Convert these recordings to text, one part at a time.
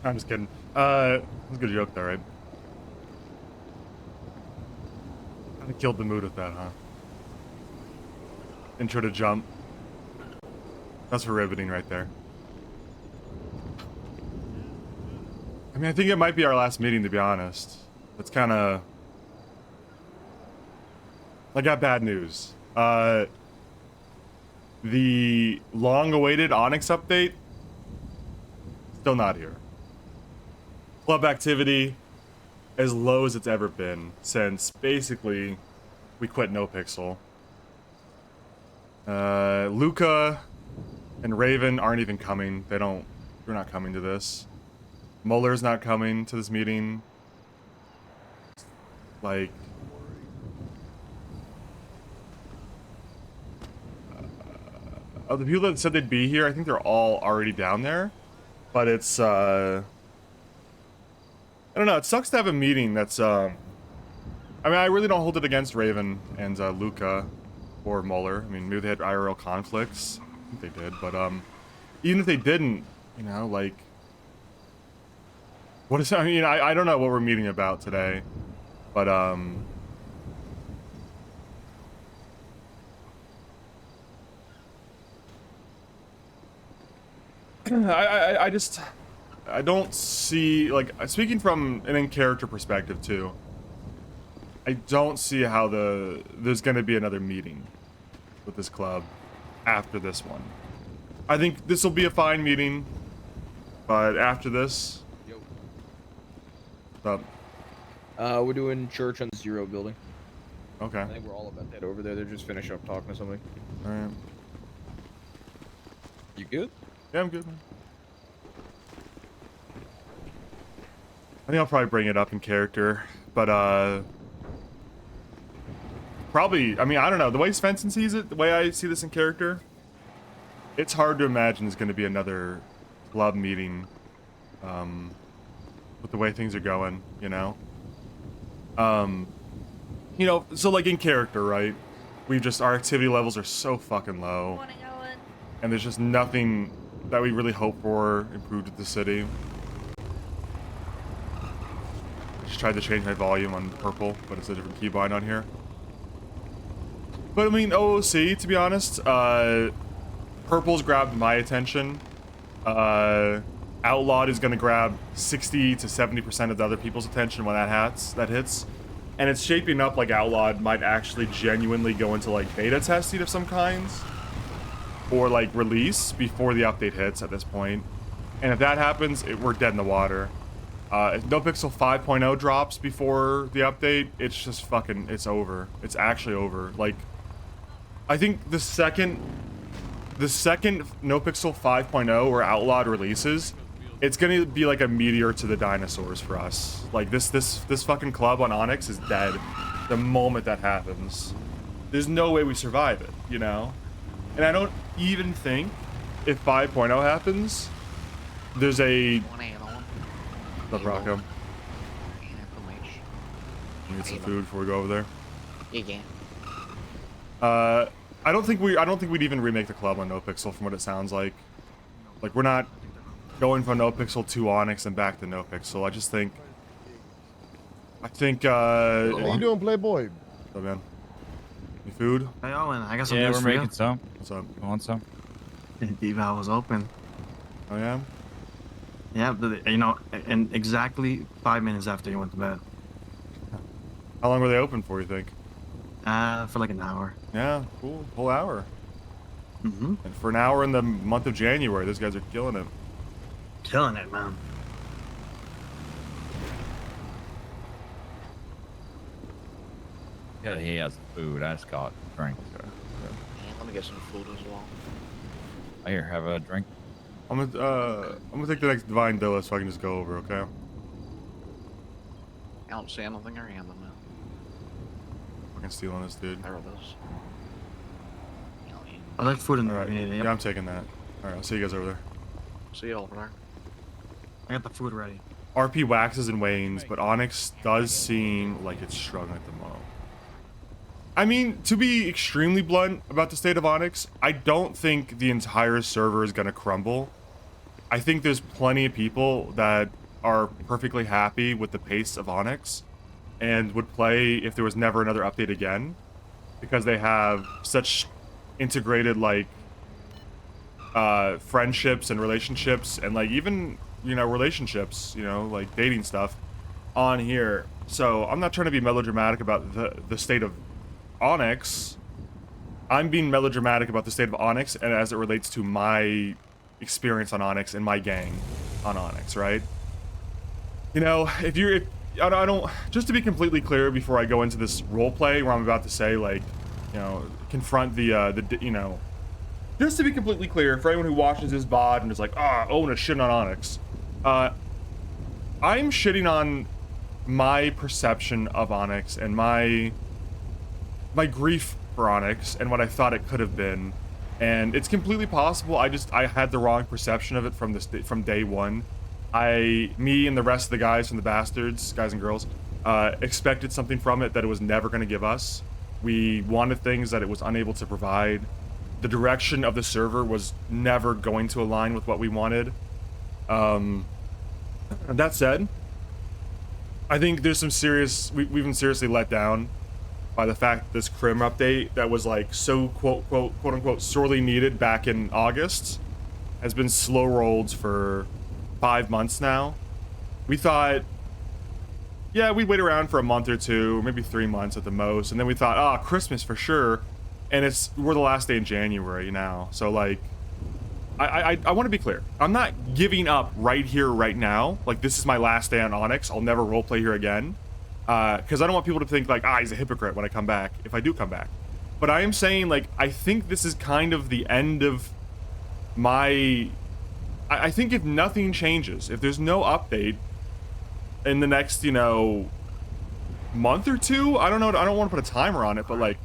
I'm just kidding. That's a good joke though, right? Kind of killed the mood with that, huh? Intro to jump. That's riveting right there. I mean, I think it might be our last meeting, to be honest. It's kind of... I got bad news. The long-awaited ONX update, still not here. Club activity as low as it's ever been since basically we quit NoPixel. Luca and Raven aren't even coming. They're not coming to this. Muller's not coming to this meeting. Like, of the people that said they'd be here, I think they're all already down there. But it's, I don't know, it sucks to have a meeting that's, I mean, I really don't hold it against Raven and Luca or Muller. I mean, maybe they had IRL conflicts. I think they did, but, even if they didn't, you know, like, what is, I mean, I don't know what we're meeting about today, but, I don't see, like, speaking from an in-character perspective too, I don't see how there's gonna be another meeting with this club after this one. I think this will be a fine meeting, but after this... Yo. What's up? We're doing church on the Zero building. Okay. I think we're all about that over there. They're just finishing up talking to somebody. Alright. You good? Yeah, I'm good, man. I think I'll probably bring it up in character, but, probably, I mean, I don't know, the way Svensen sees it, the way I see this in character, it's hard to imagine there's going to be another club meeting, with the way things are going, you know? You know, so like in character, right? Our activity levels are so fucking low. Morning, Owen. And there's just nothing that we really hope for improved with the city. I just tried to change my volume on purple, but it's a different keybind on here. But I mean, OOC, to be honest, purple's grabbed my attention. Outlawed is gonna grab 60 to 70% of the other people's attention when that hits. And it's shaping up like Outlawed might actually genuinely go into like beta testing of some kinds. Or like release before the update hits at this point. And if that happens, we're dead in the water. If NoPixel 5.0 drops before the update, it's just fucking, it's over. It's actually over. Like, I think the second NoPixel 5.0 or Outlawed releases, it's gonna be like a meteor to the dinosaurs for us. Like this fucking club on ONX is dead the moment that happens. There's no way we survive it, you know? And I don't even think if 5.0 happens, there's a... What's up, Rocco? You get some food before we go over there? You can. I don't think we'd even remake the club on NoPixel from what it sounds like. Like, we're not going from NoPixel to ONX and back to NoPixel. I think, What are you doing, Playboy? Oh, man. Any food? Hey, Owen, I got some Yeah, news we're for you. making some. What's up? You want some? Eval was open. Oh, yeah? Yeah, you know, and exactly 5 minutes after you went to bed. How long were they open for, you think? For like an hour. Yeah, cool. Whole hour. Mm-hmm. And for an hour in the month of January, those guys are killing it. Killing it, man. Yeah, he has food. I just got drink. Yeah, let me get some food as well. Here, have a drink. I'm gonna take the next Divine Dilla so I can just go over, okay? I don't see anything or anything now. Fucking stealing this, dude. There it is. I like food in there. Alright, If you need it. yeah, I'm taking that. Alright, I'll see you guys over there. See you over there. I got the food ready. RP waxes and wanes, but ONX does seem like it's struggling at the moment. I mean, to be extremely blunt about the state of ONX, I don't think the entire server is gonna crumble. I think there's plenty of people that are perfectly happy with the pace of ONX and would play if there was never another update again, because they have such integrated, like, friendships and relationships and, like, even, you know, relationships, you know, like dating stuff on here. So I'm not trying to be melodramatic about the state of ONX. I'm being melodramatic about the state of ONX and as it relates to my experience on ONX and my gang on ONX, right? You know, I don't, just to be completely clear before I go into this role play where I'm about to say, like, you know, confront you know, just to be completely clear for anyone who watches this VOD and is like, Owen is shitting on ONX. I'm shitting on my perception of ONX and my grief for ONX and what I thought it could have been. And it's completely possible I had the wrong perception of it from day one. Me and the rest of the guys from the Baastards, guys and girls, expected something from it that it was never going to give us. We wanted things that it was unable to provide. The direction of the server was never going to align with what we wanted. That said, I think there's some we've been seriously let down by the fact that this Crim update that was like so quote unquote sorely needed back in August has been slow rolled for 5 months now. We thought, yeah, we'd wait around for a month or two, maybe 3 months at the most, and then we thought, Christmas for sure. And we're the last day in January now, so like, I want to be clear. I'm not giving up right here, right now. Like, this is my last day on ONX. I'll never roleplay here again. Because I don't want people to think like, he's a hypocrite when I come back, if I do come back. But I am saying, like, I think this is kind of the end of my... I think if nothing changes, if there's no update in the next, you know, month or two, I don't know, I don't want to put a timer on it, but like,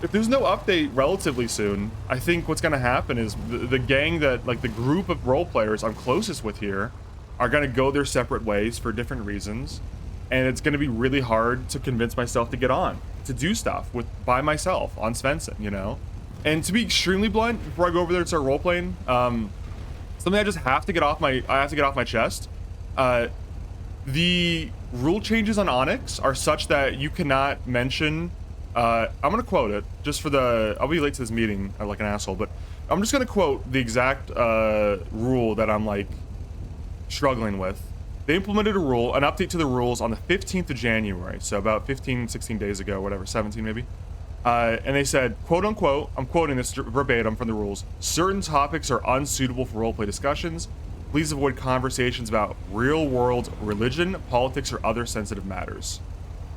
if there's no update relatively soon, I think what's going to happen is the gang that, like, the group of role players I'm closest with here are going to go their separate ways for different reasons. And it's going to be really hard to convince myself to get on, to do stuff by myself on Svensen, you know? And to be extremely blunt, before I go over there and start role playing, something I just have to get off my chest. The rule changes on ONX are such that you cannot mention, I'm gonna quote it just for I'll be late to this meeting like an asshole, but I'm just gonna quote the exact rule that I'm like struggling with. They implemented an update to the rules on the 15th of January, so about 16 days ago, whatever, 17 maybe. And they said, quote unquote, I'm quoting this verbatim from the rules, certain topics are unsuitable for roleplay discussions. Please avoid conversations about real world religion, politics, or other sensitive matters.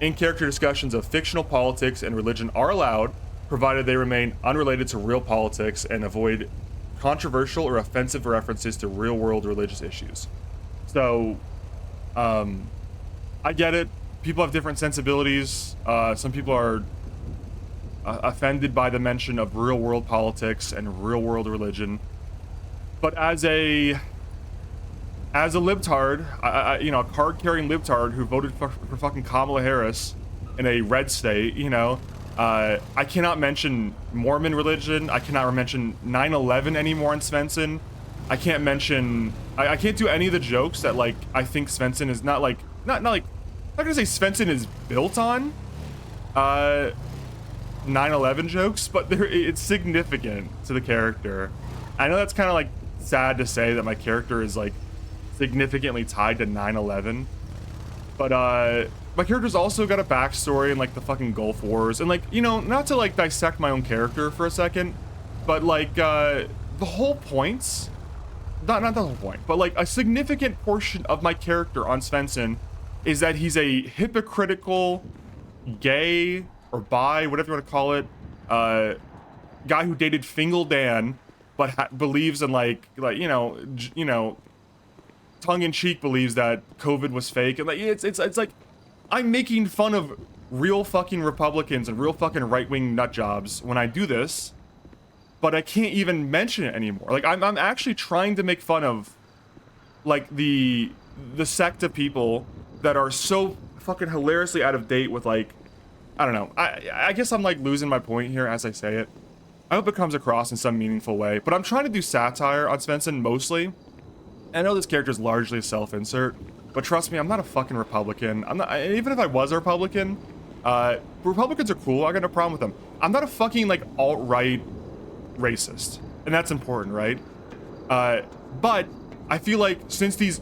In-character discussions of fictional politics and religion are allowed, provided they remain unrelated to real politics and avoid controversial or offensive references to real world religious issues. So, I get it. People have different sensibilities. Some people are offended by the mention of real world politics and real world religion. But as a libtard, you know, a card-carrying libtard who voted for fucking Kamala Harris in a red state, you know, I cannot mention Mormon religion. I cannot mention 9/11 anymore in Svensen. I can't mention... I can't do any of the jokes that, like, I think Svensen is not, like... Not gonna say Svensen is built on 9/11 jokes, but it's significant to the character. I know that's kind of, like, sad to say that my character is, like, significantly tied to 9/11, but my character's also got a backstory in, like, the fucking Gulf Wars, and, like, you know, not to, like, dissect my own character for a second, but, like, the whole points, not the whole point, but, like, a significant portion of my character on Svensen is that he's a hypocritical, gay, or bi, whatever you want to call it, guy who dated Fingal Dan, but believes in, like, you know, tongue-in-cheek believes that COVID was fake, and, like, it's like, I'm making fun of real fucking Republicans and real fucking right-wing nutjobs when I do this, but I can't even mention it anymore. Like, I'm actually trying to make fun of, like, the sect of people that are so fucking hilariously out of date with, like, I don't know. I guess I'm, like, losing my point here as I say it. I hope it comes across in some meaningful way. But I'm trying to do satire on Svensen mostly. I know this character is largely self-insert, but trust me, I'm not a fucking Republican. I'm not. Even if I was a Republican, Republicans are cool. I got no problem with them. I'm not a fucking like alt-right racist, and that's important, right? But I feel like since these,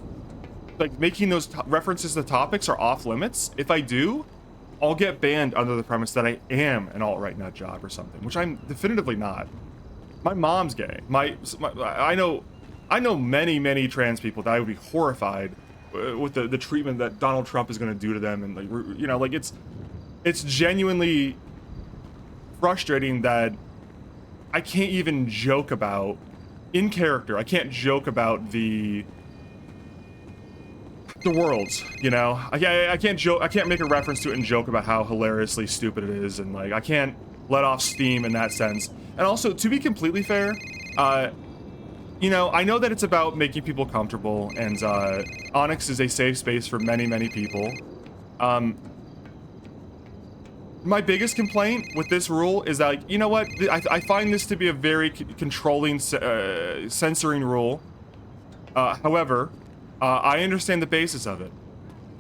like making those references to topics are off limits, if I do, I'll get banned under the premise that I am an alt-right nut job or something, which I'm definitively not. My mom's gay. I know many trans people that I would be horrified with the treatment that Donald Trump is going to do to them, and like, you know, like it's genuinely frustrating that I can't even joke about in character. I can't joke about the worlds, you know. I can't joke. I can't make a reference to it and joke about how hilariously stupid it is, and like I can't let off steam in that sense. And also, to be completely fair, you know, I know that it's about making people comfortable, and ONX is a safe space for many people. My biggest complaint with this rule is that, like, you know what, I find this to be a very controlling, censoring rule. However, I understand the basis of it.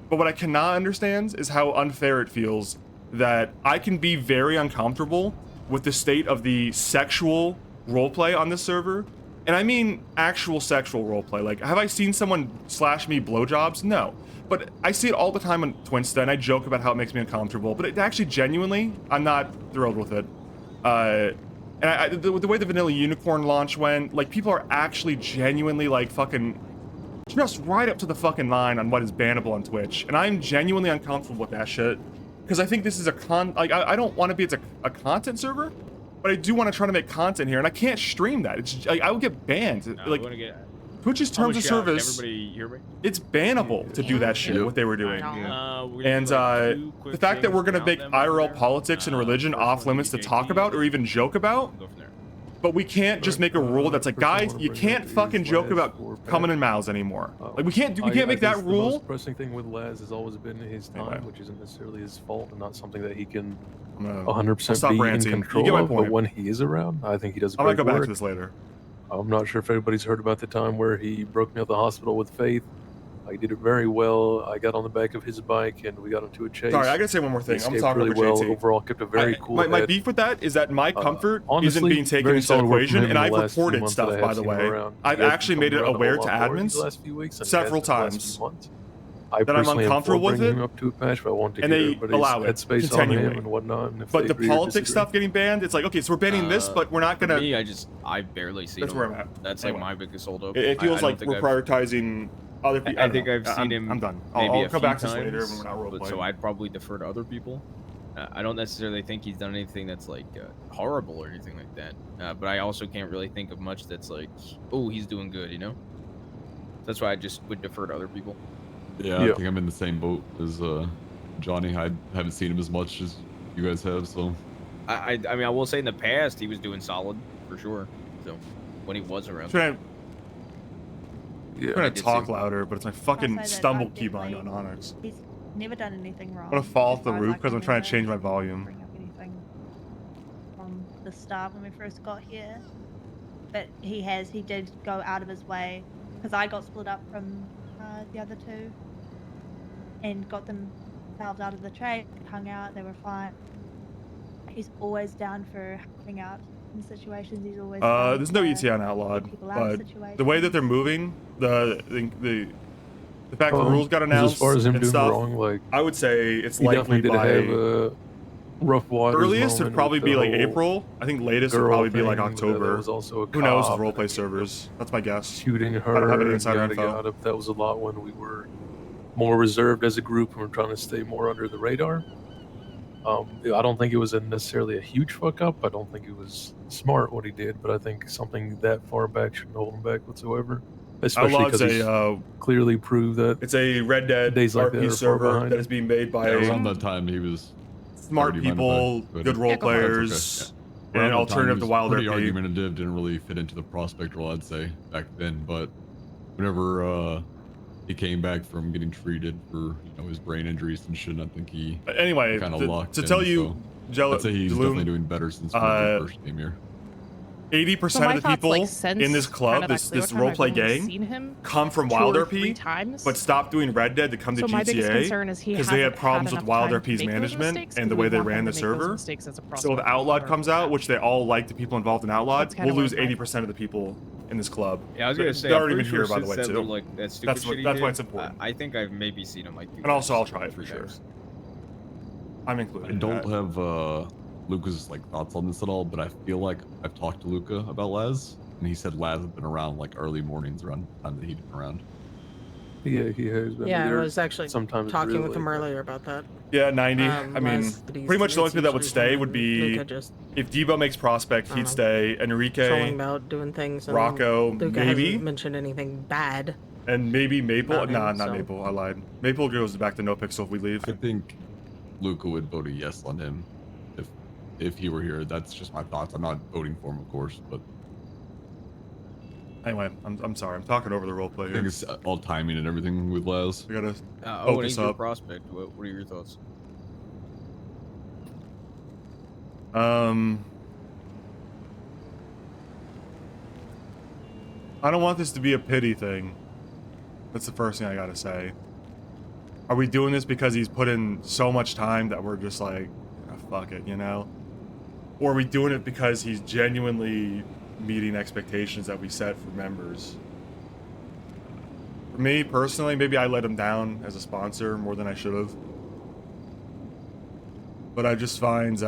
But what I cannot understand is how unfair it feels that I can be very uncomfortable with the state of the sexual roleplay on this server. And I mean actual sexual roleplay. Like, have I seen someone slash me blowjobs? No. But I see it all the time on Twinsta, and I joke about how it makes me uncomfortable. But it actually, genuinely, I'm not thrilled with it. And the way the Vanilla Unicorn launch went, like, people are actually genuinely, like, fucking just right up to the fucking line on what is bannable on Twitch. And I'm genuinely uncomfortable with that shit. Because I think this is I don't want to be a content server, but I do want to try to make content here, and I can't stream that. It's I will get banned. No, like, Twitch's terms of service, everybody hear me? it's bannable to do that shit, what they were doing. And the fact that we're going to make IRL politics and religion off limits to talk about or even joke about, but we can't just make a rule that's like, guys, you can't fucking joke about coming in mouths anymore. Like, we can't make that rule. The most pressing thing with Laz has always been his time, which isn't necessarily his fault and not something that he can 100% be in control of. But when he is around, I think he does great work. I'm gonna go back to this later. I'm not sure if everybody's heard about the time where he broke me out the hospital with Faith. I did it very well. I got on the back of his bike and we got into a chase. Sorry, I gotta say one more thing. I'm talking really about well. Overall, kept a very cool my beef with that is that my comfort honestly, isn't being taken into the equation, and I've reported stuff, by the way. I've actually made it aware to admins several times that I'm uncomfortable with it, and they allow it continually. But the politics stuff getting banned, it's like, okay, so we're banning this, but we're not gonna. Me, I barely see. That's where I'm at. That's like my biggest holdup. It feels like we're prioritizing other people. I think I've seen him. I'm done. Maybe I'll come back to this later when we're not roleplaying. So I'd probably defer to other people. I don't necessarily think he's done anything that's like horrible or anything like that. But I also can't really think of much that's like, oh, he's doing good, you know. That's why I just would defer to other people. Yeah, I think I'm in the same boat as Johnny. I haven't seen him as much as you guys have, so. I mean, I will say in the past he was doing solid for sure. So when he was around. I'm trying to talk louder, but it's my fucking stumble keybind on ONX. He's never done anything wrong. I'm gonna fall off the roof because I'm trying to change my volume. Bring up anything from the start when we first got here, but he did go out of his way because I got split up from the other two and got them valved out of the trade, hung out, they were fine. He's always down for hanging out in situations. He's always there's no ETA on Outlawed, but the way that they're moving, the fact the rules got announced as far as him and doing stuff, wrong, like, I would say it's he likely definitely by did have a rough waters earliest would probably be like April. I think latest would probably be like October. Was also a Who knows with cop roleplay servers? That's my guess. shooting her. I don't have any insider yada, info. yada. That was a lot when we were more reserved as a group and we're trying to stay more under the radar. I don't think it was necessarily a huge fuck up. I don't think it was smart what he did, but I think something that far back shouldn't hold him back whatsoever. Especially because he's clearly proved that it's a Red Dead days like RP server that is being made by around that time he was smart people, good role players, and an alternative to Wild pretty RP. argumentative, didn't really fit into the prospect role, I'd say, back then. But whenever he came back from getting treated for his brain injuries and shit, I think he anyway kind of locked to in, tell you, so I'd say he's Jaloom, definitely doing better since when he first came here. 80% of the people in this club, this roleplay gang, come from Wild RP, but stop doing Red Dead to come to GTA because they had problems with Wild RP's management and the way they ran the server. So if Outlawed comes out, which they all like the people involved in Outlawed, we'll lose 80% of the people in this club. Yeah, I was gonna say, they I'm aren't pretty even here, sure by the way, since that too. little, like, that stupid That's shit he why did, it's important. I think I've maybe seen him like. And also, I'll try it for sure. I'm included. I don't have Luca's like thoughts on this at all, but I feel like I've talked to Luca about Laz, and he said Laz had been around like early mornings around the time that he'd been around. Yeah, he has been. Yeah, I was actually sometimes talking with really him earlier about that. Yeah, 90. I mean, Laz, pretty much the only people that would stay would be Luca just if Debo makes Prospect, he'd stay. Enrique, trolling about doing things. And Rocco, Luca maybe. hasn't mentioned anything bad. And maybe Maple. About him, Nah, not so- Maple. I lied. Maple goes back to no pixel if we leave. I think Luca would vote a yes on him if he were here. That's just my thoughts. I'm not voting for him, of course, but Anyway, I'm sorry. I'm talking over the roleplay I here. think it's all timing and everything with Laz. We gotta Oh, focus your up. prospect. What are your thoughts? I don't want this to be a pity thing. That's the first thing I gotta say. Are we doing this because he's put in so much time that we're just like, "Ah, fuck it, you know? Or are we doing it because he's genuinely meeting expectations that we set for members? For me, personally, maybe I let him down as a sponsor more than I should have. But I just find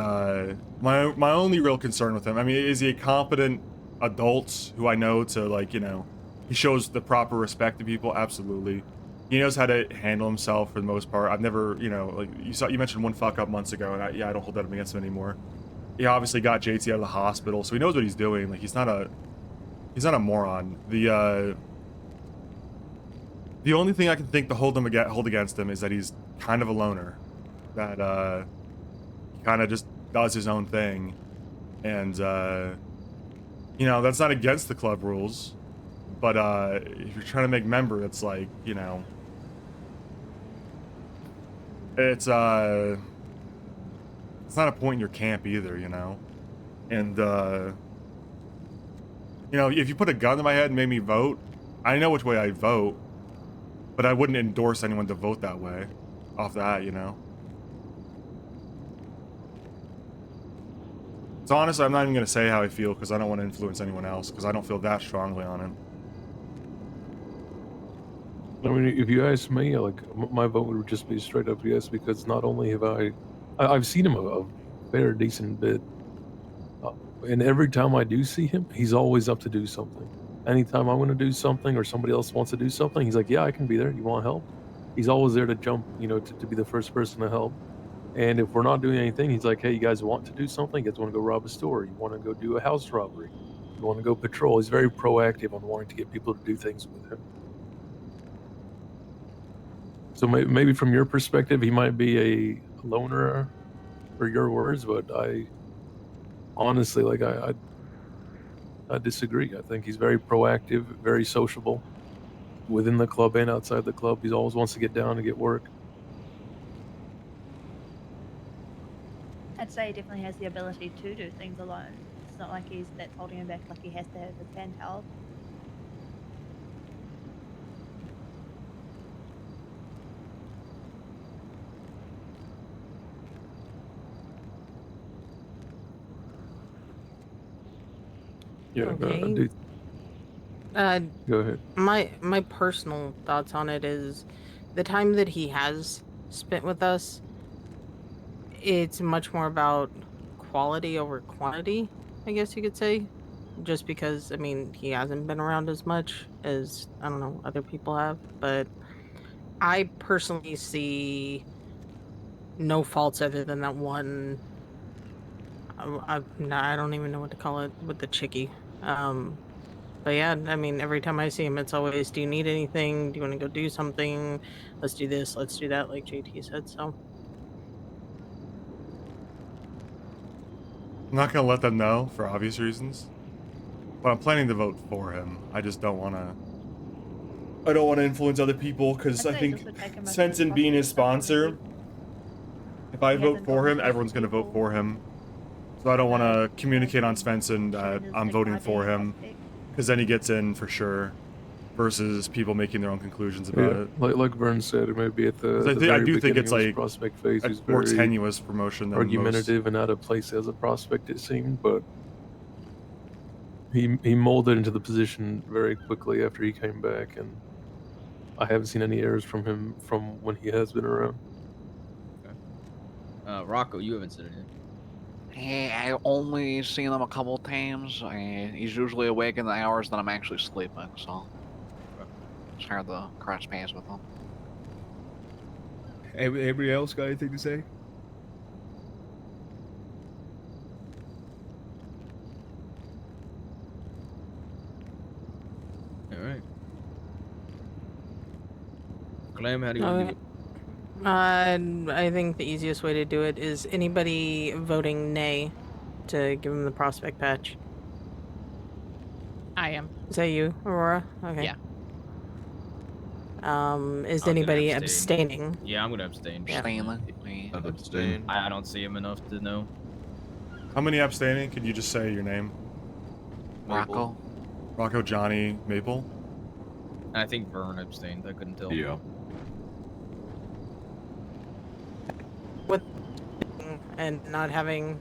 my only real concern with him, I mean, is he a competent adult who I know to, like, you know, he shows the proper respect to people? Absolutely. He knows how to handle himself for the most part. I've never, you know, like, you mentioned one fuck up months ago, and I don't hold that against him anymore. He obviously got JT out of the hospital, so he knows what he's doing. Like, he's not a moron. The only thing I can think to hold against him is that he's kind of a loner. That he kind of just does his own thing, and you know, that's not against the club rules, but if you're trying to make member, it's like, you know, it's not a point in your camp either, you know, and you know, if you put a gun to my head and made me vote, I know which way I'd vote, but I wouldn't endorse anyone to vote that way off that, you know. So honestly, I'm not even going to say how I feel because I don't want to influence anyone else because I don't feel that strongly on him. I mean, if you ask me, like, my vote would just be straight up yes, because not only have I've seen him a fair decent bit, and every time I do see him, he's always up to do something. Anytime I want to do something or somebody else wants to do something, he's like, yeah, I can be there. You want help? He's always there to jump, you know, to be the first person to help. And if we're not doing anything, he's like, hey, you guys want to do something? You guys want to go rob a store? You want to go do a house robbery? You want to go patrol? He's very proactive on wanting to get people to do things with him. So maybe from your perspective, he might be a loner, for your words, but I honestly, like, I disagree. I think he's very proactive, very sociable within the club and outside the club. He always wants to get down and get work. I'd say he definitely has the ability to do things alone. It's not like that's holding him back, like he has to have his hand held. Yeah, Okay. Go ahead. My personal thoughts on it is the time that he has spent with us, it's much more about quality over quantity, I guess you could say. Just because, I mean, he hasn't been around as much as, I don't know, other people have. But I personally see no faults other than that one. I don't even know what to call it with the chickie. But yeah, I mean, every time I see him, it's always, do you need anything? Do you want to go do something? Let's do this, let's do that, like JT said, so. I'm not going to let them know for obvious reasons, but I'm planning to vote for him. I just don't want to. I don't want to influence other people because I think Svensen being his sponsor, if I vote for him, everyone's going to vote for him. So I don't want to communicate on Svensen that I'm voting for him, because then he gets in for sure, versus people making their own conclusions about Yeah, it. like Vern said, maybe at the, 'Cause I the think- I very do think beginning it's, of his like, prospect phase, a he's more very tenuous promotion than argumentative and out of place as a prospect, it seemed, but he molded into the position very quickly after he came back, and I haven't seen any errors from him from when he has been around. Rocco, you haven't said anything. Hey, I only seen him a couple times. He's usually awake in the hours that I'm actually sleeping, so it's hard to cross paths with him. Anybody else got anything to say? All right. Clem, how do you want to do it? I think the easiest way to do it is anybody voting nay to give him the prospect patch. I am. Is that you, Aurora? Okay. Yeah. Is I'm gonna anybody abstain. abstaining? Yeah, I'm gonna abstain. Yeah. I'd abstain. I don't see him enough to know. How many abstaining? Could you just say your name? Rocco. Rocco, Johnny, Maple? I think Vern abstained. I couldn't tell. Yeah. And not having,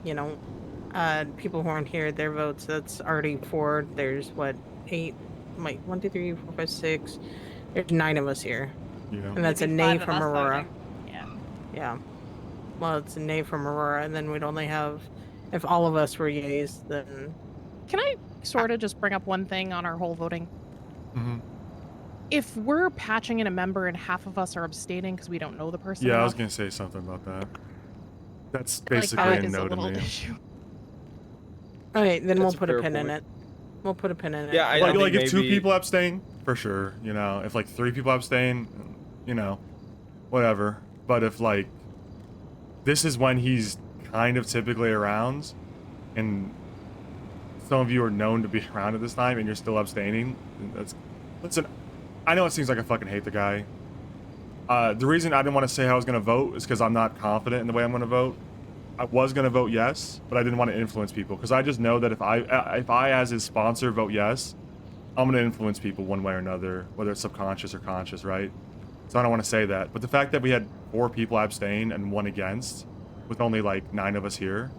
people who aren't here, their votes, that's already 4. There's what, 8? Wait, 1, 2, 3, 4, 5, 6. There's 9 of us here. Yeah. And that's a Maybe nay 5 of from us Aurora. voting. Yeah. Yeah. Well, it's a nay from Aurora, and then we'd only have, if all of us were yays, then. Can I sort of just bring up one thing on our whole voting? Mm-hmm. If we're patching in a member and half of us are abstaining because we don't know the person, Yeah, I enough, was gonna say something about that. That's like, basically that a is no a to little me. issue. Okay, then That's we'll a put a fair pin in point. it. We'll put a pin in it. Yeah, I Like, think if 2 maybe- people abstain, for sure. If like 3 people abstain, whatever. But if like this is when he's kind of typically around, and some of you are known to be around at this time, and you're still abstaining, listen. I know it seems like I fucking hate the guy. The reason I didn't want to say how I was gonna vote is because I'm not confident in the way I'm gonna vote. I was gonna vote yes, but I didn't want to influence people because I just know that if I as his sponsor vote yes, I'm gonna influence people one way or another, whether it's subconscious or conscious, right? So I don't want to say that. But the fact that we had 4 people abstain and 1 against, with only like 9 of us here,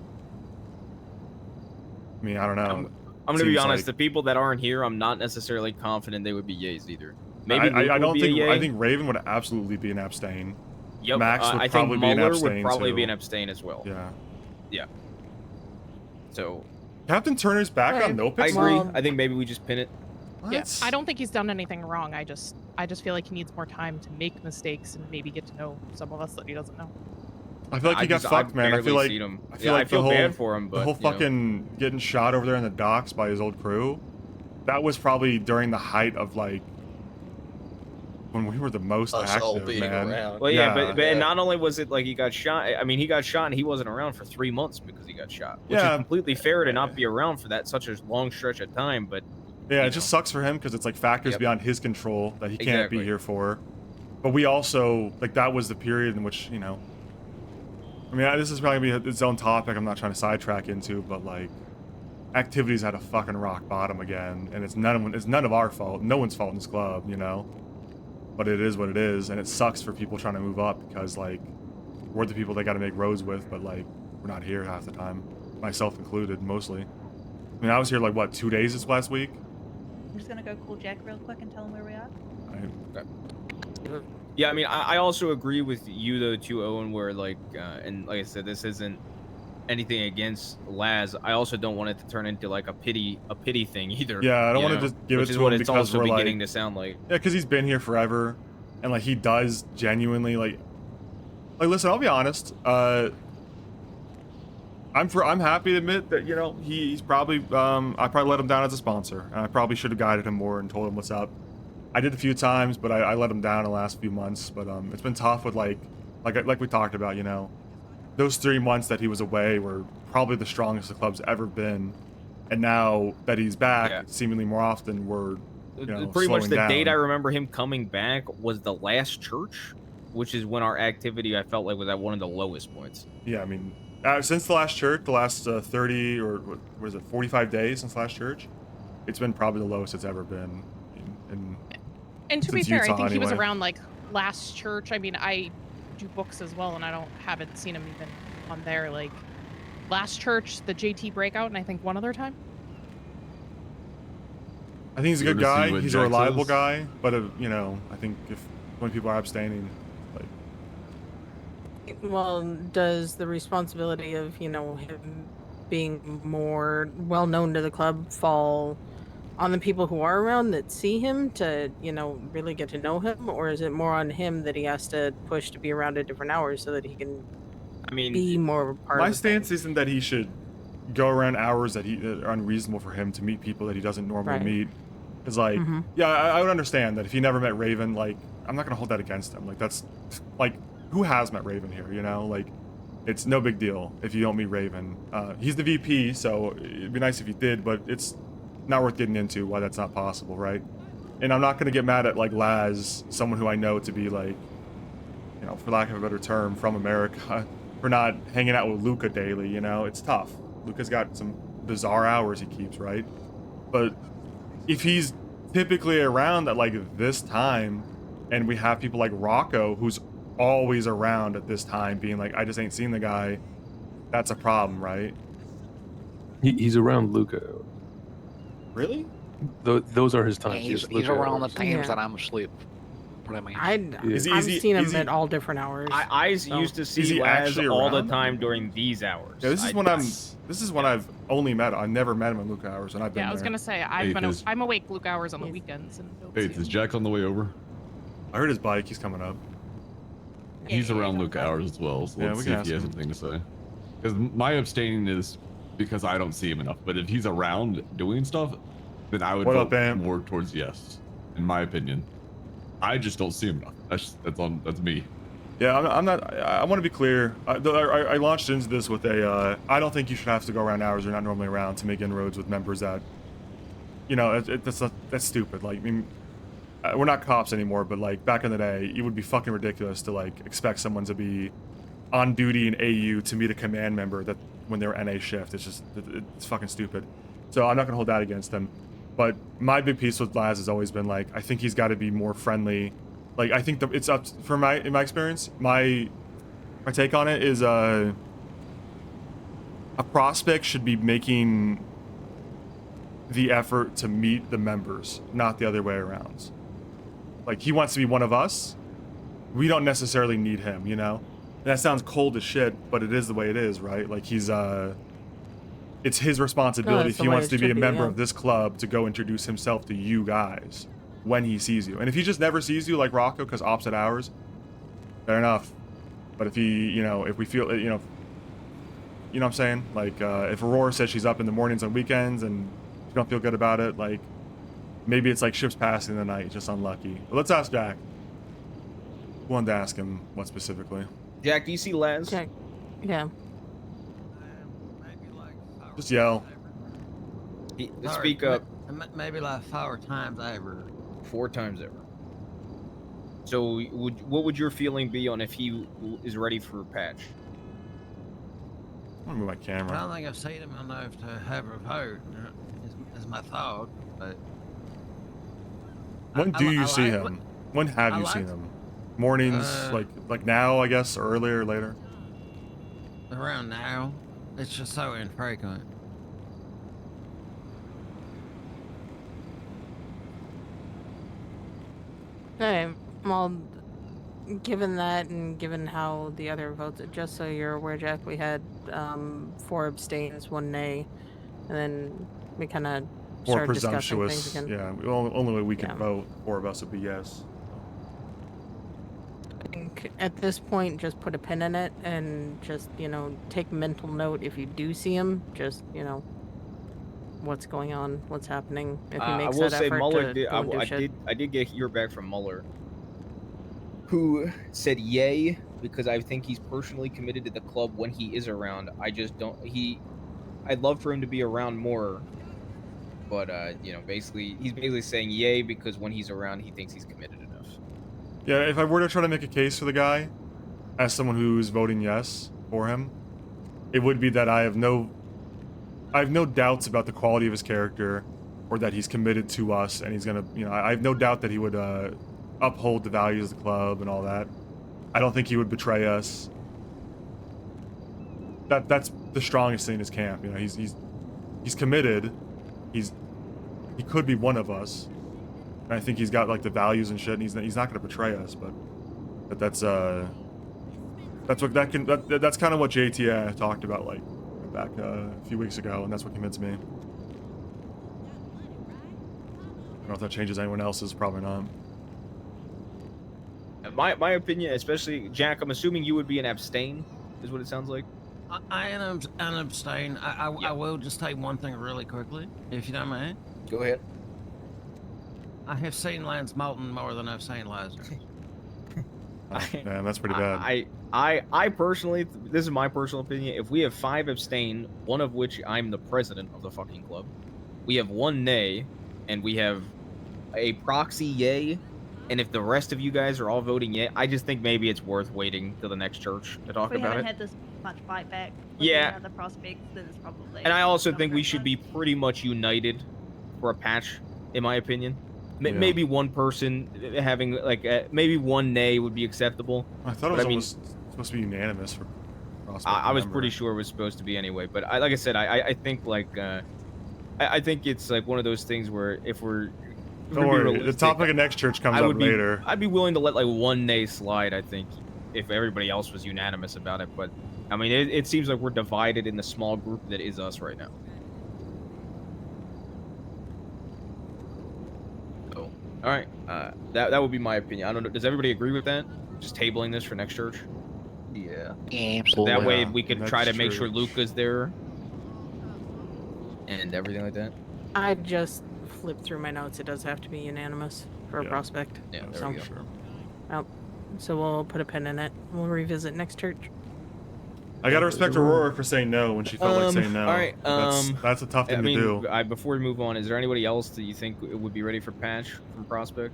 I mean, I don't know. I'm gonna be Seems honest. like- The people that aren't here, I'm not necessarily confident they would be yays either. Maybe I Luke don't would be think a yay. I think Raven would absolutely be an abstain. Yep, Max would I think probably be an Mueller abstain would probably be too. an abstain as well. Yeah. Yeah. So Captain Turner's back Okay. on no I picks. agree. Well- I think maybe we just pin it. Yeah, What? I don't think he's done anything wrong. I just feel like he needs more time to make mistakes and maybe get to know some of us that he doesn't know. I feel like he got fucked, man. I feel like seen him. I feel I like feel the whole bad for him, but the whole you know. fucking getting shot over there in the docks by his old crew. That was probably during the height of like when we were the most Us all active, being man. around. Well, yeah, Yeah. but and not only was it like he got shot. I mean, he got shot and he wasn't around for 3 months because he got shot, which Yeah. is completely fair to not be around for that such a long stretch of time. But Yeah, you it just sucks for him because it's like factors Yep. beyond his control that he can't Exactly. be here for. But we also like that was the period in which I mean, this is probably gonna be its own topic. I'm not trying to sidetrack into, but like activities had a fucking rock bottom again, and it's none of our fault. No one's fault in this club, But it is what it is, and it sucks for people trying to move up because like we're the people they got to make roads with, but like we're not here half the time, myself included, mostly. I mean, I was here like what 2 days this last week. I'm just gonna go call Jack real quick and tell him where we are. yeah, I mean, I also agree with you though too, Owen. Where like, and like I said, this isn't anything against Laz. I also don't want it to turn into like a pity thing either. Yeah, I don't you want to know, just give which it is to what him it's because also we're beginning like, to sound like. yeah, because he's been here forever, and like he does genuinely like listen. I'll be honest. I'm happy to admit that he's probably I probably let him down as a sponsor, and I probably should have guided him more and told him what's up. I did a few times, but I let him down the last few months. But it's been tough with like we talked about. Those 3 months that he was away were probably the strongest the club's ever been, and now that he's back, Yeah. seemingly more often, we're Pretty much slowing the down. date I remember him coming back was the last church, which is when our activity I felt like was at one of the lowest points. Yeah, I mean, Since the last church, the last 30 or what was it, 45 days since last church, it's been probably the lowest it's ever been. And to be since fair, I Utah, think he was anyway. around like last church. I mean, I do books as well, and I haven't seen him even on there. Like last church, the JT breakout, and I think one other time. I think he's a You good wanna see guy. what He's a Jack reliable says? guy, but you know, I think when people are abstaining, like Well, does the responsibility of, you know, him being more well known to the club fall on the people who are around that see him to, you know, really get to know him? Or is it more on him that he has to push to be around at different hours so that he can I mean, be more part my of the thing? stance isn't that he should go around hours that are unreasonable for him to meet people that he doesn't normally Right. meet. It's like, Mhm. yeah, I would understand that if he never met Raven, like, I'm not gonna hold that against him. Like, that's like, who has met Raven here? You know, like, it's no big deal if you don't meet Raven. He's the VP, so it'd be nice if he did, but it's not worth getting into why that's not possible, right? And I'm not gonna get mad at like Laz, someone who I know to be like, you know, for lack of a better term, from America, for not hanging out with Luca daily. You know, it's tough. Luca's got some bizarre hours he keeps, right? But if he's typically around at like this time, and we have people like Rocco who's always around at this time being like, I just ain't seen the guy, that's a problem, right? He's around Luca. Really? Those are his Yeah, times. he's yes, Luca around the hours. times Yeah. that I'm asleep. Pretty much. I've seen him at all different hours. I so- used to Is see he Laz actually all the around? time during these hours. Yeah, this is when I've only met him. I never met him in Luca hours, and I've been Yeah, I was there. gonna say Faith I'm awake Luke hours on the weekends and don't see Faith, him. is Jack on the way over? I heard his bike. He's coming up. He's around Luke hours as well, so Yeah, let's we see can if he ask has him. something to say. Because my abstaining is because I don't see him enough. But if he's around doing stuff, then I would What vote up, Bam? more towards yes, in my opinion. I just don't see him enough. That's me. Yeah, I'm not. I want to be clear. I launched into this with a. I don't think you should have to go around hours you're not normally around to make inroads with members that. You know, that's stupid. Like, I mean, we're not cops anymore, but like back in the day, it would be fucking ridiculous to like expect someone to be on duty in AU to meet a command member that when they're NA shift. It's just it's fucking stupid. So I'm not gonna hold that against them. But my big piece with Laz has always been like, I think he's got to be more friendly. Like, I think it's up for in my experience. My take on it is a prospect should be making the effort to meet the members, not the other way around. Like, he wants to be one of us. We don't necessarily need him, you know? And that sounds cold as shit, but it is the way it is, right? Like, he's it's his responsibility if he wants to be a member of this club to go introduce himself to you guys when he sees you. And if he just never sees you, like Rocco, because opposite hours, fair enough. But if he, you know, if we feel, you know what I'm saying? Like, if Aurora says she's up in the mornings on weekends and you don't feel good about it, like, maybe it's like ships passing in the night, just unlucky. But let's ask Jack. We wanted to ask him what specifically. Jack, do you see Laz? Jack, yeah. Just yell. Speak up. Maybe like 4 times ever. 4 times ever. So, what would your feeling be on if he is ready for a patch? I'm gonna move my I camera. don't think I've seen him enough to have a vote. Is my thought, but When do you see like- him? When have I you seen like- him? Mornings, like now, I guess, or earlier, or later? around now, it's just so infrequent. Okay, well, given that and given how the other votes, just so you're aware, Jack, we had 4 abstains, 1 nay, and then we kind of Or started discussing things presumptuous. again. Yeah, only way we can Yeah. vote, 4 of us would be yes. I think at this point, just put a pin in it and just, you know, take mental note if you do see him, just, you know, what's going on, what's happening. If he I makes will that say effort Muller to did. go and do shit. I did get your back from Muller, who said yay because I think he's personally committed to the club when he is around. I just don't. I'd love for him to be around more, but you know, he's basically saying yay because when he's around, he thinks he's committed enough. Yeah, if I were to try to make a case for the guy, as someone who's voting yes for him, it would be that I have no doubts about the quality of his character, or that he's committed to us, and he's gonna, you know, I have no doubt that he would uphold the values of the club and all that. I don't think he would betray us. That's the strongest thing in his camp. You know, he's committed. He could be one of us, and I think he's got like the values and shit. And he's not gonna betray us, but that's kind of what JT talked about like back a few weeks ago, and that's what convinced me. I don't know if that changes anyone else's. Probably not. My opinion, especially Jack, I'm assuming you would be an abstain, is what it sounds like. I am an abstain. I will just take one thing really quickly, if you don't mind. Go ahead. I have seen Lance Moulton more than I've seen Lazarus. Man, that's pretty bad. I personally, this is my personal opinion, if we have 5 abstain, one of which I'm the president of the fucking club, we have 1 nay, and we have a proxy yay, and if the rest of you guys are all voting yay, I just think maybe it's worth waiting till the next church to talk We about haven't it. had this much fight back. Yeah. The prospects, then it's probably. And I also think we should be pretty much united for a patch, in my opinion. Yeah. Maybe one person having like maybe 1 nay would be acceptable. I thought it was almost supposed to be unanimous for prospect. I was pretty sure it was supposed to be anyway, but like I said, I think like I think it's like one of those things where if we're don't worry, the topic of next church comes up later. I'd be willing to let like 1 nay slide. I think if everybody else was unanimous about it, but I mean it seems like we're divided in the small group that is us right now. So all right, that would be my opinion. I don't know. Does everybody agree with that? Just tabling this for next church? Yeah. So that way we could Next try to make church. sure Luca's there and everything like that. I just flipped through my notes. It does have to be unanimous for a prospect. Yeah, there so, we go. So we'll put a pin in it. We'll revisit next church. I gotta respect Aurora for saying no when she felt like saying no. All right. That's a tough thing I mean, to do. before we move on, is there anybody else that you think would be ready for patch from prospect?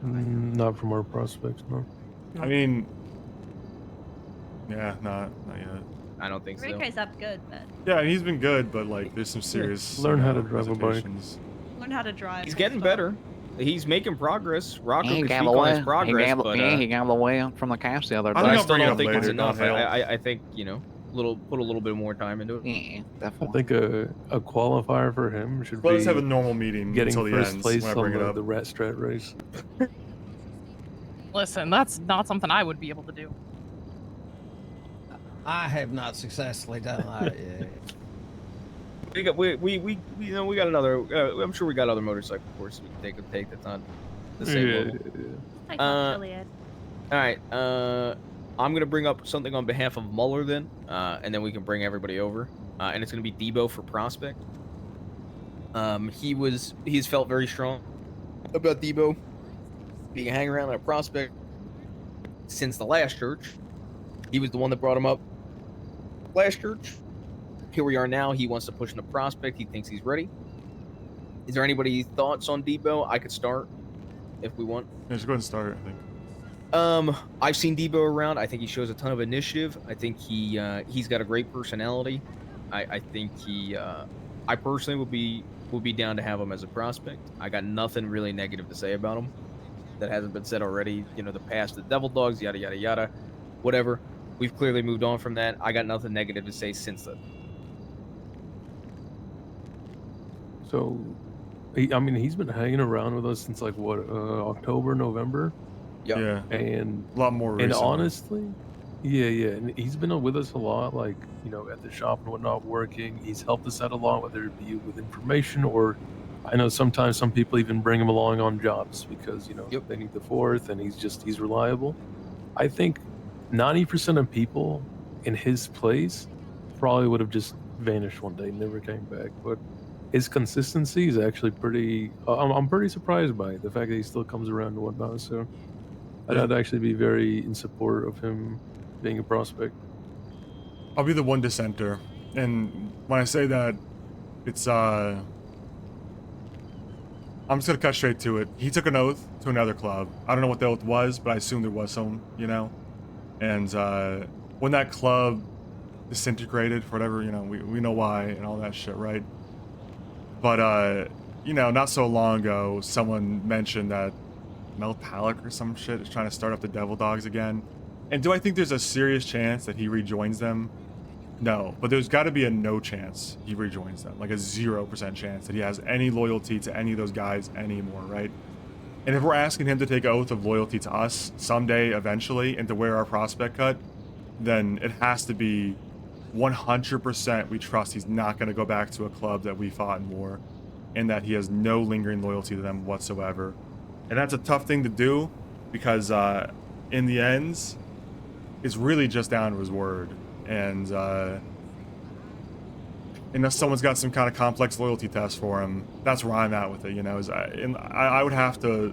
Not from our prospects, no. I mean, yeah, not yet. I don't think so. Rico's up good, but Yeah, he's been good, but like there's some serious Learn how to drive a bike. reservations. learn how to drive. He's getting better. He's making progress. Rocco He can speak gambled on away. his progress, but he gambled away from the cast the other day. I I'll still bring it don't up think it's later, enough. not hell. I think put a little bit more time into it. Yeah, I definitely. think a qualifier for him should Let be us have a normal meeting getting until the first end place when I bring it on up. the rat strat race. Listen, that's not something I would be able to do. I have not successfully done that yet. We got another. I'm sure we got other motorcycle courses we can take that's not the same level. Take Uh, Chiliad. All right. I'm gonna bring up something on behalf of Muller then, and then we can bring everybody over. And it's gonna be Debo for prospect. He's felt very strong about Debo being a hang around at a prospect since the last church. He was the one that brought him up last church. Here we are now. He wants to push him to prospect. He thinks he's ready. Is there anybody thoughts on Debo? I could start if we want. Yeah, just go ahead and start, I think. I've seen Debo around. I think he shows a ton of initiative. I think he's got a great personality. I think I personally would be down to have him as a prospect. I got nothing really negative to say about him that hasn't been said already. You know, the past, the Devil Dogs, yada yada yada, whatever. We've clearly moved on from that. I got nothing negative to say since then. So, he's been hanging around with us since like what, October, November, Yep. Yeah, and a lot more and recently. honestly, yeah, and he's been with us a lot, like at the shop and whatnot, working. He's helped us out a lot, whether it be with information or I know sometimes some people even bring him along on jobs because they need the fourth, and he's reliable. I think 90% of people in his place probably would have just vanished one day, never came back. But his consistency is actually pretty. I'm pretty surprised by it, the fact that he still comes around and whatnot. So I'd actually be very in support of him being a prospect. I'll be the one dissenter, and when I say that, it's I'm just gonna cut straight to it. He took an oath to another club. I don't know what the oath was, but I assume there was some, And when that club disintegrated for whatever, you know, we know why and all that shit, right? But you know, not so long ago, someone mentioned that Mel Palak or some shit is trying to start up the Devil Dogs again. And do I think there's a serious chance that he rejoins them? No, but there's got to be a no chance he rejoins them, like a 0% chance that he has any loyalty to any of those guys anymore, right? And if we're asking him to take an oath of loyalty to us someday, eventually, and to wear our prospect cut, then it has to be 100% we trust he's not going to go back to a club that we fought in war, and that he has no lingering loyalty to them whatsoever. And that's a tough thing to do, because in the end, it's really just down to his word. And unless someone's got some kind of complex loyalty test for him, that's where I'm at with it, you know. I would have to...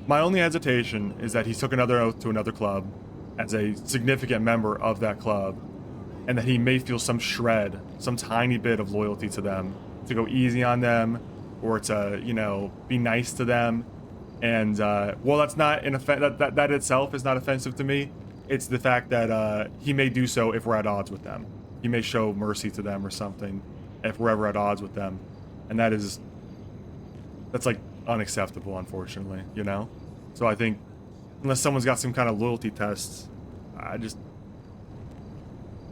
My only hesitation is that he took another oath to another club as a significant member of that club, and that he may feel some shred, some tiny bit of loyalty to them, to go easy on them, or to, you know, be nice to them. And, well, that's not an that itself is not offensive to me. It's the fact that he may do so if we're at odds with them. He may show mercy to them or something if we're ever at odds with them. And that's like unacceptable, unfortunately, you know? So I think unless someone's got some kind of loyalty test, I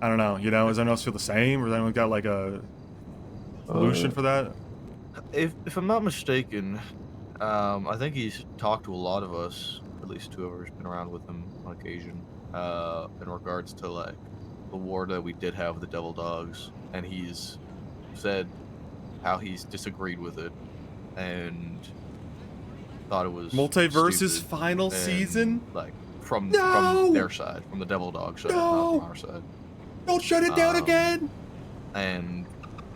don't know, you know? Does anyone else feel the same? Or has anyone got like a solution for that? If I'm not mistaken, I think he's talked to a lot of us, at least whoever's been around with him on occasion, in regards to like the war that we did have with the Devil Dogs, and he's said how he's disagreed with it and thought it was Multiverse's stupid, final and, season? like from No! their side, from the Devil Dog side, No! not from our side. Don't shut it down again! And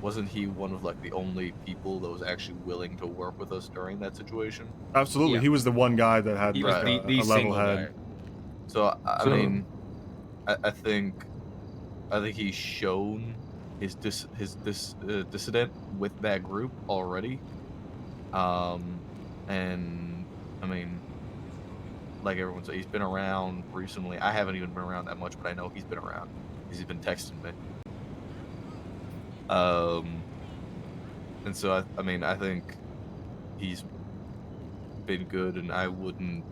wasn't he one of like the only people that was actually willing to work with us during that situation? Absolutely, Yeah. he was the one guy that had He like, was the a level single head. guy. So I mean, I think he's shown his dissident with that group already. And I mean, like everyone said, he's been around recently. I haven't even been around that much, but I know he's been around because he's been texting me. And so I mean, I think he's been good, and I wouldn't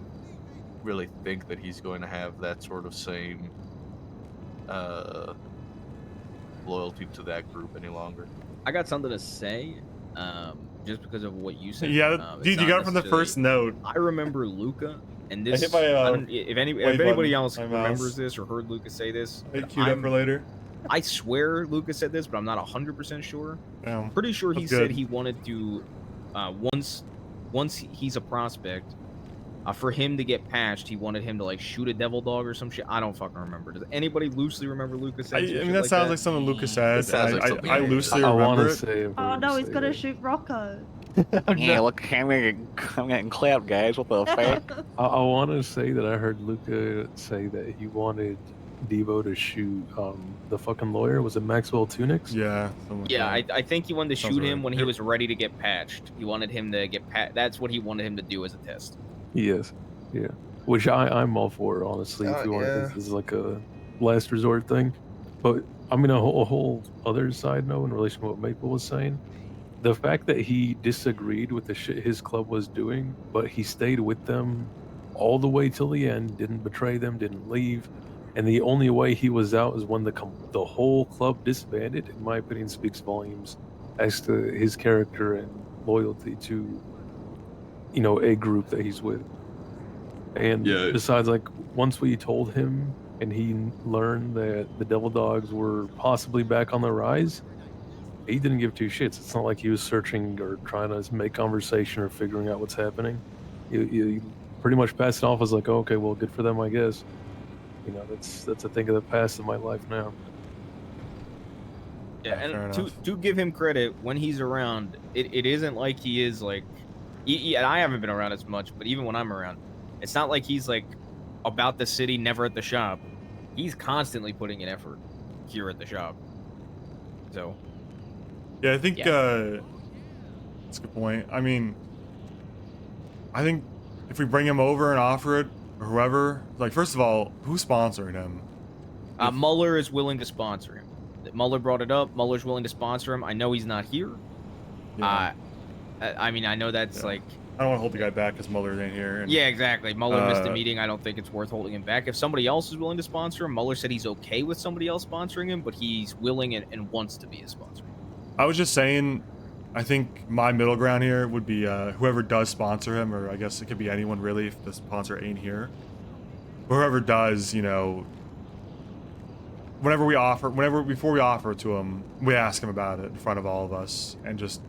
really think that he's going to have that sort of same loyalty to that group any longer. I got something to say, just because of what you said. Yeah, It's dude, you not got it from the necessarily- first note. I remember Luca, and this. hit my, I don't, if play anybody button, else my remembers mouse. this or heard Luca say this, Hey, queued up for later. I swear Luca said this, but I'm not 100% sure. Yeah, Pretty sure he that's said good. he wanted to, once he's a prospect, for him to get patched, he wanted him to like shoot a devil dog or some shit. I don't fucking remember. Does anybody loosely remember Luca I saying some mean, shit that like sounds that? like something Lucas said. It sounds like I something loosely I remember want to it. say. I've Oh heard no, him he's say gonna that. shoot Rocco. Yeah, look, I'm getting clapped, guys. What the fuck? I want to say that I heard Luca say that he wanted Devo to shoot the fucking lawyer. Was it Maxwell Tunix? Yeah. something like Yeah, that. I think he wanted to Sounds shoot him right. when he was ready to get patched. He wanted him to get That's what he wanted him to do as a test. Yes. Yeah. Which I'm all for, honestly. If you want, this is like a last resort thing. But I mean, a whole other side note in relation to what Maple was saying. The fact that he disagreed with the shit his club was doing, but he stayed with them all the way till the end, didn't betray them, didn't leave, and the only way he was out is when the whole club disbanded. In my opinion, speaks volumes as to his character and loyalty to, you know, a group that he's with. And Yeah. besides, like, once we told him and he learned that the Devil Dogs were possibly back on the rise, he didn't give two shits. It's not like he was searching or trying to make conversation or figuring out what's happening. He pretty much passed it off as like, oh, okay, well, good for them, I guess. You know, that's a thing of the past of my life now. Yeah, fair and enough. to give him credit, when he's around, it isn't like he is like, and I haven't been around as much, but even when I'm around, it's not like he's like about the city, never at the shop. He's constantly putting in effort here at the shop. So. Yeah, I think Yeah. that's a good point. I mean, I think if we bring him over and offer it, or whoever, like, first of all, who's sponsoring him? Mueller is willing to sponsor him. Muller brought it up. Muller's willing to sponsor him. I know he's not here. Yeah. I mean, I know that's like. I don't want to hold the guy back because Muller ain't here. And, Yeah, exactly. Muller missed a meeting. I don't think it's worth holding him back. If somebody else is willing to sponsor him, Muller said he's okay with somebody else sponsoring him, but he's willing and wants to be a sponsor. I was just saying, I think my middle ground here would be whoever does sponsor him, or I guess it could be anyone really if the sponsor ain't here. Whoever does, you know, before we offer it to him, we ask him about it in front of all of us and just,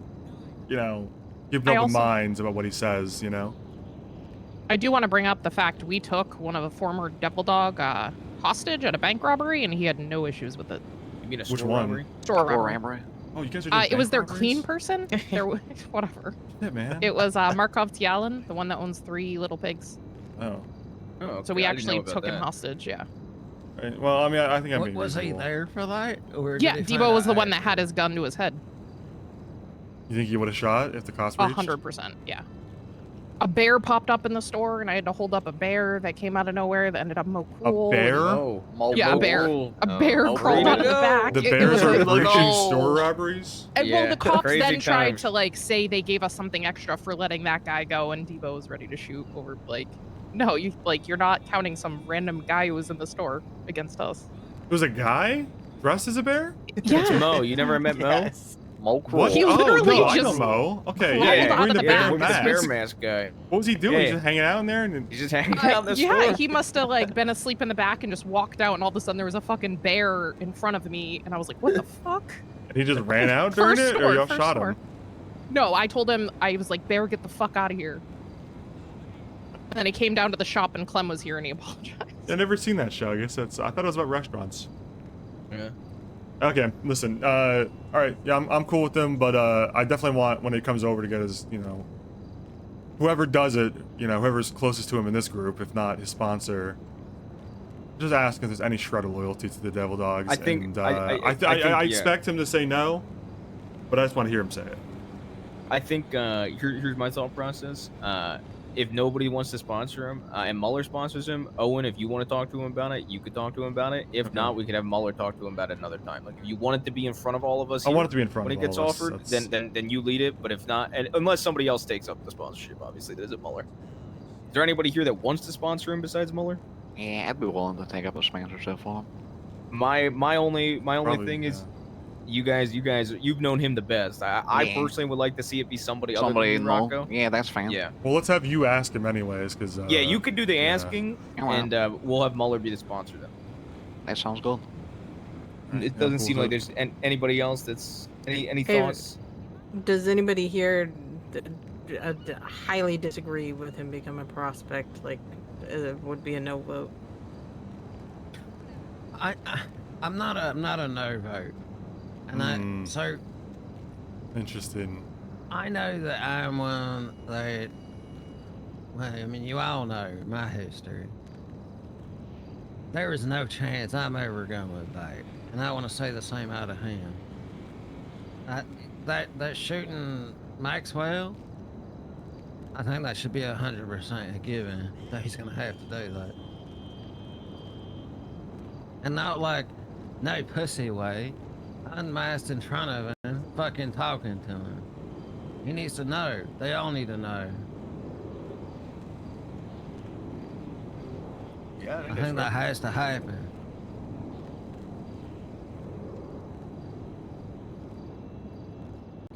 you know, give open minds about what he says, you know. I do want to bring up the fact we took one of the former Devil Dog hostage at a bank robbery, and he had no issues with it. You mean a Which store one? robbery? Store robbery. Oh, you guys are doing It was bank their robberies? clean person. There was whatever. Yeah, man. It was Markov Tialin, the one that owns 3 little pigs. Oh. Oh, So we actually took him hostage. Yeah. Right. Well, I mean, I think I'm being Was he reasonable. there for that? Or Yeah, did he Debo find was the out one that after? had his gun to his head. You think he would have shot if the cost breached? 100%. Yeah. A bear popped up in the store, and I had to hold up a bear that came out of nowhere that ended up cool. A bear? Yeah, a bear. A bear crawled out of the back. The It bears was are like- breaching store robberies? And well, the cops crazy then tried times. to like say they gave us something extra for letting that guy go, and Debo was ready to shoot over like, no, you're not counting some random guy who was in the store against us. There was a guy dressed as a bear? It's Mo. You never met Mo? Mo What? He Oh, literally no, I know just Mo. Okay, crawled yeah, out wearing of the the bear back. mask. Bear mask guy. What was he doing? Yeah. He's just hanging out in there and He's just hanging out in the store. Yeah, he must have like been asleep in the back and just walked out, and all of a sudden there was a fucking bear in front of me, and I was like, what the fuck? he just ran out during First it, or store, y'all first shot store. him? No, I told him, I was like, bear, get the fuck out of here. And then he came down to the shop, and Clem was here, and he apologized. I've never seen that show. I guess I thought it was about restaurants. Yeah. Okay, listen. All right, yeah, I'm cool with them, but I definitely want when it comes over to get his, you know, whoever does it, you know, whoever's closest to him in this group, if not his sponsor, just ask if there's any shred of loyalty to the Devil Dogs. I think- and, I think, I yeah. expect him to say no, but I just want to hear him say it. I think here's my thought process. If nobody wants to sponsor him, and Muller sponsors him, Owen, if you want to talk to him about it, you could talk to him about it. If not, we could have Muller talk to him about it another time. Like if you want it to be in front of all of us, I here, want it to be in front when of it gets all of us, offered. that's- Then you lead it. But if not, and unless somebody else takes up the sponsorship, obviously there's a Muller. Is there anybody here that wants to sponsor him besides Muller? Yeah, I'd be willing to take up a sponsorship for him. My only Probably, thing is, you guys, you've known him the best. I Yeah. personally would like to see it be somebody Somebody other than know. Rocco. Yeah, that's fine. Yeah. Well, let's have you ask him anyways, because Yeah, you could do the asking, Come on. and we'll have Muller be the sponsor then. That sounds good. It doesn't seem like there's anybody else that's any Hey, thoughts. Does anybody here highly disagree with him becoming a prospect? Like, would be a no vote. I'm not a no vote, and so Interesting. I know that I'm one that. Well, I mean, you all know my history. There is no chance I'm ever going to vote, and I want to say the same out of him. That shooting Maxwell, I think that should be 100% a given that he's going to have to do that. And not like, no pussy way, unmasked in front of him, fucking talking to him. He needs to know. They all need to know. Yeah, I think that has to happen.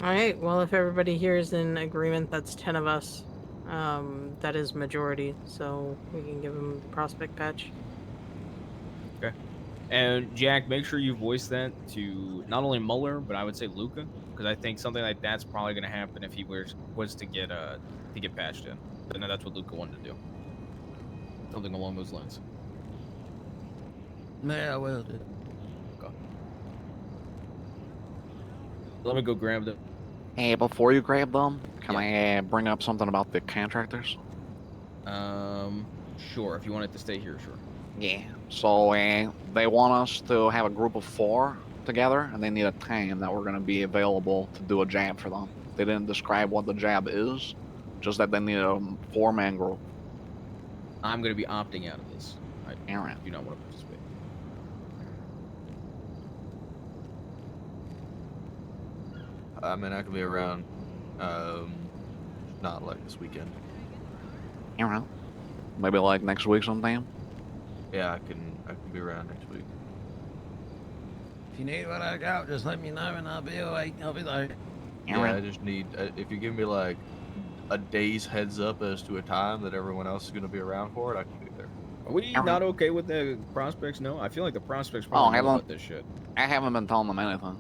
All right. Well, if everybody here is in agreement, that's 10 of us. That is majority, so we can give him prospect patch. Okay. And Jack, make sure you voice that to not only Muller, but I would say Luca, because I think something like that's probably going to happen if he was to get patched in. I know that's what Luca wanted to do. Something along those lines. Yeah, I will do. Okay. Let me go grab them. Hey, before you grab them, can I bring up something about the contractors? Sure. If you want it to stay here, sure. Yeah. So they want us to have a group of 4 together, and they need a time that we're going to be available to do a job for them. They didn't describe what the job is, just that they need a 4-man group. I'm going to be opting out of this. I All right. do not want to participate. I mean, I can be around. Not like this weekend. You know, maybe like next week sometime. Yeah, I can be around next week. If you need what I got, just let me know and I'll be awake. I'll be there. Yeah, I just need if you give me like a day's heads up as to a time that everyone else is going to be around for it, I can be there. Are we not okay with the prospects? No, I feel like the prospects Oh, probably I know don't. about this shit. I haven't been telling them anything.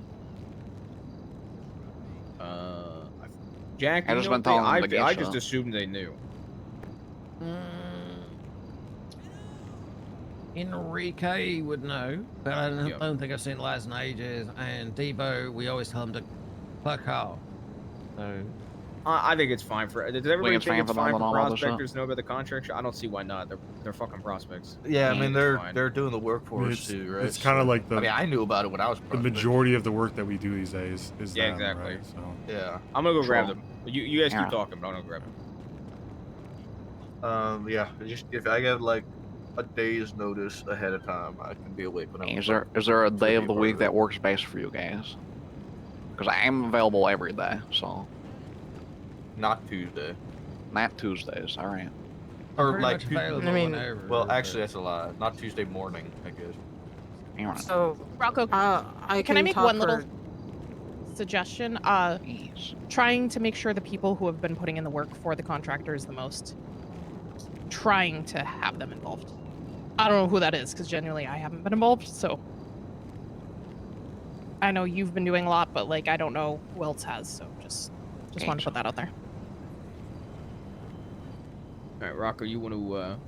Jack, I you just know been what telling them to get I just some. assumed they knew. Enrique would know, but I don't think I've seen the lads in ages. And Debo, we always tell him to fuck off. So I think it's fine for. Does everybody it's think fine it's for them fine to for know about this shit? prospectors to know about the contract? I don't see why not. They're fucking prospects. Yeah, I mean it's fine. they're doing the workforce too, right? It's kind of like the. I mean, I knew about it when I was the prospect. majority of the work that we do these days is Yeah, them, exactly. right? So Yeah. I'm gonna go grab True. them. You guys Yeah. keep talking, but I'm gonna grab them. Yeah. Just if I get like a day's notice ahead of time, I can be awake when I'm. Is there a day be of a the part week of that it. works best for you guys? Because I am available every day, so Not Tuesday. not Tuesdays. All right. Or pretty like much Tuesday. available I mean- whenever, Well, but- actually, that's a lie. Not Tuesday morning, I guess. So, Rocco, I can I make talk one for- little suggestion? Trying to make sure the people who have been putting in the work for the contractors the most, trying to have them involved. I don't know who that is because genuinely I haven't been involved. So I know you've been doing a lot, but like I don't know who else has. So just wanted to put that out there. All right, Rocco, you want to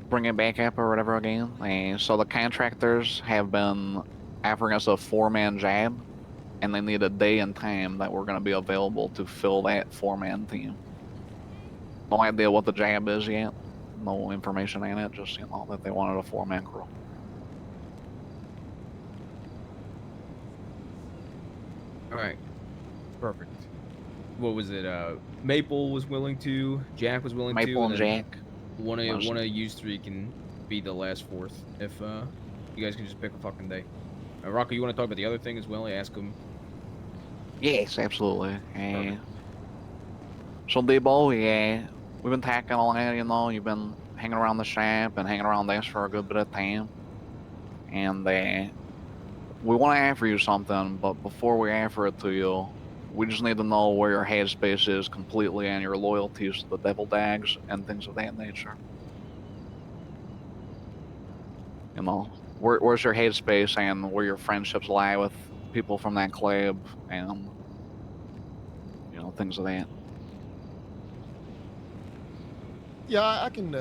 Bring it back up or whatever again. So the contractors have been offering us a 4-man job, and they need a day and time that we're going to be available to fill that 4-man team. No idea what the job is yet. No information on it. Just that they wanted a 4-man crew. All right, perfect. What was it? Maple was willing to. Jack was willing to. Maple and then Jack. One of you three can be the last fourth. If you guys can just pick a fucking day. Rocco, you want to talk about the other thing as well? Ask him. Yes, absolutely. So Debo, yeah, we've been talking a lot. You've been hanging around the shop and hanging around this for a good bit of time, and we want to offer you something. But before we offer it to you, we just need to know where your headspace is completely and your loyalties to the Devil Dags and things of that nature. Where's your headspace and where your friendships lie with people from that club and things of that. Yeah, I can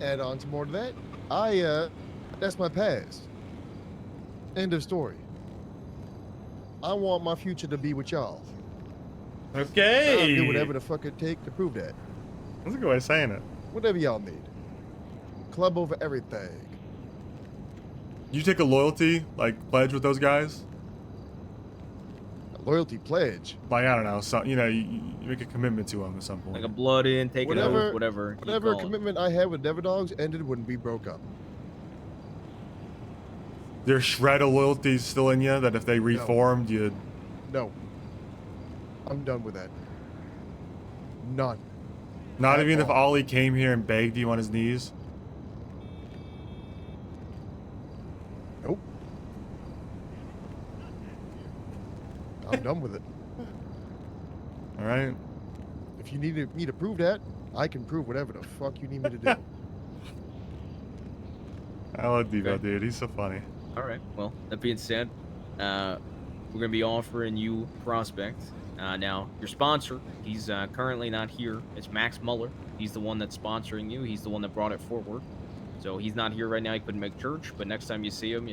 add on some more to that. That's my past. End of story. I want my future to be with y'all. Okay. I'll do whatever the fuck it take to prove that. That's a good way of saying it. Whatever y'all need. Club over everything. You take a loyalty pledge with those guys? A loyalty pledge? Like I don't know, so you make a commitment to them at some point. Like a blood in, take an oath, whatever. you Whatever call it. commitment I had with Devil Dogs ended when we broke up. There's shred of loyalty still in you that if they reformed, you'd. No. I'm done with that. None. Not At even if all. Ollie came here and begged you on his knees. Nope. I'm done with it. All right. If you need me to prove that, I can prove whatever the fuck you need me to do. I love Devo, dude. He's so funny. All right. Well, that being said, we're gonna be offering you prospect. Now, your sponsor, he's currently not here. It's Max Muller. He's the one that's sponsoring you. He's the one that brought it forward. So he's not here right now. He couldn't make church, but next time you see him,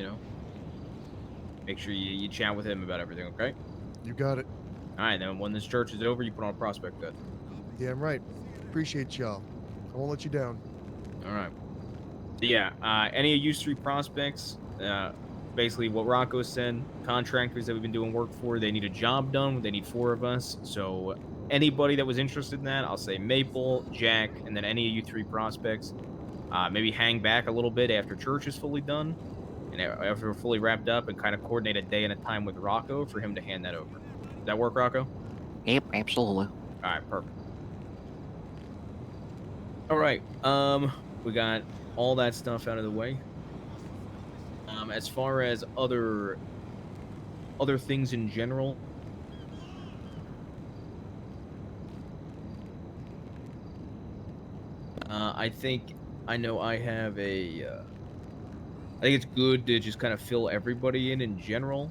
make sure you chat with him about everything. Okay. You got it. All right. Then when this church is over, you put on a prospect good. Yeah, I'm right. Appreciate y'all. I won't let you down. All right. So yeah, any of you three prospects, basically what Rocco said, contractors that we've been doing work for, they need a job done. They need 4 of us. So anybody that was interested in that, I'll say Maple, Jack, and then any of you 3 prospects, maybe hang back a little bit after church is fully done. And after we're fully wrapped up, and kind of coordinate a day and a time with Rocco for him to hand that over. Does that work, Rocco? Yep, absolutely. All right, perfect. All right, we got all that stuff out of the way. As far as other things in general, I think I know I have a. I think it's good to just kind of fill everybody in general.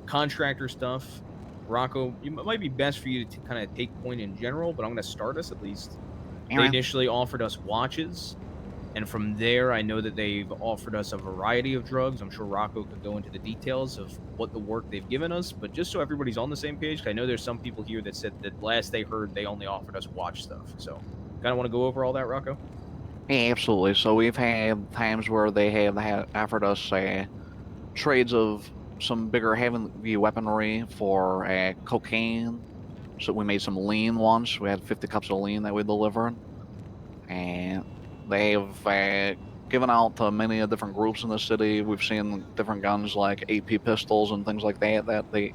Contractor stuff, Rocco, it might be best for you to kind of take point in general, but I'm going to start us at least. They initially offered us watches, and from there, I know that they've offered us a variety of drugs. I'm sure Rocco could go into the details of what the work they've given us, but just so everybody's on the same page, I know there's some people here that said that last they heard, they only offered us watch stuff. So, kind of want to go over all that, Rocco? Yeah, absolutely. So we've had times where they have offered us trades of some bigger heavy weaponry for cocaine. So we made some lean once. We had 50 cups of lean that we delivered. And they've given out to many different groups in the city. We've seen different guns like AP pistols and things like that they,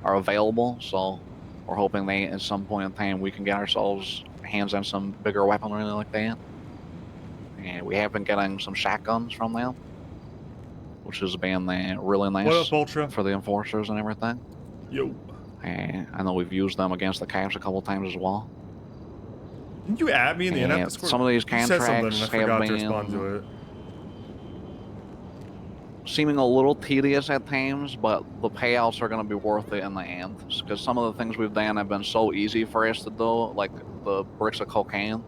are available. So we're hoping they, at some point in time, we can get ourselves hands on some bigger weaponry like that. And we have been getting some shotguns from them, which has been really nice. What up, Ultra? For the enforcers and everything. Yo. And I know we've used them against the cops a couple times as well. Didn't you add me in the in-app Discord? Some of these You said something and I contracts forgot have to respond to been it. seeming a little tedious at times, but the payouts are going to be worth it in the end. Because some of the things we've done have been so easy for us to do, like the bricks of cocaine.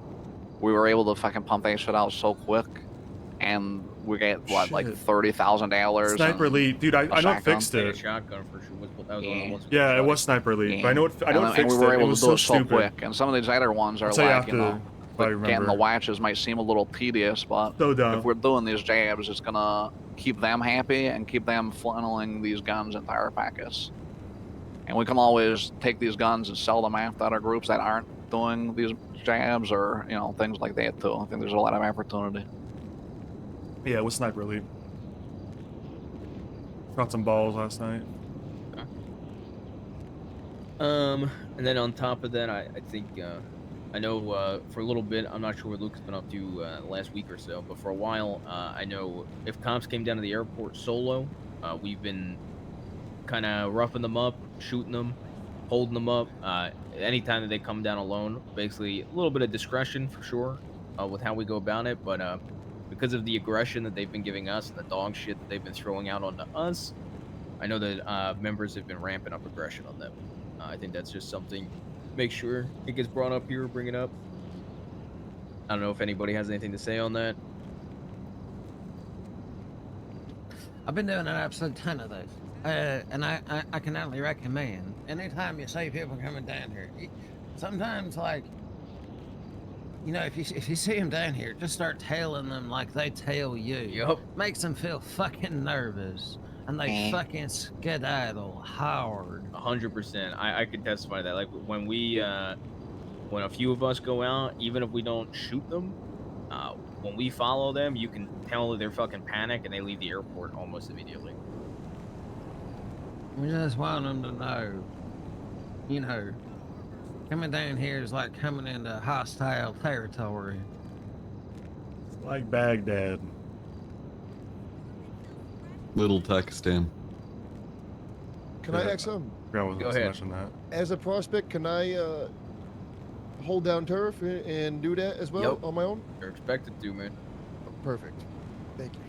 We were able to fucking pump that shit out so quick, and we get what, like $30,000. Sniper Elite, dude. I know it fixed it. Shotgun for sure. That was one of the ones. Yeah, it was Sniper Elite, but I know it. I know it fixed and we were it. able It was to do so it so stupid. quick. And some of these other ones are I'll tell you like, after, like if I getting the remember. watches might seem a little tedious, but So dumb. if we're doing these jabs, it's gonna keep them happy and keep them funneling these guns into our packets. And we can always take these guns and sell them out to other groups that aren't doing these jabs or things like that too. I think there's a lot of opportunity. Yeah, it was Sniper Elite. Got some balls last night. And then on top of that, I think I know for a little bit, I'm not sure what Luke's been up to the last week or so, but for a while, I know if cops came down to the airport solo, we've been kind of roughing them up, shooting them, holding them up. Anytime that they come down alone, basically a little bit of discretion for sure with how we go about it, but because of the aggression that they've been giving us and the dog shit that they've been throwing out onto us, I know that members have been ramping up aggression on them. I think that's just something. Make sure it gets brought up here. Bring it up. I don't know if anybody has anything to say on that. I've been doing an absolute ton of those. And I can only recommend, anytime you see people coming down here, sometimes, like, if you see them down here, just start tailing them like they tail you. Yup. Makes them feel fucking nervous, and they fucking skedaddle hard. 100%. I could testify to that. Like, when we, when a few of us go out, even if we don't shoot them, when we follow them, you can tell that they're fucking panic and they leave the airport almost immediately. We just want them to know, coming down here is like coming into hostile territory. Like Baghdad. Little Pakistan. Can I ask something? Go ahead. That. As a prospect, can I hold down turf and do that as well on my own? You're expected to, man. Perfect. Thank you.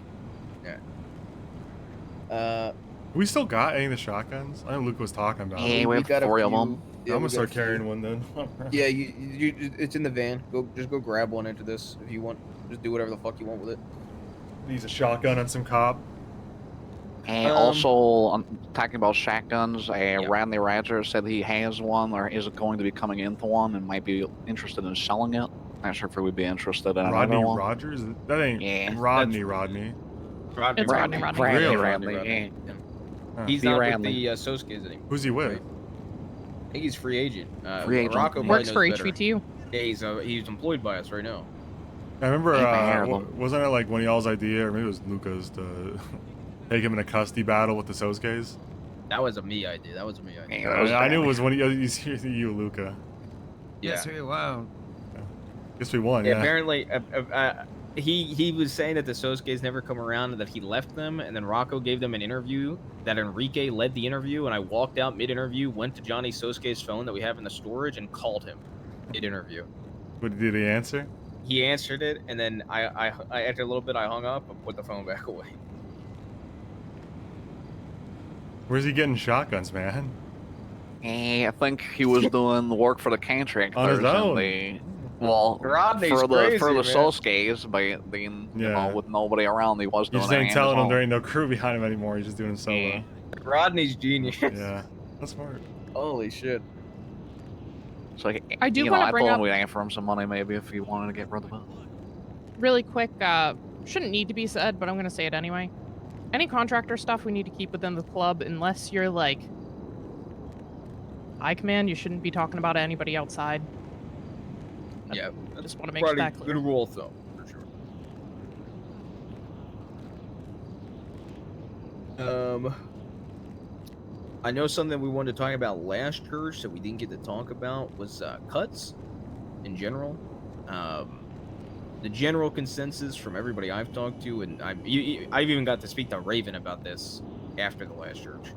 Yeah. We still got any of the shotguns? I know Luke was talking about. Yeah, we have 4 of them. I'm gonna start carrying one then. Yeah, you it's in the van. Just go grab one into this if you want. Just do whatever the fuck you want with it. Use a shotgun on some cop. And also, talking about shotguns, Rodney Rogers said he has one or is going to be coming into one and might be interested in selling it. Not sure if we would be interested in Rodney another one. Rogers? That ain't Rodney. Rodney. Rodney. He's not with the Soskis anymore. Who's he with? Right? I think he's free agent. Free agent. Rocco Works for knows better. HVTU. Yeah, he's employed by us right now. I remember, Ain't my hair, though. wasn't it like one of y'all's idea, or maybe it was Luca's, to take him in a custody battle with the Sosuke's? That was a me idea. That was a me idea. Yeah, that was I knew it bad. was one of you, Luca. Yes, we won't. Guess we won, Yeah, yeah. apparently, he was saying that the Sosuke's never come around and that he left them, and then Rocco gave them an interview that Enrique led the interview, and I walked out mid-interview, went to Johnny Sosuke's phone that we have in the storage, and called him mid-interview. What did he answer? He answered it, and then I after a little bit, I hung up and put the phone back away. Where's he getting shotguns, man? I think he was doing the work for the contractors. On his own. Well, Rodney's for the crazy, man. Sosuke's, but being, you know, with nobody around, he was You doing just it ain't on telling his him there own. ain't no crew behind him anymore. He's just doing it solo. Rodney's genius. Yeah, that's smart. Holy shit. So, I do you know, wanna I bring told him up- we'd offer him some money maybe if he wanted to get rid of it. Really quick, shouldn't need to be said, but I'm gonna say it anyway. Any contractor stuff we need to keep within the club, unless you're like high command. You shouldn't be talking about anybody outside. Yeah, I just want to make probably that clear. good rule of thumb for sure. I know something we wanted to talk about last church that we didn't get to talk about was cuts in general. The general consensus from everybody I've talked to, and I've even got to speak to Raven about this after the last church.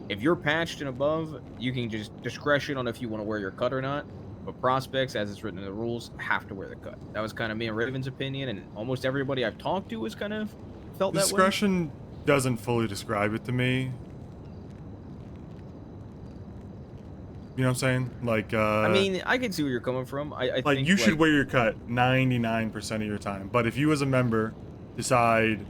If you're patched and above, you can just discretion on if you want to wear your cut or not. But prospects, as it's written in the rules, have to wear the cut. That was kind of me and Raven's opinion, and almost everybody I've talked to has kind of felt that way. Discretion doesn't fully describe it to me. You know what I'm saying? Like, I mean, I can see where you're coming from. I like think you should wear your cut 99% of your time. But if you as a member decide,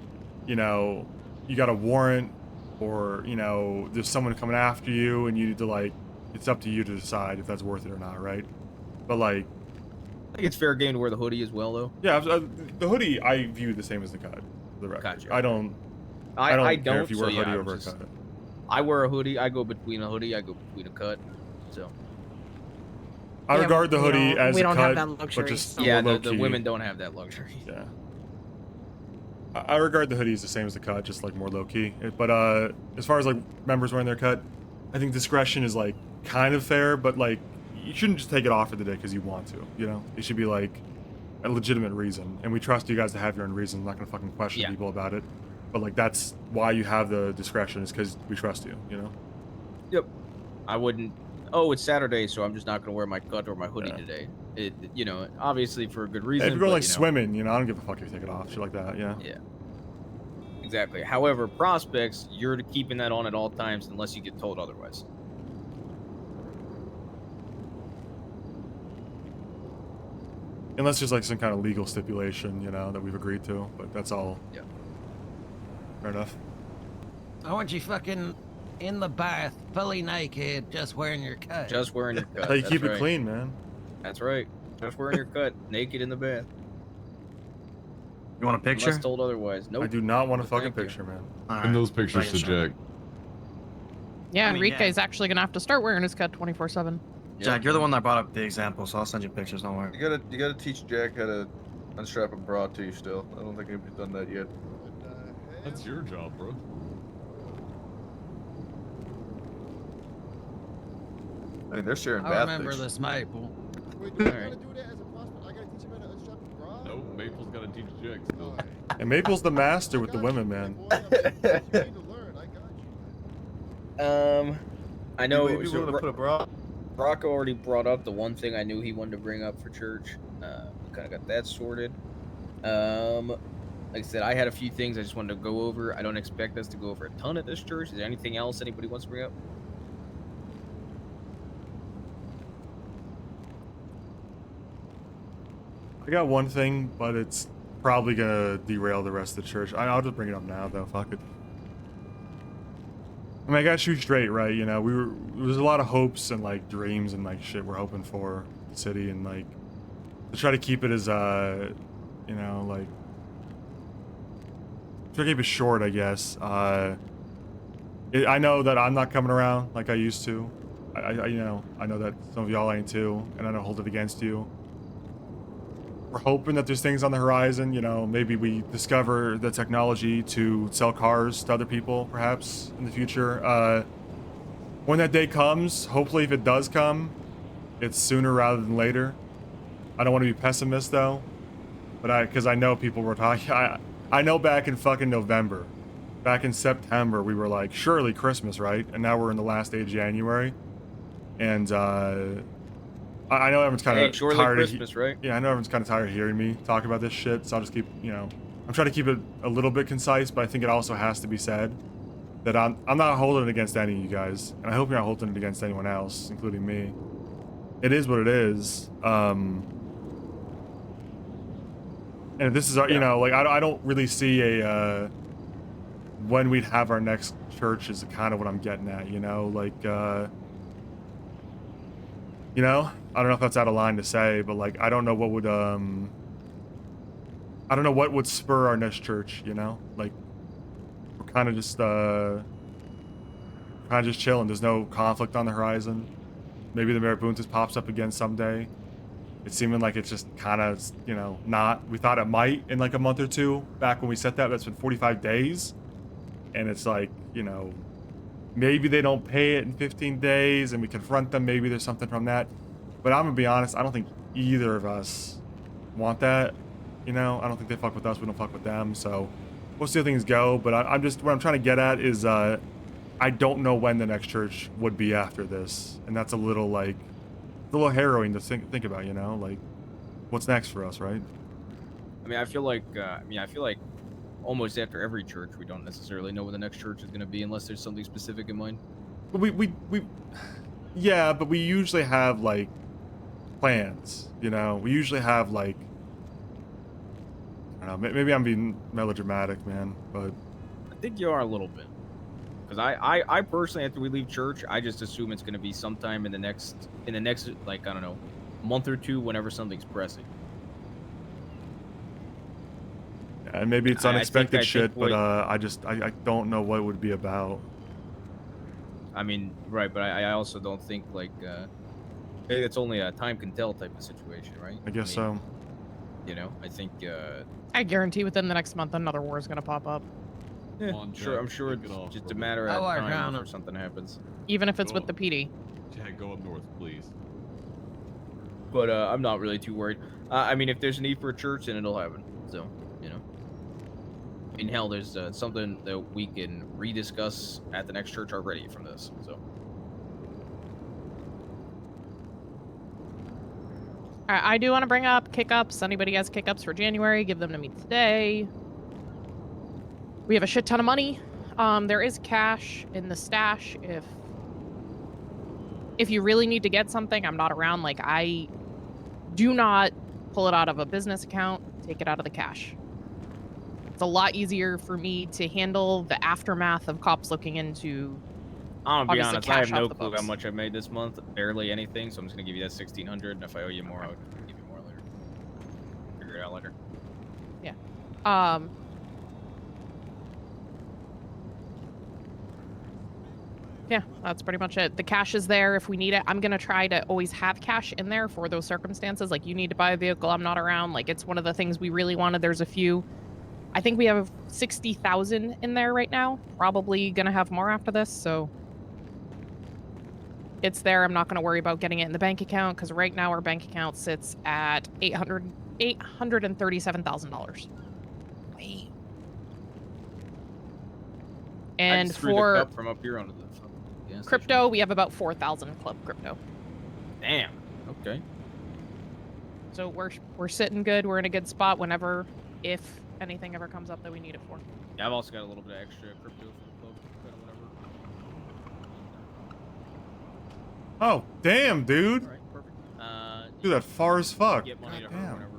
you know, you got a warrant, or, you know, there's someone coming after you and you need to, like, it's up to you to decide if that's worth it or not, right? But, like, I think it's fair game to wear the hoodie as well, though. yeah, the hoodie I view the same as the cut. For the record. Gotcha. I don't care if you wear a hoodie over a cut. I wear a hoodie. I go between a hoodie. I go between a cut. So I regard the hoodie as we a don't cut, have that luxury, but just so- yeah, low the key. women don't have that luxury. Yeah. I regard the hoodie as the same as the cut, just like more low key. But as far as like members wearing their cut, I think discretion is like kind of fair, but like you shouldn't just take it off for the day because you want to. You know, it should be like a legitimate reason, and we trust you guys to have your own reasons. I'm not gonna fucking question people about it, but like that's why you have the discretion, is because we trust you. You know. Yep. I wouldn't. Oh, it's Saturday, so I'm just not gonna wear my cut or my hoodie today. It, you know, obviously for a good reason. Hey, if you're going but, like you know, swimming, you know, I don't give a fuck if you take it off, shit like that. Yeah. Yeah. Exactly. However, prospects, you're keeping that on at all times unless you get told otherwise. Unless there's like some kind of legal stipulation, you know, that we've agreed to, but that's all. Yeah. Fair enough. I want you fucking in the bath, fully naked, just wearing your cut. Just wearing your cut. That's how you That's keep it right. clean, man. That's right. Just wearing your cut, naked in the bath. You want a picture? Unless told otherwise. Nope. I do not want a No, fucking thank you. picture, man. Send those pictures to Jack. Yeah, I mean, Enrique's actually gonna have to start wearing his cut 24/7. Jack, you're the one that brought up the example, so I'll send you pictures. Don't worry. You gotta teach Jack how to unstrap a bra to you still. I don't think anybody's done that yet. That's your job, bro. I mean, they're sharing I bath remember pics. this maple. Wait, do I gotta do that as a prospect? I gotta teach him how to unstrap a bra? No, Maple's got to teach Jack still. And Maple's the master with the women, man. I know. Would you be so willing to put a bra? Rocco already brought up the one thing I knew he wanted to bring up for church. We kind of got that sorted. Like I said, I had a few things I just wanted to go over. I don't expect us to go over a ton at this church. Is there anything else anybody wants to bring up? I got one thing, but it's probably gonna derail the rest of the church. I'll just bring it up now, though. Fuck it. I mean, I gotta shoot straight, right? You know, there's a lot of hopes and like dreams and like shit we're hoping for the city, and like to try to keep it as you know, like try to keep it short, I guess. I know that I'm not coming around like I used to. I you know, I know that some of y'all ain't too, and I don't hold it against you. we're hoping that there's things on the horizon. You know, maybe we discover the technology to sell cars to other people, perhaps in the future. When that day comes, hopefully, if it does come, it's sooner rather than later. I don't want to be pessimist though, but because I know people were talking. I know back in fucking November, back in September, we were like, surely Christmas, right? And now we're in the last day of January, and I know everyone's kind of tired Christmas, of right? Yeah, I know everyone's kind of tired of hearing me talk about this shit, so I'll just keep, I'm trying to keep it a little bit concise, but I think it also has to be said that I'm not holding it against any of you guys, and I hope you're not holding it against anyone else, including me. It is what it is. And this is, you know, like, I don't really see a, when we'd have our next church is kind of what I'm getting at, you know? Like, you know? I don't know if that's out of line to say, but, like, I don't know what would, I don't know what would spur our next church, you know? Like, we're kind of just chilling. There's no conflict on the horizon. Maybe the Marabuntas pops up again someday. It's seeming like it's just kind of, you know, not. We thought it might in like a month or two back when we set that. That's been 45 days. And it's like, you know, maybe they don't pay it in 15 days and we confront them. Maybe there's something from that. But I'm going to be honest, I don't think either of us want that. You know, I don't think they fuck with us. We don't fuck with them. So we'll see how things go. But I'm just, what I'm trying to get at is I don't know when the next church would be after this. And that's a little like, it's a little harrowing to think about, you know, like what's next for us, right? I mean, I feel like almost after every church, we don't necessarily know when the next church is going to be unless there's something specific in mind. But yeah, but we usually have like plans, you know. We usually have like, I don't know, maybe I'm being melodramatic, man, but I think you are a little bit. Because I personally, after we leave church, I just assume it's going to be sometime in the next, like, I don't know, month or two, whenever something's pressing. Yeah, and maybe it's unexpected shit, but I don't know what it would be about. I mean, right, but I also don't think, like, maybe it's only a time can tell type of situation, right? I guess so. You know, I think, I guarantee within the next month, another war is going to pop up. yeah, I'm sure it's just a matter of time before something happens. Even if it's with the PD. Jack, go up north, please. But I'm not really too worried. I mean, if there's a need for a church, then it'll happen. So, you know. I mean, hell, there's something that we can rediscuss at the next church already from this. So. I do want to bring up kick-ups. Anybody has kick-ups for January, give them to me today. We have a shit ton of money. There is cash in the stash if you really need to get something. I'm not around. Like, I do not pull it out of a business account, take it out of the cash. It's a lot easier for me to handle the aftermath of cops looking into. I'm gonna be honest, I have no clue how much I made this month. Barely anything, so I'm just gonna give you that 1,600, and if I owe you more, I'll give you more later. Figure it out later. Yeah. Yeah, that's pretty much it. The cash is there if we need it. I'm going to try to always have cash in there for those circumstances. Like, you need to buy a vehicle, I'm not around. Like, it's one of the things we really wanted. There's a few. I think we have 60,000 in there right now. Probably going to have more after this, so it's there. I'm not going to worry about getting it in the bank account because right now our bank account sits at $837,000. And for the cup from up here onto the crypto, we have about 4,000 club crypto. Damn. Okay. So we're sitting good. We're in a good spot whenever, if anything ever comes up that we need it for. Yeah, I've also got a little bit of extra crypto from the club, whatever. Oh, damn, dude. All right, perfect. Dude, that far as fuck. Get money to her Damn. whenever.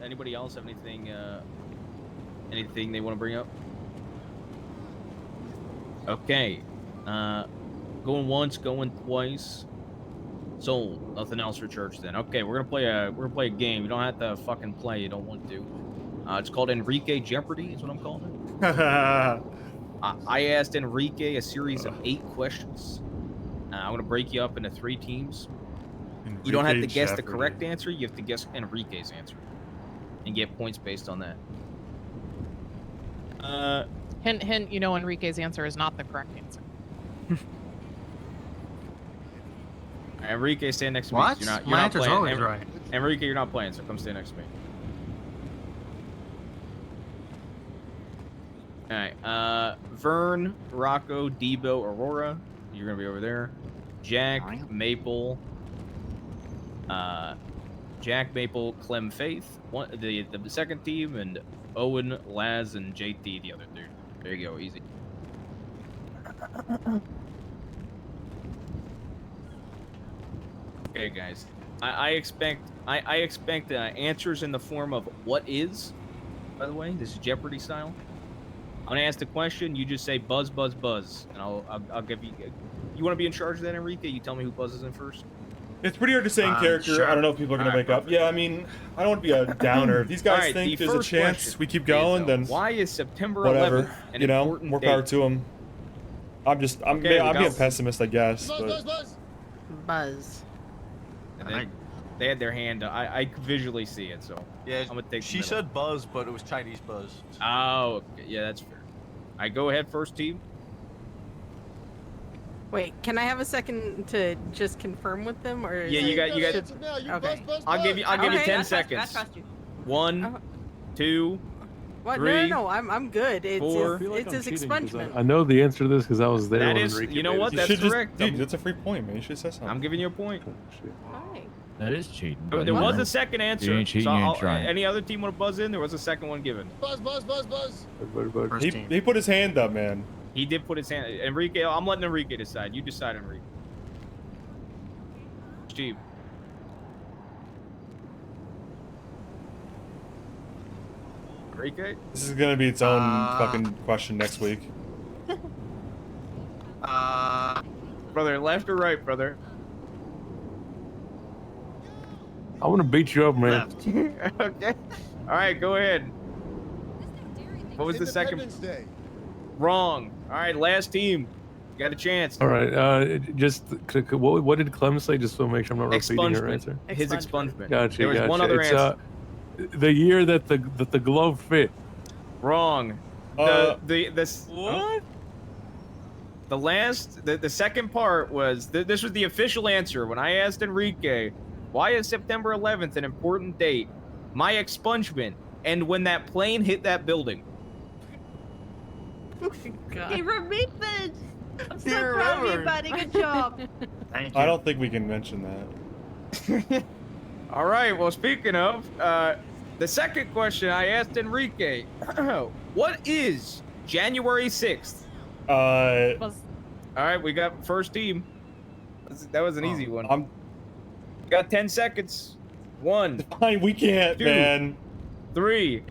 Anybody else have anything they want to bring up? Okay. Going once, going twice. So nothing else for church then. Okay, we're gonna play a game. You don't have to fucking play. You don't want to. It's called Enrique Jeopardy. Is what I'm calling it. I asked Enrique a series of 8 questions. I'm gonna break you up into 3 teams. You don't have to Enrique guess the Jeopardy. correct answer. You have to guess Enrique's answer, and get points based on that. Hint, hint. You know, Enrique's answer is not the correct answer. Enrique, stand next to me. What? You're not. You're My not answer's playing. always right. Enrique, you're not playing, so come stand next to me. All right. Vern, Rocco, Debo, Aurora. You're gonna be over there. Jack, Maple. Jack, Maple, Clem, Faith. The second team, and Owen, Laz, and JT, the other dude. There you go, easy. Okay, guys. I expect answers in the form of what is. By the way, this is Jeopardy style. I'm gonna ask the question. You just say buzz, buzz, buzz, and I'll give you. You want to be in charge of that, Enrique? You tell me who buzzes in first. It's pretty hard to say in character. Sure. I don't know if people are gonna Alright, wake up. Yeah, I mean, I don't want to be a downer. If these guys Alright, think the there's a first chance question we keep going, then why is September whatever. 11th an You know, important more date? power to them. I'm Okay, we being a got- pessimist, I guess. Buzz, But buzz, buzz. Buzz. And they had their hand. I could visually see it, so Yeah, I'm gonna take. she the middle. said buzz, but it was Chinese buzz. Oh, okay. Yeah, that's fair. I go ahead first, team. Wait, can I have a second to just confirm with them, or? Yeah, is you it- got. Okay. I'll give you 10 Okay. seconds. you. 1, 2, What? 3, No, I'm good. It's 4. it's his expungement. I know the answer to this because I was there. That when is. Enrique You know made what? his That's decision. correct. dude, that's a free point, man. You should say something. I'm giving you a point. That is cheating. There buddy. was a second answer. You ain't cheating, so you ain't trying. any other team want to buzz in? There was a second one given. Buzz, buzz, buzz, buzz. First team. He put his hand up, man. He did put his hand. Enrique, I'm letting Enrique decide. You decide, Enrique. Steve. Enrique? This is gonna be its own fucking question next week. Brother, left or right, brother? I want to beat you up, man. Okay. All right, go ahead. What was the second? Independence Day. Wrong. All right, last team. You got a chance. All right. What did Clem say? Just to make sure I'm not repeating her Expungement. answer. His expungement. Gotcha. There was gotcha. one other It's, answer. the year that the glove fit. Wrong. What? The second part was this was the official answer when I asked Enrique, why is September 11th an important date? My expungement and when that plane hit that building. He remembered. I'm so proud of you, buddy. Good job. Thank I don't think we can mention that. All right. Well, speaking of, the second question I asked Enrique, what is January 6th? Was All right, we got first team. That was an easy one. I'm Got 10 seconds. 1, fine. We can't, 2, man. 3,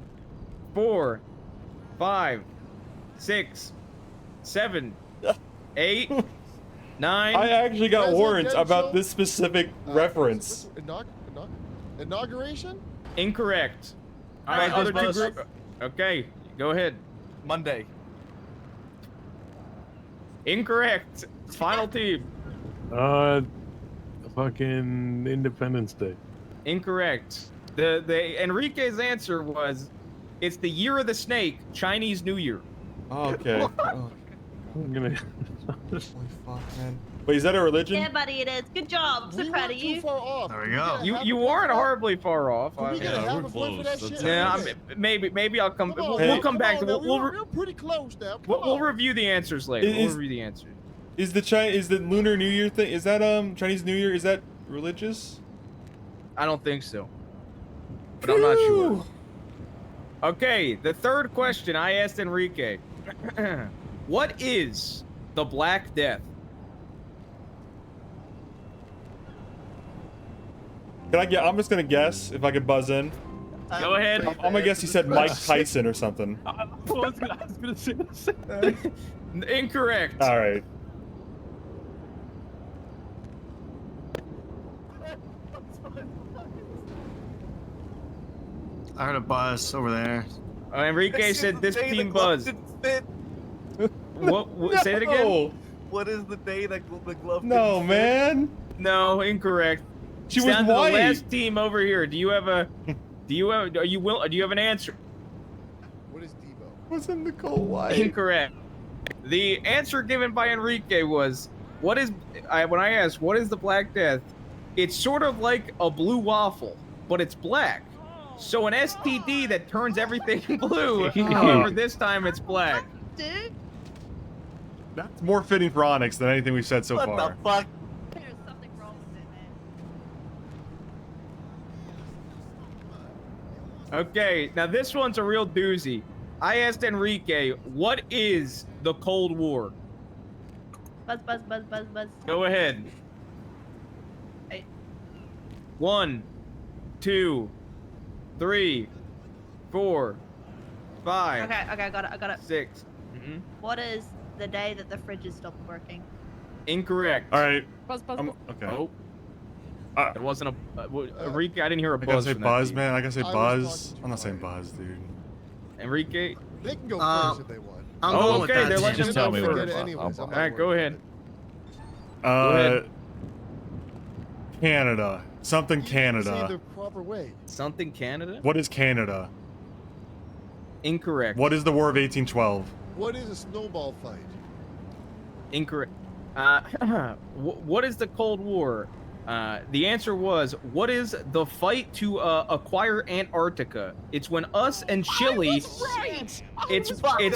4, 5, 6, 7, 8, 9. I actually got warrants Presidential, about this specific reference. Inauguration? Incorrect. All Buzz, right, other buzz, two buzz. group. Okay, go ahead. Monday. Incorrect. Final team. Fucking Independence Day. Incorrect. The Enrique's answer was, it's the year of the snake, Chinese New Year. Oh, okay. I'm gonna. Holy fuck, man. Wait, is that a religion? Yeah, buddy, it is. Good job. I'm so We proud weren't of too you. far off. There we go. You aren't horribly far off. Can we get a Yeah, half we're a point for that close. shit? Yeah, maybe I'll come. Come on, We'll man. come back to. on, man. We'll We're pretty close now. Come we'll on. review the answers later. We'll Is- review the answers. Is the Lunar New Year thing? Is that Chinese New Year? Is that religious? I don't think so, but I'm not sure. Okay, the third question I asked Enrique. What is the Black Death? Can I get? I'm just gonna guess if I could buzz in. Go ahead. I'm gonna guess he said Mike Tyson or something. I was gonna say the same. Incorrect. All right. I heard a buzz over there. Enrique said this team buzz. What? Say it again. No, What is the day that the glove? no, didn't fit? man. No, incorrect. She It's was down to white. the last team over here. Do you have a? Do you have? Do you have an answer? What is Debo? Wasn't Nicole white? Incorrect. The answer given by Enrique was, "What is?" When I asked, "What is the Black Death?" It's sort of like a blue waffle, but it's black. So an STD that turns everything blue. However, this time it's black. That's more fitting for Onyx than anything we've said so far. What the fuck? There's something wrong with it, man. Okay, now this one's a real doozy. I asked Enrique, "What is the Cold War?" Buzz, buzz, buzz, buzz, buzz. Go ahead. 1, 2, 3, 4, 5. Okay, I got it, I got it. 6. What is the day that the fridges stopped working? Incorrect. All right. Buzz, buzz. Okay. Oh. It wasn't a. Enrique, I didn't hear a I gotta buzz. say from that buzz, team. man. I gotta say I was buzz. talking to I'm not saying Ryan. buzz, dude. Enrique. They can go first if they want. I'm Oh, going with okay, that they're team. letting Just him tell go me first. what it Anyways, was. I'm not All right, go worried ahead. about it. Canada. Something Say Canada. the proper way. Something Canada? What is Canada? Incorrect. What is the War of 1812? What is a snowball fight? Incorrect. What is the Cold War? The answer was, what is the fight to acquire Antarctica? It's when us and Chile. It's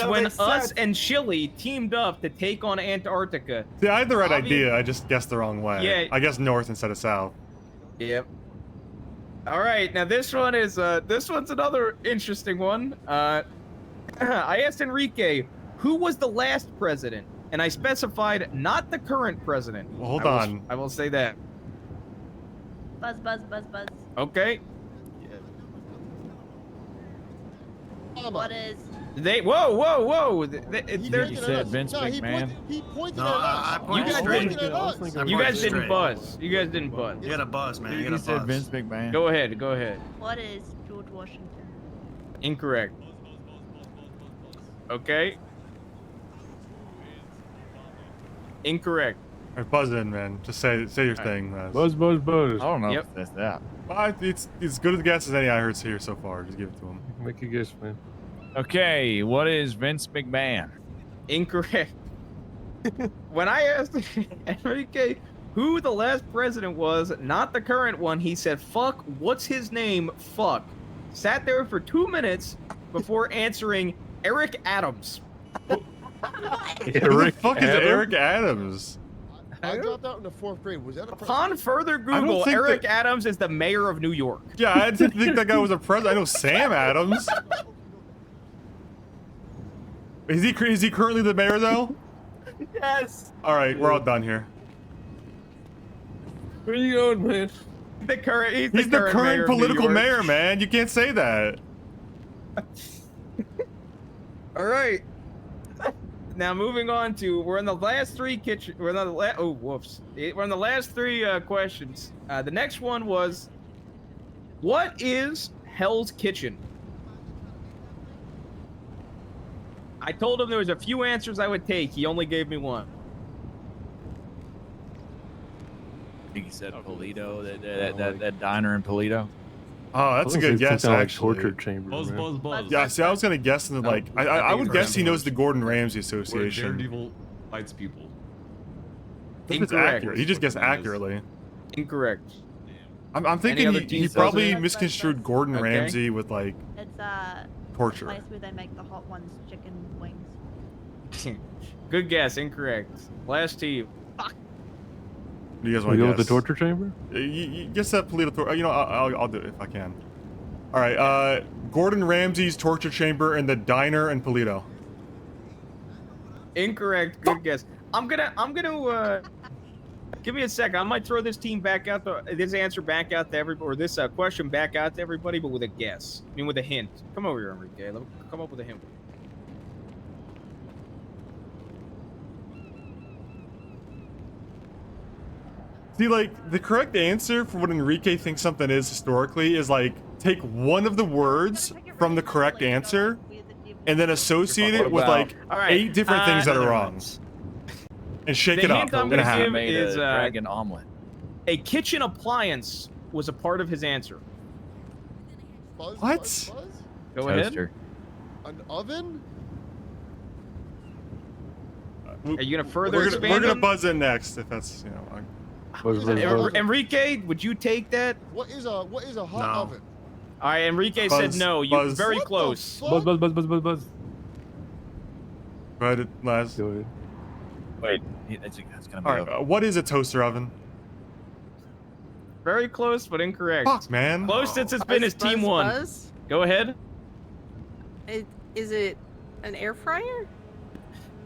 when us and Chile teamed up to take on Antarctica. See, I had the right idea. I just guessed the wrong way. Yeah. I guessed north instead of south. Yep. All right, now this one is this one's another interesting one. I asked Enrique, who was the last president, and I specified not the current president. Well, hold on. I will say that. Buzz, buzz, buzz, buzz. Okay. What is? Whoa! You said Vince McMahon. He pointed No, at I us. pointed He straight. pointed at us. You guys didn't buzz. You guys didn't buzz. You got a buzz, man. You He got a said buzz. Vince McMahon. Go ahead. Go ahead. What is George Washington? Incorrect. Okay. Incorrect. All right, buzz in, man. Just say your thing, man. Buzz. I don't know Yep. if that's that. It's as good a guess as any I heard here so far. Just give it to him. Make a guess, man. Okay, what is Vince McMahon? Incorrect. When I asked Enrique who the last president was, not the current one, he said, "Fuck, what's his name? Fuck." Sat there for 2 minutes before answering Eric Adams. Who the fuck is Eric Adams? I dropped out in the 4th grade. Was that a Upon further I don't Google, think Eric that- Adams is the mayor of New York. Yeah, I didn't think that guy was a president. I know Sam Adams. Is he currently the mayor though? Yes. All right, we're all done here. Where you going, man? He's He's the mayor current of New political York. mayor, man. You can't say that. All right. Now moving on to we're in the last three kitchen. We're in the We're in the last three questions. The next one was, what is Hell's Kitchen? I told him there was a few answers I would take. He only gave me one. I think he said Polito, that diner in Polito. Oh, that's a good guess, Like actually. torture chamber. man. Yeah, see, I was gonna guess in the like. I would guess he knows the Gordon Ramsay Where Association. Daredevil fights people. It's Incorrect. accurate. He just guessed accurately. Incorrect. I'm thinking other he teams probably also? misconstrued Gordon Okay. Ramsay with like It's a torture. place where they make the hot ones chicken wings. Good guess. Incorrect. Last team. Do you guys We want go to with the guess? torture chamber? You guess that Polito torture. You know, I'll do it if I can. All right. Gordon Ramsay's torture chamber and the diner in Polito. Incorrect. Good guess. I'm gonna give me a second. I might throw this team back out this answer back out to everybody, or this question back out to everybody, but with a guess. I mean, with a hint. Come over here, Enrique. Let me come up with a hint. See, like, the correct answer for what Enrique thinks something is historically is, like, take one of the words from the correct answer and then associate it with, like, All right, 8 different things that are wrong. And shake the it up hint I'm in a gonna half. give Made is a dragon omelet. A kitchen appliance was a part of his answer. Buzz, What? Buzz, Buzz? Go ahead. Toaster. An oven? Are you gonna further We're expand? gonna on- buzz in next if that's Enrique, would you take that? What is a hot No. oven? All right, Enrique Buzz, said no. You buzz. very What the close. fuck? Buzz. Go ahead, Laz. Go ahead. Wait, that's gonna be. All right, what is a toaster oven? Very close, but incorrect. Fuck, man. Closest it's been is team Buzz, one. Buzz? Go ahead. Is it an air fryer?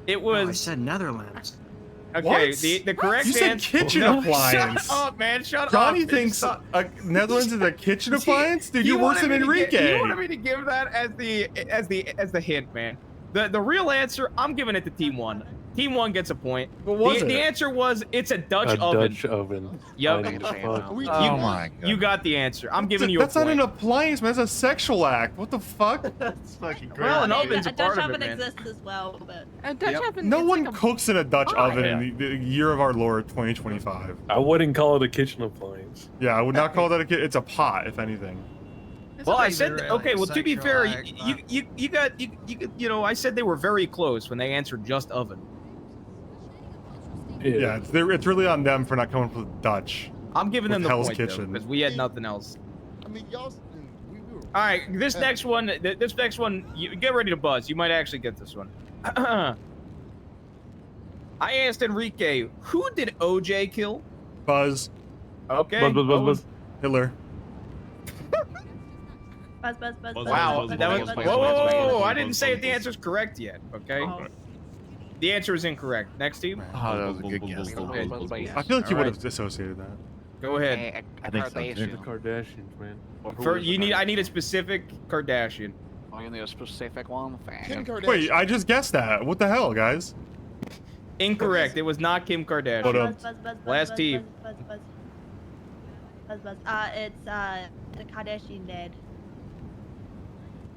It Oh, I was said Netherlands. okay. What? The correct You said answer. kitchen No, appliance. Shut up, man. Shut Johnny up. thinks Netherlands is a kitchen appliance? Dude, you're worse than Enrique. You wanted me to give that as the hint, man. The real answer, I'm giving it to team one. Team one gets a point. What was the it? answer was it's a Dutch A oven. Dutch oven. Yup. I need to fuck. Oh my god. You got the answer. I'm giving you a That's not point. an appliance, man. That's a sexual act. What the fuck? That's fucking great. Well, an I mean, oven's a a Dutch part of it, oven man. exists as well, but A Dutch Yep. oven. No it's one like a cooks in a Dutch pie. oven in the year of our Lord 2025. I wouldn't call it a kitchen appliance. Yeah, I would not call that a kit. It's a pot, if anything. Well, I said okay. Well, to be fair, you know, I said they were very close when they answered just oven. Yeah, it's really on them for not coming up with Dutch. I'm giving them With the Hell's point Kitchen. because we had nothing else. I mean, y'all. We were. All right, this next one, you get ready to buzz. You might actually get this one. I asked Enrique, who did OJ kill? Buzz. Okay. Buzz. Hitler. buzz, buzz, buzz, buzz. Wow, buzz, that buzz, was buzz, whoa, buzz, whoa, buzz, whoa, buzz, I didn't say if the answer's correct yet. Okay. Oh. The answer is incorrect. Next team. Oh, that was a good guess. I feel like you All would right. have associated that. Go ahead. I think so, too. The Kardashians, man. I need a specific Kardashian. Oh, you need a specific one? Kim Fang. Kardashian. Wait, I just guessed that. What the hell, guys? Incorrect. It was not Kim Kardashian. Hold on. buzz, buzz, buzz, Last buzz, team. Buzz, buzz, buzz, buzz. It's the Kardashian dad.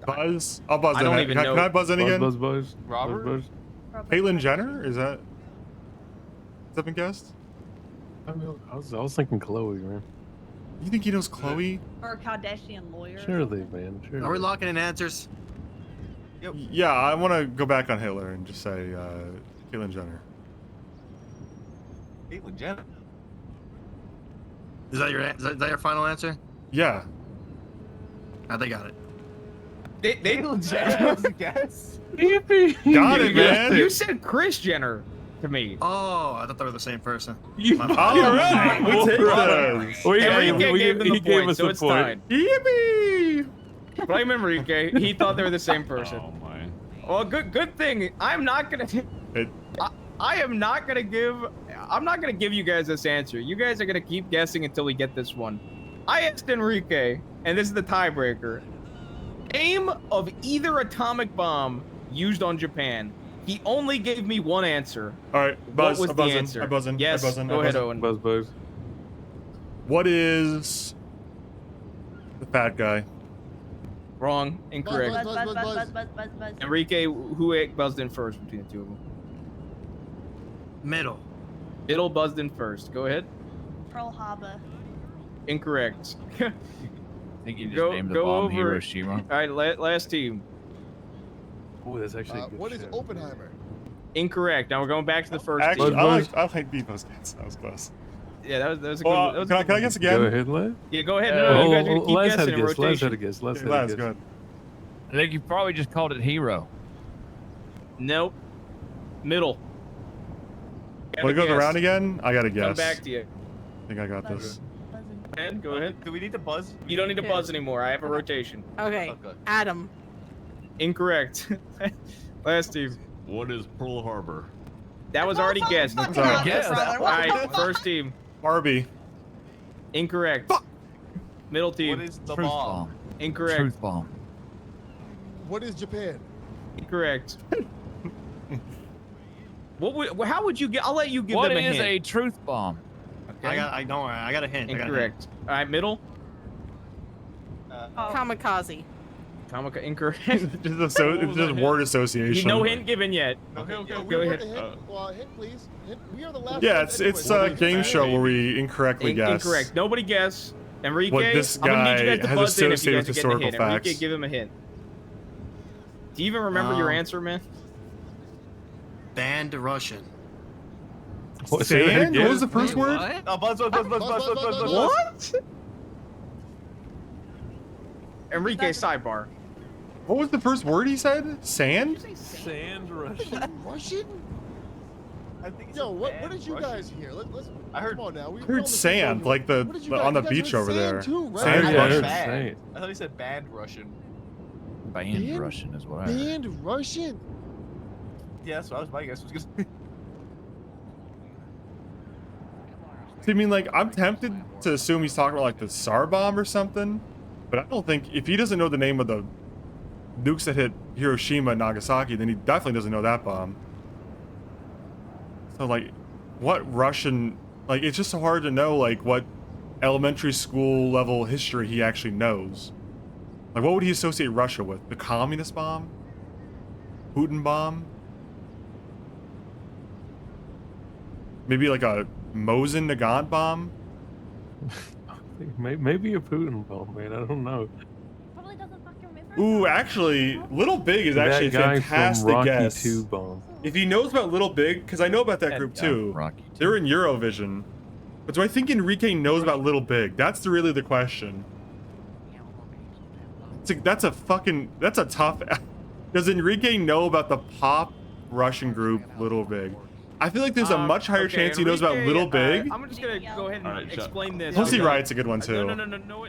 Buzz? I'll buzz I in. don't Can even I- know. Can I buzz in again? Buzz. Robert? Buzz. Caitlyn Jenner? Is that been guessed? I was thinking Chloe, man. You think he knows Chloe? Or a Kardashian lawyer. or Surely, something. man. Surely. Are we locking in answers? Yeah, I want to go back on Hitler and just say Caitlyn Jenner. Caitlyn Jenner. Is that your final answer? Yeah. They got it. Caitlyn Jenner was a guess. Got it, man. You said Kris Jenner to me. Oh, I thought they were the same person. All right, we take this. Enrique gave them the he gave point, us so the it's point. tied. Yippee! Blame Enrique. He thought they were the same person. Oh my. Well, good thing. I'm not gonna give you guys this answer. You guys are gonna keep guessing until we get this one. I asked Enrique, and this is the tiebreaker. Name of either atomic bomb used on Japan. He only gave me one answer. All right, buzz. What was I'm buzzing. the answer? I'm buzzing. Yes. I'm buzzing. Go I'm ahead, buzzing. Owen. Buzz. What is the fat guy? Wrong. Incorrect. Buzz, buzz, buzz, buzz, buzz, buzz, buzz. Enrique, who buzzed in first between the two of them? Middle. Middle buzzed in first. Go ahead. Pearl Harbor. Incorrect. I think you just Go- named the go bomb over- Hiroshima. All right, last team. Oh, that's actually a good What is shout. Oppenheimer? Incorrect. Now we're going back to the first Actually, team. I like Bevo's guess. That was close. Yeah, that was a good. Well, that was a can I good one. guess Go again? ahead, Les. Yeah, go ahead. No, you guys are gonna keep Les guessing had a in guess. Les rotation. had a guess. Les Okay, had a Laz, guess. go ahead. I think you probably just called it Hero. Nope. Middle. Want to go around again? I gotta guess. Come back to you. I think I got this. Ed, go ahead. Do we need to buzz? You don't need to buzz anymore. I have a rotation. Okay. Okay. Adam. Incorrect. Last team. What is Pearl Harbor? That was already guessed. That's all right. Yes. All right, first team. Barbie. Incorrect. Middle team. What is the Truth bomb? bomb. Incorrect. Truth bomb. What is Japan? Incorrect. How would you get? I'll let you give What them a is hint. a truth bomb? Okay. I don't worry. I got a hint. Incorrect. All right, middle. Oh. Kamikaze. Atomic incorrect. It's just word association. No hint given yet. Okay, Go ahead. Hint, please. Hint. We are the last. Yeah, ones it's anyway. a game show where we incorrectly guess. Incorrect. Nobody guess. Enrique, What this I'm gonna need you guy guys to has buzz in if you associated guys with are getting a hint. historical Enrique, facts. give him a hint. Do you even remember your answer, man? Banned Russian. Sand? What was the first word? Oh, buzz. What? Enrique, sidebar. What was the first word he said? Sand? Sand Russian. Russian? I think. Yo, what did you guys hear? Let's. I heard. Come on now. We I heard sand, like What did you guys- on the you guys beach heard over sand there. too, right? Sand I Russian. thought banned. I thought he said banned Russian. Banned Russian is what I heard. Banned Russian. Yeah, that's what I was. My guess was gonna. I mean, like, I'm tempted to assume he's talking about, like, the Tsar bomb or something. But I don't think, if he doesn't know the name of the nukes that hit Hiroshima and Nagasaki, then he definitely doesn't know that bomb. So, like, what Russian... Like, it's just so hard to know, like, what elementary school level history he actually knows. Like, what would he associate Russia with? The communist bomb? Putin bomb? Maybe, like, a Mosin Nagant bomb? Maybe a Putin bomb, man. I don't know. Probably doesn't fucking remember. Ooh, actually, Little Big is That actually a guy from fantastic Rocky guess. 2 bomb. If he knows about Little Big, because I know about that group too. Rocky They're in Eurovision. But do I think Enrique knows about Little Big? That's really the question. That's a tough... Does Enrique know about the pop Russian group Little Big? I feel like there's a much higher chance he knows about Enrique, Little Big. I'm just gonna go ahead and explain this. Pussy Okay. Riot's a good one too. No.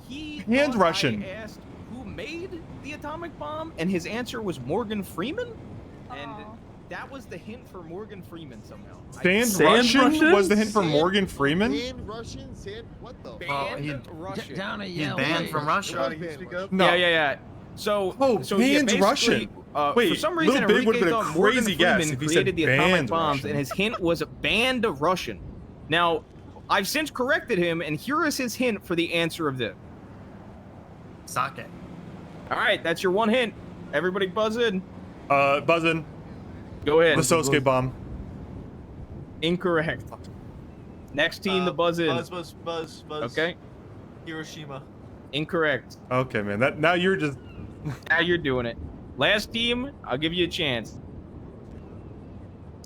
He Hand thought Russian. I asked who made the atomic bomb, and his answer was Morgan Freeman, and that was the hint for Morgan Freeman somehow. Sand Russian was the hint for Morgan Freeman? Banned Russian? Sand? What the? Banned Russian. He's banned from Russia. No. Yeah. So, Oh, so banned basically, Russian. For some reason, Little Big would've Enrique been a thought Morgan crazy guess Freeman if he said created the atomic banned bombs, Russian. and his hint was banned Russian. Now, I've since corrected him, and here is his hint for the answer of this. Sake. All right, that's your one hint. Everybody buzz in. Buzzin. Go ahead. The Sosuke bomb. Incorrect. Next team to buzz in. Buzz. Okay. Hiroshima. Incorrect. Okay, man. Now you're just... Now you're doing it. Last team, I'll give you a chance.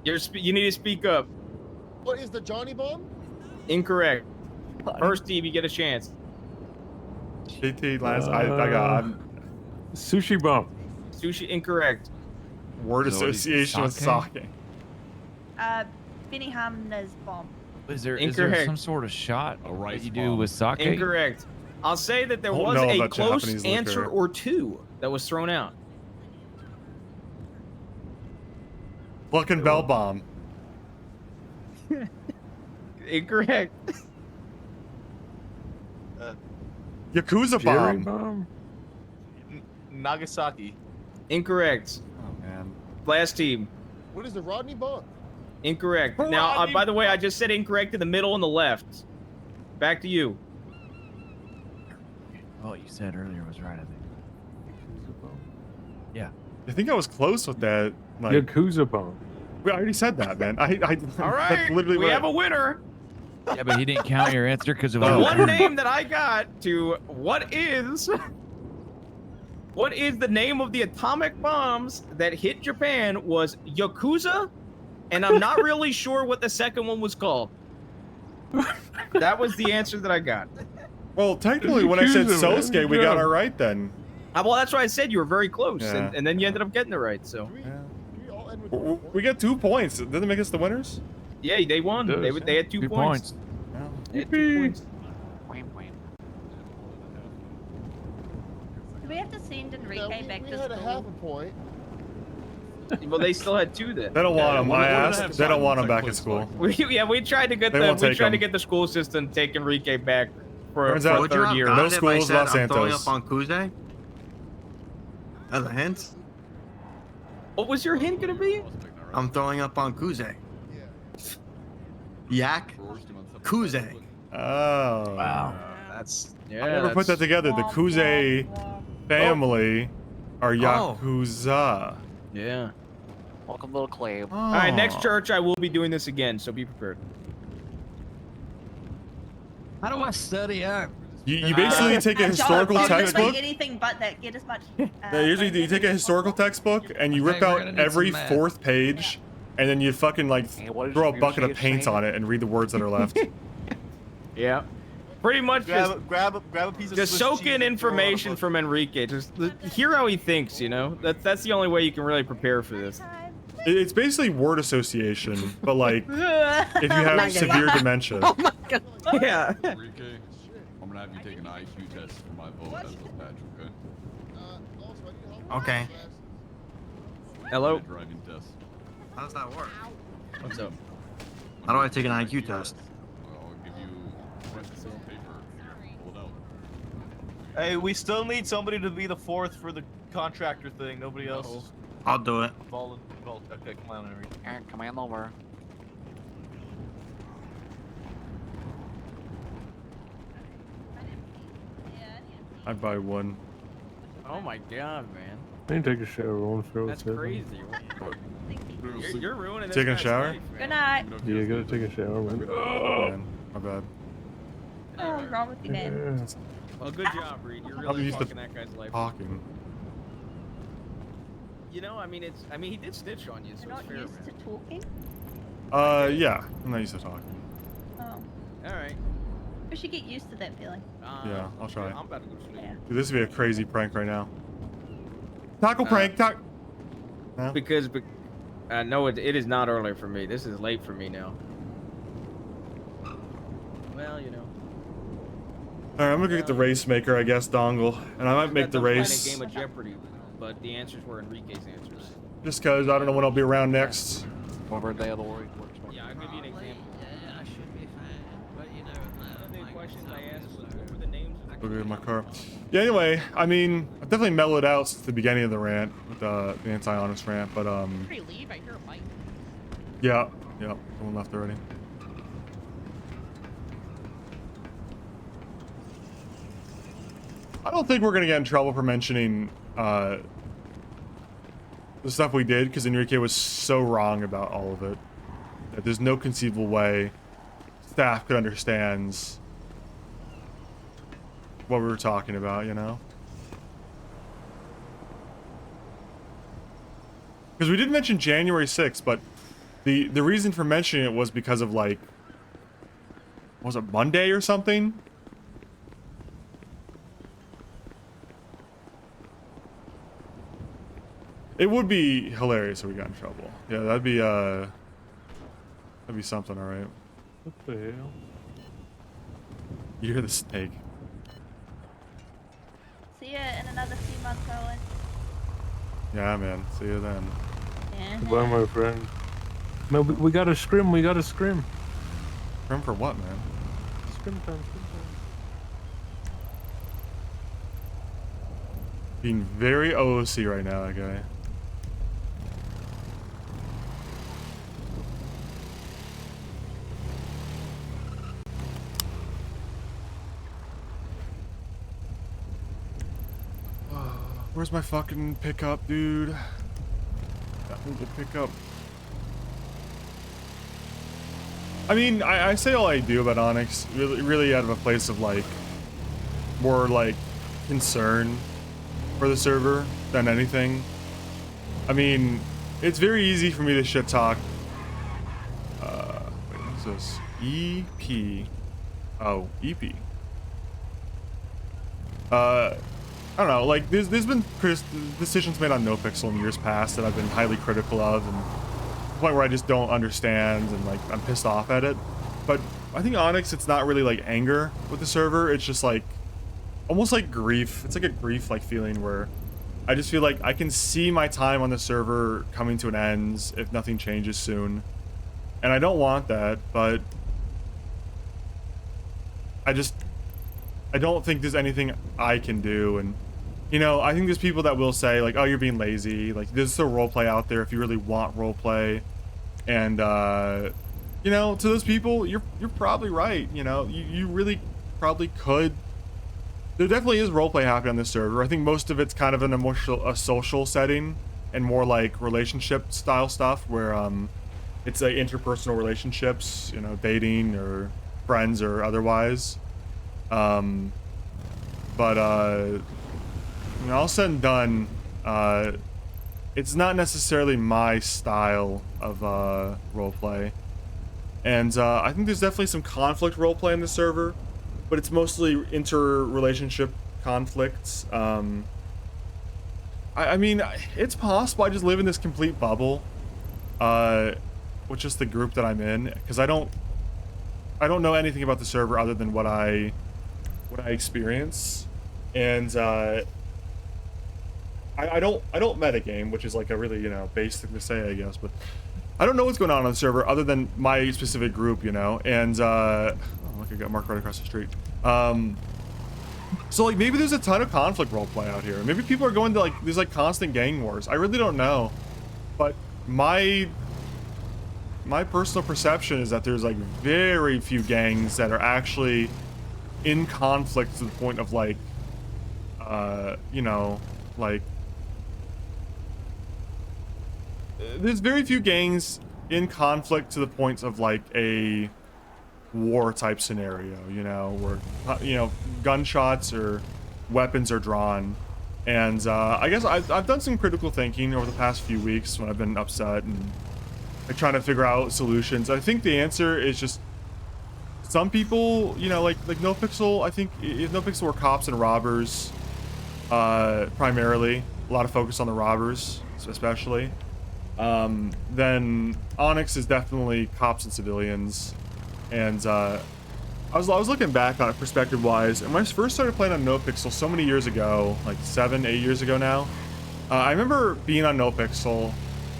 You need to speak up. What is the Johnny bomb? Incorrect. First team, you get a chance. JT last... I got... Sushi bomb. Sushi, incorrect. Word association with sake. Benny Hamna's bomb. Is there Incorrect. some sort of shot A rice that you do bomb. with sake? Incorrect. I'll say that there Don't was know a about close Japanese answer liquor. or two that was thrown out. Fucking Bell bomb. Incorrect. Yakuza Jerry bomb. bomb. Nagasaki. Incorrect. Oh, man. Last team. What is the Rodney bomb? Incorrect. Now, by the way, I just said incorrect in the middle and the left. Back to you. What you said earlier was right, I think. Yeah. I think I was close with that. Like, Yakuza bomb. I already said that, man. All That's right, literally we what have a winner. Yeah, but he didn't count your answer because it was The a one word. name that I got to what is the name of the atomic bombs that hit Japan was Yakuza, and I'm not really sure what the second one was called. That was the answer that I got. Well, technically, when I said Yakuza, man. Sosuke, we Good got job. it right then. Well, that's why I said you were very close, Yeah. and then you ended up getting it right. So Do we all end with We got 2 points. Doesn't it make us the winners? yeah, they won. Does, They had 2 2 points. points. They had 2 points. Do we have to send Enrique back we to had a half school? a point. Well, they still had 2 then. They don't want him. one I of them asked. have They don't time. want him It's back like at school. We tried to get They won't take him. the school system to take Enrique back for Turns a out- Would you third have year. gotten No it if I schools, said Los I'm throwing Santos. up on Kuze? As a hint? What was your hint gonna be? I'm throwing up on Kuze. Yak Kuze. Oh. Wow. That's Yeah. I never put that together. The Womp, Kuze womp, womp. family are Yakuza. Yeah. Welcome to the club. All right, next Oh. church, I will be doing this again, so be prepared. How do I study up? You basically take a historical Don't textbook. anything but that. Get as much. Usually you take a historical textbook and you rip we're out gonna need every some math. fourth page, and then you fucking like what did throw a you bucket of say paint saying? on it and read the words that are left. Yeah. Pretty much just grab a piece of just Swiss soak cheese in and throw it on a information book. from Enrique. Just hear how he thinks, you know? That's the only way you can really prepare for this. It's basically word association, but like if you Oh have my severe God. dementia. Oh my God. Yeah. Enrique, I'm gonna have you take an IQ test for my vote as a patch, okay? Okay. Hello? Driving test. How does that work? What's up? How do I take an IQ test? I'll give you a paper. Pull it out. Hey, we still need somebody to be the fourth for the contractor thing. Nobody else is I'll do it. involved. Okay, come on, Enrique. Alright, come on over. I buy one. Oh my god, man. I need to take a shower. I want to feel That's crazy. You're ruining this Taking a guy's shower? life, man. Good night. Yeah, gotta take a shower, man. Man, my bad. Oh, what's wrong with you, man? Yeah. Well, good job, Reed. You're I'm really used to fucking that guy's life. talking. You know, I mean, he did snitch on you, so You're it's not fair, used man. to talking? Yeah, I'm not used to talking. Oh. All right. We should get used to that feeling. Yeah, I'll try. I'm about to go to sleep. Yeah. Dude, this would be a crazy prank right now. Taco prank, taco. Huh? Because no, it is not early for me. This is late for me now. Well, you know. Alright, I'm gonna get the race maker, I guess, dongle. And I might make the Playing a race. game of Jeopardy, but the answers were Enrique's answers. Just cause I don't know when I'll be around next. Whatever day of the week works best. Yeah, I'll give you an example. Yeah, I should be fine. But you know, One of the questions I asked was, what were the names of the Look at my car. Yeah, anyway, I mean, I've definitely mellowed out since the beginning of the rant, with the anti-honest rant, but Before you leave, I hear a bike. yeah, someone left already. I don't think we're gonna get in trouble for mentioning the stuff we did, because Enrique was so wrong about all of it that there's no conceivable way staff could understand what we were talking about, you know? Because we did mention January 6th, but the reason for mentioning it was because of, like, was it Monday or something? It would be hilarious if we got in trouble. Yeah, that'd be something, all right. What the hell? You hear the snake. See ya in another few months, Owen. Yeah, man. See you then. Yeah. Goodbye, my friend. Man, we got to scrim. We got to scrim. Scrim for what, man? Scrim time. Scrim time. Being very OOC right now, that guy. Where's my fucking pickup, dude? Got me the pickup. I mean, I say all I do about ONX, really out of a place of, like, more, like, concern for the server than anything. I mean, it's very easy for me to shit talk. Wait, what's this? EP. Oh, EP. I don't know, like, there's been decisions made on NoPixel in years past that I've been highly critical of, and to the point where I just don't understand, and, like, I'm pissed off at it. But I think ONX, it's not really, like, anger with the server, it's just, like, almost like grief. It's like a grief, like, feeling where I just feel like I can see my time on the server coming to an end if nothing changes soon. And I don't want that, but I don't think there's anything I can do. And, you know, I think there's people that will say, like, oh, you're being lazy. Like, there's still roleplay out there if you really want roleplay. And, you know, to those people, you're probably right. You know, you really probably could There definitely is roleplay happening on this server. I think most of it's kind of an a social setting and more like relationship style stuff where it's like interpersonal relationships, you know, dating or friends or otherwise. But you know, all said and done, it's not necessarily my style of roleplay. And I think there's definitely some conflict roleplay in the server, but it's mostly inter-relationship conflicts. I mean, it's possible I just live in this complete bubble with just the group that I'm in, because I don't know anything about the server other than what I experience, and I don't metagame, which is like a really, you know, base thing to say, I guess, but I don't know what's going on the server other than my specific group, you know, and oh, look, I got Mark right across the street. So like maybe there's a ton of conflict roleplay out here. Maybe people are going to like there's like constant gang wars. I really don't know, but my personal perception is that there's like very few gangs that are actually in conflict to the point of like, you know, like there's very few gangs in conflict to the point of like a war type scenario, you know, where, you know, gunshots or weapons are drawn. And I guess I've done some critical thinking over the past few weeks when I've been upset and like trying to figure out solutions. I think the answer is just some people, you know, like NoPixel. I think if NoPixel were cops and robbers, primarily, a lot of focus on the robbers, especially. Then ONX is definitely cops and civilians. And I was looking back on it perspective-wise, and when I first started playing on NoPixel so many years ago, like 7-8 years ago now, I remember being on NoPixel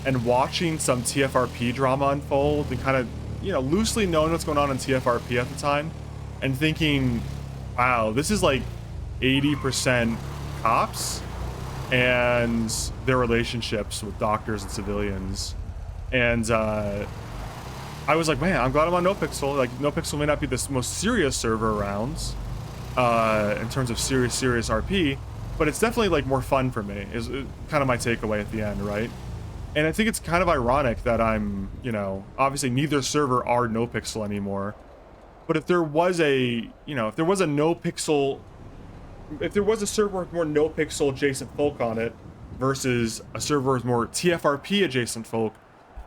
and watching some TFRP drama unfold and kind of, you know, loosely knowing what's going on in TFRP at the time, and thinking, wow, this is like 80% cops and their relationships with doctors and civilians. And I was like, man, I'm glad I'm on NoPixel. Like, NoPixel may not be the most serious server around in terms of serious RP, but it's definitely like more fun for me, is kind of my takeaway at the end, right? And I think it's kind of ironic that I'm, you know, obviously neither server are NoPixel anymore, but if there was a, you know, if there was a NoPixel, if there was a server with more NoPixel adjacent folk on it versus a server with more TFRP adjacent folk,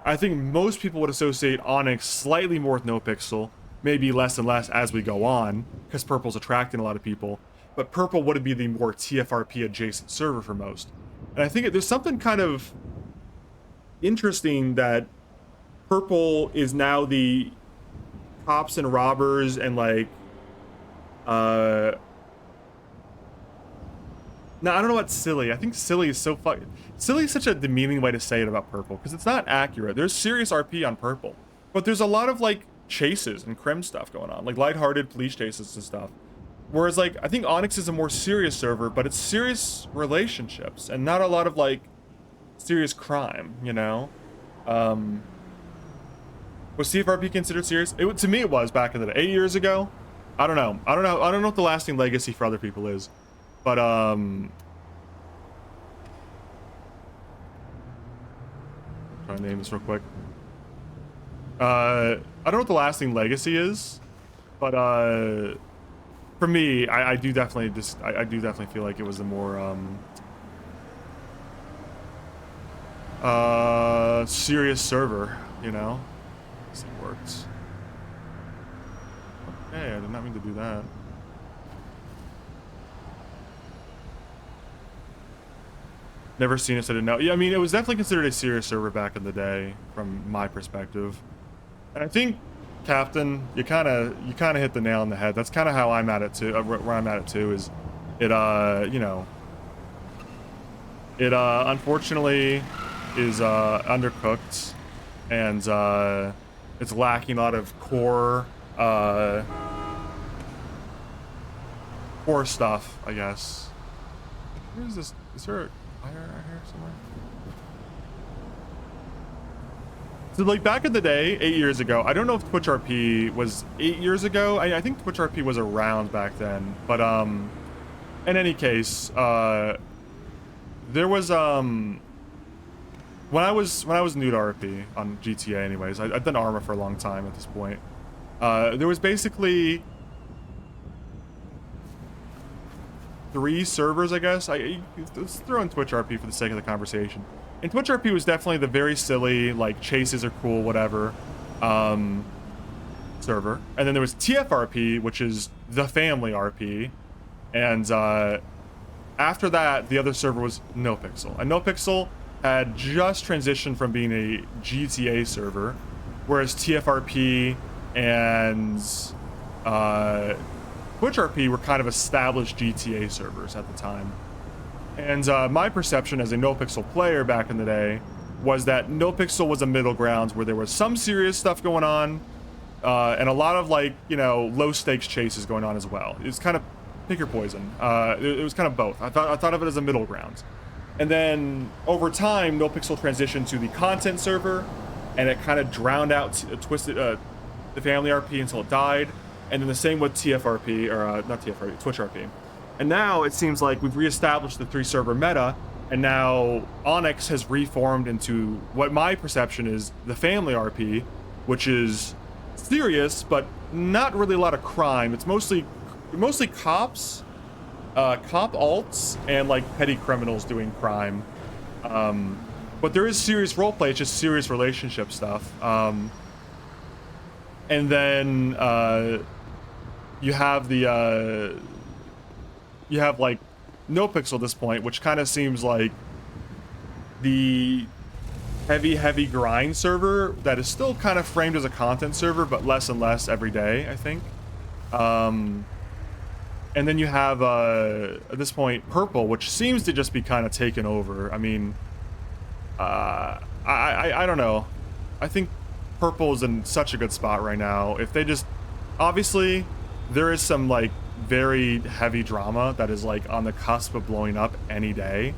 I think most people would associate ONX slightly more with NoPixel, maybe less and less as we go on, because Purple's attracting a lot of people, but Purple would be the more TFRP adjacent server for most. And I think there's something kind of interesting that Purple is now the cops and robbers and like, no, I don't know about silly. I think silly is so silly is such a demeaning way to say it about Purple, because it's not accurate. There's serious RP on Purple, but there's a lot of like chases and crim stuff going on, like lighthearted police chases and stuff. Whereas like I think ONX is a more serious server, but it's serious relationships and not a lot of like serious crime, you know? Was CFRP considered serious? To me it was back in the day. 8 years ago? I don't know what the lasting legacy for other people is. But trying to name this real quick. I don't know what the lasting legacy is, but for me, I do definitely feel like it was the more serious server, you know? This thing works. Okay, I did not mean to do that. Never seen it, so I didn't know. Yeah, I mean, it was definitely considered a serious server back in the day, from my perspective. And I think, Captain, you kind of hit the nail on the head. That's kind of how I'm at it too. Where I'm at it too is, it you know, it unfortunately is undercooked, and it's lacking a lot of core stuff, I guess. Where is this? Is there a fire out here somewhere? So like back in the day, 8 years ago, I don't know if Twitch RP was 8 years ago. I think Twitch RP was around back then, but in any case, there was when I was new to RP on GTA, anyways, I'd done Arma for a long time at this point. There was basically 3 servers, I guess. Let's throw in Twitch RP for the sake of the conversation. And Twitch RP was definitely the very silly, like, chases are cool, whatever, server. And then there was TFRP, which is the family RP. And after that, the other server was NoPixel. And NoPixel had just transitioned from being a GTA server, whereas TFRP and Twitch RP were kind of established GTA servers at the time. And my perception as a NoPixel player back in the day was that NoPixel was a middle ground where there was some serious stuff going on, and a lot of, like, you know, low stakes chases going on as well. It's kind of pick your poison. It was kind of both. I thought of it as a middle ground. And then over time, NoPixel transitioned to the content server, and it kind of drowned out the family RP until it died. And then the same with TFRP, or not TFRP, Twitch RP. And now it seems like we've reestablished the 3-server meta, and now ONX has reformed into what my perception is the family RP, which is serious, but not really a lot of crime. It's mostly cops, cop alts, and like petty criminals doing crime. But there is serious roleplay, it's just serious relationship stuff. And then you have the you have like NoPixel at this point, which kind of seems like the heavy grind server that is still kind of framed as a content server, but less and less every day, I think. And then you have at this point Purple, which seems to just be kind of taken over. I mean, I don't know. I think Purple is in such a good spot right now. If they just, obviously there is some like very heavy drama that is like on the cusp of blowing up any day,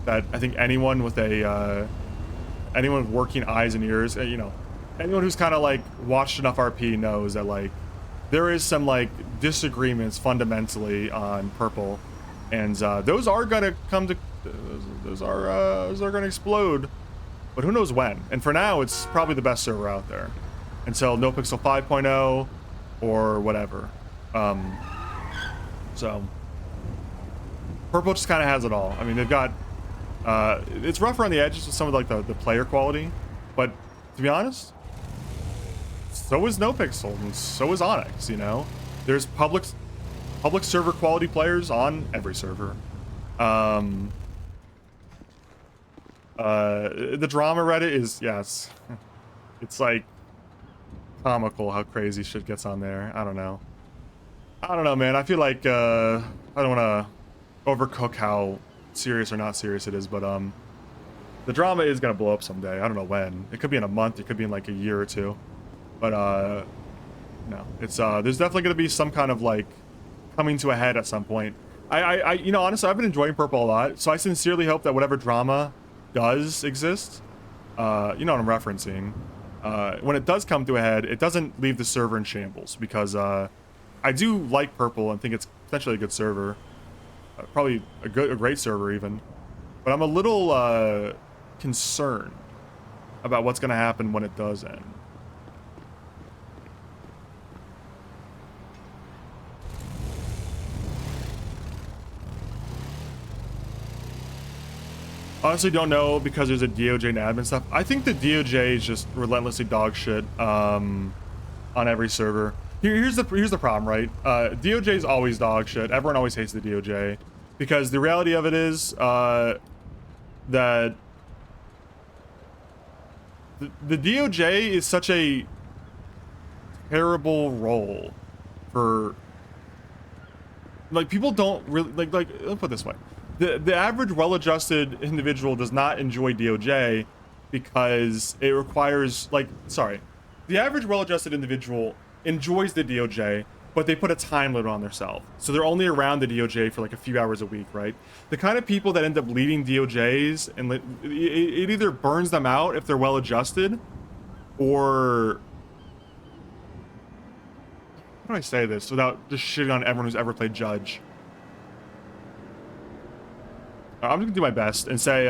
that I think anyone with a anyone with working eyes and ears, you know, anyone who's kind of like watched enough RP knows that like there is some like disagreements fundamentally on Purple, and those are gonna come to those are gonna explode, but who knows when. And for now, it's probably the best server out there until NoPixel 5.0 or whatever. So Purple just kind of has it all. I mean, they've got it's rough around the edges with some of like the player quality, but to be honest, so is NoPixel and so is ONX. You know, there's public server quality players on every server. The drama Reddit is, yes, it's like comical how crazy shit gets on there. I don't know, man. I feel like I don't want to overcook how serious or not serious it is, but the drama is gonna blow up someday. I don't know when. It could be in a month, it could be in like a year or two, but no, it's there's definitely gonna be some kind of like coming to a head at some point. I you know, honestly, I've been enjoying Purple a lot, so I sincerely hope that whatever drama does exist, you know what I'm referencing, when it does come to a head, it doesn't leave the server in shambles, because I do like Purple and think it's potentially a good server, probably a great server even, but I'm a little concerned about what's going to happen when it does end. Honestly, don't know, because there's a DOJ and admin stuff. I think the DOJ is just relentlessly dog shit on every server. Here's the problem, right? DOJ is always dog shit. Everyone always hates the DOJ, because the reality of it is that the DOJ is such a terrible role for, like, people don't really like let's put it this way. The average well-adjusted individual does not enjoy DOJ because it requires, like, sorry, the average well-adjusted individual enjoys the DOJ, but they put a time limit on themselves. So they're only around the DOJ for like a few hours a week, right? The kind of people that end up leading DOJs, and it either burns them out if they're well-adjusted, or, how do I say this without just shitting on everyone who's ever played Judge? I'm just gonna do my best and say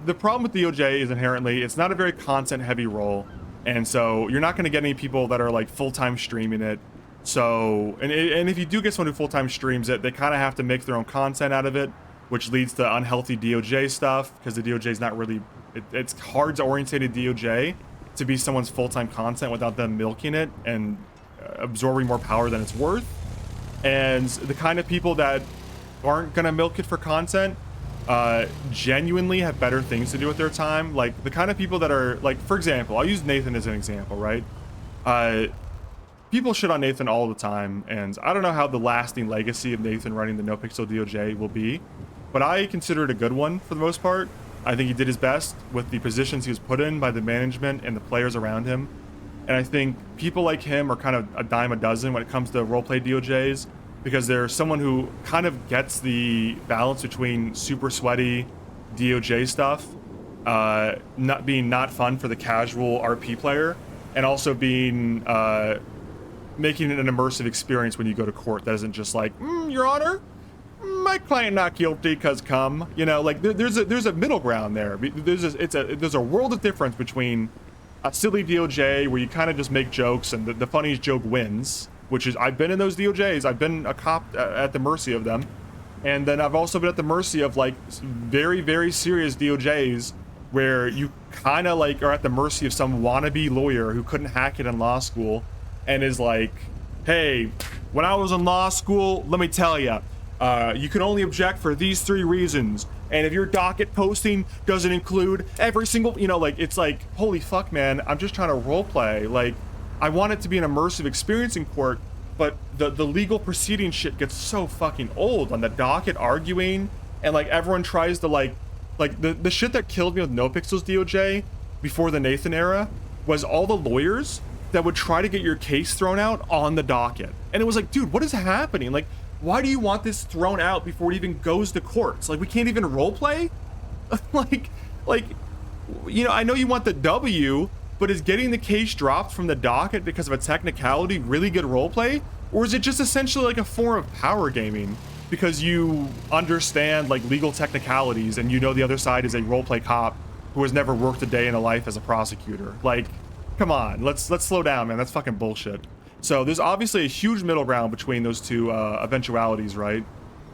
the problem with DOJ is inherently it's not a very content-heavy role, and so you're not gonna get any people that are like full-time streaming it. So, and if you do get someone who full-time streams it, they kind of have to make their own content out of it, which leads to unhealthy DOJ stuff because the DOJ is not really. It's cards-oriented DOJ to be someone's full-time content without them milking it and absorbing more power than it's worth. And the kind of people that aren't gonna milk it for content genuinely have better things to do with their time. Like the kind of people that are like, for example, I'll use Nathan as an example, right? People shit on Nathan all the time, and I don't know how the lasting legacy of Nathan running the No Pixel DOJ will be, but I consider it a good one for the most part. I think he did his best with the positions he was put in by the management and the players around him. And I think people like him are kind of a dime a dozen when it comes to roleplay DOJs, because they're someone who kind of gets the balance between super sweaty DOJ stuff, not being not fun for the casual RP player, and also being making it an immersive experience when you go to court that isn't just like, Your Honor, my client not guilty cause come. You know, like there's a middle ground there. There's a world of difference between a silly DOJ where you kind of just make jokes and the funniest joke wins, which is I've been in those DOJs. I've been a cop at the mercy of them, and then I've also been at the mercy of like very, very serious DOJs where you kind of like are at the mercy of some wannabe lawyer who couldn't hack it in law school and is like, hey, when I was in law school, let me tell you, you can only object for these 3 reasons. And if your docket posting doesn't include every single, you know, like, it's like, holy fuck, man, I'm just trying to role play. Like, I want it to be an immersive experience in court, but the legal proceeding shit gets so fucking old on the docket arguing, and like everyone tries to like the shit that killed me with No Pixels DOJ before the Nathan era was all the lawyers that would try to get your case thrown out on the docket. And it was like, dude, what is happening? Like, why do you want this thrown out before it even goes to courts? Like, we can't even role play? like, you know, I know you want the W, but is getting the case dropped from the docket because of a technicality really good role play? Or is it just essentially like a form of power gaming because you understand like legal technicalities and you know the other side is a roleplay cop who has never worked a day in a life as a prosecutor? Like, come on, let's slow down, man. That's fucking bullshit. So there's obviously a huge middle ground between those two eventualities, right?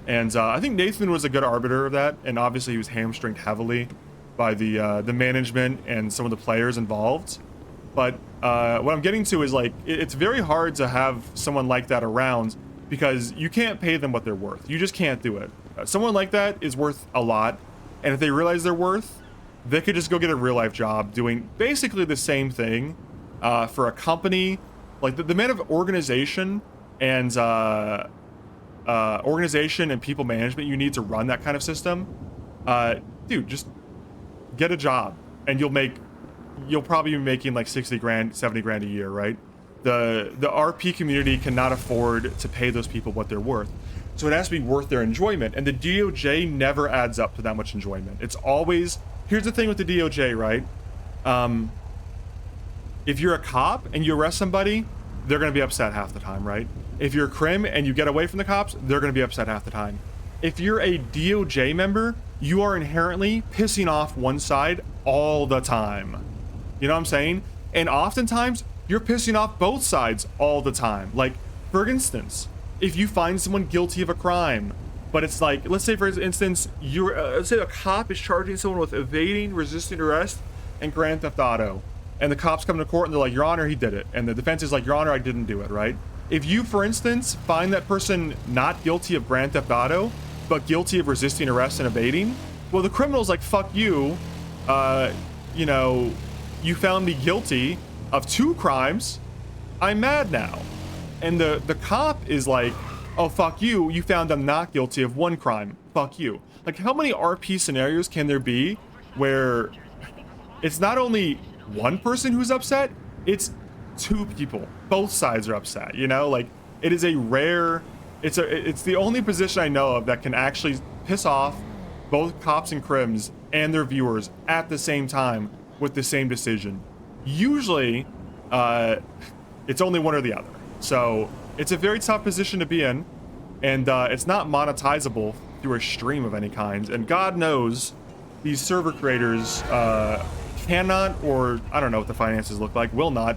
And I think Nathan was a good arbiter of that, and obviously he was hamstringed heavily by the management and some of the players involved. But what I'm getting to is like, it's very hard to have someone like that around because you can't pay them what they're worth. You just can't do it. Someone like that is worth a lot, and if they realize their worth, they could just go get a real life job doing basically the same thing for a company. Like the amount of organization and people management you need to run that kind of system, dude, just get a job and you'll probably be making like 60 grand, 70 grand a year, right? The RP community cannot afford to pay those people what they're worth. So it has to be worth their enjoyment. And the DOJ never adds up to that much enjoyment. It's always, here's the thing with the DOJ, right? If you're a cop and you arrest somebody, they're going to be upset half the time, right? If you're a crim and you get away from the cops, they're going to be upset half the time. If you're a DOJ member, you are inherently pissing off one side all the time. You know what I'm saying? And oftentimes, you're pissing off both sides all the time. Like, for instance, if you find someone guilty of a crime, but it's like, let's say for instance, let's say a cop is charging someone with evading, resisting arrest, and Grand Theft Auto. And the cops come to court and they're like, Your Honor, he did it. And the defense is like, Your Honor, I didn't do it, right? If you, for instance, find that person not guilty of Grand Theft Auto, but guilty of resisting arrest and evading, well, the criminal's like, fuck you. You know, you found me guilty of 2 crimes. I'm mad now. And the cop is like, oh, fuck you. You found them not guilty of 1 crime. Fuck you. Like, how many RP scenarios can there be where it's not only one person who's upset, it's 2 people. Both sides are upset, you know? Like, it is a rare, it's the only position I know of that can actually piss off both cops and crims and their viewers at the same time with the same decision. Usually, it's only one or the other. So it's a very tough position to be in, and it's not monetizable through a stream of any kind. And God knows these server creators cannot, or I don't know what the finances look like, will not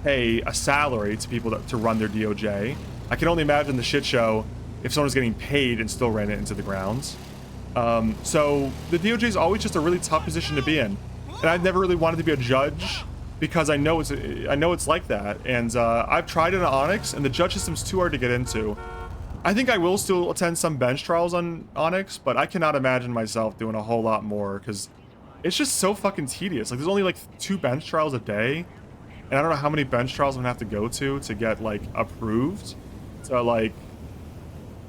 pay a salary to people to run their DOJ. I can only imagine the shit show if someone was getting paid and still ran it into the ground. So the DOJ is always just a really tough position to be in. And I've never really wanted to be a judge because I know it's like that. And I've tried it on Onyx, and the judge system's too hard to get into. I think I will still attend some bench trials on Onyx, but I cannot imagine myself doing a whole lot more because it's just so fucking tedious. Like, there's only like 2 bench trials a day, and I don't know how many bench trials I'm gonna have to go to get like approved to like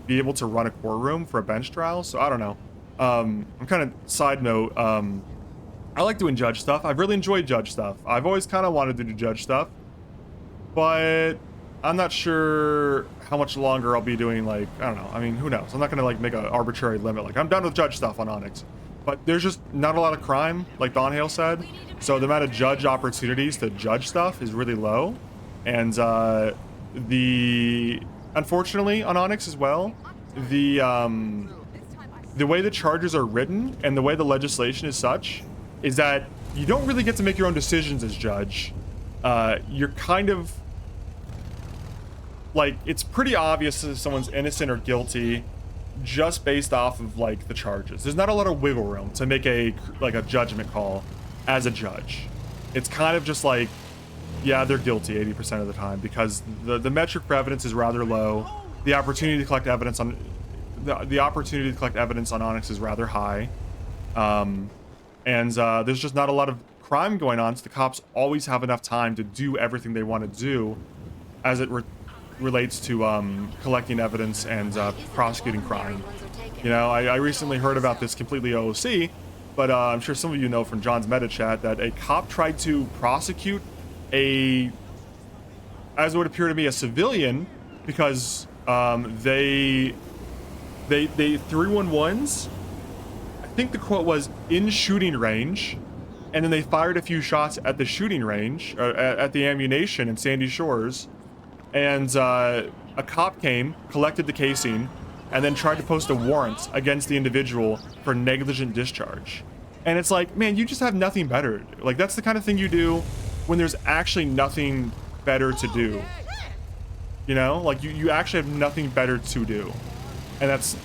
be able to run a courtroom for a bench trial. So I don't know. I'm kind of side note. I like doing judge stuff. I've really enjoyed judge stuff. I've always kind of wanted to do judge stuff, but I'm not sure how much longer I'll be doing, like, I don't know. I mean, who knows? I'm not going to, like, make an arbitrary limit. Like, I'm done with judge stuff on Onyx. But there's just not a lot of crime, like Don Hale said. So the amount of judge opportunities to judge stuff is really low. And unfortunately, on Onyx as well, the way the charges are written and the way the legislation is such is that you don't really get to make your own decisions as judge. You're kind of... like, it's pretty obvious if someone's innocent or guilty just based off of like the charges. There's not a lot of wiggle room to make a judgment call as a judge. It's kind of just like, yeah, they're guilty 80% of the time because the metric for evidence is rather low. The opportunity to collect evidence on Onyx is rather high, and there's just not a lot of crime going on. So the cops always have enough time to do everything they want to do, as it relates to collecting evidence and prosecuting crime. You know, I recently heard about this completely OOC, but I'm sure some of you know from John's meta chat that a cop tried to prosecute as it would appear to me, a civilian because they 311s. I think the quote was in shooting range, and then they fired a few shots at the shooting range, or at the ammunition in Sandy Shores. And a cop came, collected the casing, and then tried to post a warrant against the individual for negligent discharge. And it's like, man, you just have nothing better. Like, that's the kind of thing you do when there's actually nothing better to do. You know? Like, you actually have nothing better to do. And that's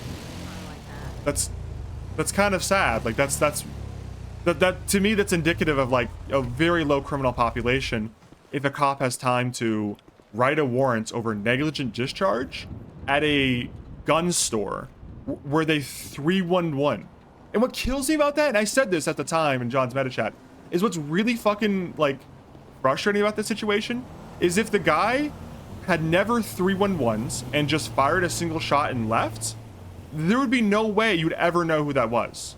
kind of sad. Like, that to me, that's indicative of, like, a very low criminal population if a cop has time to write a warrant over negligent discharge at a gun store where they 311. And what kills me about that, and I said this at the time in John's meta chat, is what's really fucking, like, frustrating about this situation is if the guy had never 311s and just fired a single shot and left, there would be no way you'd ever know who that was.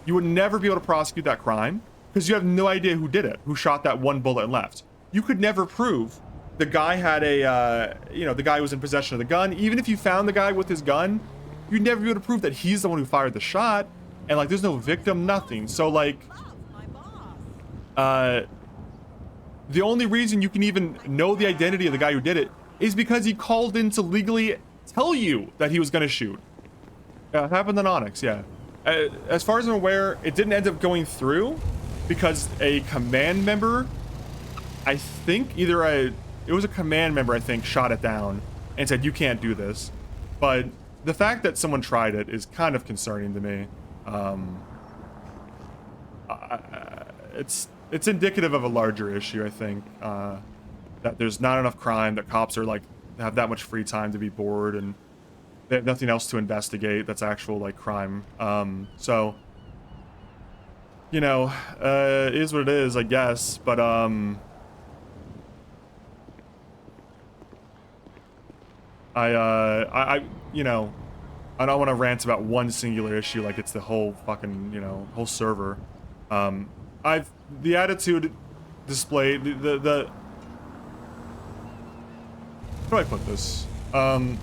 You would never be able to prosecute that crime because you have no idea who did it, who shot that one bullet and left. You could never prove the guy had the guy was in possession of the gun. Even if you found the guy with his gun, you'd never be able to prove that he's the one who fired the shot. And, like, there's no victim, nothing. So, like, the only reason you can even know the identity of the guy who did it is because he called in to legally tell you that he was going to shoot. It happened on Onyx, yeah. As far as I'm aware, it didn't end up going through because a command member, I think it was a command member, I think, shot it down and said, you can't do this. But the fact that someone tried it is kind of concerning to me. It's indicative of a larger issue, I think, that there's not enough crime, that cops are, like, have that much free time to be bored, and they have nothing else to investigate that's actual, like, crime. So, you know, it is what it is, I guess, but, you know, I don't want to rant about one singular issue like it's the whole fucking, you know, whole server. The attitude displayed, how do I put this? I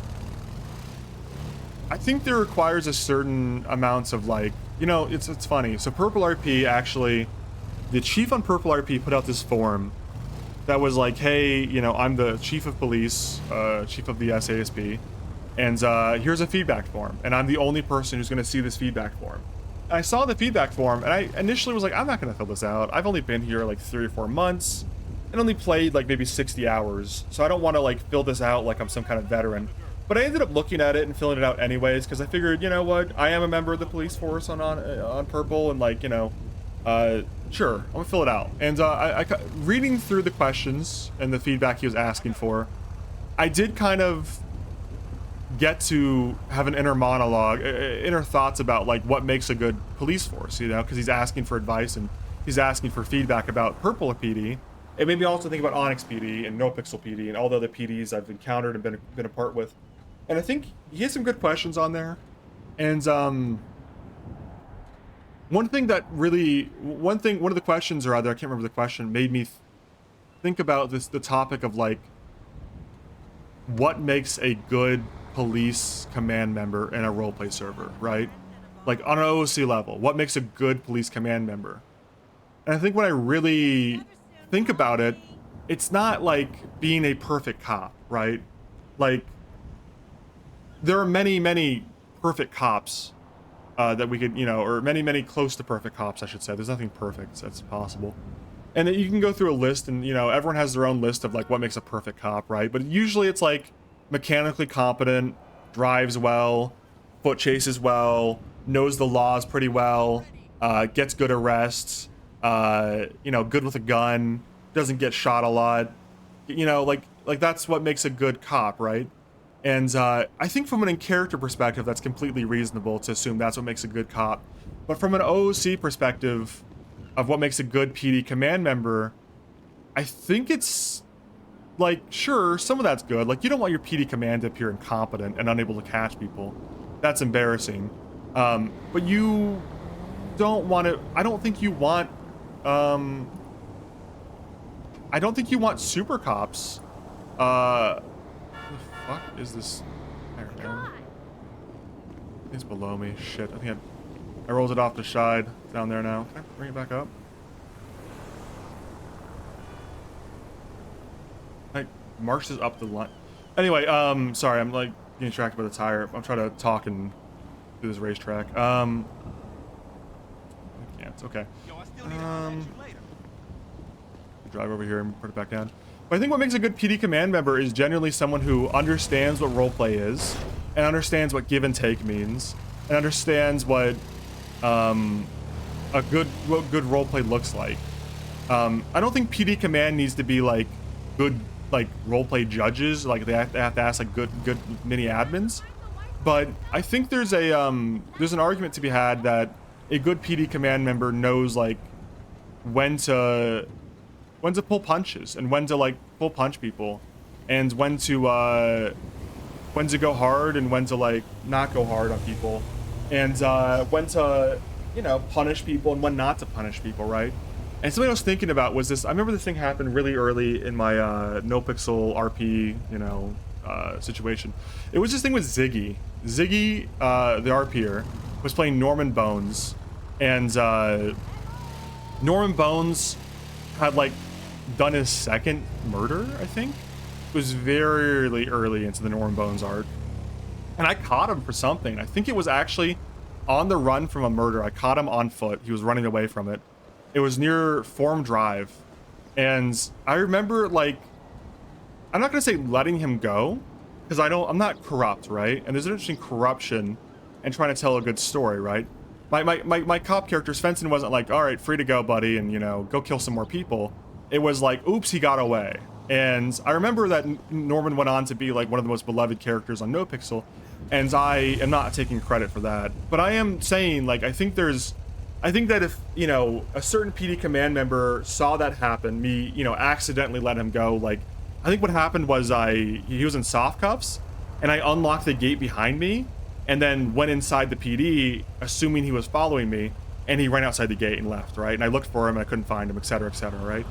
think there requires a certain amounts of, like, you know, it's funny. So Purple RP actually, the chief on Purple RP put out this form that was like, hey, you know, I'm the chief of police, chief of the SASP. and here's a feedback form, and I'm the only person who's going to see this feedback form. And I saw the feedback form, and I initially was like, I'm not going to fill this out. I've only been here like 3 or 4 months and only played like maybe 60 hours, so I don't want to like fill this out like I'm some kind of veteran. But I ended up looking at it and filling it out anyways, because I figured, you know what, I am a member of the police force on Purple, and like, you know, sure, I'm gonna fill it out. And reading through the questions and the feedback he was asking for, I did kind of get to have an inner monologue, inner thoughts about like what makes a good police force, you know, because he's asking for advice and he's asking for feedback about Purple PD. It made me also think about ONX PD and NoPixel PD and all the other PDs I've encountered and been a part with. And I think he has some good questions on there. And one of the questions, or rather, I can't remember the question, made me think about the topic of like, what makes a good police command member in a roleplay server, right? Like on an OOC level, what makes a good police command member? And I think when I really think about it, it's not like being a perfect cop, right? Like, there are many perfect cops that we could, you know, or many close to perfect cops, I should say. There's nothing perfect that's possible. And you can go through a list, and, you know, everyone has their own list of like what makes a perfect cop, right? But usually it's like mechanically competent, drives well, foot chases well, knows the laws pretty well, gets good arrests, you know, good with a gun, doesn't get shot a lot, you know, like that's what makes a good cop, right? And I think from an in-character perspective, that's completely reasonable to assume that's what makes a good cop. But from an OOC perspective of what makes a good PD command member, I think it's like, sure, some of that's good. Like, you don't want your PD command to appear incompetent and unable to catch people. That's embarrassing. But you don't want to, I don't think you want super cops. What the fuck is this? It's below me. Shit. I think I rolled it off the side. It's down there now. Can I bring it back up? I marched this up the line. Anyway, sorry, I'm like getting distracted by the tire. I'm trying to talk and do this racetrack. I can't. Okay. Drive over here and put it back down. But I think what makes a good PD command member is generally someone who understands what roleplay is, and understands what give and take means, and understands what good roleplay looks like. I don't think PD command needs to be like good like roleplay judges, like they have to ask like good mini admins. But I think there's an argument to be had that a good PD command member knows like when to pull punches, and when to like pull punch people, and when to go hard and when to like not go hard on people, and when to, you know, punish people and when not to punish people, right? And something I was thinking about was this. I remember this thing happened really early in my NoPixel RP, you know, situation. It was this thing with Ziggy. Ziggy, the RPer, was playing Norman Bones, and Norman Bones had like done his second murder, I think. It was very early into the Norman Bones arc, and I caught him for something. I think it was actually on the run from a murder. I caught him on foot. He was running away from it. It was near Forum Drive, and I remember, like, I'm not gonna say letting him go, because I'm not corrupt, right? And there's an interesting corruption and trying to tell a good story, right? My cop character Svensen wasn't like, all right, free to go, buddy, and, you know, go kill some more people. It was like, oops, he got away. And I remember that Norman went on to be like one of the most beloved characters on NoPixel, and I am not taking credit for that. But I am saying, like, I think that if, you know, a certain PD command member saw that happen, me, you know, accidentally let him go, like, I think what happened was he was in soft cuffs, and I unlocked the gate behind me, and then went inside the PD, assuming he was following me, and he ran outside the gate and left, right? And I looked for him, and I couldn't find him, etc., right?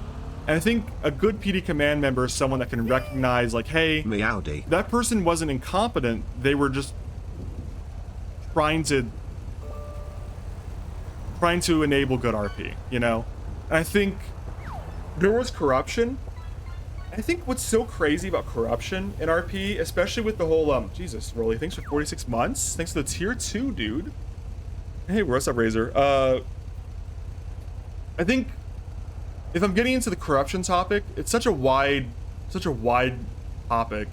And I think a good PD command member is someone that can recognize, like, hey, Meowdy, that person wasn't incompetent, they were just trying to enable good RP, you know? And I think there was corruption, I think what's so crazy about corruption in RP, especially with the whole Jesus, Rolly, thanks for 46 months. Thanks to the tier 2, dude. Hey, what's up, Razor? I think if I'm getting into the corruption topic, it's such a wide topic.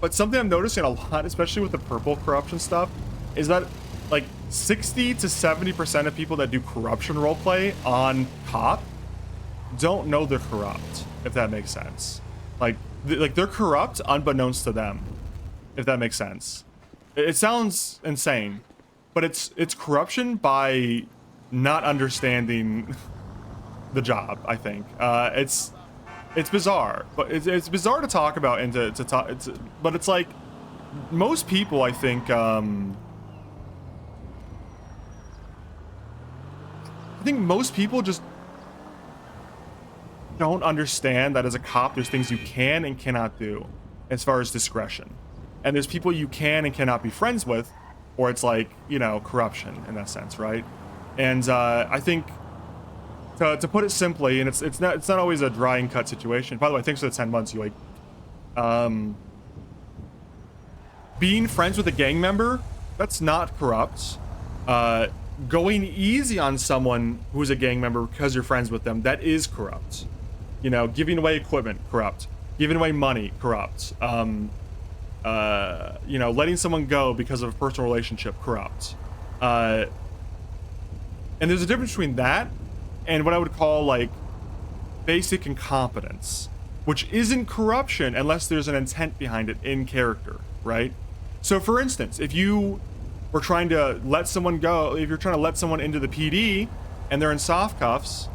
But something I'm noticing a lot, especially with the purple corruption stuff, is that like 60 to 70% of people that do corruption roleplay on COP don't know they're corrupt, if that makes sense. Like they're corrupt unbeknownst to them, if that makes sense. It sounds insane, but it's corruption by not understanding the job, I think. It's bizarre, but it's bizarre to talk about and to talk. But it's like most people, I think. I think most people just don't understand that as a cop, there's things you can and cannot do as far as discretion, and there's people you can and cannot be friends with, or it's like, you know, corruption in that sense, right? And I think. To put it simply, and it's not always a dry and cut situation. By the way, thanks for the 10 months, you like. Being friends with a gang member, that's not corrupt. Going easy on someone who's a gang member because you're friends with them, that is corrupt. You know, giving away equipment, corrupt. Giving away money, corrupt. You know, letting someone go because of a personal relationship, corrupt. And there's a difference between that and what I would call like basic incompetence, which isn't corruption unless there's an intent behind it in character, right? So for instance, if you were trying to let someone go, if you're trying to let someone into the PD and they're in soft cuffs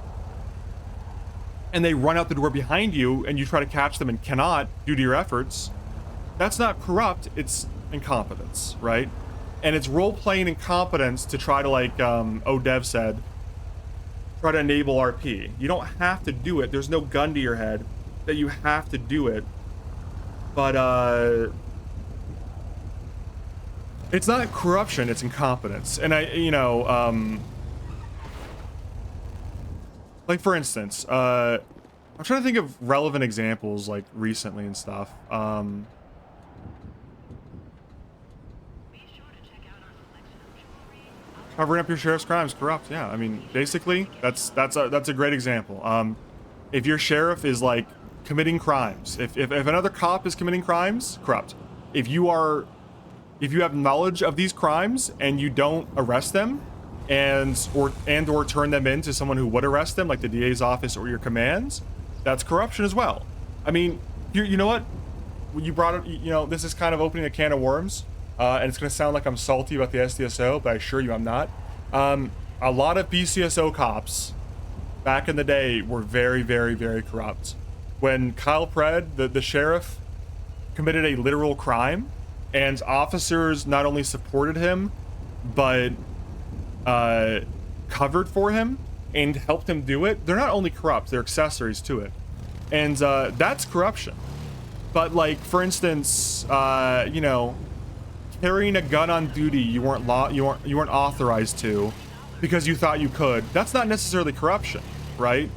and they run out the door behind you and you try to catch them and cannot due to your efforts, that's not corrupt, it's incompetence, right? And it's role-playing incompetence to try to, like Odev said, try to enable RP. You don't have to do it. There's no gun to your head that you have to do it. But it's not corruption, it's incompetence. And like for instance, I'm trying to think of relevant examples like recently and stuff. Covering up your sheriff's crimes, corrupt. Yeah, I mean, basically, that's a great example. If your sheriff is like committing crimes, if another cop is committing crimes, corrupt. If you have knowledge of these crimes and you don't arrest them, or turn them in to someone who would arrest them, like the DA's office or your commands, that's corruption as well. I mean, you know what? You brought it. You know, this is kind of opening a can of worms. And it's going to sound like I'm salty about the SDSO, but I assure you I'm not. A lot of BCSO cops back in the day were very, very, very corrupt. When Kyle Pred, the sheriff, committed a literal crime, and officers not only supported him, but covered for him and helped him do it, they're not only corrupt, they're accessories to it. And that's corruption. But like, for instance, you know, carrying a gun on duty you weren't authorized to because you thought you could, that's not necessarily corruption, right?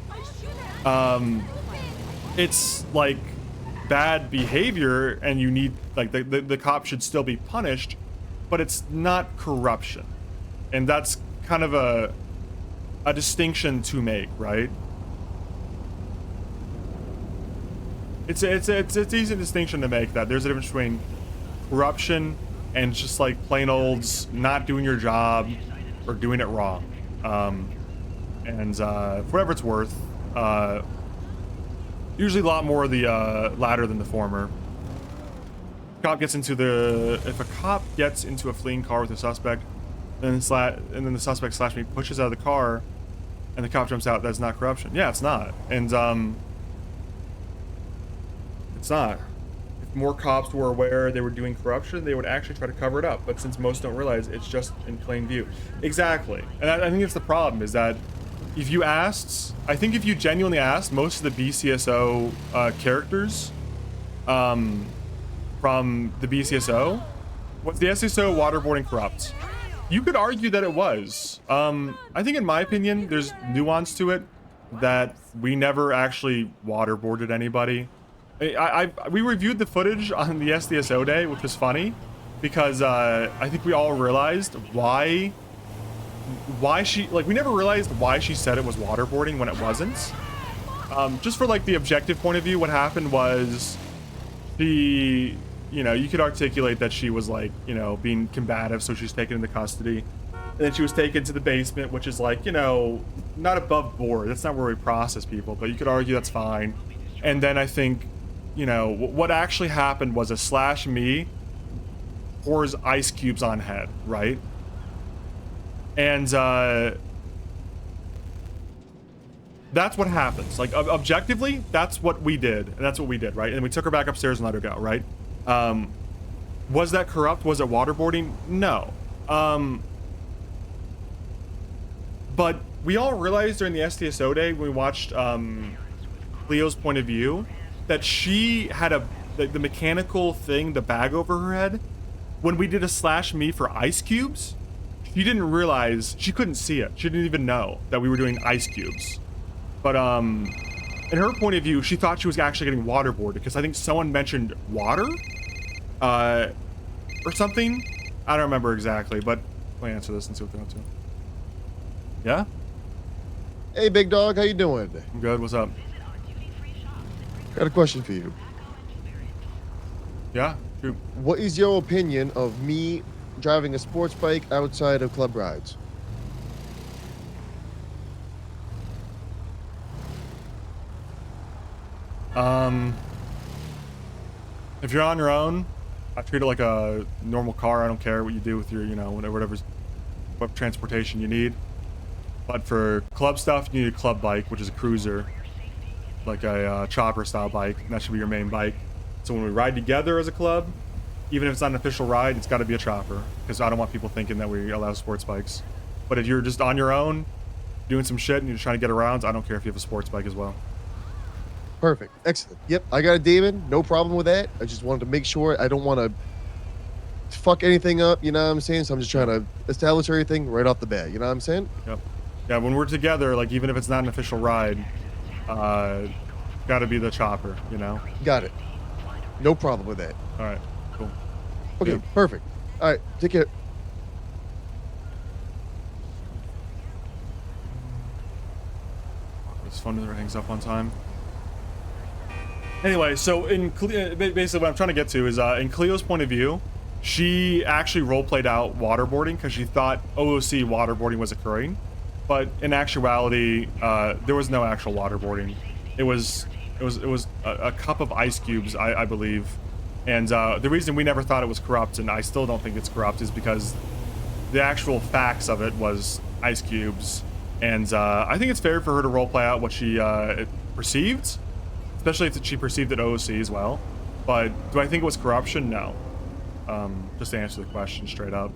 It's like bad behavior and you need, like, the cop should still be punished, but it's not corruption. And that's kind of a distinction to make, right? It's an easy distinction to make, that there's a difference between corruption and just like plain old not doing your job or doing it wrong. And for whatever it's worth, usually a lot more of the latter than the former. If a cop gets into a fleeing car with a suspect, and then the suspect / me pushes out of the car, and the cop jumps out, that's not corruption. Yeah, it's not. And it's not. More cops were aware they were doing corruption, they would actually try to cover it up. But since most don't realize, it's just in plain view. Exactly. And I think it's the problem, is that if you genuinely asked most of the BCSO characters from the BCSO, was the SSO waterboarding corrupt? You could argue that it was. I think in my opinion, there's nuance to it. that we never actually waterboarded anybody. We reviewed the footage on the SDSO day, which was funny, because I think we all realized why she, like, we never realized why she said it was waterboarding when it wasn't. Just for, like, the objective point of view, what happened was she, you know, you could articulate that she was, like, you know, being combative, so she's taken into custody. And then she was taken to the basement, which is, like, you know, not above board. That's not where we process people, but you could argue that's fine. And then I think, you know, what actually happened was a slash me pours ice cubes on head, right? And that's what happens. Like, objectively, that's what we did, and that's what we did, right? And we took her back upstairs and let her go, right? Was that corrupt? Was it waterboarding? No. But we all realized during the SDSO day when we watched Cleo's point of view that she had the mechanical thing, the bag over her head. When we did a slash me for ice cubes, she didn't realize, she couldn't see it. She didn't even know that we were doing ice cubes. But in her point of view, she thought she was actually getting waterboarded because I think someone mentioned water or something. I don't remember exactly, but let me answer this and see what they're up to. Yeah? Hey, big dog, how you doing? I'm good. What's up? Got a question for you. Yeah, shoot. What is your opinion of me driving a sports bike outside of club rides? If you're on your own, I treat it like a normal car. I don't care what you do with your, you know, what transportation you need. But for club stuff, you need a club bike, which is a cruiser, like a chopper style bike. And that should be your main bike. So when we ride together as a club, even if it's not an official ride, it's got to be a chopper, because I don't want people thinking that we allow sports bikes. But if you're just on your own, doing some shit, and you're just trying to get around, I don't care if you have a sports bike as well. Perfect. Excellent. Yep, I got it, David. No problem with that. I just wanted to make sure I don't want to fuck anything up, you know what I'm saying? So I'm just trying to establish everything right off the bat, you know what I'm saying? Yep. Yeah, when we're together, like, even if it's not an official ride, gotta be the chopper, you know? Got it. No problem with that. All right, cool. Okay, Yeah. perfect. All right, take care. It's fun when it hangs up on time. Anyway, so in basically what I'm trying to get to is in Cleo's point of view, she actually role-played out waterboarding because she thought OOC waterboarding was occurring, but in actuality, there was no actual waterboarding. It was a cup of ice cubes, I believe, and the reason we never thought it was corrupt, and I still don't think it's corrupt, is because the actual facts of it was ice cubes, and I think it's fair for her to role-play out what she perceived. Especially if she perceived it OOC as well. But do I think it was corruption? No. Just to answer the question straight up.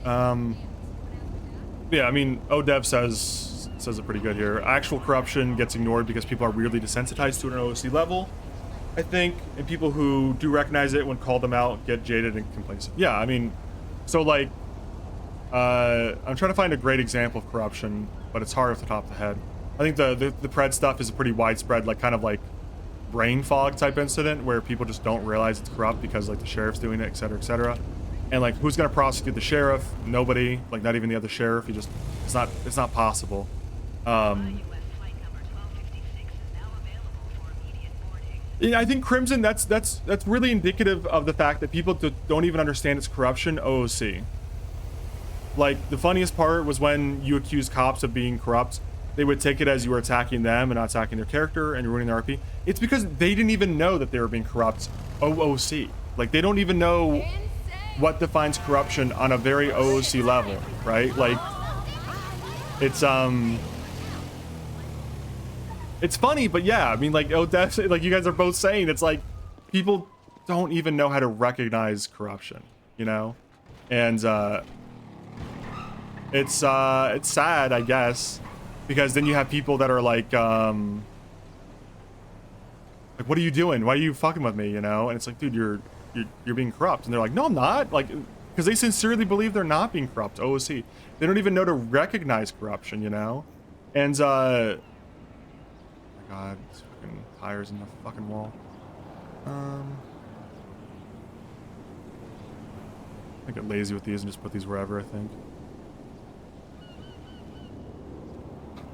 Yeah, I mean, ODev says it pretty good here. Actual corruption gets ignored because people are weirdly desensitized to it on an OOC level, I think, and people who do recognize it when called them out get jaded and complacent. Yeah, I mean, so like, I'm trying to find a great example of corruption, but it's hard off the top of the head. I think the Pred stuff is a pretty widespread, like, kind of like brain fog type incident where people just don't realize it's corrupt because, like, the sheriff's doing it, etc., etc. And, like, who's gonna prosecute the sheriff? Nobody. Like, not even the other sheriff. He just, it's not possible. Yeah, I think Crimson, that's really indicative of the fact that people don't even understand it's corruption. OOC. Like, the funniest part was when you accuse cops of being corrupt. They would take it as you were attacking them and not attacking their character and ruining their RP. It's because they didn't even know that they were being corrupt. OOC. Like, they don't even know what defines corruption on a very OOC level, right? Like, it's funny, but yeah, I mean, like, definitely, like you guys are both saying, it's like people don't even know how to recognize corruption, you know? And it's sad, I guess. Because then you have people that are like, what are you doing? Why are you fucking with me? You know? And it's like, dude, you're being corrupt. And they're like, no, I'm not. Like, because they sincerely believe they're not being corrupt. OOC. They don't even know to recognize corruption, you know? And god, these fucking tires in the fucking wall. I get lazy with these and just put these wherever, I think.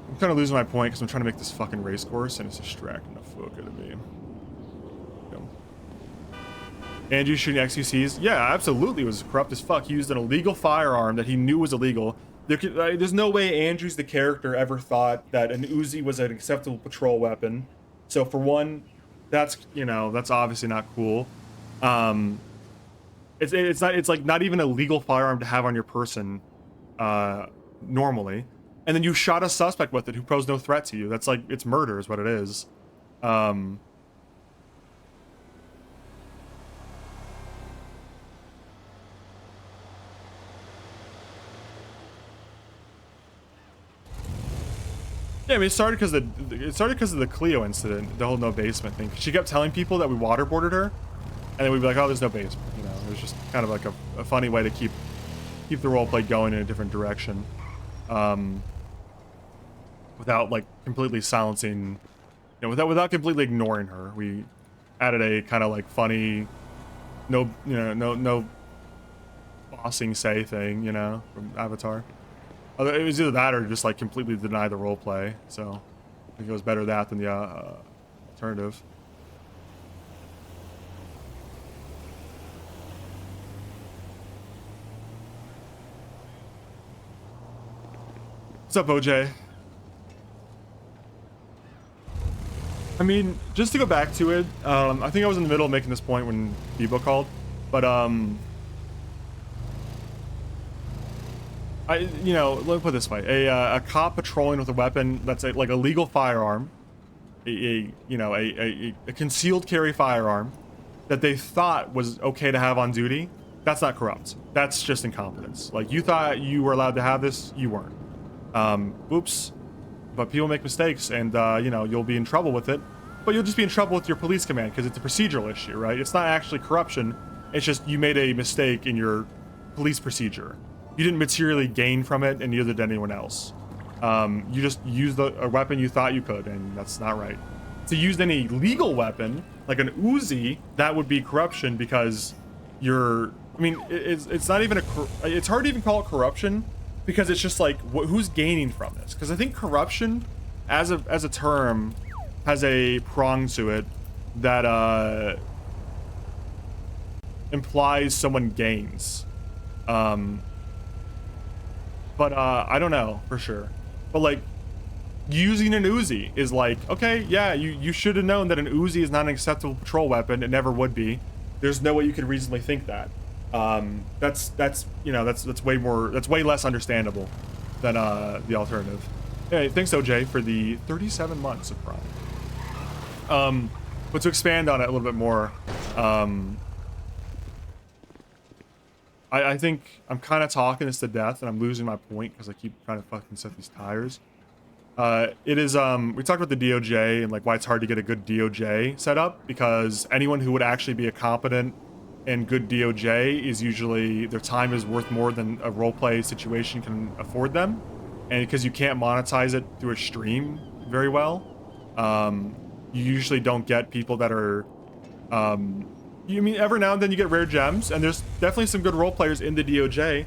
I'm kind of losing my point because I'm trying to make this fucking race course and it's distracting the fuck out of me. Andrew shooting XQCs? Yeah, absolutely was corrupt as fuck. He used an illegal firearm that he knew was illegal. There's no way Andrews, the character, ever thought that an Uzi was an acceptable patrol weapon. So for one, that's, you know, that's obviously not cool. It's like not even a legal firearm to have on your person normally. And then you shot a suspect with it who posed no threat to you. That's like, it's murder is what it is. Yeah, I mean, it started because of the Clio incident, the whole no basement thing. She kept telling people that we waterboarded her, and then we'd be like, "Oh, there's no basement." You know, it was just kind of like a funny way to keep the roleplay going in a different direction, without like completely silencing, you know, without completely ignoring her. We added a kind of like funny, no bossing say thing, you know, from Avatar. It was either that or just like completely deny the role play. So I think it was better that than the alternative. What's up, OJ? I mean, just to go back to it, I think I was in the middle of making this point when Bebo called, but you know, let me put it this way: a cop patrolling with a weapon that's like a legal firearm, you know, a concealed carry firearm that they thought was okay to have on duty. That's not corrupt. That's just incompetence. Like, you thought you were allowed to have this, you weren't. Oops. But people make mistakes, and you know, you'll be in trouble with it. But you'll just be in trouble with your police command because it's a procedural issue, right? It's not actually corruption. It's just you made a mistake in your police procedure. You didn't materially gain from it, and neither did anyone else. You just used a weapon you thought you could, and that's not right. To use any legal weapon, like an Uzi, that would be corruption because you're... I mean, it's not even it's hard to even call it corruption because it's just like, who's gaining from this? Because I think corruption, as a term, has a prong to it that implies someone gains. But I don't know for sure. But like, using an Uzi is like, okay, yeah, you should have known that an Uzi is not an acceptable patrol weapon. It never would be. There's no way you could reasonably think that. That's you know, that's way less understandable than the alternative. Hey, thanks OJ for the 37 months of Prime. But to expand on it a little bit more, I think I'm kind of talking this to death, and I'm losing my point because I keep trying to fucking set these tires. It is, we talked about the DOJ and like why it's hard to get a good DOJ set up, because anyone who would actually be a competent and good DOJ is usually, their time is worth more than a roleplay situation can afford them. And because you can't monetize it through a stream very well, you usually don't get people that are, you mean every now and then you get rare gems, and there's definitely some good role players in the DOJ,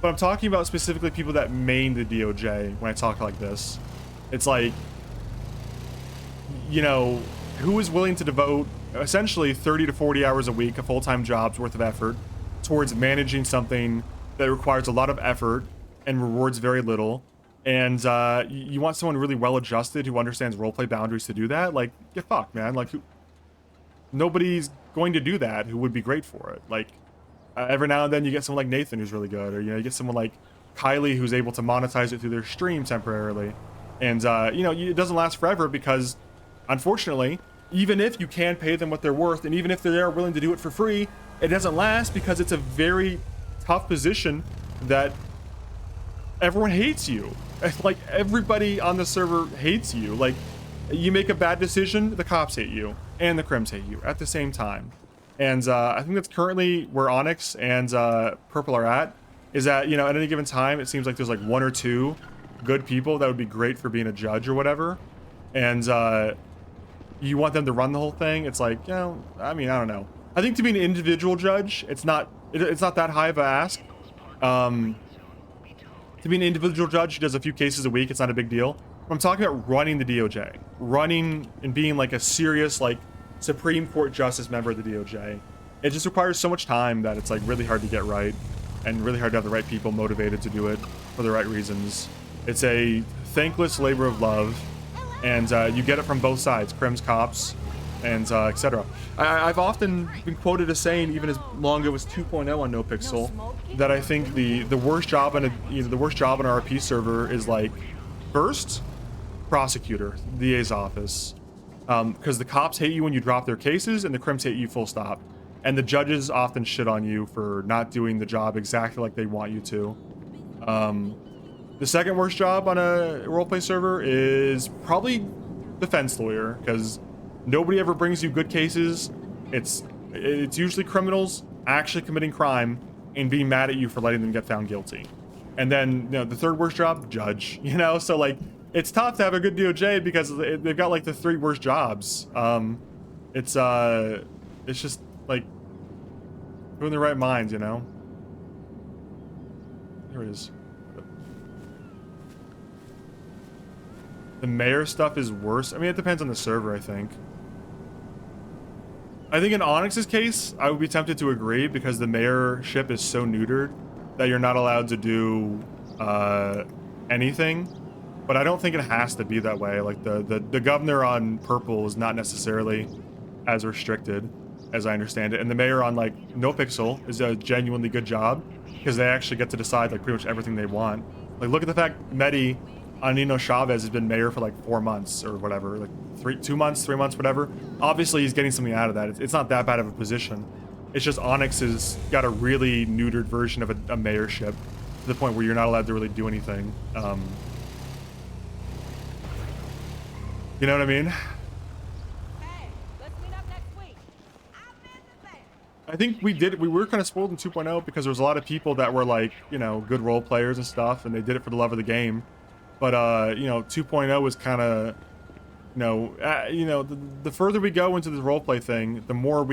but I'm talking about specifically people that main the DOJ when I talk like this. It's like, you know, who is willing to devote essentially 30 to 40 hours a week, a full-time job's worth of effort, towards managing something that requires a lot of effort and rewards very little, and you want someone really well-adjusted who understands roleplay boundaries to do that? Like, get fucked, man. Like, nobody's going to do that who would be great for it. Like, every now and then you get someone like Nathan who's really good, or, you know, you get someone like Kylie who's able to monetize it through their stream temporarily. And, you know, it doesn't last forever because, unfortunately, even if you can pay them what they're worth, and even if they are willing to do it for free, it doesn't last because it's a very tough position that everyone hates you. Like, everybody on the server hates you. Like, you make a bad decision, the cops hate you, and the crims hate you at the same time. And I think that's currently where ONX and Purple are at, is that, you know, at any given time, it seems like there's like one or two good people that would be great for being a judge or whatever. and you want them to run the whole thing. It's like, you know, I mean, I don't know. I think to be an individual judge, it's not that high of a ask. To be an individual judge who does a few cases a week, it's not a big deal. I'm talking about running the DOJ, running and being like a serious, like, Supreme Court justice member of the DOJ. It just requires so much time that it's like really hard to get right, and really hard to have the right people motivated to do it for the right reasons. It's a thankless labor of love, and you get it from both sides, crims, cops, and etc. I've often been quoted as saying, even as long ago as 2.0 on NoPixel, that I think the worst job on the worst job on an RP server is like first prosecutor, DA's office, because the cops hate you when you drop their cases, and the crims hate you full stop, and the judges often shit on you for not doing the job exactly like they want you to. The second worst job on a roleplay server is probably defense lawyer, because nobody ever brings you good cases. It's usually criminals actually committing crime and being mad at you for letting them get found guilty. And then, you know, the third worst job, judge, you know? So like, it's tough to have a good DOJ because they've got like the 3 worst jobs. It's just like, who in their right minds, you know? Here it is. The mayor stuff is worse. I mean, it depends on the server, I think. I think in ONX's case, I would be tempted to agree because the mayorship is so neutered that you're not allowed to do anything. But I don't think it has to be that way. Like the governor on purple is not necessarily as restricted as I understand it. And the mayor on like NoPixel is a genuinely good job because they actually get to decide like pretty much everything they want. Like look at the fact Medi Anino Chavez has been mayor for like 4 months or whatever, like 2 months, 3 months, whatever. Obviously he's getting something out of that. It's not that bad of a position. It's just ONX has got a really neutered version of a mayorship to the point where you're not allowed to really do anything. You know what I mean? Hey, let's meet up next week. I think we were kind of spoiled in 2.0 because there was a lot of people that were like, you know, good role players and stuff, and they did it for the love of the game. But, you know, 2.0 was kind of, the further we go into this roleplay thing, the more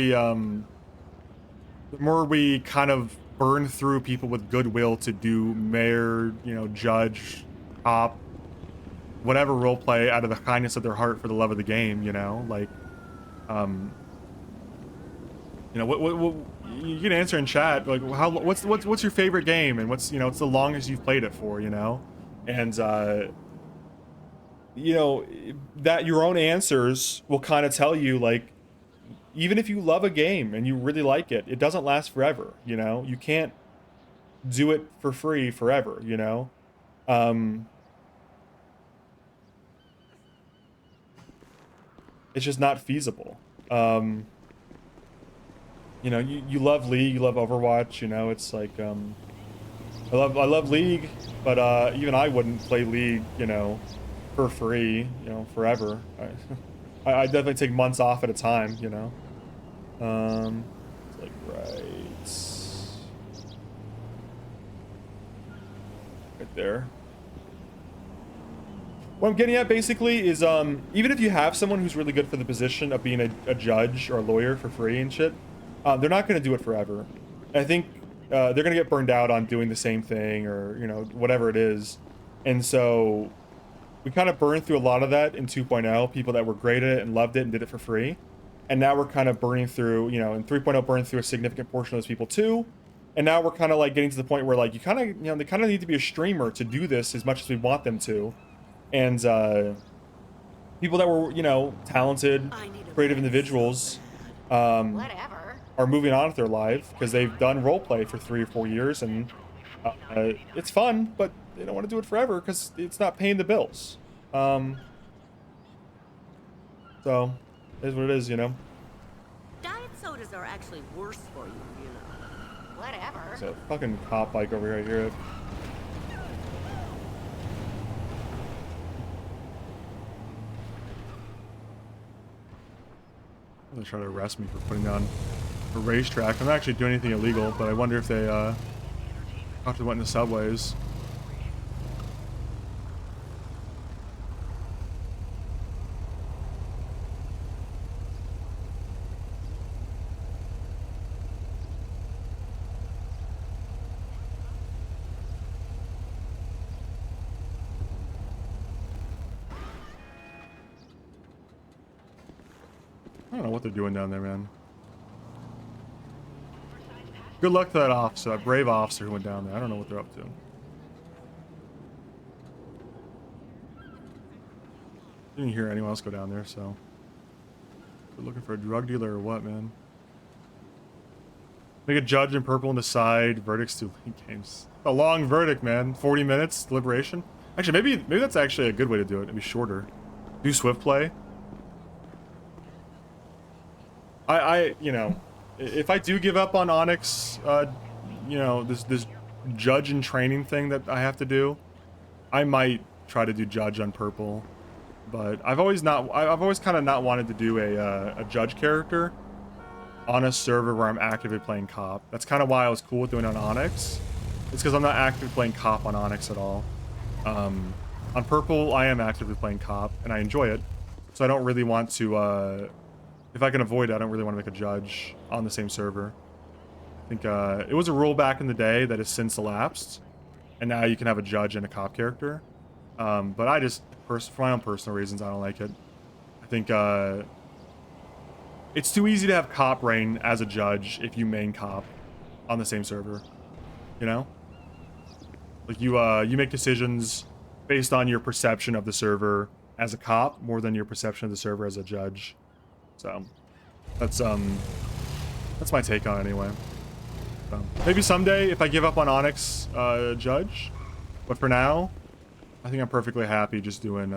we kind of burn through people with goodwill to do mayor, you know, judge, cop, whatever roleplay out of the kindness of their heart for the love of the game, you know? Like, you know, what you can answer in chat, like, what's your favorite game, and what's the longest you've played it for, you know? And, you know, that your own answers will kind of tell you, like, even if you love a game and you really like it, it doesn't last forever, you know? You can't do it for free forever, you know? It's just not feasible. You know, you love League, you love Overwatch, you know, it's like, I love League, but even I wouldn't play League, you know, for free, you know, forever. I definitely take months off at a time, you know. It's like right there. What I'm getting at basically is, even if you have someone who's really good for the position of being a judge or a lawyer for free and shit, they're not going to do it forever. I think they're going to get burned out on doing the same thing, or, you know, whatever it is. And so we kind of burned through a lot of that in 2.0, people that were great at it and loved it and did it for free. And now we're kind of burning through, you know, in 3.0 burned through a significant portion of those people too. And now we're kind of like getting to the point where like, you kind of, you know, they kind of need to be a streamer to do this as much as we want them to. And people that were, you know, talented, creative individuals are moving on with their life because they've done roleplay for 3 or 4 years, and it's fun, but they don't want to do it forever because it's not paying the bills. So it is what it is, you know. Diet sodas are actually worse for you, you know. Whatever. There's a fucking cop bike over here, I hear it. They're trying to arrest me for putting down a racetrack. I'm not actually doing anything illegal, but I wonder if they actually went into subways. I don't know what they're doing down there, man. Good luck to that officer, that brave officer who went down there. I don't know what they're up to. Didn't hear anyone else go down there, so. They're looking for a drug dealer or what, man? Make a judge in purple and decide verdicts to late games. A long verdict, man. 40 minutes deliberation. Actually, maybe that's actually a good way to do it. It'd be shorter. Do swift play. You know, if I do give up on Onyx, you know, this judge and training thing that I have to do, I might try to do judge on purple. But I've always kind of not wanted to do a judge character on a server where I'm actively playing cop. That's kind of why I was cool with doing it on Onyx. It's because I'm not actively playing cop on Onyx at all. On purple, I am actively playing cop, and I enjoy it. So I don't really want to, if I can avoid it, I don't really want to make a judge on the same server. I think it was a rule back in the day that has since elapsed, and now you can have a judge and a cop character. But I just, for my own personal reasons, I don't like it. I think it's too easy to have cop reign as a judge if you main cop on the same server, you know? Like you make decisions based on your perception of the server as a cop more than your perception of the server as a judge. So that's my take on it anyway. So, maybe someday if I give up on Onyx judge, but for now I think I'm perfectly happy just doing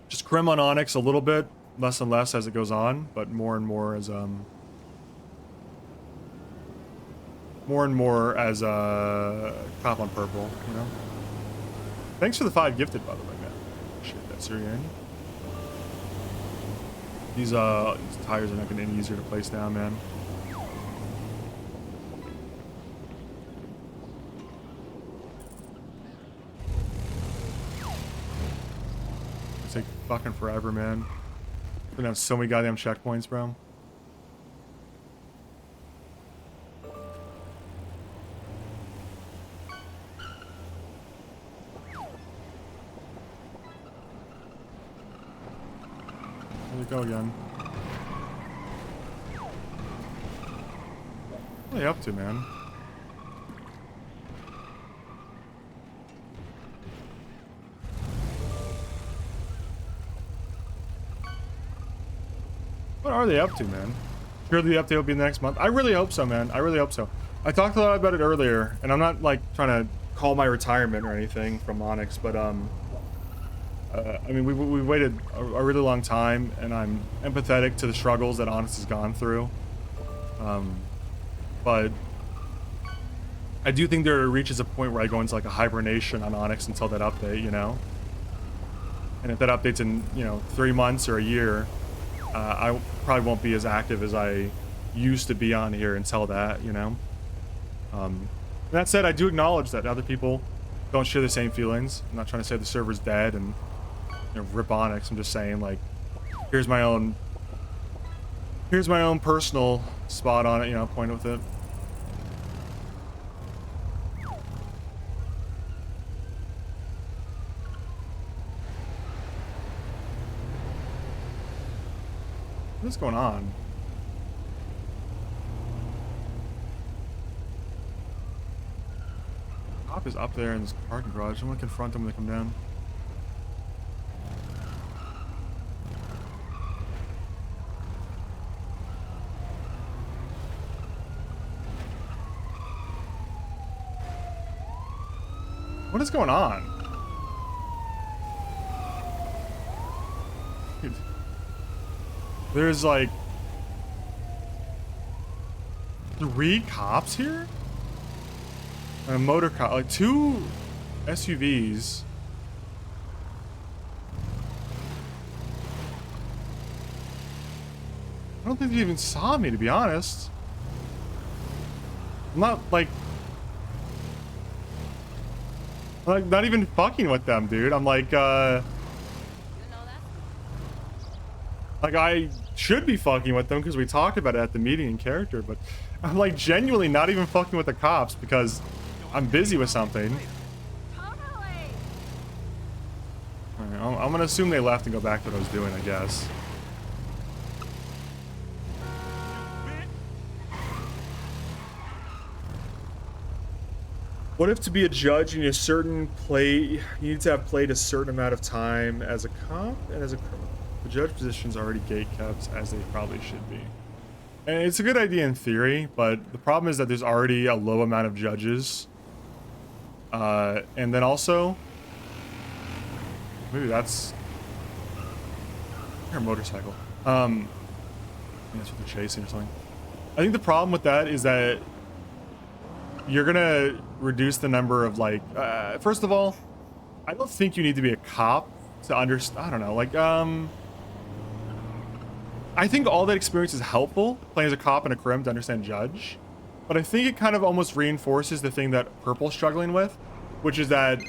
just crim on Onyx a little bit, less and less as it goes on, but more and more as cop on purple, you know. Thanks for the 5 gifted, by the way, man. Shit, that's Syrian. These tires are not getting any easier to place down, man. It's take fucking forever, man. We're gonna have so many goddamn checkpoints, bro. There we go again. What are they up to, man? What are they up to, man? Sure, the update will be next month. I really hope so, man. I really hope so. I talked a lot about it earlier, and I'm not like trying to call my retirement or anything from Onyx, but I mean, we waited a really long time, and I'm empathetic to the struggles that Onyx has gone through. But I do think there reaches a point where I go into like a hibernation on Onyx until that update, you know? And if that update's in, you know, 3 months or a year, I probably won't be as active as I used to be on here until that, you know? That said, I do acknowledge that other people don't share the same feelings. I'm not trying to say the server's dead and, you know, rip Onyx. I'm just saying, like, here's my own personal spot on it, you know, point with it. What's going on? Cop is up there in this parking garage. I'm gonna confront them when they come down. What is going on? Dude. There's like 3 cops here? A motor cop, like 2 SUVs. I don't think they even saw me, to be honest. I'm not like not even fucking with them, dude. I'm like I should be fucking with them because we talked about it at the meeting in character, but I'm like genuinely not even fucking with the cops because I'm busy with something. Alright, I'm gonna assume they left and go back to what I was doing, I guess. What if to be a judge you need a certain you need to have played a certain amount of time as a cop and as a criminal? The judge position's already gatekept as they probably should be. And it's a good idea in theory, but the problem is that there's already a low amount of judges. And then also, maybe that's a motorcycle. Maybe that's what they're chasing or something. I think the problem with that is that you're gonna reduce the number of like, first of all, I don't think you need to be a cop to understand. I don't know, like, I think all that experience is helpful, playing as a cop and a crim to understand judge. But I think it kind of almost reinforces the thing that Purple's struggling with, which is that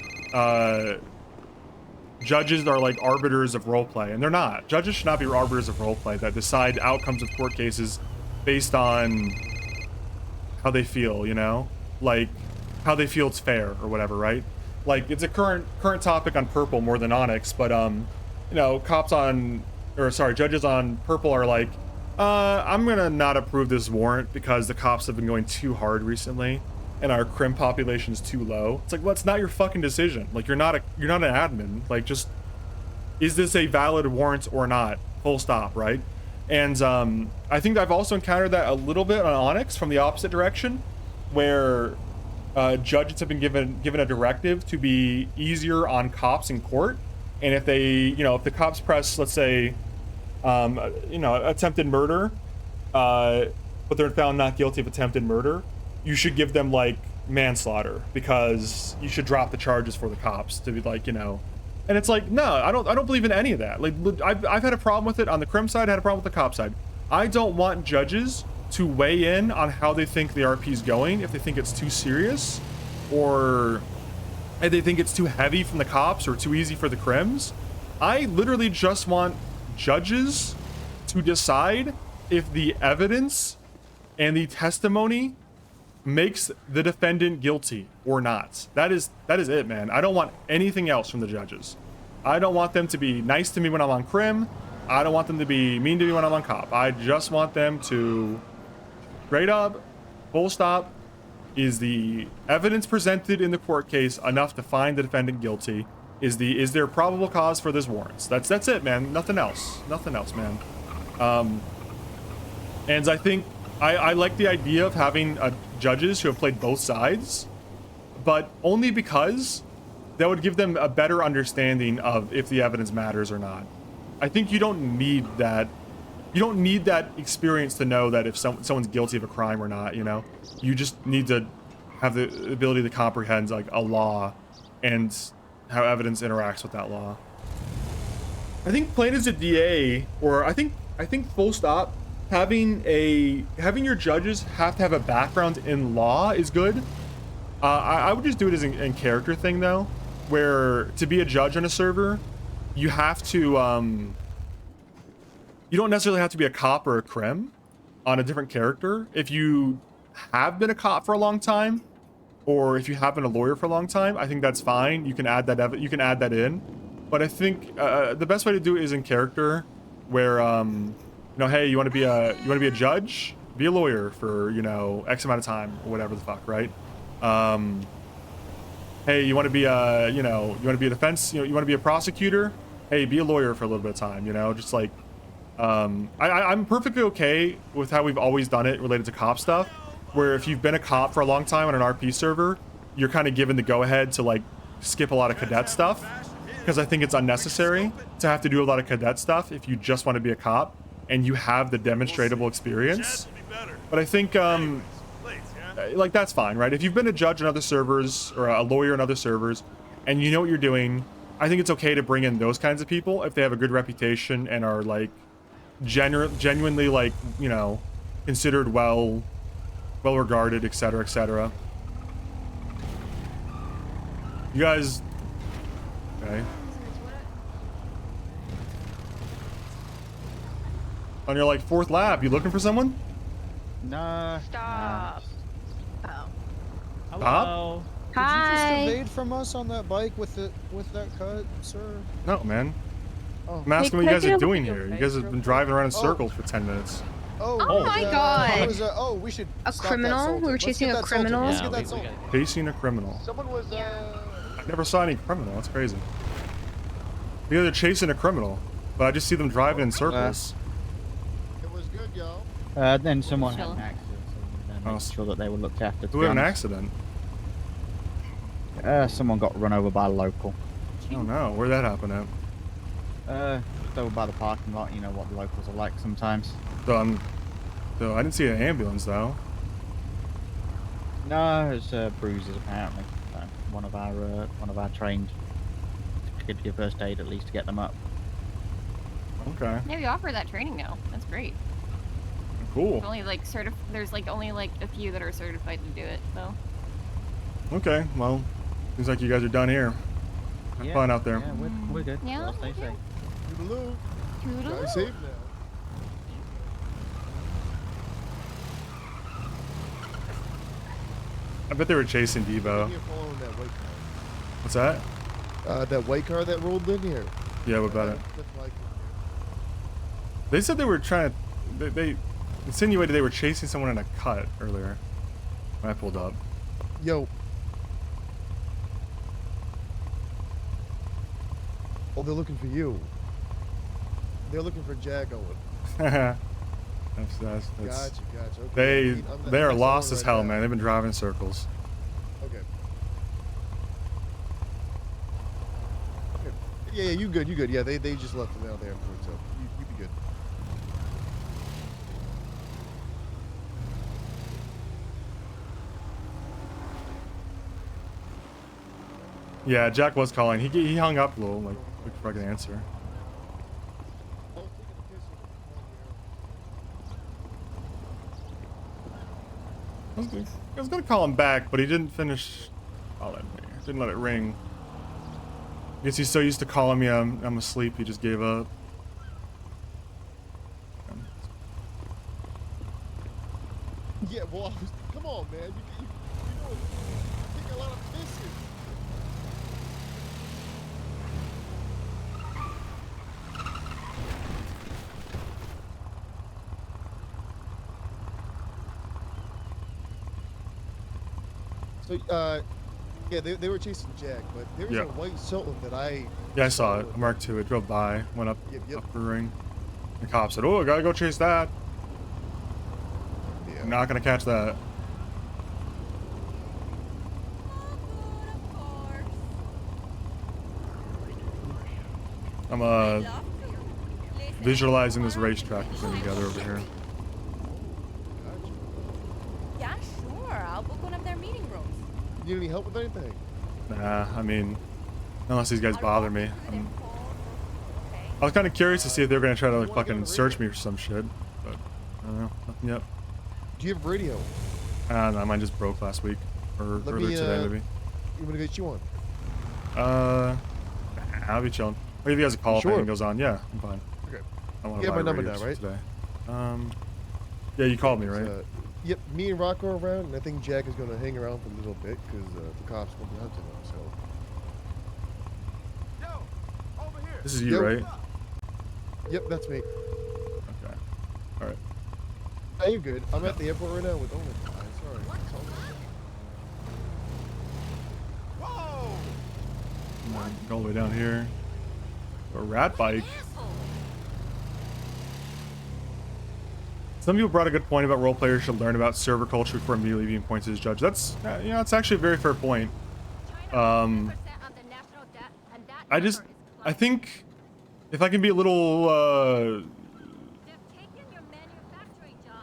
judges are like arbiters of roleplay, and they're not. Judges should not be arbiters of roleplay that decide outcomes of court cases based on how they feel, you know? Like, how they feel it's fair or whatever, right? Like, it's a current topic on Purple more than ONX, but, you know, judges on Purple are like, I'm gonna not approve this warrant because the cops have been going too hard recently and our crim population is too low. It's like, well, it's not your fucking decision. Like, you're not an admin. Like, just, is this a valid warrant or not? Full stop, right? And I think I've also encountered that a little bit on ONX from the opposite direction, where judges have been given a directive to be easier on cops in court, and if they, you know, if the cops press, let's say, you know, attempted murder, but they're found not guilty of attempted murder, you should give them like manslaughter, because you should drop the charges for the cops to be like, you know. And it's like, no, I don't believe in any of that. Like, I've had a problem with it on the crim side, I had a problem with the cop side. I don't want judges to weigh in on how they think the RP is going, if they think it's too serious, or if they think it's too heavy from the cops or too easy for the crims. I literally just want judges to decide if the evidence and the testimony makes the defendant guilty or not. That is it, man. I don't want anything else from the judges. I don't want them to be nice to me when I'm on crim. I don't want them to be mean to me when I'm on cop. I just want them to, straight up, full stop, is the evidence presented in the court case enough to find the defendant guilty? Is there probable cause for this warrants? That's it, man. Nothing else, man. And I think I like the idea of having judges who have played both sides, but only because that would give them a better understanding of if the evidence matters or not. I think you don't need that. You don't need that experience to know that if someone's guilty of a crime or not, you know? You just need to have the ability to comprehend like a law and how evidence interacts with that law. I think playing as a DA, or I think full stop, having your judges have to have a background in law is good. I would just do it as in character thing though, where to be a judge on a server, you have to, you don't necessarily have to be a cop or a crim on a different character. If you have been a cop for a long time, or if you have been a lawyer for a long time, I think that's fine. You can add that in. But I think the best way to do it is in character, where you know, hey, you want to be a judge, be a lawyer for, you know, X amount of time or whatever the fuck, right? Hey, you want to be a, you know, you want to be a defense, you know, you want to be a prosecutor, hey, be a lawyer for a little bit of time, you know, just like, I'm perfectly okay with how we've always done it related to cop stuff, where if you've been a cop for a long time on an RP server, you're kind of given the go-ahead to like skip a lot of cadet stuff, because I think it's unnecessary to have to do a lot of cadet stuff if you just want to be a cop and you have the demonstratable experience. But I think like that's fine, right? If you've been a judge on other servers or a lawyer on other servers and you know what you're doing, I think it's okay to bring in those kinds of people if they have a good reputation and are like genuinely like, you know, considered well regarded, etc., etc. You guys, okay? On your like 4th lap, you looking for someone? Nah. Stop. Nah. Oh. Hello. Did you just Hi. evade from us on that bike with that cut, sir? No, man. Oh. I'm asking Hey, what you guys can I are get a doing look at here. your You guys face have real been quick? driving around in Oh. circles for 10 minutes. Oh, my it God. was, we should A stop that criminal? Sultan. We were Let's chasing get a that Sultan. criminal? Let's get that Sultan. Chasing a criminal. Someone was, I never saw any criminal. That's crazy. Yeah, they're chasing a criminal, but I just see them driving in circles. It was good, y'all. Then someone had Chill. an accident, so make sure that they were looked after. to Who be had an honest. accident? Someone got run over by a local. Oh no, where'd that happen at? Just over by the parking lot. You know what the locals are like sometimes. So I didn't see an ambulance though. No, it's bruises apparently. So one of our trained could give first aid at least to get them up. Okay. Yeah, we offer that training now. That's great. Cool. There's only like there's like only like a few that are certified to do it. So. Okay, well, seems like you guys are done here. Have fun out there. Yeah, we're good. Yeah, Well, stay safe. Toodaloo. Toodaloo. Drive safe now. I bet they were chasing Devo. You're following that white car. What's that? That white car that rolled in here. Yeah, what about it? That's like, They said they were trying to. They insinuated they were chasing someone in a cut earlier. When I pulled up. yo. Oh, they're looking for you. They're looking for Jag Owen. That's Gotcha. Okay. They are I'm lost as right hell, now. man. They've been driving in circles. Okay. Yeah, you good. Yeah, they just left them out there, so you be good. Yeah, Jack was calling. He hung up a little, like fucking answer. I was gonna call him back, but he didn't finish calling me. Didn't let it ring. I guess he's so used to calling me I'm asleep, he just gave up. Yeah, well, come on, man. You know, you take a lot of pisses. So, yeah, they were chasing Jack, but there was Yeah. a white Sultan that I... Yeah, I saw it. I marked to it. Drove by, went up, Yep. up the ring. The cop said, "Oh, I gotta go chase that." Yeah. I'm not gonna catch that. I'm visualizing this racetrack we're putting together over here. Yeah, sure. I'll book one of their meeting rooms. You need any help with anything? Nah, I mean, unless these guys bother me. I was kind of curious to see if they were gonna try to like fucking search me or some shit, but I don't know. Nothing yet. Do you have radio? No, mine just broke last week or Let earlier me, today, maybe. You want to get you one? I'll be chilling. Or if he has a call, if Sure. anything goes on, yeah, I'm fine. Okay. I want You to have buy my number radios now, right? today. Yeah, you called me, right? Yep, me and Rocco are around, and I think Jack is going to hang around for a little bit because the cops will be hunting him. So. This is you, Yo. right? Yep, that's me. Okay. All right. Hey, you good? I'm at the airport right now with Owen. Sorry. Go all the way down here. A rat bike. Some people brought a good point about role players should learn about server culture before immediately being pointed as judge. That's, you know, it's actually a very fair point. I think if I can be a little, I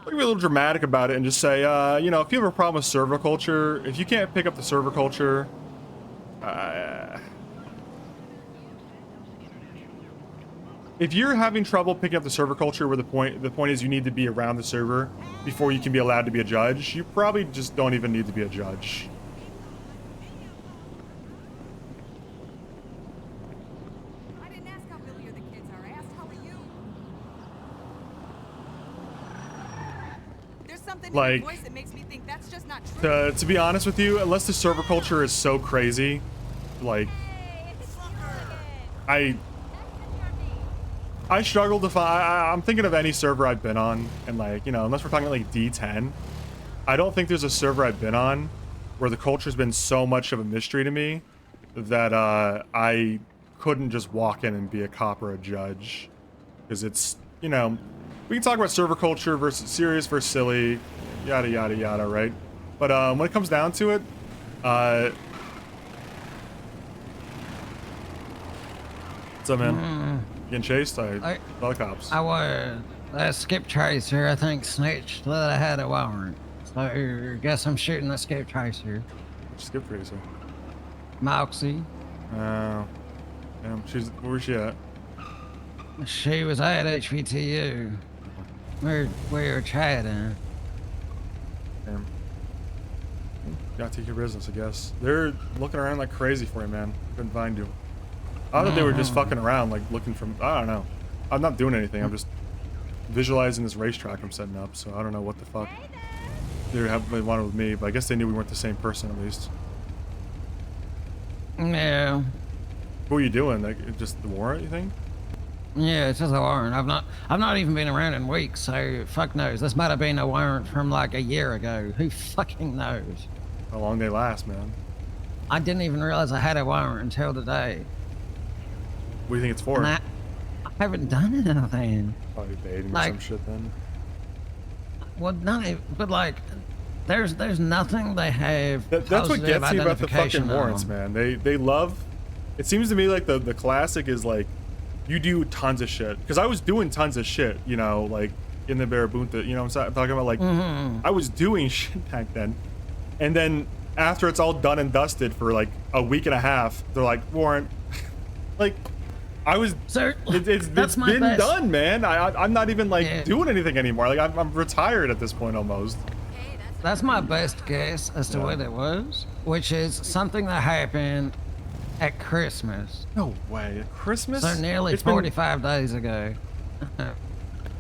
can be a little dramatic about it and just say, you know, if you have a problem with server culture, if you can't pick up the server culture, if you're having trouble picking up the server culture where the point is you need to be around the server before you can be allowed to be a judge, you probably just don't even need to be a judge. I didn't ask how Billy or the kids are. I asked how are you. There's something in Like, your voice that makes me think that's just not true. To be honest with you, unless the server culture is so crazy, like, I struggle to find. I'm thinking of any server I've been on, and like, you know, unless we're talking like D10, I don't think there's a server I've been on where the culture's been so much of a mystery to me that I couldn't just walk in and be a cop or a judge, because it's, you know, we can talk about server culture versus serious versus silly, yada yada yada, right? But when it comes down to it, what's up, man? Getting chased? I saw the cops. I was. That skip tracer, I think, snitched that I had a warrant. So I guess I'm shooting the skip tracer. Which skip tracer? Moxie. Damn. Where's she at? She was at HVTU. We were chatting. Damn. Gotta take your business, I guess. They're looking around like crazy for you, man. Couldn't find you. I thought they were just fucking around, like looking from. I don't know. I'm not doing anything. I'm just visualizing this racetrack I'm setting up. So I don't know what the fuck they wanted with me, but I guess they knew we weren't the same person at least. Yeah. What were you doing? Like just the warrant, you think? Yeah, it's just a warrant. I've not even been around in weeks, so fuck knows. This might have been a warrant from like a year ago. Who fucking knows? How long they last, man? I didn't even realize I had a warrant until today. What do you think it's for? And I haven't done anything. Probably baiting like, or some shit then. Well, not even, but like, there's nothing they have. That's what gets me about the fucking warrants, man. They love. It seems to me like the classic is like, you do tons of shit. Because I was doing tons of shit, you know, like in the Barabunta, you know what I'm talking about? Like, I was doing shit back then. And then after it's all done and dusted for like a week and a half, they're like, warrant. Like, I was. Sir, it's been done, man. I'm not even like doing anything anymore. Like, I'm retired at this point almost. That's my best guess as to what it was, which is something that happened at Christmas. No way. At Christmas? So nearly 45 days ago.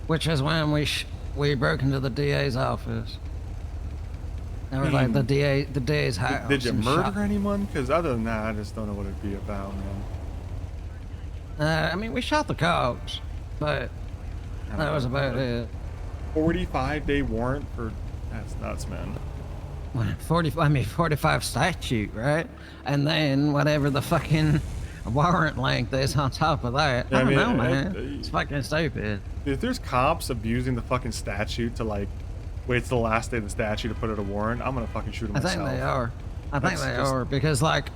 Which is when we broke into the DA's office. And we're like the DA's house. Did you murder anyone? Because other than that, I just don't know what it'd be about, man. I mean, we shot the cops, but that was about it. 45-day warrant for... That's nuts, man. 45 statute, right? And then whatever the fucking warrant length is on top of that. I don't know, man. It's fucking stupid. If there's cops abusing the fucking statute to like wait till the last day of the statute to put out a warrant, I'm gonna fucking shoot them myself. I think they are. I think they are because like,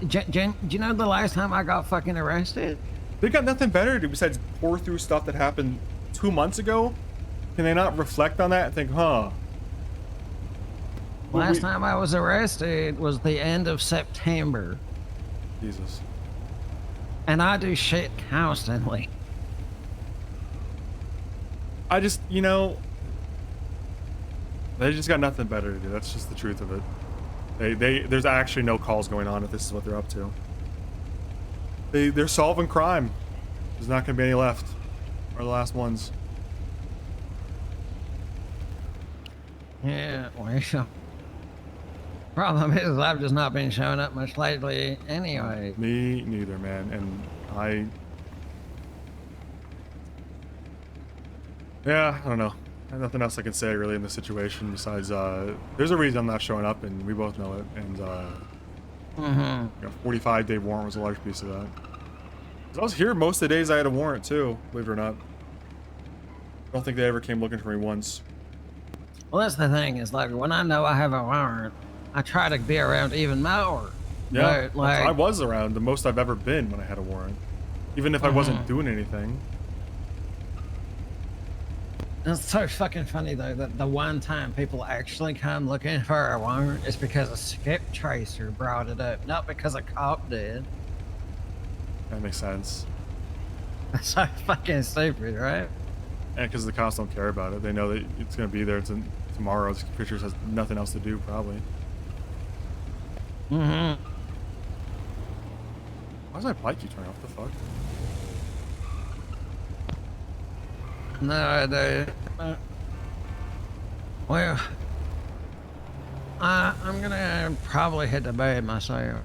do you know the last time I got fucking arrested? They got nothing better to do besides pour through stuff that happened 2 months ago. Can they not reflect on that and think, huh? Last time I was arrested was the end of September. Jesus. And I do shit constantly. I just, you know, they just got nothing better to do. That's just the truth of it. There's actually no calls going on if this is what they're up to. They're solving crime. There's not going to be any left. Or the last ones. Yeah, well, problem is I've just not been showing up much lately anyway. Me neither, man. And yeah, I don't know. I have nothing else I can say really in this situation besides there's a reason I'm not showing up, and we both know it. And you know, 45-day warrant was a large piece of that. 'Cause I was here most of the days I had a warrant too, believe it or not. I don't think they ever came looking for me once. Well, that's the thing, is like when I know I have a warrant, I try to be around even more. Yeah, but, like, I was around the most I've ever been when I had a warrant, even if I wasn't doing anything. It's so fucking funny though that the one time people actually come looking for a warrant is because a skip tracer brought it up, not because a cop did. That makes sense. That's so fucking stupid, right? And because the cops don't care about it, they know that it's gonna be there. It's tomorrow. This pictures has nothing else to do, probably. Why does my bike keep turning off? The fuck? No idea. Well, I'm gonna probably hit the bed myself.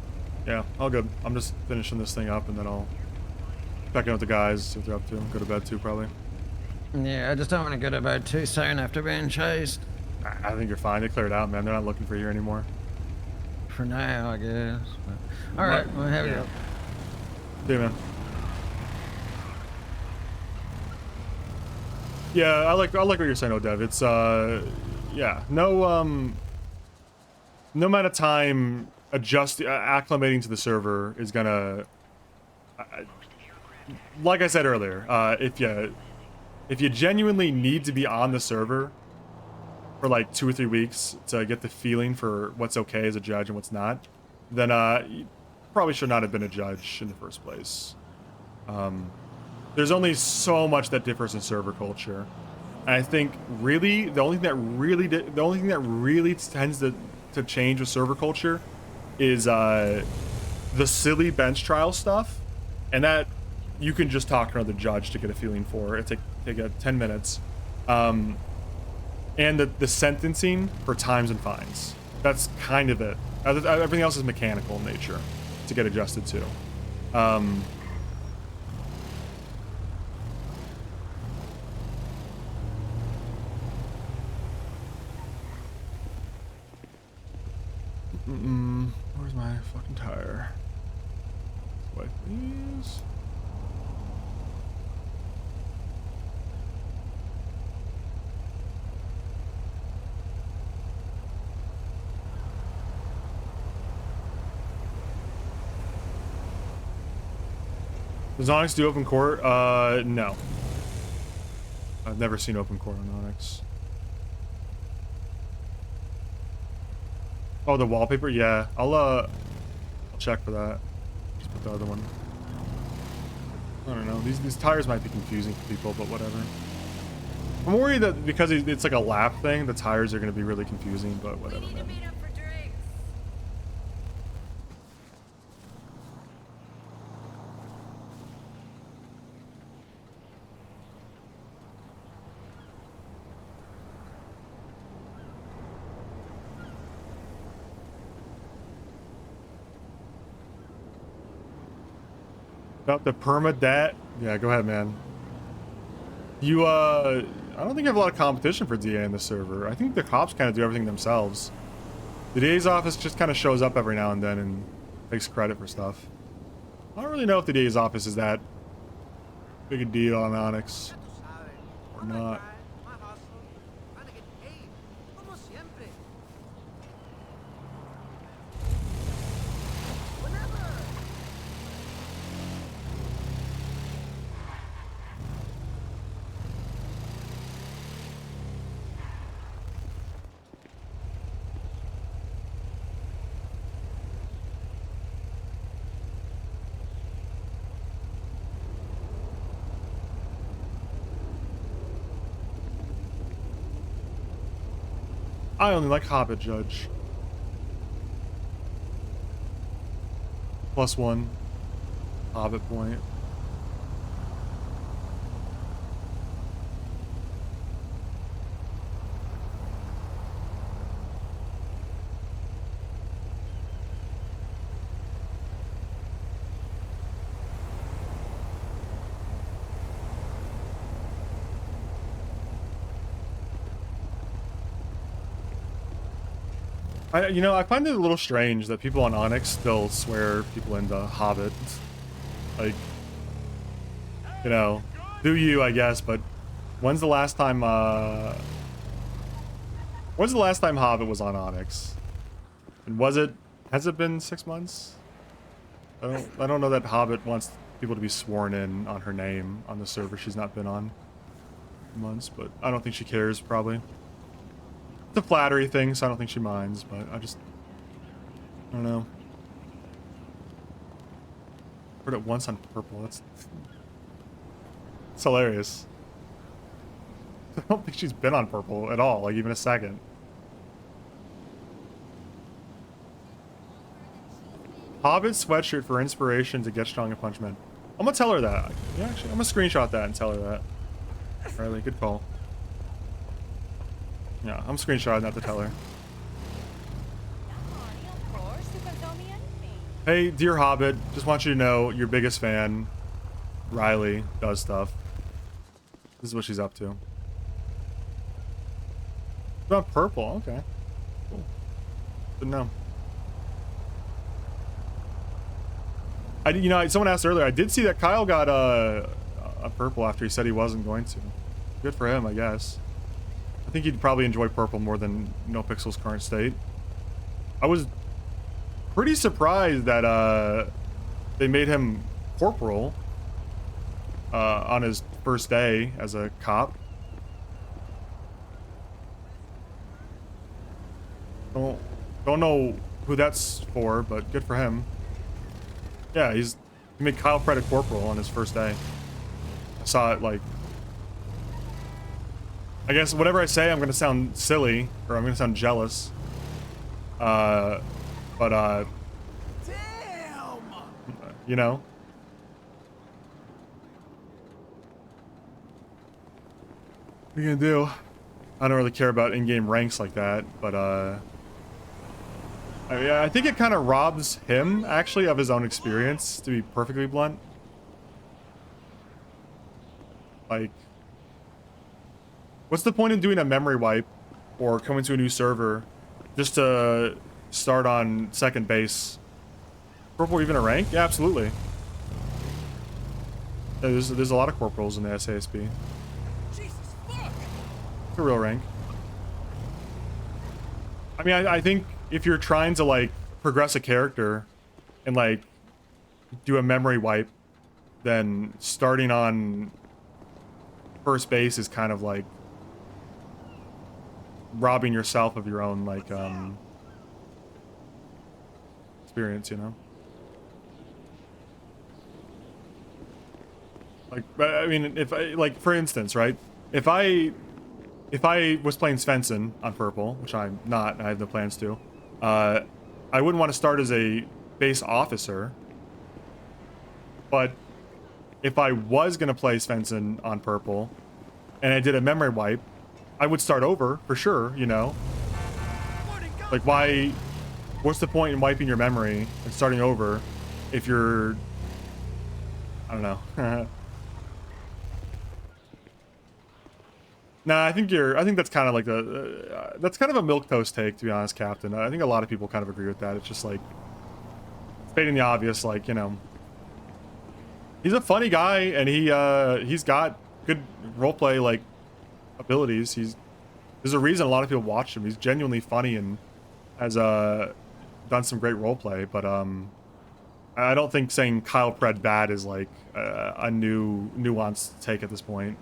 Yeah, all good. I'm just finishing this thing up and then I'll Checking out the guys, see what they're up to. Go to bed too, probably. Yeah, I just don't want to go to bed too soon after being chased. I think you're fine. They cleared out, man. They're not looking for you anymore. For now, I guess. All right, well, have you. See you, man. Yeah, I like what you're saying, Odev. It's yeah, no amount of time acclimating to the server is gonna, like I said earlier, if you genuinely need to be on the server for like 2 or 3 weeks to get the feeling for what's okay as a judge and what's not, then you probably should not have been a judge in the first place. There's only so much that differs in server culture, and I think really the only thing that really tends to change with server culture is the silly bench trial stuff, and that you can just talk to another judge to get a feeling for. It take 10 minutes. And the sentencing for times and fines. That's kind of it. Everything else is mechanical in nature to get adjusted to. Where's my fucking tire? Wipe these. Does Onyx do open court? No. I've never seen open court on Onyx. Oh, the wallpaper? Yeah. I'll check for that. Just put the other one. I don't know. These tires might be confusing for people, but whatever. I'm worried that because it's like a lap thing, the tires are going to be really confusing, but whatever, man. About the perma-dat? Yeah, go ahead, man. You, I don't think you have a lot of competition for DA in the server. I think the cops kind of do everything themselves. The DA's office just kind of shows up every now and then and takes credit for stuff. I don't really know if the DA's office is that big a deal on Onyx or not. I only like Hobbit Judge. +1 Hobbit point. I find it a little strange that people on Onyx still swear people into Hobbit. Like, do you, I guess, but when's the last time Hobbit was on Onyx? And has it been 6 months? I don't know that Hobbit wants people to be sworn in on her name on the server she's not been on in months, but I don't think she cares, probably. It's a flattery thing, so I don't think she minds, but I don't know. Heard it once on purple. It's hilarious. I don't think she's been on purple at all, like even a second. Hobbit sweatshirt for inspiration to get strong and punch men. I'm gonna tell her that. Yeah, actually, I'm gonna screenshot that and tell her that. Riley, good call. Yeah, I'm screenshotting that to tell her. Hey, dear Hobbit, just want you to know, your biggest fan. Riley does stuff. This is what she's up to. About purple, okay. Cool. Didn't know. Someone asked earlier, I did see that Kyle got a purple after he said he wasn't going to. Good for him, I guess. I think he'd probably enjoy purple more than No Pixel's current state. I was pretty surprised that they made him corporal on his first day as a cop. Don't know who that's for, but good for him. Yeah, he made Kyle Pratt a corporal on his first day. I saw it, like... I guess whatever I say, I'm gonna sound silly, or I'm gonna sound jealous. Damn! You know? What are you gonna do? I don't really care about in-game ranks like that, but I think it kind of robs him, actually, of his own experience, to be perfectly blunt. Like, what's the point in doing a memory wipe or coming to a new server just to start on second base? Corporal even a rank? Yeah, absolutely. Yeah, there's a lot of corporals in the SASP. Jesus fuck! It's a real rank. I mean, I think if you're trying to, like, progress a character and, like, do a memory wipe, then starting on first base is kind of, like, robbing yourself of your own, like, experience, you know? Like, I mean, if I, like, for instance, right? If I was playing Svensen on purple, which I'm not, I have no plans to, I wouldn't want to start as a base officer, but if I was going to play Svensen on purple and I did a memory wipe, I would start over for sure, you know? Like, what's the point in wiping your memory and starting over if you're, I don't know. Nah, I think that's kind of like that's kind of a milquetoast take, to be honest, Captain. I think a lot of people kind of agree with that. It's just like, stating the obvious, like, you know, he's a funny guy and he's got good roleplay, like, abilities. There's a reason a lot of people watch him. He's genuinely funny and has done some great roleplay, but I don't think saying Kyle Pred bad is like a new nuanced take at this point.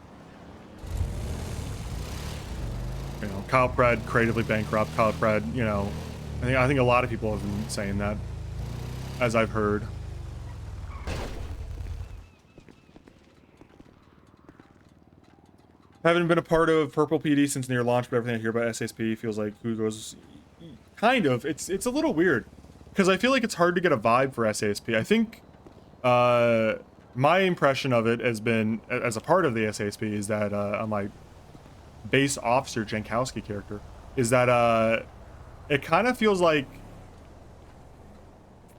You know, Kyle Pred creatively bankrupt. Kyle Pred, you know, I think a lot of people have been saying that, as I've heard. Haven't been a part of Purple PD since near launch, but everything I hear about SSP feels like who goes. Kind of. It's a little weird, because I feel like it's hard to get a vibe for SASP. I think my impression of it has been, as a part of the SASP, is that on my base officer Jankowski character, is that it kind of feels like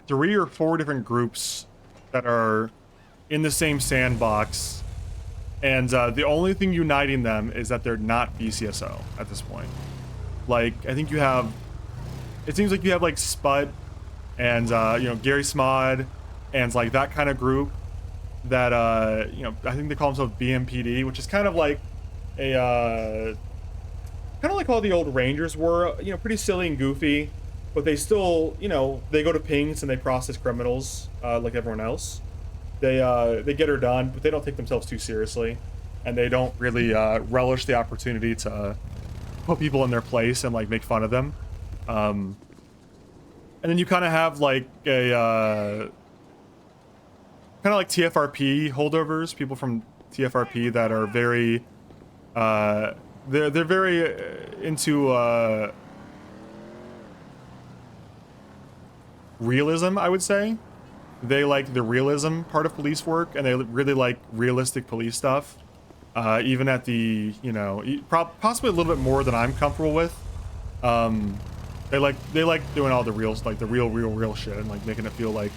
3 or 4 different groups that are in the same sandbox, and the only thing uniting them is that they're not BCSO at this point. Like, I think you have, it seems like you have like Spud and you know, Gary Smod and like that kind of group that you know, I think they call themselves BMPD, which is kind of like a kind of like all the old Rangers were, you know, pretty silly and goofy, but they still, you know, they go to pings and they process criminals like everyone else. They get her done, but they don't take themselves too seriously, and they don't really relish the opportunity to put people in their place and like make fun of them. And then you kind of have like a kind of like TFRP holdovers, people from TFRP that are very they're very into realism, I would say. They like the realism part of police work, and they really like realistic police stuff, even at the, you know, possibly a little bit more than I'm comfortable with. They like doing all the real, like the real shit, and like making it feel like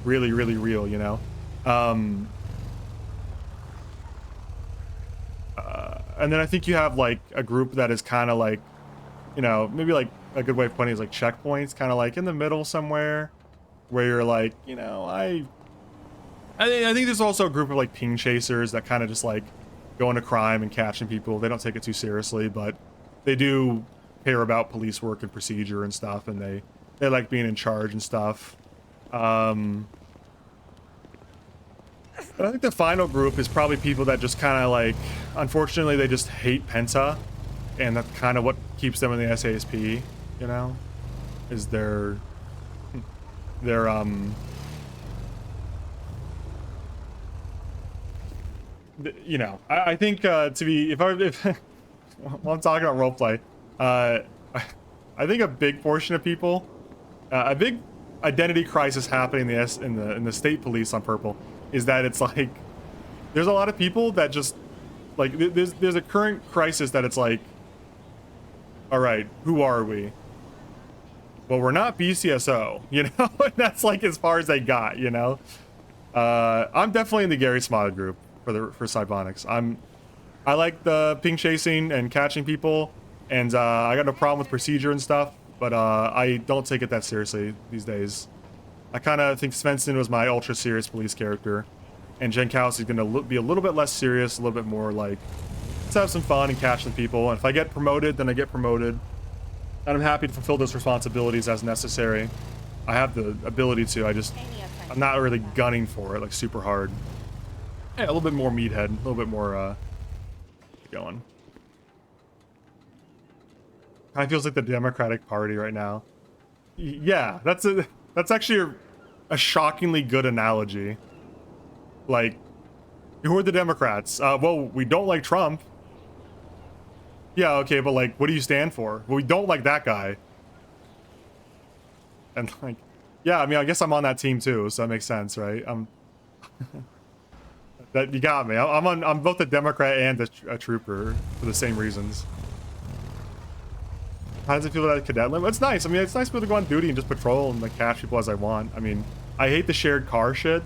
really real, you know. And then I think you have like a group that is kind of like, you know, maybe like a good way of putting it is like checkpoints, kind of like in the middle somewhere, where you're like, you know, I think there's also a group of like ping chasers that kind of just like go into crime and catching people. They don't take it too seriously, but they do care about police work and procedure and stuff, and they like being in charge and stuff. But I think the final group is probably people that just kind of like, unfortunately, they just hate Penta, and that's kind of what keeps them in the SASP, you know, is their you know, I think to be, if while I'm talking about roleplay, I think a big portion of people, a big identity crisis happening in the state police on Purple is that it's like there's a lot of people that just like there's a current crisis that it's like, all right, who are we? Well, we're not BCSO, you know. That's like as far as they got, you know. I'm definitely in the Gary Smotted group for Cybonics. I like the ping chasing and catching people, and I got no problem with procedure and stuff, but I don't take it that seriously these days. I kind of think Svensen was my ultra serious police character, and Jenkowski is going to be a little bit less serious, a little bit more like, let's have some fun and catch some people. And if I get promoted, then I get promoted, and I'm happy to fulfill those responsibilities as necessary. I have the ability to. I'm not really gunning for it like super hard. Yeah, a little bit more meathead, a little bit more going. Kind of feels like the Democratic Party right now. Yeah, that's actually a shockingly good analogy. Like, who are the Democrats? Well, we don't like Trump. Yeah, okay, but like, what do you stand for? Well, we don't like that guy. And like, yeah, I mean, I guess I'm on that team too, so that makes sense, right? That you got me. I'm both a Democrat and a trooper for the same reasons. How does it feel about cadet limit? It's nice. I mean, it's nice to be able to go on duty and just patrol and like catch people as I want. I mean, I hate the shared car shit,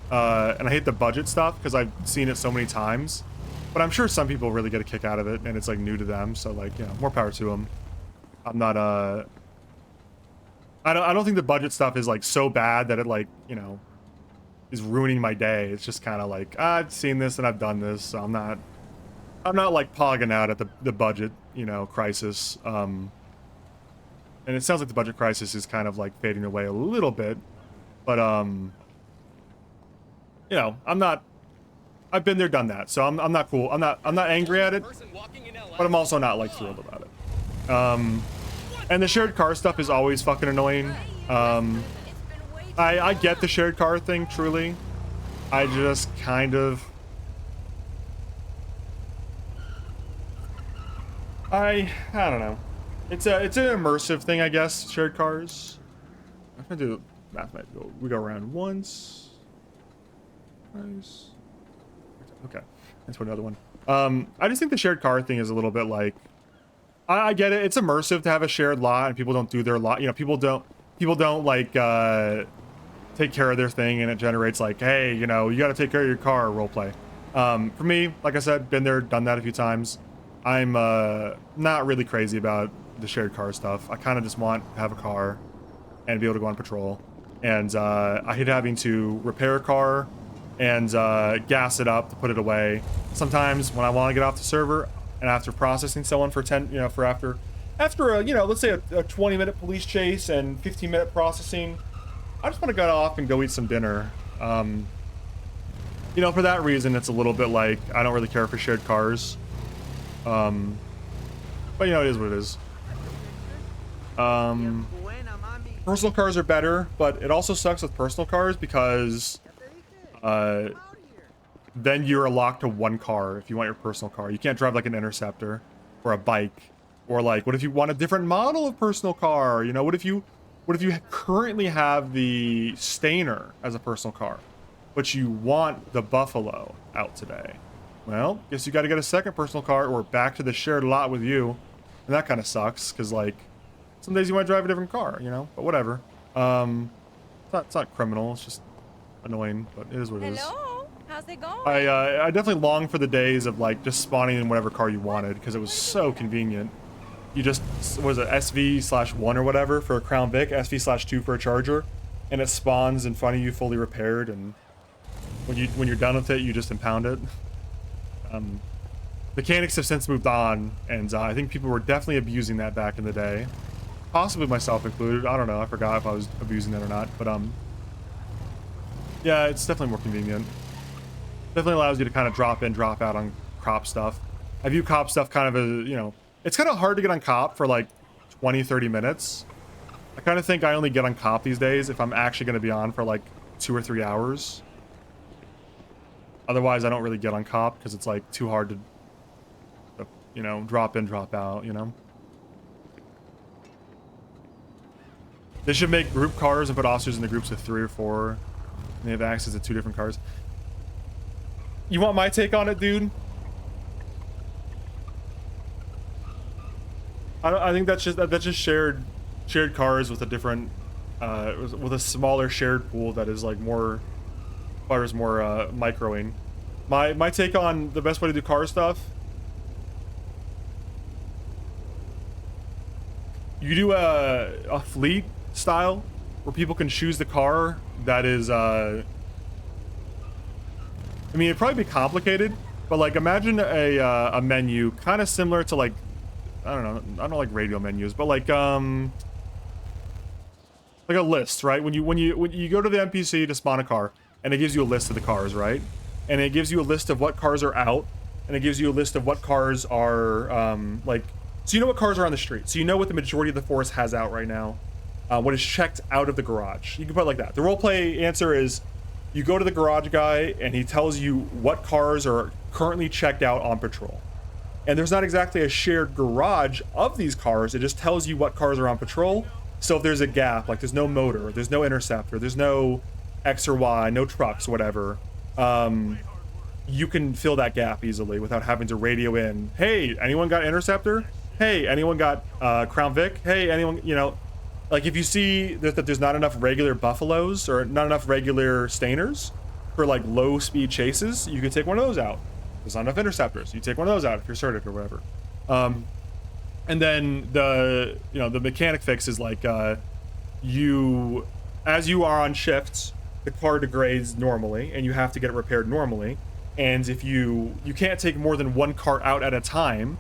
and I hate the budget stuff because I've seen it so many times. But I'm sure some people really get a kick out of it, and it's like new to them. So like, you know, more power to them. I'm not I don't think the budget stuff is like so bad that it like, you know, is ruining my day. It's just kind of like, I've seen this and I've done this, so I'm not like pogging out at the budget, you know, crisis. And it sounds like the budget crisis is kind of like fading away a little bit, but you know, I've been there, done that, so I'm not cool. I'm not angry at it, but I'm also not like thrilled about it. And the shared car stuff is always fucking annoying. I get the shared car thing, truly. I just kind of... I don't know. It's an immersive thing, I guess, shared cars. I'm gonna do mathematics. We go around once. Nice. Okay, that's another one. I just think the shared car thing is a little bit like... I get it. It's immersive to have a shared lot, and people don't do their lot. You know, people don't like take care of their thing, and it generates like, hey, you know, you got to take care of your car roleplay. For me, like I said, been there, done that a few times. I'm not really crazy about the shared car stuff. I kind of just want to have a car and be able to go on patrol. And I hate having to repair a car and gas it up to put it away. Sometimes when I want to get off the server, and after processing someone for 10, you know, for after a, you know, let's say a 20-minute police chase and 15-minute processing, I just want to get off and go eat some dinner. You know, for that reason, it's a little bit like, I don't really care for shared cars. But you know, it is what it is. Personal cars are better, but it also sucks with personal cars because, then you're locked to one car if you want your personal car. You can't drive like an Interceptor or a bike, or like, what if you want a different model of personal car? You know, what if you currently have the Stainer as a personal car, but you want the Buffalo out today? Well, guess you got to get a second personal car or back to the shared lot with you, and that kind of sucks because like some days you want to drive a different car, you know. But whatever. It's not criminal. It's just annoying, but it is what it is. Hello? How's it going? I definitely long for the days of like just spawning in whatever car you wanted because it was so convenient. You just, what was it, SV/1 or whatever for a Crown Vic, SV/2 for a Charger, and it spawns in front of you fully repaired, and when you're done with it, you just impound it. Mechanics have since moved on, and I think people were definitely abusing that back in the day. Possibly myself included. I don't know. I forgot if I was abusing that or not. But, yeah, it's definitely more convenient. Definitely allows you to kind of drop in, drop out on cop stuff. I view cop stuff kind of as, you know, it's kind of hard to get on cop for like 20, 30 minutes. I kind of think I only get on cop these days if I'm actually going to be on for like 2 or 3 hours. Otherwise, I don't really get on cop because it's like too hard to, you know, drop in, drop out, you know? They should make group cars and put officers in the groups of 3 or 4. And they have access to 2 different cars. You want my take on it, dude? I think that's just shared cars with a different, with a smaller shared pool that is like more, requires more microing. My take on the best way to do car stuff. You do a fleet style where people can choose the car that is I mean, it'd probably be complicated, but like imagine a menu kind of similar to like, I don't know like radio menus, but like a list, right? When you go to the NPC to spawn a car, and it gives you a list of the cars, right? And it gives you a list of what cars are out, and it gives you a list of what cars are like, so you know what cars are on the street. So you know what the majority of the force has out right now, what is checked out of the garage. You can put it like that. The roleplay answer is, you go to the garage guy and he tells you what cars are currently checked out on patrol. And there's not exactly a shared garage of these cars, it just tells you what cars are on patrol. So if there's a gap, like there's no motor, there's no interceptor, there's no X or Y, no trucks, whatever, you can fill that gap easily without having to radio in, hey, anyone got interceptor? Hey, anyone got Crown Vic? Hey, anyone, you know, like if you see that there's not enough regular buffaloes or not enough regular stainers for like low speed chases, you can take one of those out. There's not enough interceptors, you take one of those out if you're certic or whatever. And then the mechanic fix is like as you are on shifts, the car degrades normally and you have to get it repaired normally. And if you can't take more than one car out at a time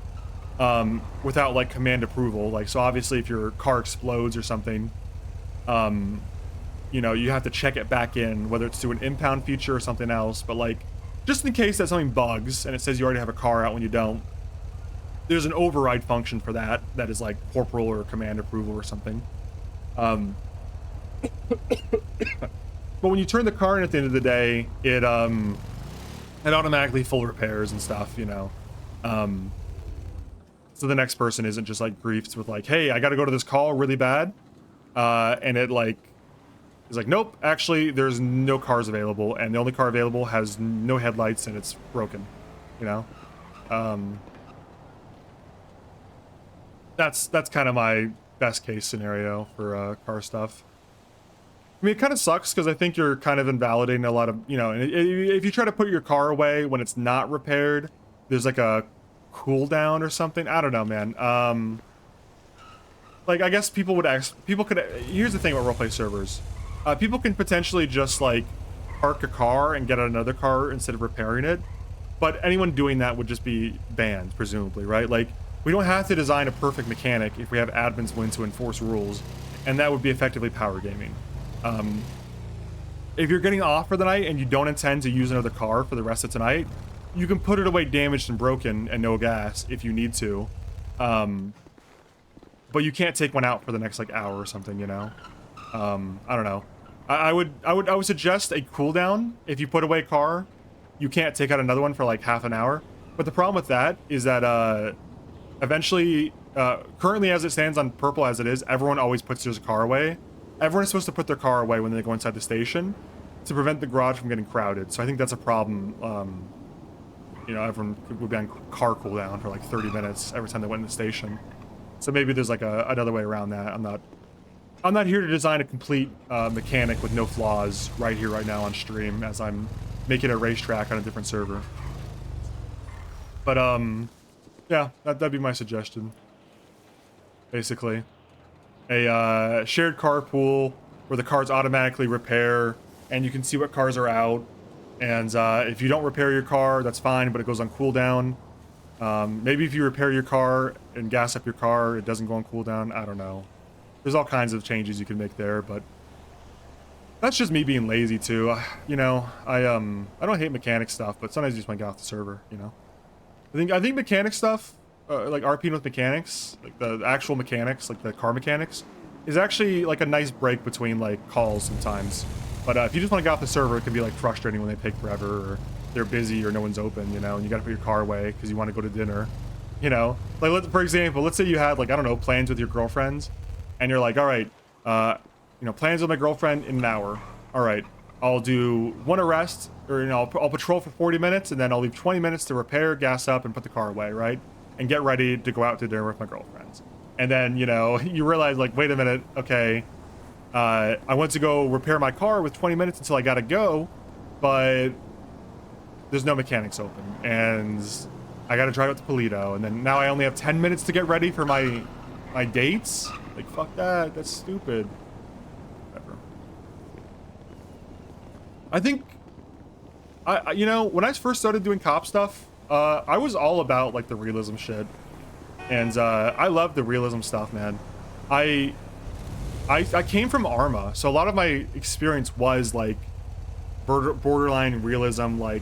without like command approval. Like, so obviously if your car explodes or something, you know, you have to check it back in, whether it's through an impound feature or something else. But like, just in case that something bugs and it says you already have a car out when you don't, there's an override function for that is like corporal or command approval or something. But when you turn the car in at the end of the day, it automatically full repairs and stuff, you know. So the next person isn't just like griefed with like, hey, I gotta go to this call really bad. And it like is like, nope, actually there's no cars available, and the only car available has no headlights and it's broken, you know. That's kind of my best case scenario for car stuff. I mean, it kind of sucks because I think you're kind of invalidating a lot of, you know, and if you try to put your car away when it's not repaired, there's like a cooldown or something. I don't know, man. Like, I guess people could, here's the thing about roleplay servers. People can potentially just like park a car and get another car instead of repairing it. But anyone doing that would just be banned, presumably, right? Like, we don't have to design a perfect mechanic if we have admins willing to enforce rules, and that would be effectively power gaming. If you're getting off for the night and you don't intend to use another car for the rest of tonight, you can put it away damaged and broken and no gas if you need to. But you can't take one out for the next like hour or something, you know? I don't know. I would suggest a cooldown. If you put away a car, you can't take out another one for like half an hour. But the problem with that is that eventually, currently as it stands on purple as it is, everyone always puts their car away. Everyone is supposed to put their car away when they go inside the station to prevent the garage from getting crowded. So I think that's a problem. You know, everyone would be on car cooldown for like 30 minutes every time they went in the station. So maybe there's like another way around that. I'm not here to design a complete mechanic with no flaws right here, right now on stream as I'm make it a racetrack on a different server. But yeah, that'd be my suggestion. Basically, a shared carpool where the cars automatically repair, and you can see what cars are out. And if you don't repair your car, that's fine, but it goes on cooldown. Maybe if you repair your car and gas up your car, it doesn't go on cooldown. I don't know. There's all kinds of changes you can make there, but that's just me being lazy too. You know, I don't hate mechanic stuff, but sometimes you just want to get off the server. You know, I think mechanic stuff, like RPing with mechanics, like the actual mechanics, like the car mechanics, is actually like a nice break between like calls sometimes. But if you just want to get off the server, it can be like frustrating when they take forever, or they're busy, or no one's open, you know, and you got to put your car away because you want to go to dinner, you know. Like, for example, let's say you had like, I don't know, plans with your girlfriends, and you're like, all right, you know, plans with my girlfriend in an hour. All right, I'll do one arrest, or, you know, I'll patrol for 40 minutes, and then I'll leave 20 minutes to repair, gas up, and put the car away, right? And get ready to go out to dinner with my girlfriends. And then, you know, you realize, like, wait a minute, okay, I went to go repair my car with 20 minutes until I gotta go, but there's no mechanics open, and I gotta drive up to Polito, and then now I only have 10 minutes to get ready for my dates? Like, fuck that, that's stupid. Whatever. I think, you know, when I first started doing cop stuff, I was all about, like, the realism shit, and I love the realism stuff, man. I came from Arma, so a lot of my experience was like borderline realism, like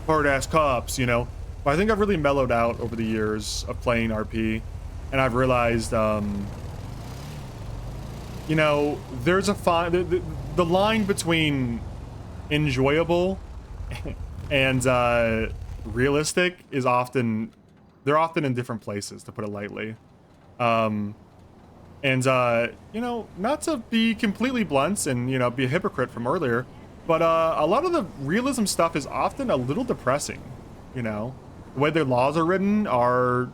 hard-ass cops, you know. But I think I've really mellowed out over the years of playing RP, and I've realized, you know, there's a fine, the line between enjoyable and realistic is often, they're often in different places, to put it lightly. And, you know, not to be completely blunt and, you know, be a hypocrite from earlier, but a lot of the realism stuff is often a little depressing, you know? The way their laws are written are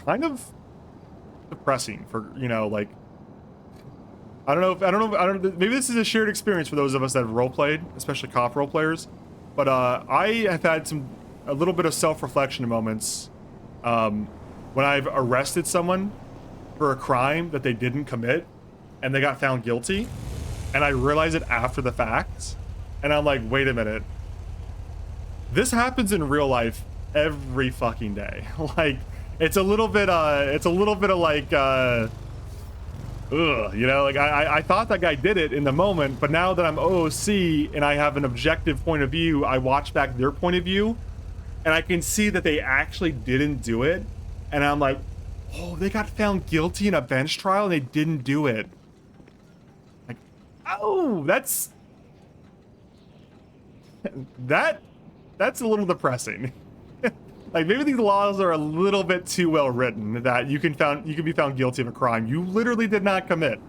kind of depressing for, you know, like, I don't know, maybe this is a shared experience for those of us that have roleplayed, especially cop roleplayers, but I have had a little bit of self-reflection moments when I've arrested someone for a crime that they didn't commit, and they got found guilty, and I realize it after the fact, and I'm like, wait a minute, this happens in real life every fucking day. Like, it's a little bit of like, ugh, you know, like I thought that guy did it in the moment, but now that I'm OOC and I have an objective point of view, I watch back their point of view, and I can see that they actually didn't do it, and I'm like, oh, they got found guilty in a bench trial and they didn't do it. Like, oh, that's a little depressing. Like, maybe these laws are a little bit too well written that you can be found guilty of a crime you literally did not commit.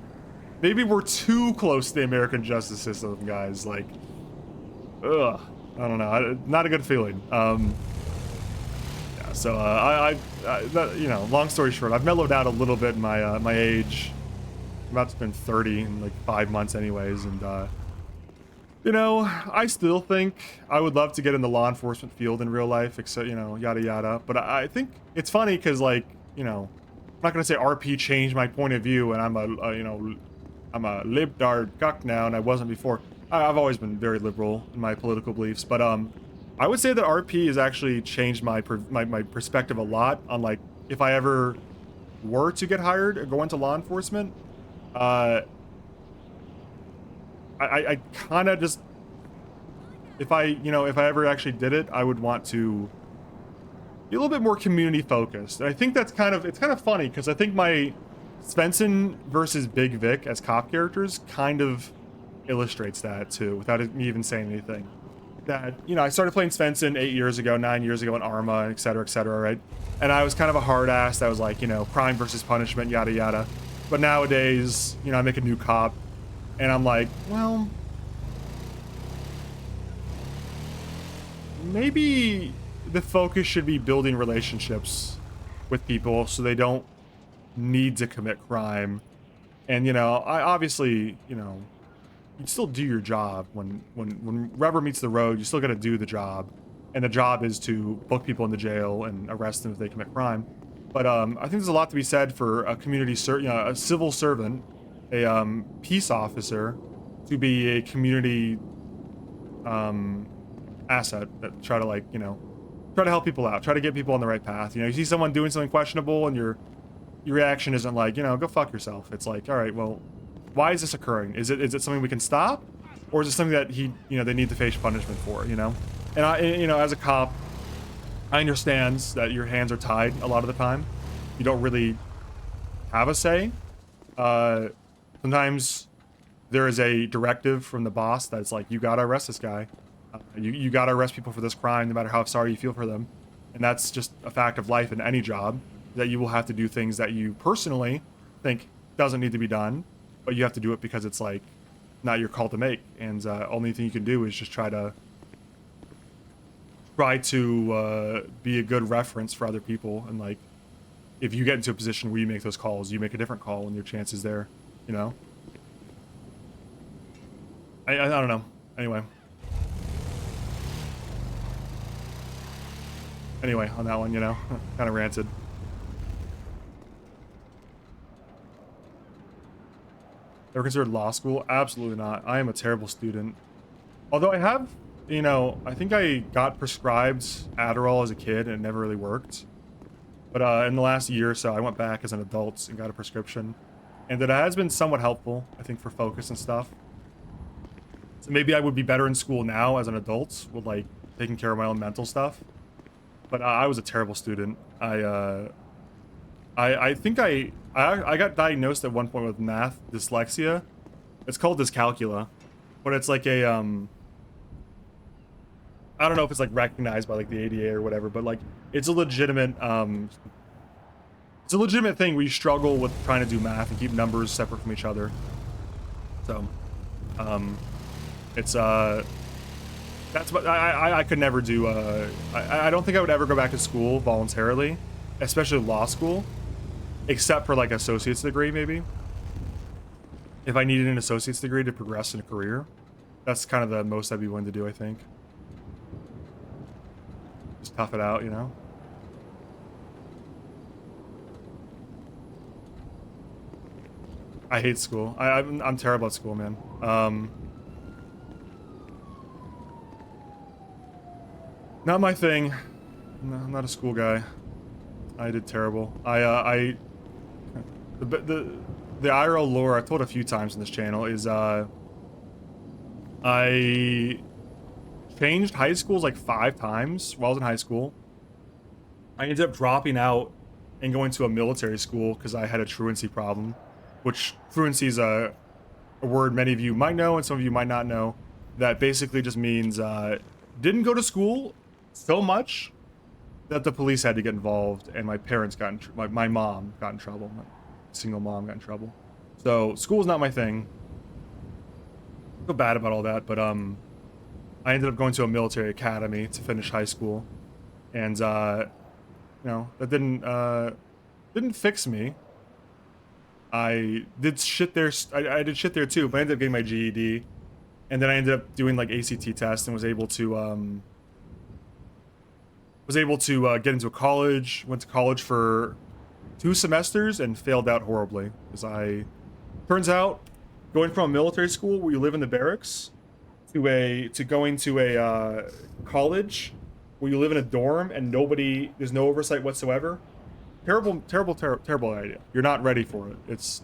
Maybe we're too close to the American justice system, guys. Like, ugh, I don't know, not a good feeling. So you know, long story short, I've mellowed out a little bit in my my age. I'm about to turn 30 in like 5 months, anyways, and you know, I still think I would love to get in the law enforcement field in real life, except, you know, yada yada. But I think it's funny because, like, you know, I'm not gonna say RP changed my point of view, and I'm you know, I'm a libtard cuck now, and I wasn't before. I've always been very liberal in my political beliefs, but I would say that RP has actually changed my perspective a lot on, like, if I ever were to get hired or go into law enforcement, I kind of just, if I ever actually did it, I would want to be a little bit more community focused. And I think it's kind of funny because I think my Svensen versus Big Vic as cop characters kind of illustrates that too, without me even saying anything. That, you know, I started playing Svensen 8 years ago, 9 years ago in Arma, et cetera, right? And I was kind of a hard ass that was like, you know, crime versus punishment, yada yada. But nowadays, you know, I make a new cop, and I'm like, well, maybe the focus should be building relationships with people so they don't need to commit crime. And, you know, I obviously, you know, you still do your job. When rubber meets the road, you still got to do the job, and the job is to book people into jail and arrest them if they commit crime. But I think there's a lot to be said for a community a civil servant, a peace officer, to be a community asset that try to, like, try to help people out, try to get people on the right path. You see someone doing something questionable, and your reaction isn't like, go fuck yourself. It's like, all right, well, why is this occurring? Is it something we can stop, or is it something that they need to face punishment for? And I, as a cop, I understand that your hands are tied a lot of the time. You don't really have a say. Sometimes there is a directive from the boss that's like, you gotta arrest this guy. You gotta arrest people for this crime, no matter how sorry you feel for them. And that's just a fact of life in any job, that you will have to do things that you personally think doesn't need to be done, but you have to do it because it's, like, not your call to make. And only thing you can do is just try to be a good reference for other people. And, like, if you get into a position where you make those calls, you make a different call and your chance is there, I don't know. Anyway, on that one, kind of ranted. Ever considered law school? Absolutely not. I am a terrible student. Although I have, I think I got prescribed Adderall as a kid and it never really worked. But in the last year or so, I went back as an adult and got a prescription. And it has been somewhat helpful, I think, for focus and stuff. So maybe I would be better in school now as an adult with, like, taking care of my own mental stuff. But I was a terrible student. I think I got diagnosed at one point with math dyslexia. It's called dyscalculia, but it's like a I don't know if it's, like, recognized by, like, the ADA or whatever, but, like, it's a legitimate thing where you struggle with trying to do math and keep numbers separate from each other. So it's that's what I could never do. I don't think I would ever go back to school voluntarily, especially law school, except for, like, associate's degree, maybe. If I needed an associate's degree to progress in a career, that's kind of the most I'd be willing to do, I think. Just tough it out, I hate school. I'm terrible at school, man. Not my thing. No, I'm not a school guy. I did terrible. The IRL lore I've told a few times in this channel is I changed high schools like 5 times while I was in high school. I ended up dropping out and going to a military school because I had a truancy problem, which truancy is a word many of you might know and some of you might not know. That basically just means didn't go to school so much that the police had to get involved, and my parents got my mom got in trouble. My single mom got in trouble. So school's not my thing. I feel bad about all that, but I ended up going to a military academy to finish high school, and that didn't fix me. I did shit there. I did shit there too, but I ended up getting my GED, and then I ended up doing, like, ACT tests and was able to get into a college. Went to college for 2 semesters and failed out horribly because turns out going from a military school where you live in the barracks to going to a college where you live in a dorm and there's no oversight whatsoever. Terrible idea. You're not ready for it. It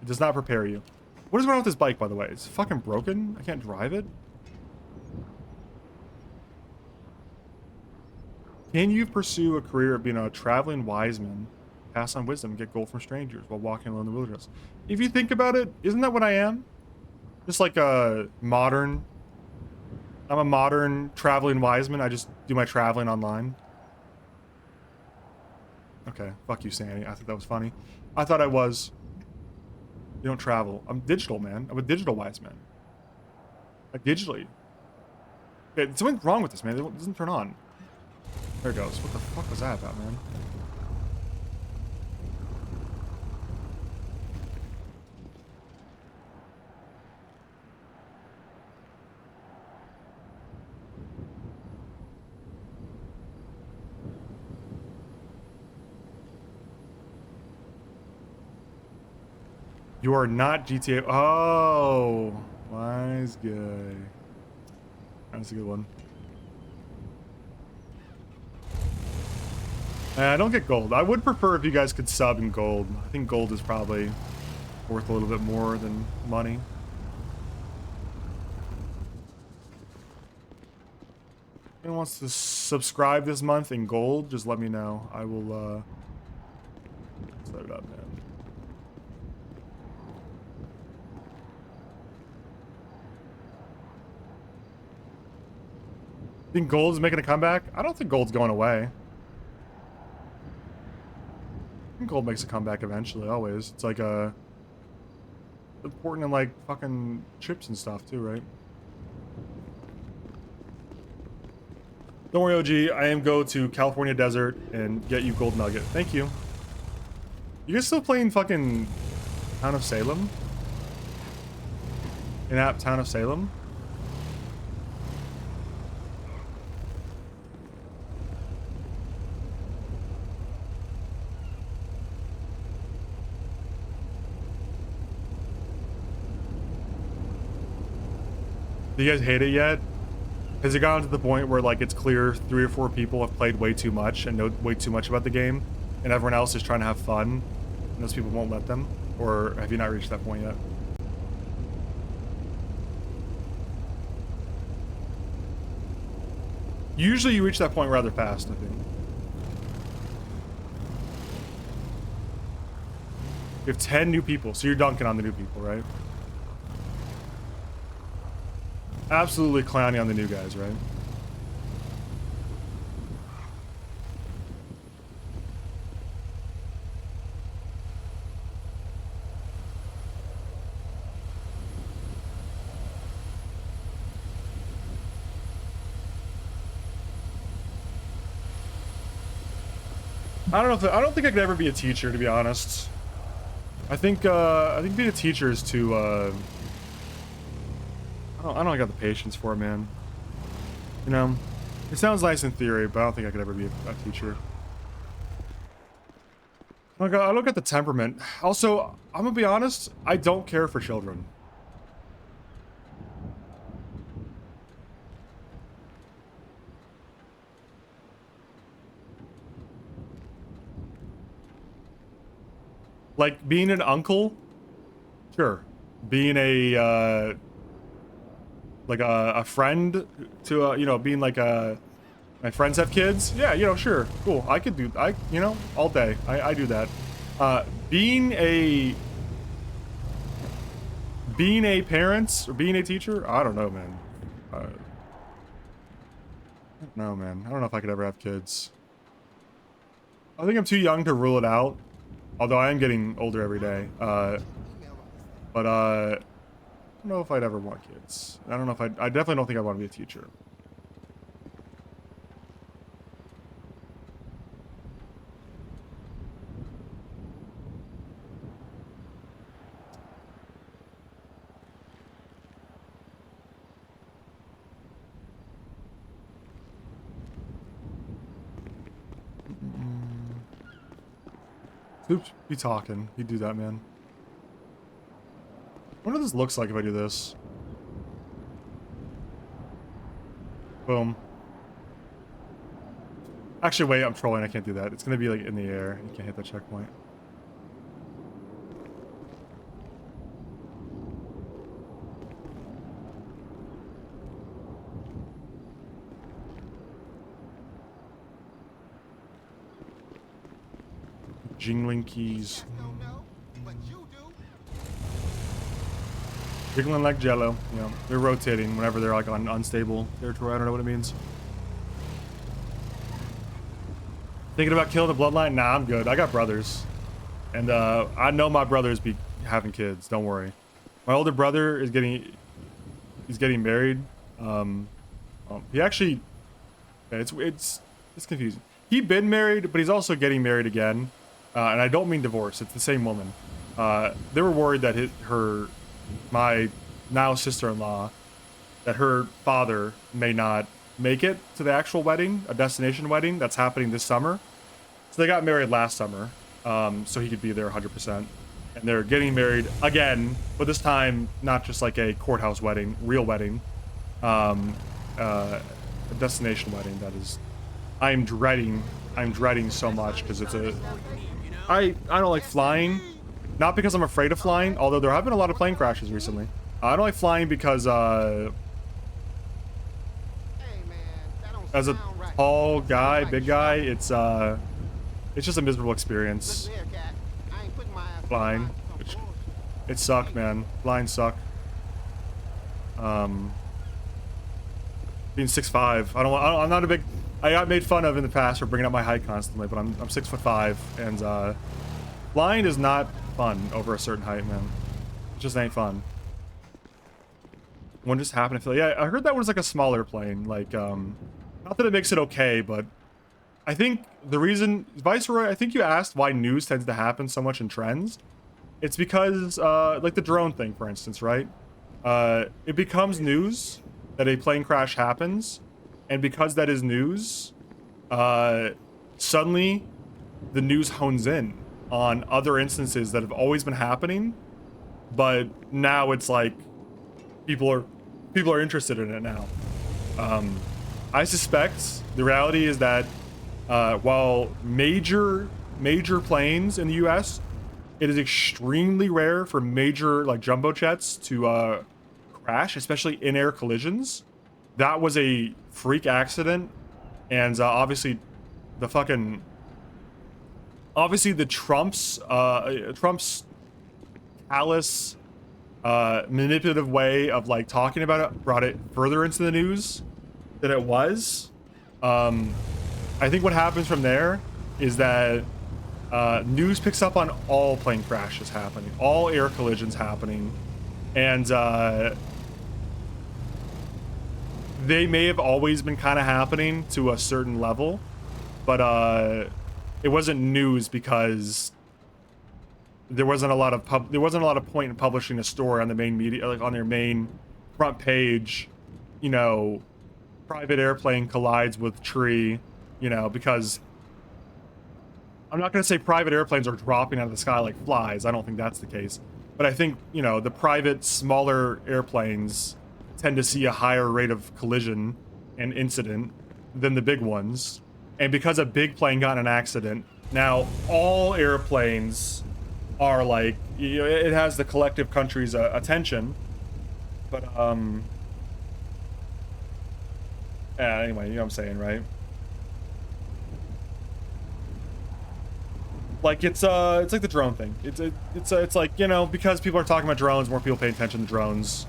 does not prepare you. What is wrong with this bike, by the way? It's fucking broken. I can't drive it. Can you pursue a career of being a traveling wise man, pass on wisdom, and get gold from strangers while walking alone in the wilderness? If you think about it, isn't that what I am? Just like I'm a modern traveling wise man. I just do my traveling online. Okay, fuck you, Sandy. I thought that was funny. I thought I was. You don't travel. I'm digital, man. I'm a digital wise man. Like, digitally. Okay, something's wrong with this, man. It doesn't turn on. There it goes. What the fuck was that about, man? You are not GTA. Oh, wise guy. That's a good one. I don't get gold. I would prefer if you guys could sub in gold. I think gold is probably worth a little bit more than money. Anyone wants to subscribe this month in gold, just let me know. I will set it up, man. Think gold's making a comeback? I don't think gold's going away. I think gold makes a comeback eventually, always. It's like important in like fucking chips and stuff too, right? Don't worry, OG. I am go to California desert and get you gold nugget. Thank you. You guys still playing fucking Town of Salem? In-app Town of Salem? Do you guys hate it yet? Has it gotten to the point where like it's clear 3 or 4 people have played way too much and know way too much about the game, and everyone else is trying to have fun, and those people won't let them? Or have you not reached that point yet? Usually you reach that point rather fast, I think. You have 10 new people, so you're dunking on the new people, right? Absolutely clowning on the new guys, right? I don't know if I don't think I could ever be a teacher, to be honest. I think being a teacher is too I don't got the patience for it, man. You know, it sounds nice in theory, but I don't think I could ever be a teacher. I don't got the temperament. Also, I'm gonna be honest, I don't care for children. Like, being an uncle? Sure. Being a, like a friend to, you know, being like my friends have kids? Yeah, you know, sure. Cool. I could do, you know, all day. I do that. Being a parent or being a teacher? I don't know, man. No, man. I don't know if I could ever have kids. I think I'm too young to rule it out. Although I am getting older every day. But I don't know if I'd ever want kids. I don't know if I definitely don't think I want to be a teacher. Oops, be talking. You do that, man. I wonder what this looks like if I do this. Boom. Actually, wait, I'm trolling. I can't do that. It's gonna be like in the air. You can't hit that checkpoint. Jingling keys. Jiggling like jello. You know, they're rotating whenever they're like on unstable territory. I don't know what it means. Thinking about killing the bloodline? Nah, I'm good. I got brothers. And I know my brothers be having kids. Don't worry. My older brother is he's getting married. He actually, it's confusing. He'd been married, but he's also getting married again. And I don't mean divorce. It's the same woman. They were worried that my now sister-in-law, that her father may not make it to the actual wedding, a destination wedding that's happening this summer. So they got married last summer. so he could be there 100%. And they're getting married again, but this time not just like a courthouse wedding, real wedding, a destination wedding. That is, I'm dreading so much because it's a. I don't like flying, not because I'm afraid of flying, although there have been a lot of plane crashes recently. I don't like flying because as a tall guy, big guy, it's just a miserable experience. Flying, it sucked, man. Flying suck. Being 6'5", I'm not a big. I got made fun of in the past for bringing up my height constantly, but I'm 6'5", and flying is not fun over a certain height, man. It just ain't fun. One just happened to feel. Yeah, I heard that one's like a smaller plane. Like, not that it makes it okay, but I think the reason, Viceroy, I think you asked why news tends to happen so much in trends. It's because, like the drone thing, for instance, right? It becomes news that a plane crash happens, and because that is news, suddenly the news hones in on other instances that have always been happening, but now it's like people are interested in it now. I suspect the reality is that while major planes in the U.S., it is extremely rare for major like jumbo jets to crash, especially in-air collisions. That was a freak accident, and obviously the Trump's callous, manipulative way of like talking about it brought it further into the news than it was. I think what happens from there is that news picks up on all plane crashes happening, all air collisions happening, and they may have always been kind of happening to a certain level, but it wasn't news because there wasn't a lot of point in publishing a story on the main media, like on their main front page, you know, private airplane collides with tree, you know, because I'm not going to say private airplanes are dropping out of the sky like flies. I don't think that's the case. But I think, you know, the private, smaller airplanes tend to see a higher rate of collision and incident than the big ones. And because a big plane got in an accident, now all airplanes are like, you know, it has the collective country's attention. But, yeah, anyway, you know what I'm saying, right? Like it's like the drone thing. It's like, you know, because people are talking about drones, more people pay attention to drones.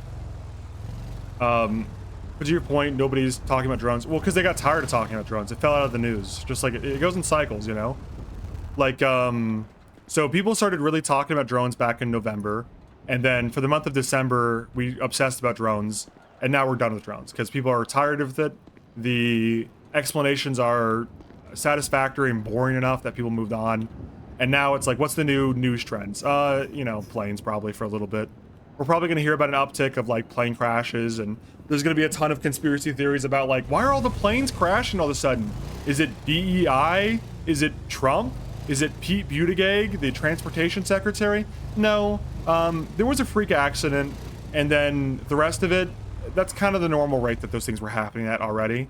But to your point, nobody's talking about drones. Well, because they got tired of talking about drones. It fell out of the news. Just like it goes in cycles, you know. Like so people started really talking about drones back in November, and then for the month of December, we obsessed about drones, and now we're done with drones because people are tired of it. The explanations are satisfactory and boring enough that people moved on. And now it's like, what's the new news trends? You know, planes probably for a little bit. We're probably going to hear about an uptick of like plane crashes, and there's going to be a ton of conspiracy theories about like, why are all the planes crashing all of a sudden? Is it DEI? Is it Trump? Is it Pete Buttigieg, the transportation secretary? No, there was a freak accident, and then the rest of it, that's kind of the normal rate that those things were happening at already.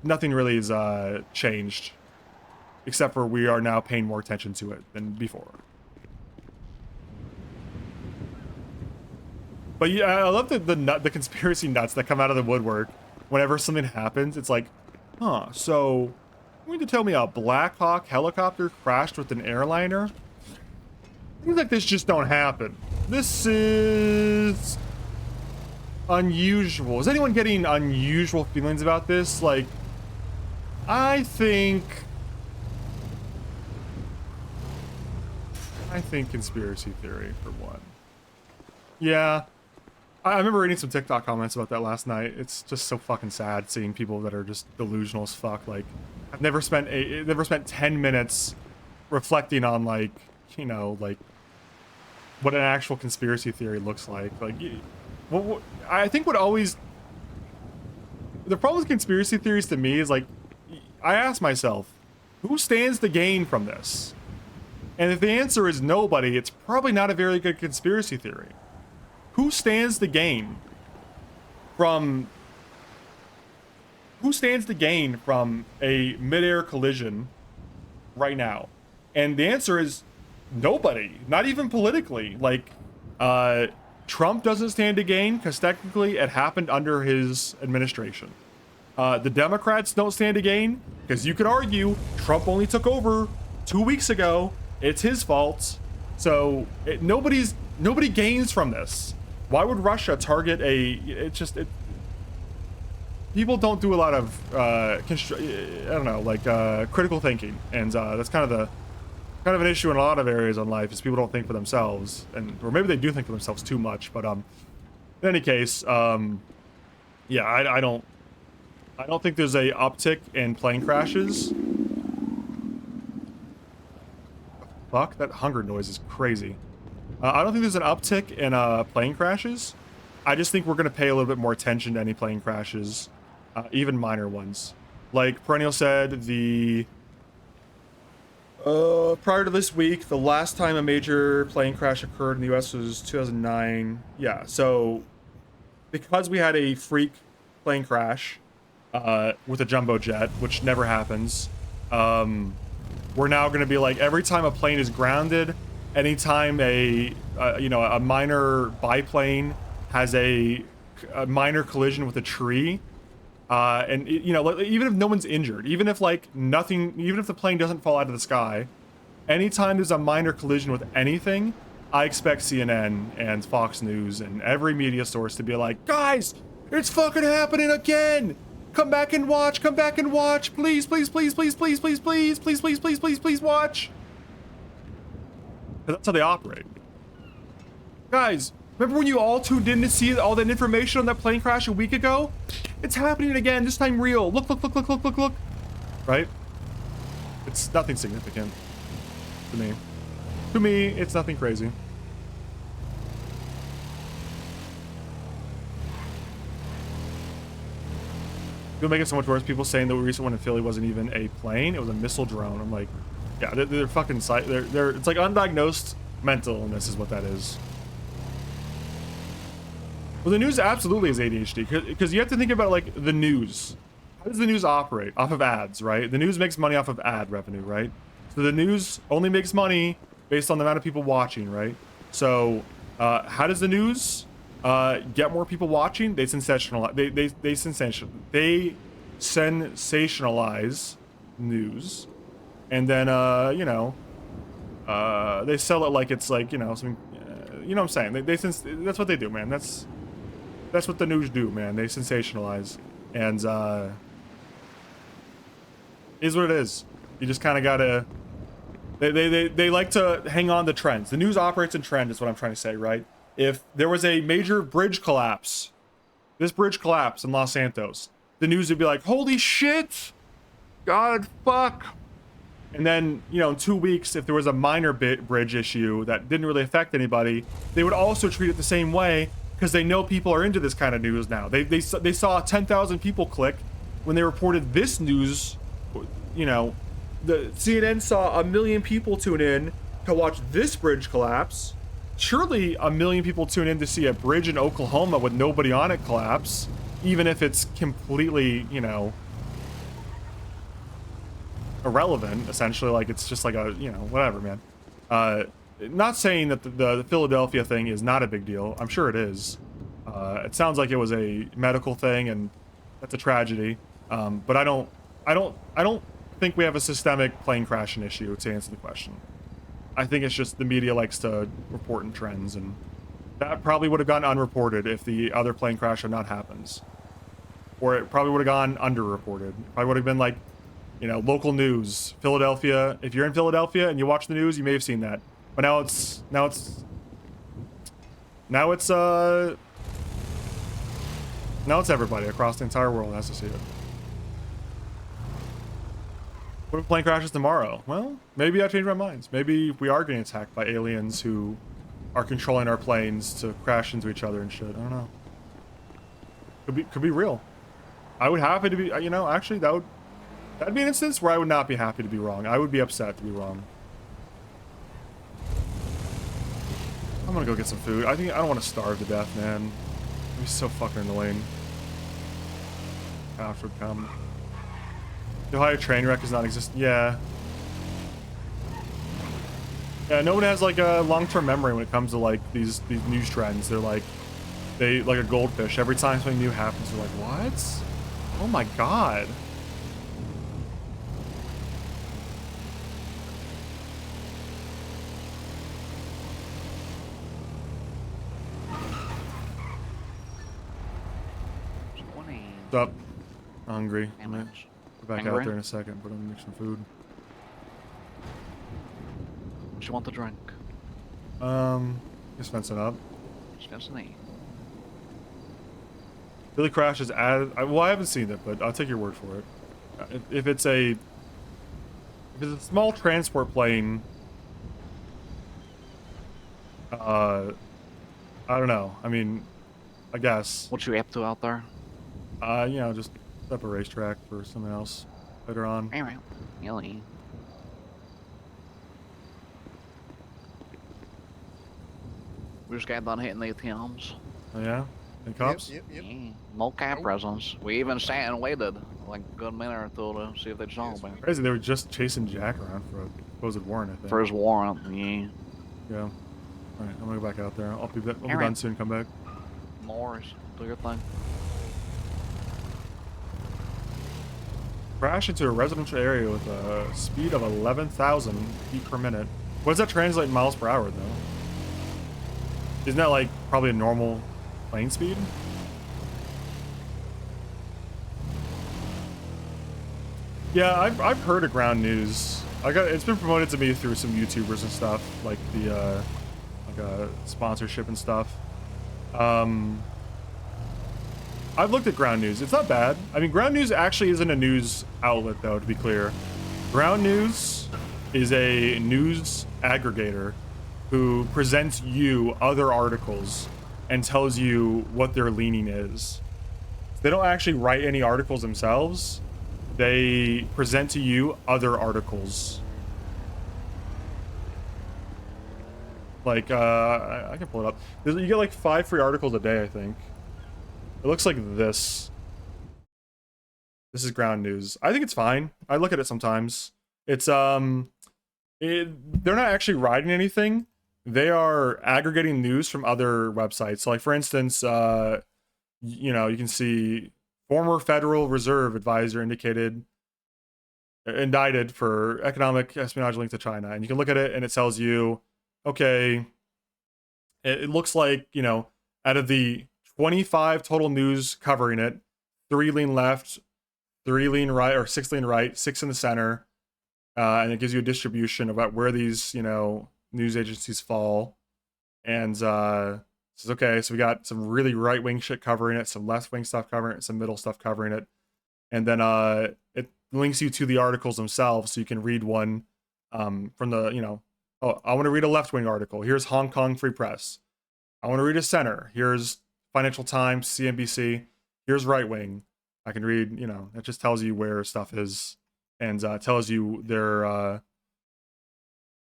Nothing really has changed, except for we are now paying more attention to it than before. But yeah, I love the conspiracy nuts that come out of the woodwork whenever something happens. It's like, huh, so you mean to tell me a Black Hawk helicopter crashed with an airliner? Things like this just don't happen. This is unusual. Is anyone getting unusual feelings about this? Like, I think conspiracy theory for one. Yeah. I remember reading some TikTok comments about that last night. It's just so fucking sad seeing people that are just delusional as fuck. Like, I've never spent 10 minutes reflecting on, like, you know, like what an actual conspiracy theory looks like. Like, I think what always the problem with conspiracy theories to me is like, I ask myself, who stands to gain from this? And if the answer is nobody, it's probably not a very good conspiracy theory. Who stands to gain from a midair collision right now? And the answer is nobody, not even politically. Like, Trump doesn't stand to gain because technically it happened under his administration. The Democrats don't stand to gain because you could argue Trump only took over 2 weeks ago. It's his fault. So nobody gains from this. Why would Russia target people don't do a lot of critical thinking, and that's kind of an issue in a lot of areas in life, is people don't think for themselves, or maybe they do think for themselves too much. But in any case, yeah, I don't think there's a uptick in plane crashes. Fuck, that hunger noise is crazy. I don't think there's an uptick in plane crashes. I just think we're going to pay a little bit more attention to any plane crashes, even minor ones. Like Perennial said, prior to this week, the last time a major plane crash occurred in the US was 2009. Yeah, so because we had a freak plane crash with a jumbo jet, which never happens, we're now going to be like, every time a plane is grounded, anytime a minor biplane has a minor collision with a tree, and even if no one's injured, even if the plane doesn't fall out of the sky, anytime there's a minor collision with anything, I expect CNN and Fox News and every media source to be like, guys, it's fucking happening again. Come back and watch. Come back and watch. Please, please, please, please, please, please, please, please, please, please, please, please watch. That's how they operate. Guys, remember when you all tuned in to see all that information on that plane crash a week ago? It's happening again, this time real. Look, look, look, look, look, look, look. Right? It's nothing significant to me. To me, it's nothing crazy. It'll make it so much worse. People saying the recent one in Philly wasn't even a plane; it was a missile drone. I'm like, yeah, they're fucking they're it's like undiagnosed mental illness is what that is. Well, the news absolutely is ADHD, because you have to think about, like, the news. How does the news operate? Off of ads, right? The news makes money off of ad revenue, right? So the news only makes money based on the amount of people watching, right? So how does the news get more people watching? They sensationalize. They sensationalize news, and then they sell it like it's like something. You know what I'm saying? That's what they do, man. That's what the news do, man. They sensationalize, and is what it is. You just kind of gotta. They like to hang on to trends. The news operates in trend, is what I'm trying to say, right? If there was a major bridge collapse, this bridge collapse in Los Santos, the news would be like, holy shit, God, fuck. And then, in 2 weeks, if there was a minor bridge issue that didn't really affect anybody, they would also treat it the same way, because they know people are into this kind of news now. They saw 10,000 people click when they reported this news. The CNN saw 1 million people tune in to watch this bridge collapse. Surely 1 million people tune in to see a bridge in Oklahoma with nobody on it collapse, even if it's completely, irrelevant, essentially. Like, it's just like a, whatever, man. Not saying that the Philadelphia thing is not a big deal. I'm sure it is. It sounds like it was a medical thing, and that's a tragedy. But I don't think we have a systemic plane crashing issue, to answer the question. I think it's just the media likes to report in trends, and that probably would have gone unreported if the other plane crash had not happened. Or it probably would have gone underreported. It probably would have been like, local news, Philadelphia. If you're in Philadelphia and you watch the news, you may have seen that. But now it's everybody across the entire world has to see it. What if plane crashes tomorrow? Well, maybe I change my minds. Maybe we are getting attacked by aliens who are controlling our planes to crash into each other and shit. I don't know. Could be real. I would happy to be, actually that'd be an instance where I would not be happy to be wrong. I would be upset to be wrong. gonna go get some food. I don't want to starve to death, man. It'd be so fucking annoying. Cops would come. The Ohio train wreck is not existent. Yeah. Yeah, no one has like a long-term memory when it comes to like these news trends. They're like, like a goldfish. Every time something new happens, they're like, what? Oh my god. What's up? I'm hungry. I'm gonna go back out there in a second, but I'm gonna make some food. What you want to drink? Just Svensen up. Svensen. Billy Crash is added. Well, I haven't seen it, but I'll take your word for it. If it's a small transport plane, I don't know. I mean, I guess. What you up to out there? You know, just set up a racetrack for something else later on. Anyway, really. We just got done hitting the ATMs. Oh yeah? And cops? Yeah, no cap presence. We even sat and waited like a good minute or two to see if they'd saw me. Crazy, they were just chasing Jack around for a supposed warrant, I think. For his warrant, yeah. Yeah. Alright, I'm gonna go back out there. I'll be done soon, come back. No worries. Do your thing. Crash into a residential area with a speed of 11,000 feet per minute. What does that translate in miles per hour, though? Isn't that like probably a normal plane speed? Yeah, I've heard of ground news. It's been promoted to me through some YouTubers and stuff, like the sponsorship and stuff. I've looked at ground news. It's not bad. I mean, ground news actually isn't a news outlet, though, to be clear. Ground news is a news aggregator who presents you other articles and tells you what their leaning is. They don't actually write any articles themselves. They present to you other articles. Like, I can pull it up. You get like 5 free articles a day, I think. It looks like this. This is ground news. I think it's fine. I look at it sometimes. It's, they're not actually writing anything. They are aggregating news from other websites. So like, for instance, you know, you can see former Federal Reserve advisor indicted for economic espionage linked to China. And you can look at it and it tells you, okay, it looks like, you know, out of the 25 total news covering it, 3 lean left, 3 lean right, or 6 lean right, 6 in the center. And it gives you a distribution about where these, you know, news agencies fall. And says, okay, so we got some really right-wing shit covering it, some left-wing stuff covering it, some middle stuff covering it. And then it links you to the articles themselves, so you can read one from the, you know, oh, I want to read a left-wing article. Here's Hong Kong Free Press. I want to read a center. Here's Financial Times, CNBC. Here's right-wing. I can read, you know, it just tells you where stuff is and tells you their,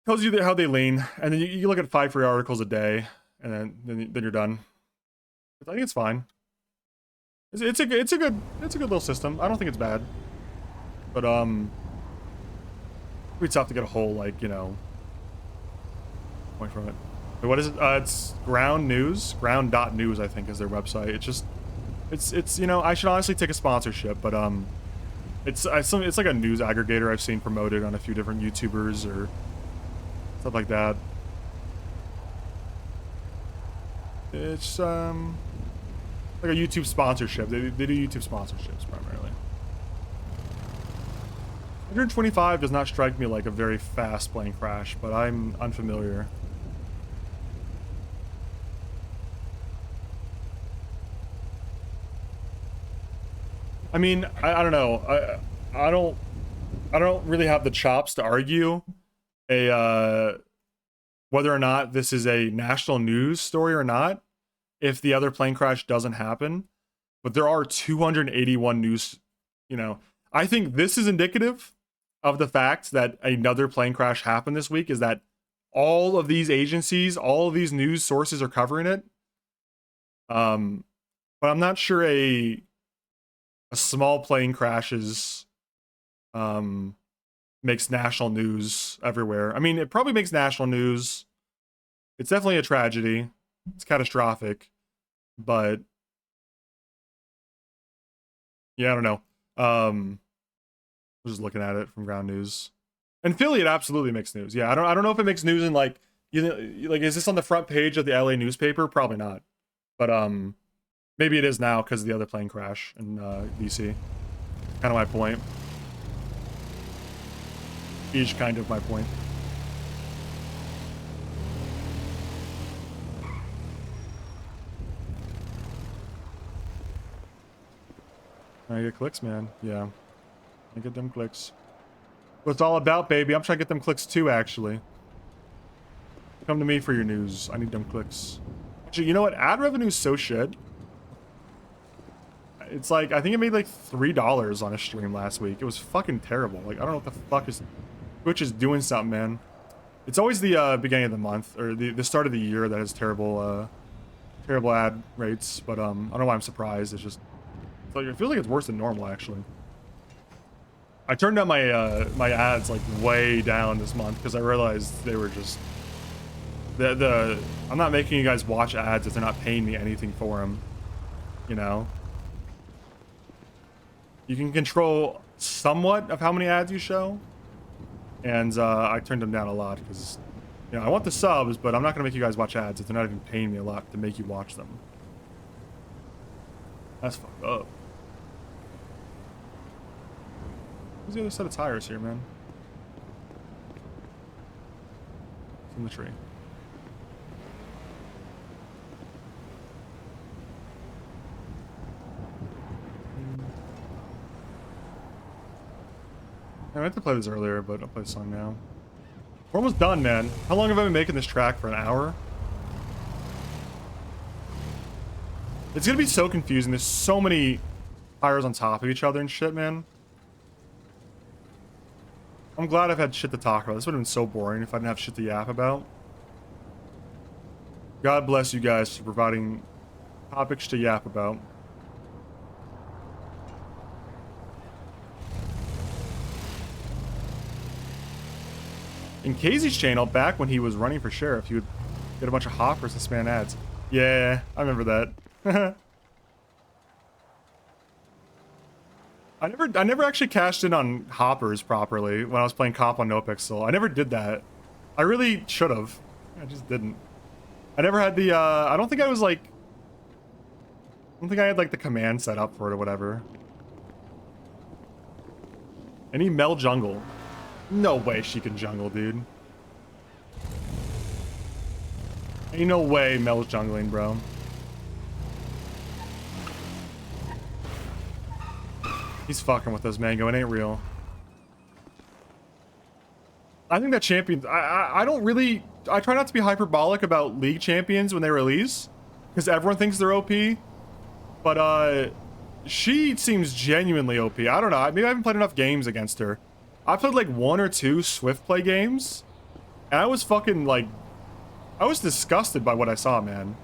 how they lean. And then you look at 5 free articles a day, and then you're done. I think it's fine. It's a good little system. I don't think it's bad. But it'd be tough to get a whole, like, you know, point from it. But what is it? It's Ground News. Ground.news, I think, is their website. It's just, it's you know, I should honestly take a sponsorship, but it's like a news aggregator I've seen promoted on a few different YouTubers or stuff like that. It's like a YouTube sponsorship. They do YouTube sponsorships primarily. 125 does not strike me like a very fast plane crash, but I'm unfamiliar. I mean, I don't know. I don't really have the chops to argue whether or not this is a national news story or not if the other plane crash doesn't happen. But there are 281 news, you know. I think this is indicative of the fact that another plane crash happened this week, is that all of these agencies, all of these news sources are covering it. But I'm not sure a small plane crashes makes national news everywhere. I mean, it probably makes national news. It's definitely a tragedy. It's catastrophic. But yeah, I don't know. I'm just looking at it from ground news. And Philly, it absolutely makes news. Yeah, I don't know if it makes news in like, you know, like, is this on the front page of the LA newspaper? Probably not. But maybe it is now because of the other plane crash in DC. Kind of my point. Each kind of my point. I get clicks, man. Yeah. I get them clicks. What it's all about, baby. I'm trying to get them clicks too, actually. Come to me for your news. I need them clicks. Actually, you know what? Ad revenue's so shit. It's like, I think it made like $3 on a stream last week. It was fucking terrible. Like, I don't know what the fuck is... Twitch is doing something, man. It's always the beginning of the month, or the start of the year that has terrible, terrible ad rates. But, I don't know why I'm surprised. It's just... it feels like it's worse than normal, actually. I turned down my my ads like way down this month because I realized they were just I'm not making you guys watch ads if they're not paying me anything for them, you know. You can control somewhat of how many ads you show, and I turned them down a lot because, you know, I want the subs, but I'm not gonna make you guys watch ads if they're not even paying me a lot to make you watch them. That's fucked up. Where's the other set of tires here, man? It's in the tree. I meant to play this earlier, but I'll play the song now. We're almost done, man. How long have I been making this track? For an hour? It's gonna be so confusing. There's so many tires on top of each other and shit, man. I'm glad I've had shit to talk about. This would have been so boring if I didn't have shit to yap about. God bless you guys for providing topics to yap about. In Casey's channel, back when he was running for sheriff, he would get a bunch of hoppers and spam ads. Yeah, I remember that. I never actually cashed in on hoppers properly when I was playing cop on NoPixel. I never did that. I really should have. I just didn't. I never had the, I don't think I was like... I don't think I had like the command set up for it or whatever. Any Mel jungle? No way she can jungle, dude. Ain't no way Mel's jungling, bro. He's fucking with us, Mango. It ain't real. I think that champions... I don't really... I try not to be hyperbolic about League champions when they release, because everyone thinks they're OP. But, she seems genuinely OP. I don't know. Maybe I haven't played enough games against her. I played like 1 or 2 Swift play games, and I was fucking like... I was disgusted by what I saw, man.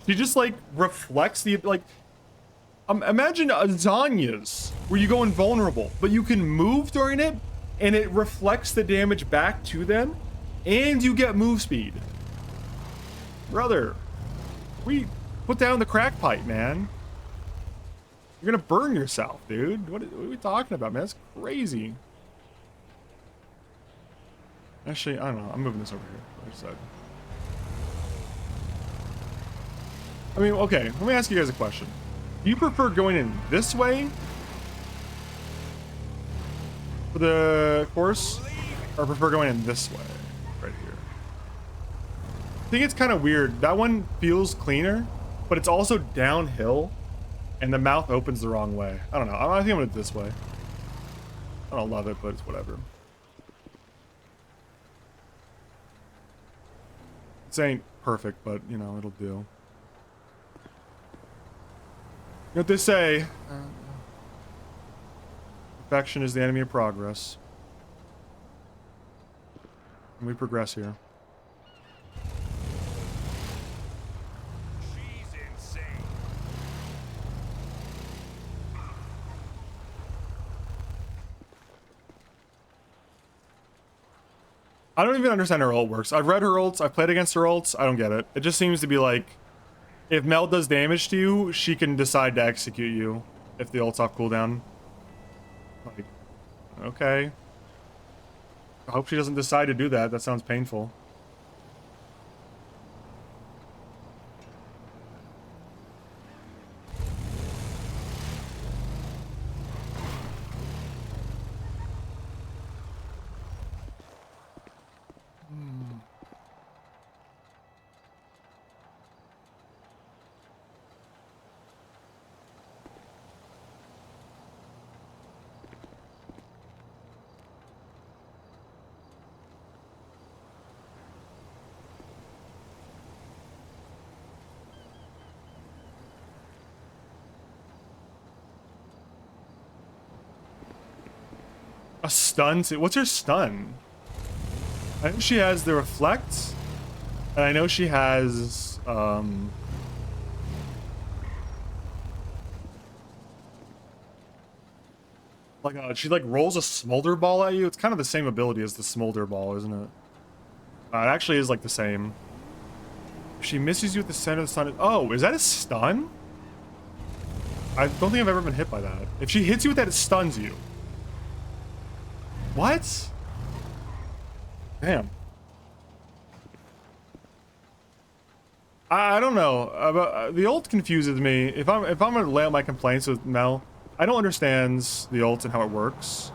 She just like reflects the... like... imagine a Zanya's where you go invulnerable, but you can move during it, and it reflects the damage back to them, and you get move speed. Brother, we put down the crack pipe, man. You're gonna burn yourself, dude. What are we talking about, man? That's crazy. Actually, I don't know. I'm moving this over here. Other side. I mean, okay. Let me ask you guys a question. Do you prefer going in this way for the course, or prefer going in this way right here? I think it's kind of weird. That one feels cleaner, but it's also downhill, and the mouth opens the wrong way. I don't know. I think I'm gonna do it this way. I don't love it, but it's whatever. This ain't perfect, but you know, it'll do. You know what they say? Perfection is the enemy of progress. We progress here. I don't even understand how her ult works. I've read her ults, I've played against her ults, I don't get it. It just seems to be like, if Mel does damage to you, she can decide to execute you if the ult's off cooldown. Like, okay. I hope she doesn't decide to do that. That sounds painful. A stun? What's her stun? I know she has the reflect, and I know she has like she like rolls a smolder ball at you. It's kind of the same ability as the smolder ball, isn't it? It actually is like the same. If she misses you at the center of the stun. Oh, is that a stun? I don't think I've ever been hit by that. If she hits you with that, it stuns you. What? Damn. I don't know. The ult confuses me. If I'm gonna lay out my complaints with Mel, I don't understand the ult and how it works.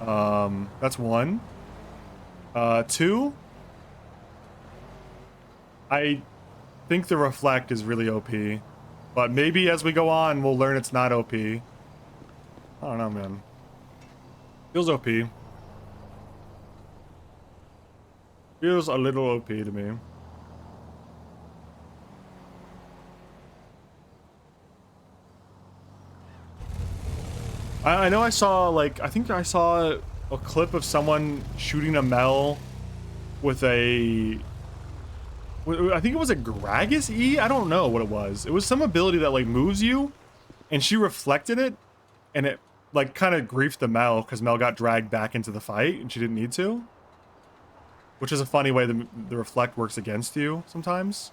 That's one. Two. I think the reflect is really OP, but maybe as we go on, we'll learn it's not OP. I don't know, man. Feels OP. Feels a little OP to me. I know I saw, like, I think I saw a clip of someone shooting a Mel with a... I think it was a Gragas E? I don't know what it was. It was some ability that, like, moves you, and she reflected it, and it, like, kind of griefed the Mel, because Mel got dragged back into the fight, and she didn't need to. Which is a funny way the reflect works against you sometimes.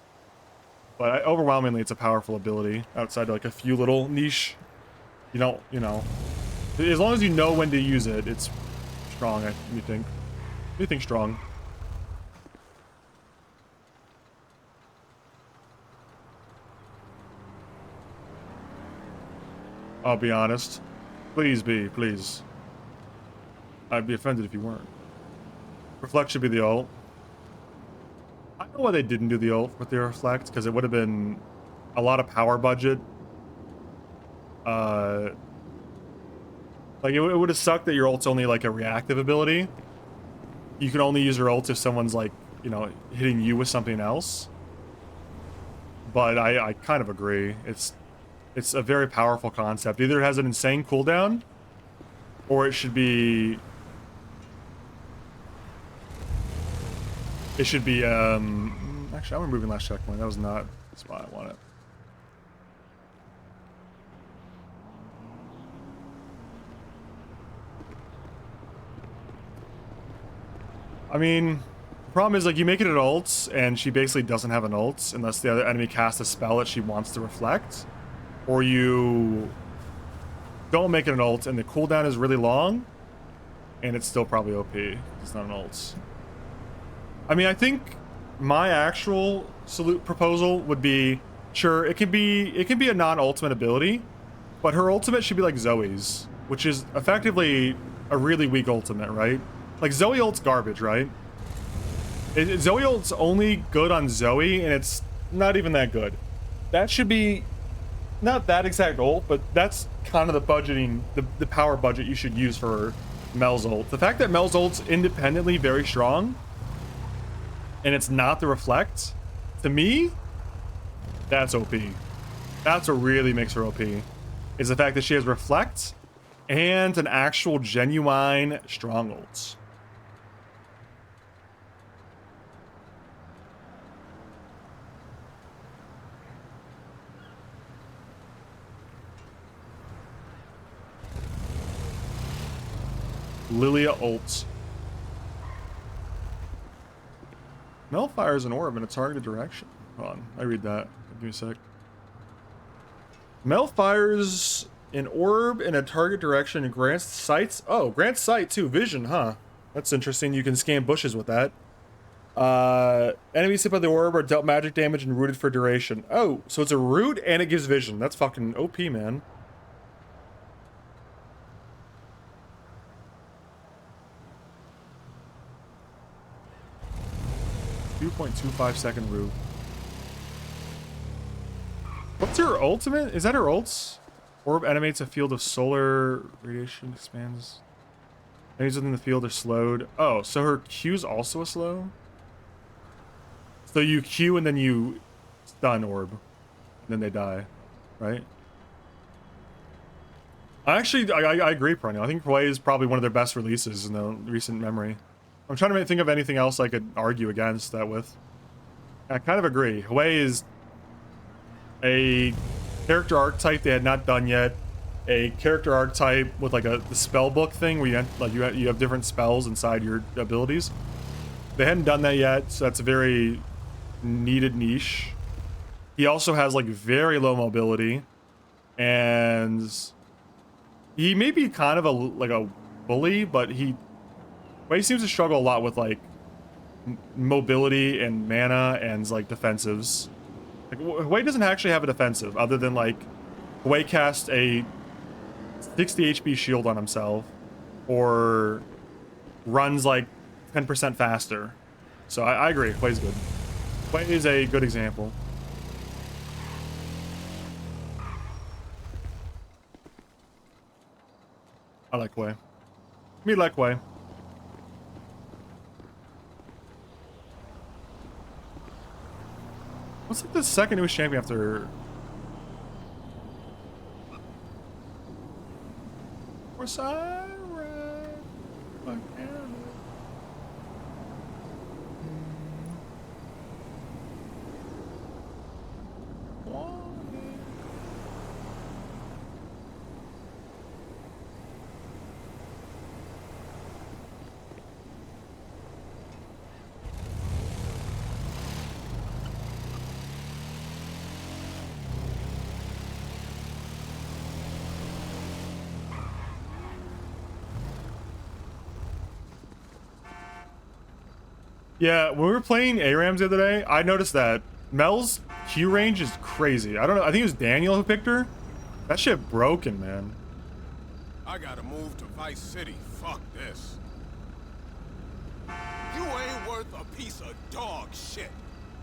But overwhelmingly, it's a powerful ability outside of like a few little niche. You know, as long as you know when to use it, it's strong. You think? You think strong? I'll be honest. Please be, please. I'd be offended if you weren't. Reflect should be the ult. I know why they didn't do the ult with the reflect, because it would have been a lot of power budget. Like it would have sucked that your ult's only like a reactive ability. You can only use your ult if someone's like, you know, hitting you with something else. But I kind of agree. It's a very powerful concept. Either it has an insane cooldown, or it should be... actually, I'm removing last checkpoint. That was not the spot I wanted. I mean, the problem is, like, you make it an ult, and she basically doesn't have an ult unless the other enemy casts a spell that she wants to reflect. Or you don't make it an ult, and the cooldown is really long, and it's still probably OP. It's not an ult. I mean, I think my actual proposal would be, sure, it can be a non-ultimate ability, but her ultimate should be like Zoe's, which is effectively a really weak ultimate, right? Like, Zoe ult's garbage, right? Zoe ult's only good on Zoe, and it's not even that good. That should be not that exact ult, but that's kind of the budgeting, the power budget you should use for Mel's ult. The fact that Mel's ult's independently very strong, and it's not the reflect, to me, that's OP. That's what really makes her OP, is the fact that she has reflect and an actual genuine strong ult. Lilia ult. Mel fires an orb in a targeted direction. Hold on, I read that. Give me a sec. Mel fires an orb in a target direction and grants sights. Oh, grants sight too. Vision, huh? That's interesting. You can scan bushes with that. Enemies hit by the orb are dealt magic damage and rooted for duration. Oh, so it's a root and it gives vision. That's fucking OP, man. .25-second root. What's her ultimate? Is that her ults? Orb animates a field of solar radiation, expands. Enemies within the field are slowed. Oh, so her Q's also a slow? So you Q and then you stun orb. And then they die, right? I agree, Perennial. I think Hwei is probably one of their best releases in the recent memory. I'm trying to think of anything else I could argue against that with. I kind of agree. Hwei is a character archetype they had not done yet. A character archetype with like the spell book thing where you have different spells inside your abilities. They hadn't done that yet, so that's a very needed niche. He also has like very low mobility, and he may be kind of a bully, but he seems to struggle a lot with like mobility and mana and like defensives. Like Hwei doesn't actually have a defensive other than like Hwei cast a 60 HP shield on himself or runs like 10% faster. So I agree, Hwei's good. Hwei is a good example. I like Hwei. Me like Hwei. What's like the second newest champion after? Where's Yeah, when we were playing ARAMs the other day, I noticed that Mel's Q range is crazy. I don't know. I think it was Daniel who picked her. That shit broken, man. I gotta move to Vice City. Fuck this. You ain't worth a piece of dog shit.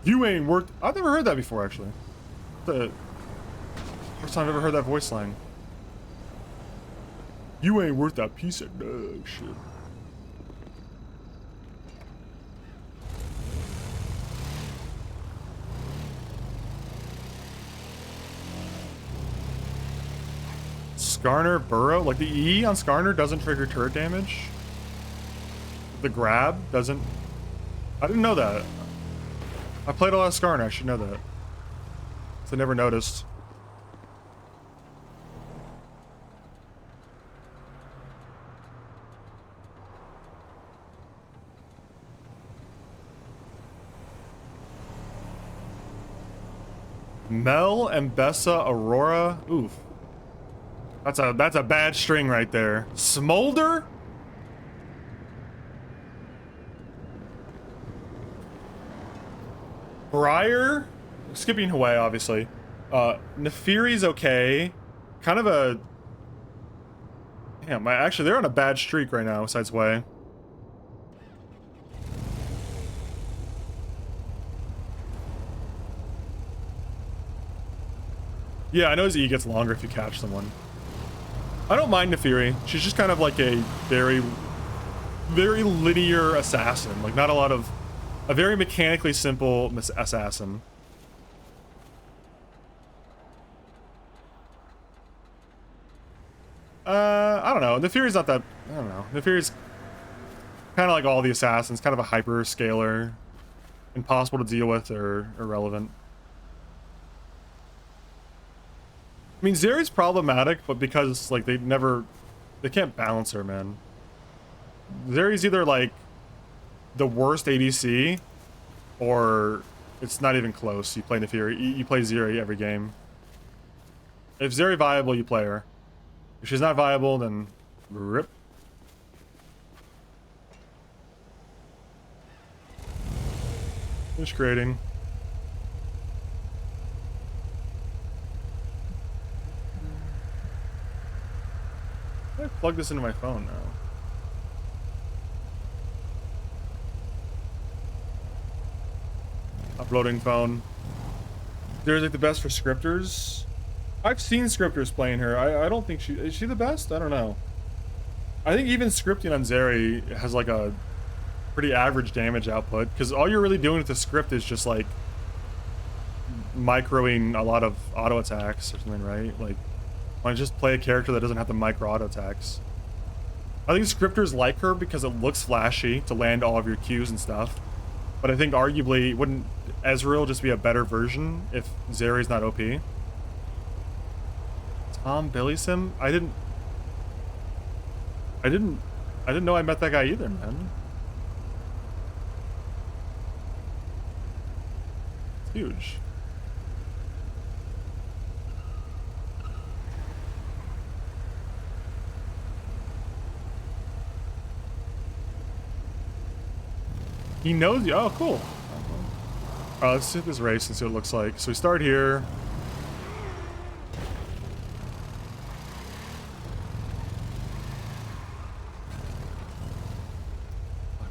You ain't worth. I've never heard that before, actually. The first time I've ever heard that voice line. You ain't worth that piece of dog shit. Skarner Burrow? Like the E on Skarner doesn't trigger turret damage? The grab doesn't? I didn't know that. I played a lot of Skarner, I should know that. So I never noticed. Mel, Mbessa, Aurora. Oof. That's a bad string right there. Smolder? Briar? Skipping Hwei, obviously. Nefiri's okay. Kind of a... Damn, actually, they're on a bad streak right now, besides Hwei. Yeah, I know his E gets longer if you catch someone. I don't mind Nefiri. She's just kind of like a very linear assassin. Like, not a lot of... A very mechanically simple assassin. I don't know. Nefiri's not that... I don't know. Nefiri's kind of like all the assassins. Kind of a hyper scaler. Impossible to deal with or irrelevant. I mean, Zeri's problematic, but because, like, they can't balance her, man. Zeri's either like the worst ADC, or it's not even close. You play Nefiri. You play Zeri every game. If Zeri viable, you play her. If she's not viable, then rip. Finish creating. I plug this into my phone now. Uploading phone. There's like the best for scripters. I've seen scripters playing her. I don't think is she the best? I don't know. I think even scripting on Zeri has like a pretty average damage output, because all you're really doing with the script is just like microing a lot of auto attacks or something, right? Like, why not just play a character that doesn't have the micro auto attacks? I think scripters like her because it looks flashy to land all of your Qs and stuff. But I think arguably, wouldn't Ezreal just be a better version if Zeri's not OP? Tom Billy Sim? I didn't know I met that guy either, man. It's huge. He knows you. Oh, cool. Let's hit this race and see what it looks like. So we start here.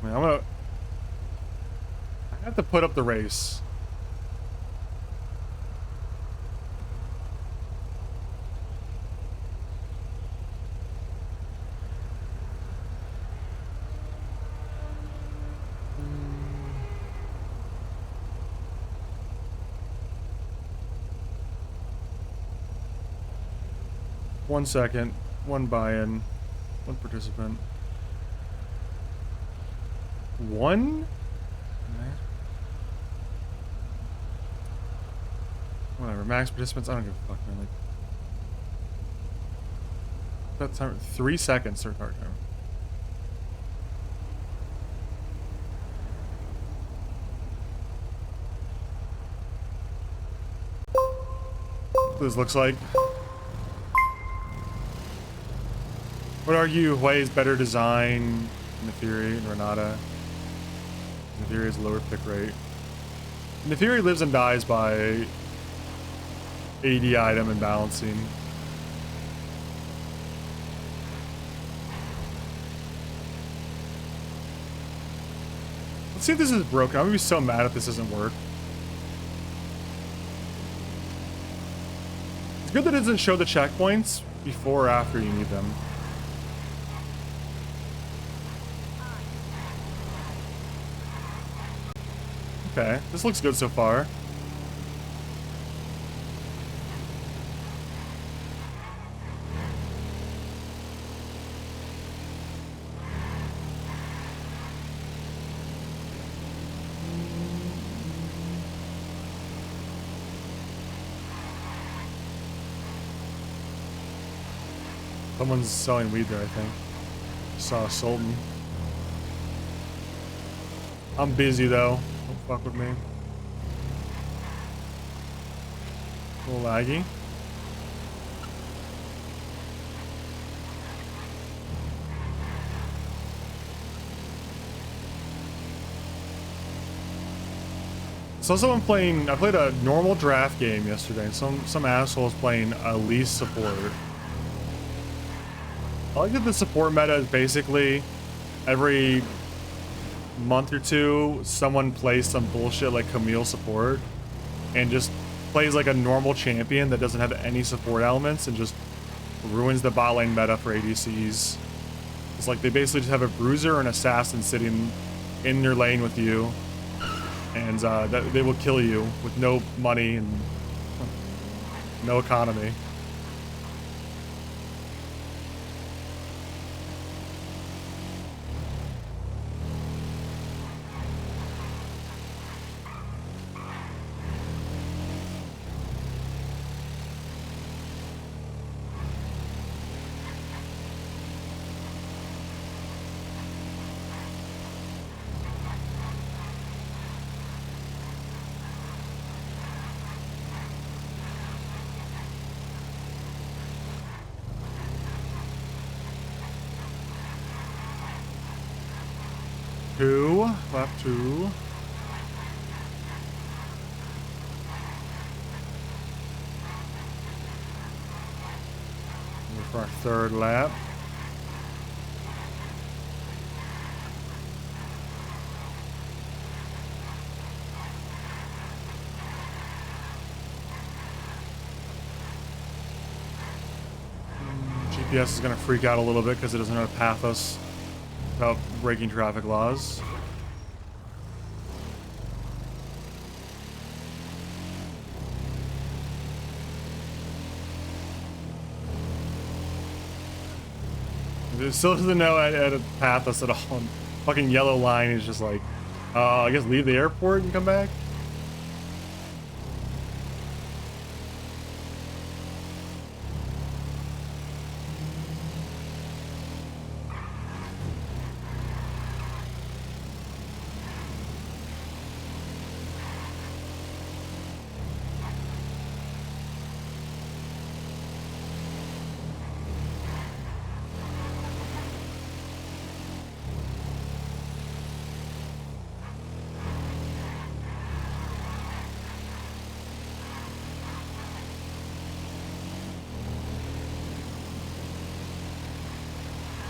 Man, I have to put up the race. One second, one buy-in, one participant. One? Whatever, max participants, I don't give a fuck, man. Like, that time, 3 seconds start card time. This looks like. Would argue Huey's better design than Nefiri and Renata. Nefiri has a lower pick rate. Nefiri lives and dies by AD item and balancing. Let's see if this is broken. I'm gonna be so mad if this doesn't work. It's good that it doesn't show the checkpoints before or after you need them. Okay, this looks good so far. Someone's selling weed there, I think. Saw a Sultan. I'm busy though. Don't fuck with me. A little laggy. So someone playing, I played a normal draft game yesterday, and some assholes playing Elise support. I like that the support meta is basically every month or two, someone plays some bullshit like Camille support and just plays like a normal champion that doesn't have any support elements and just ruins the bot lane meta for ADCs. It's like they basically just have a bruiser or an assassin sitting in your lane with you, and that they will kill you with no money and no economy. 2. Lap 2. For our 3rd lap. GPS is going to freak out a little bit because it doesn't know how to path us without breaking traffic laws. It still doesn't know how to path us at all. Fucking yellow line is just like, I guess leave the airport and come back.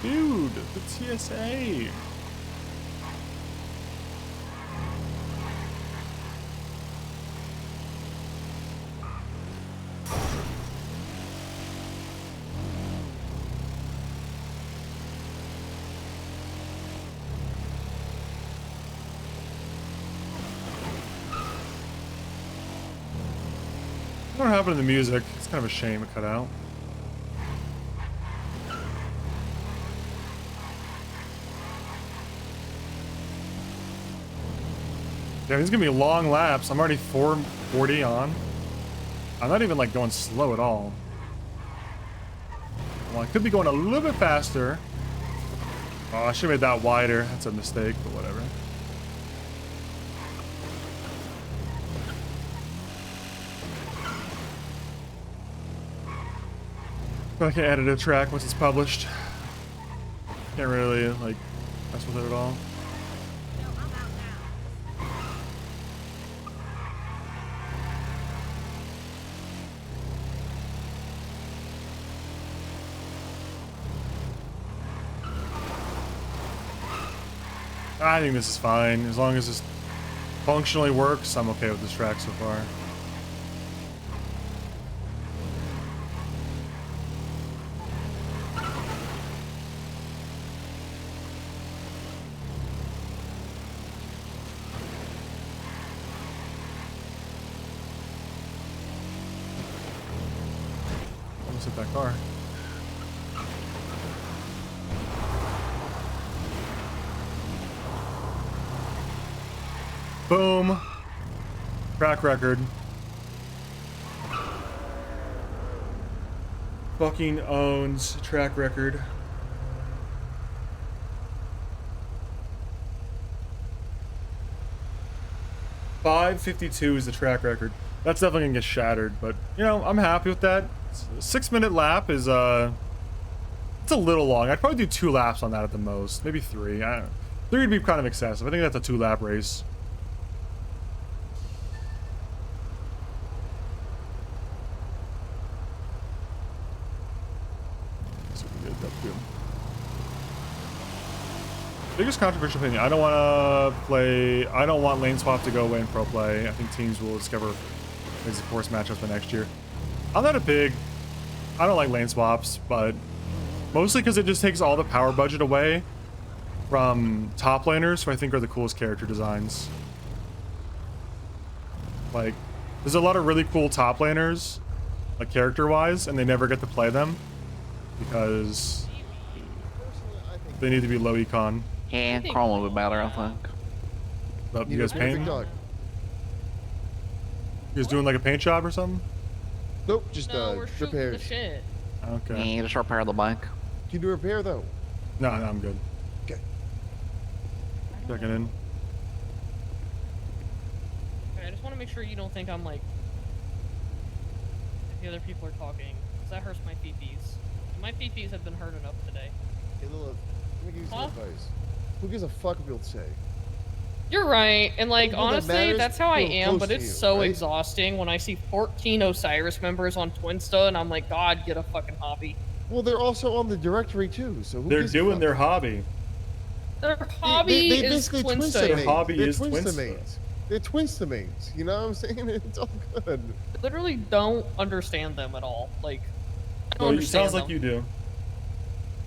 Dude, the TSA. What happened to the music? It's kind of a shame it cut out. Yeah, these are gonna be long laps. I'm already 440 on. I'm not even like going slow at all. Well, I could be going a little bit faster. Oh, I should have made that wider. That's a mistake, but whatever. I can edit a track once it's published. Can't really like mess with it at all. I think this is fine. As long as this functionally works, I'm okay with this track so far. Almost hit that car. Boom. Track record. Fucking owns track record. .552 is the track record. That's definitely gonna get shattered, but you know, I'm happy with that. 6-minute lap is it's a little long. I'd probably do 2 laps on that at the most, maybe 3. I don't know. 3 would be kind of excessive. I think that's a 2-lap race. Biggest controversial opinion. I don't want lane swap to go away in pro play. I think teams will discover exit force matchups for next year. I don't like lane swaps, but mostly because it just takes all the power budget away from top laners, who I think are the coolest character designs. Like, there's a lot of really cool top laners, like character-wise, and they never get to play them because they need to be low econ. Yeah, Chrome will be better, I think. But you guys painting? You guys doing like a paint job or something? Nope, just we're shooting the repairs. shit. Yeah, Okay. just repair the bike. Can you do repair though? No, I'm good. Okay. Checking in. Okay, I just want to make sure you don't think I'm like. If the other people are talking, because that hurts my feeties. My feeties have been hurt enough today. Hey, Lilith, let me give you some Huh? advice. Who gives a fuck what people say? You're right, and like People that honestly, matters, that's how I people am. close But to it's you, so right? exhausting when I see 14 Osiris members on Twinsta, and I'm like, God, get a fucking hobby. Well, they're also on the directory too, so who They're gives a doing fuck? their hobby. Their hobby they is basically Twinsta. Their hobby They're is Twinsta Twinsta. mates. They're Twinsta mates. You know what I'm saying? It's all good. I literally don't understand them at all. Like, I don't Well, it understand sounds like them. you do.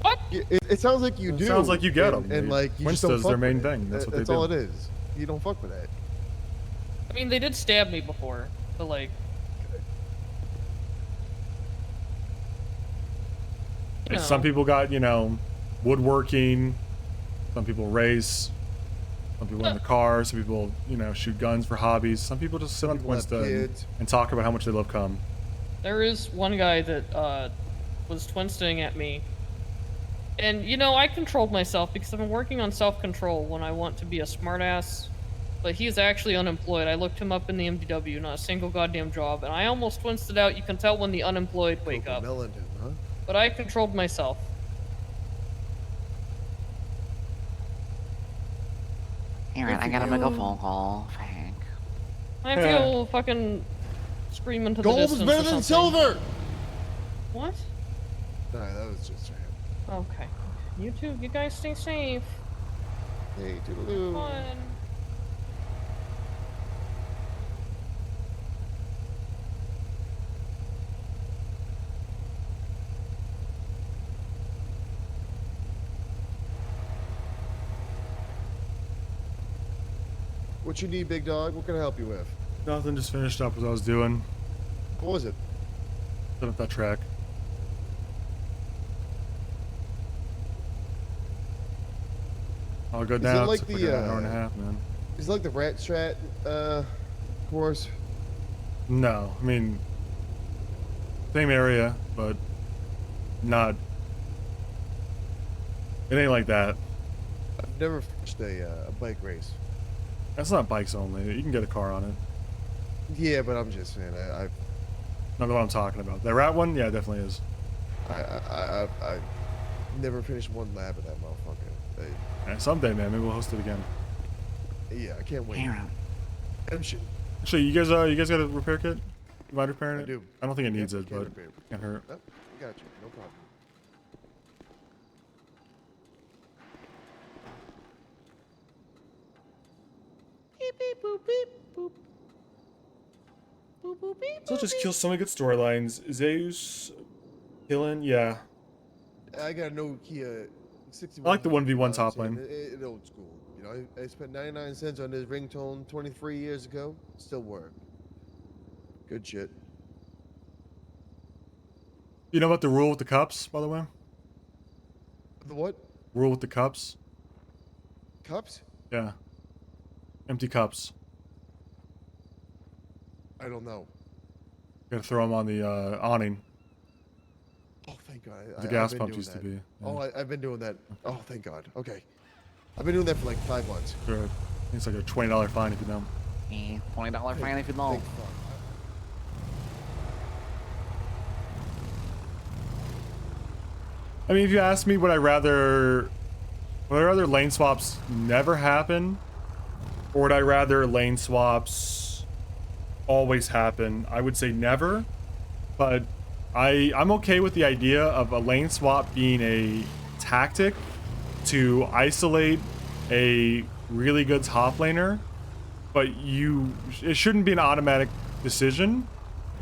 What? It sounds like you It do. sounds like you get 'em. and like you just don't Twinsta's their fuck main with it. thing. That's what they That's do. all it is. You don't fuck with that. I mean, they did stab me before, but like, you know. Some people got, you know, woodworking. Some people race. Some people in the car. Some people, you know, shoot guns for hobbies. Some people just sit on people have Twinsta kids. and talk about how much they love cum. There is one guy that was twinsting at me. And, you know, I controlled myself because I've been working on self-control when I want to be a smartass. But he's actually unemployed. I looked him up in the MDW, not a single goddamn job. And I almost twinsted out. You can tell when the unemployed wake up. Melanin, huh? But I controlled myself. Aaron, I gotta make a phone call. Frank. I feel fucking screaming to the Gold is distance better or than something. silver. What? No, that was just Okay. You too. You guys stay safe. Hey, toodaloo. Fun. What you need, big dog? What can I help you with? Nothing, just finished up what I was doing. What was it? Set up that track. All good Is now. it like Took like the an hour and a half, man. Is it like the rat strat course? No, I mean, same area, but not. It ain't like that. I've never finished a bike race. That's not bikes only. You can get a car on it. Yeah, but I'm just saying, I've Not what I'm talking about. The rat one, yeah, it definitely is. I never finished one lap of that motherfucker. Yeah, someday, man, maybe we'll host it again. Yeah, I can't wait. Aaron. Redemption. Actually, you guys got a repair kit? You mind repairing it? I do. I don't think it needs Yep, it, can but repair it. can't hurt. Yep, got you. No problem. Beep beep boop beep boop. Boop boop beep. So just kill so many good storylines. Zeus, killing, yeah. I got a Nokia 61. I like the 1v1 top lane. It old school. You know, I spent 99 cents on this ringtone 23 years ago. Still work. Good shit. You know about the rule with the cups, by the way? The what? Rule with the cups? Cups? Yeah. Empty cups. I don't know. You gotta throw them on the awning. Oh, thank God. The I've gas been pumps doing used to that. be. Yeah. Oh, I've been doing that. Oh, thank God. Okay. I've been doing that for like 5 months. Sure. I think it's like a $20 fine if you don't. $20 fine if you don't. I mean, if you ask me, would I rather lane swaps never happen, or would I rather lane swaps always happen? I would say never, but I'm okay with the idea of a lane swap being a tactic to isolate a really good top laner, but it shouldn't be an automatic decision,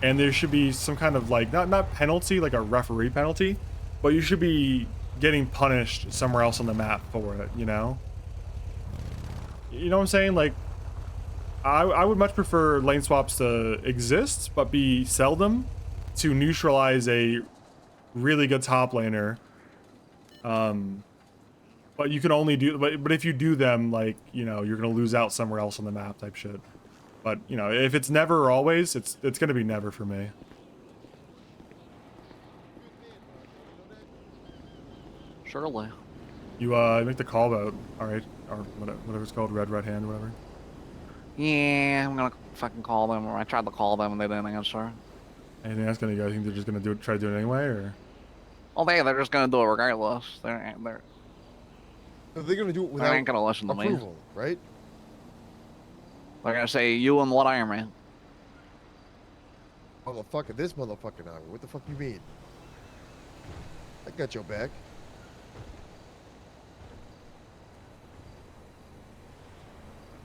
and there should be some kind of like not penalty, like a referee penalty, but you should be getting punished somewhere else on the map for it, you know? You know what I'm saying? Like, I would much prefer lane swaps to exist, but be seldom, to neutralize a really good top laner. But you can only do, but if you do them, like, you know, you're gonna lose out somewhere else on the map type shit. But, you know, if it's never or always, it's gonna be never for me. Surely. You make the call about, alright, or whatever it's called, red hand or whatever. Yeah, I'm gonna fucking call them, or I tried to call them and they didn't answer. Anything else you think they're just gonna try to do it anyway, or? Well, they're just gonna do it regardless. They're They're gonna do it They without ain't gonna listen to me. approval, right? They're gonna say, you and what army? Motherfucker, this motherfucking army. What the fuck you mean? I got your back.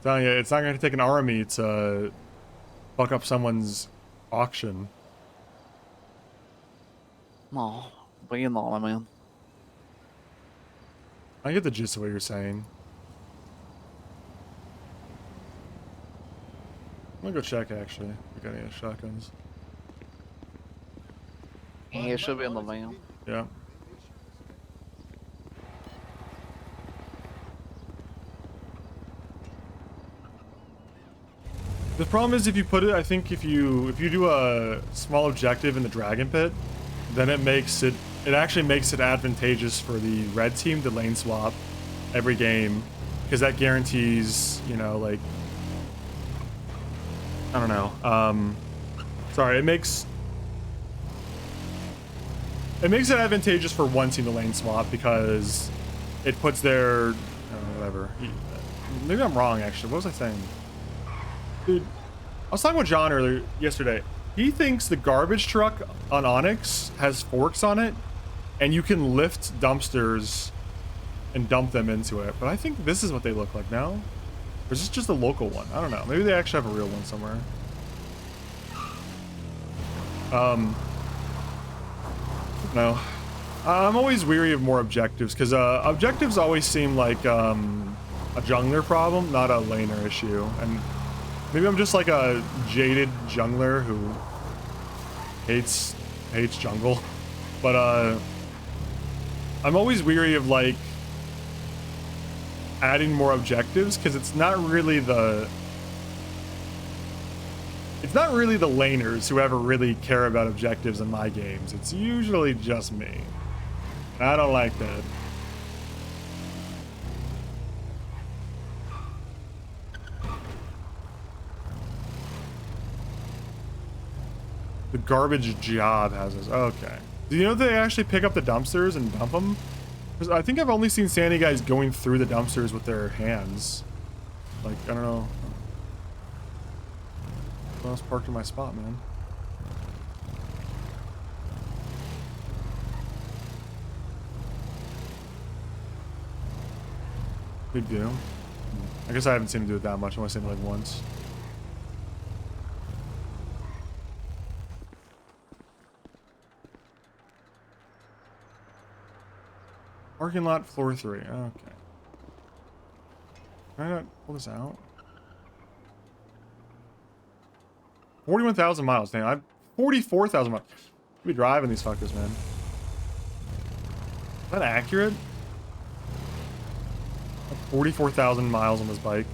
Telling you, it's not going to take an army to fuck up someone's auction. No, but you know what I mean. I get the gist of what you're saying. I'm gonna go check, actually. We got any shotguns. Yeah, it should be in the van. Yeah. The problem is if you put it, I think if you do a small objective in the dragon pit, then it actually makes it advantageous for the red team to lane swap every game, because that guarantees, you know, like, I don't know. Sorry, it makes it advantageous for one team to lane swap because it puts their whatever. Maybe I'm wrong, actually. What was I saying? Dude, I was talking with John yesterday. He thinks the garbage truck on ONX has forks on it, and you can lift dumpsters and dump them into it. But I think this is what they look like now. Or is this just a local one? I don't know. Maybe they actually have a real one somewhere. No. I'm always weary of more objectives, because objectives always seem like a jungler problem, not a laner issue. And maybe I'm just like a jaded jungler who hates jungle. But I'm always weary of like adding more objectives, because it's not really the laners who ever really care about objectives in my games. It's usually just me. I don't like that. The garbage job has this. Okay. Do you know they actually pick up the dumpsters and dump them? Because I think I've only seen Sandy guys going through the dumpsters with their hands. Like, I don't know. I was parked in my spot, man. Big deal. I guess I haven't seen him do it that much. I've only seen it like once. Parking lot, floor 3. Okay. Can I not pull this out? 41,000 miles. Damn, I've 44,000 miles. I'll be driving these fuckers, man. Is that accurate? 44,000 miles on this bike.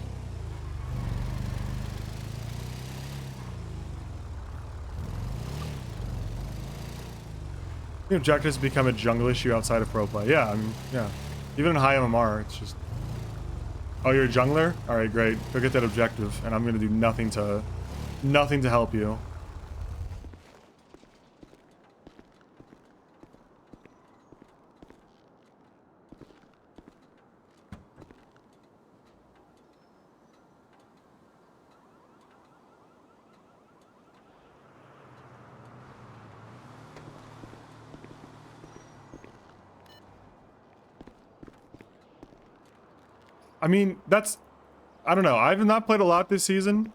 The objectives become a jungle issue outside of pro play. Yeah, I mean, yeah. Even in high MMR, it's just... Oh, you're a jungler? Alright, great. Go get that objective, and I'm gonna do nothing to help you. I mean, that's... I don't know. I've not played a lot this season,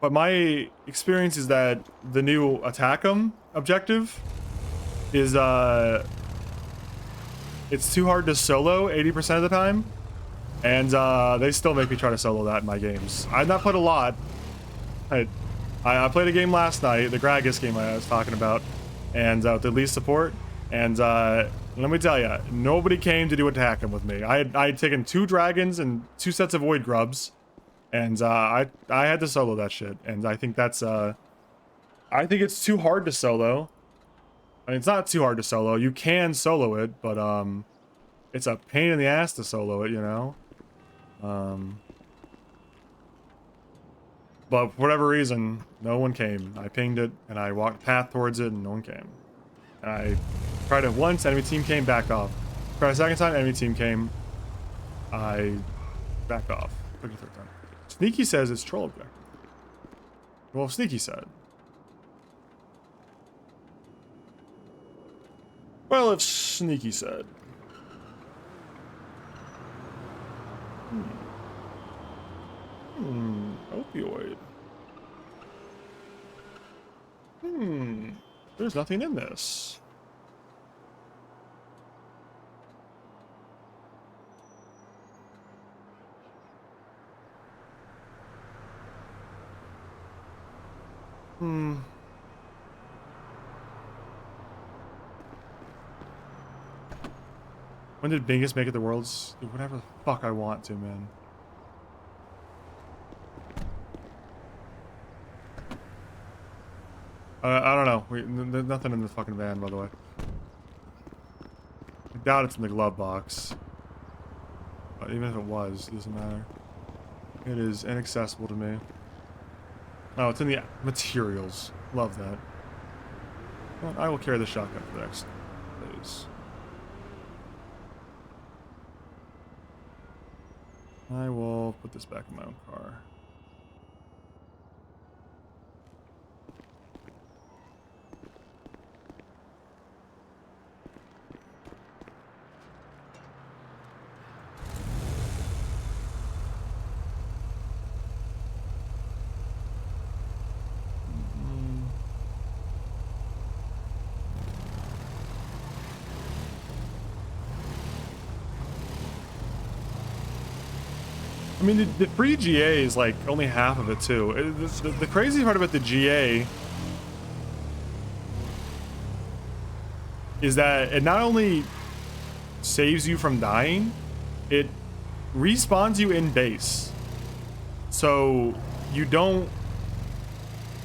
but my experience is that the new attack 'em objective is, it's too hard to solo 80% of the time, and they still make me try to solo that in my games. I've not played a lot. I played a game last night, the Gragas game I was talking about, and the least support, and let me tell you, nobody came to do attack 'em with me. I had taken 2 dragons and 2 sets of void grubs, and I had to solo that shit, and I think that's I think it's too hard to solo. I mean, it's not too hard to solo. You can solo it, but it's a pain in the ass to solo it, you know. But for whatever reason, no one came. I pinged it, and I walked path towards it, and no one came. And I tried it once, enemy team came, backed off. Tried a second time, enemy team came. I back off. Took a third time. Sneaky says it's troll objective. Well, Sneaky said. Well, if Sneaky said. Opioid. There's nothing in this. When did Bingus make it the world's? Do whatever the fuck I want to, man. I don't know. There's nothing in the fucking van, by the way. I doubt it's in the glove box. But even if it was, it doesn't matter. It is inaccessible to me. Oh, it's in the materials. Love that. Well, I will carry the shotgun for the next days. I will put this back in my own car. I mean, the free GA is like only half of it too. The crazy part about the GA is that it not only saves you from dying, it respawns you in base. So you don't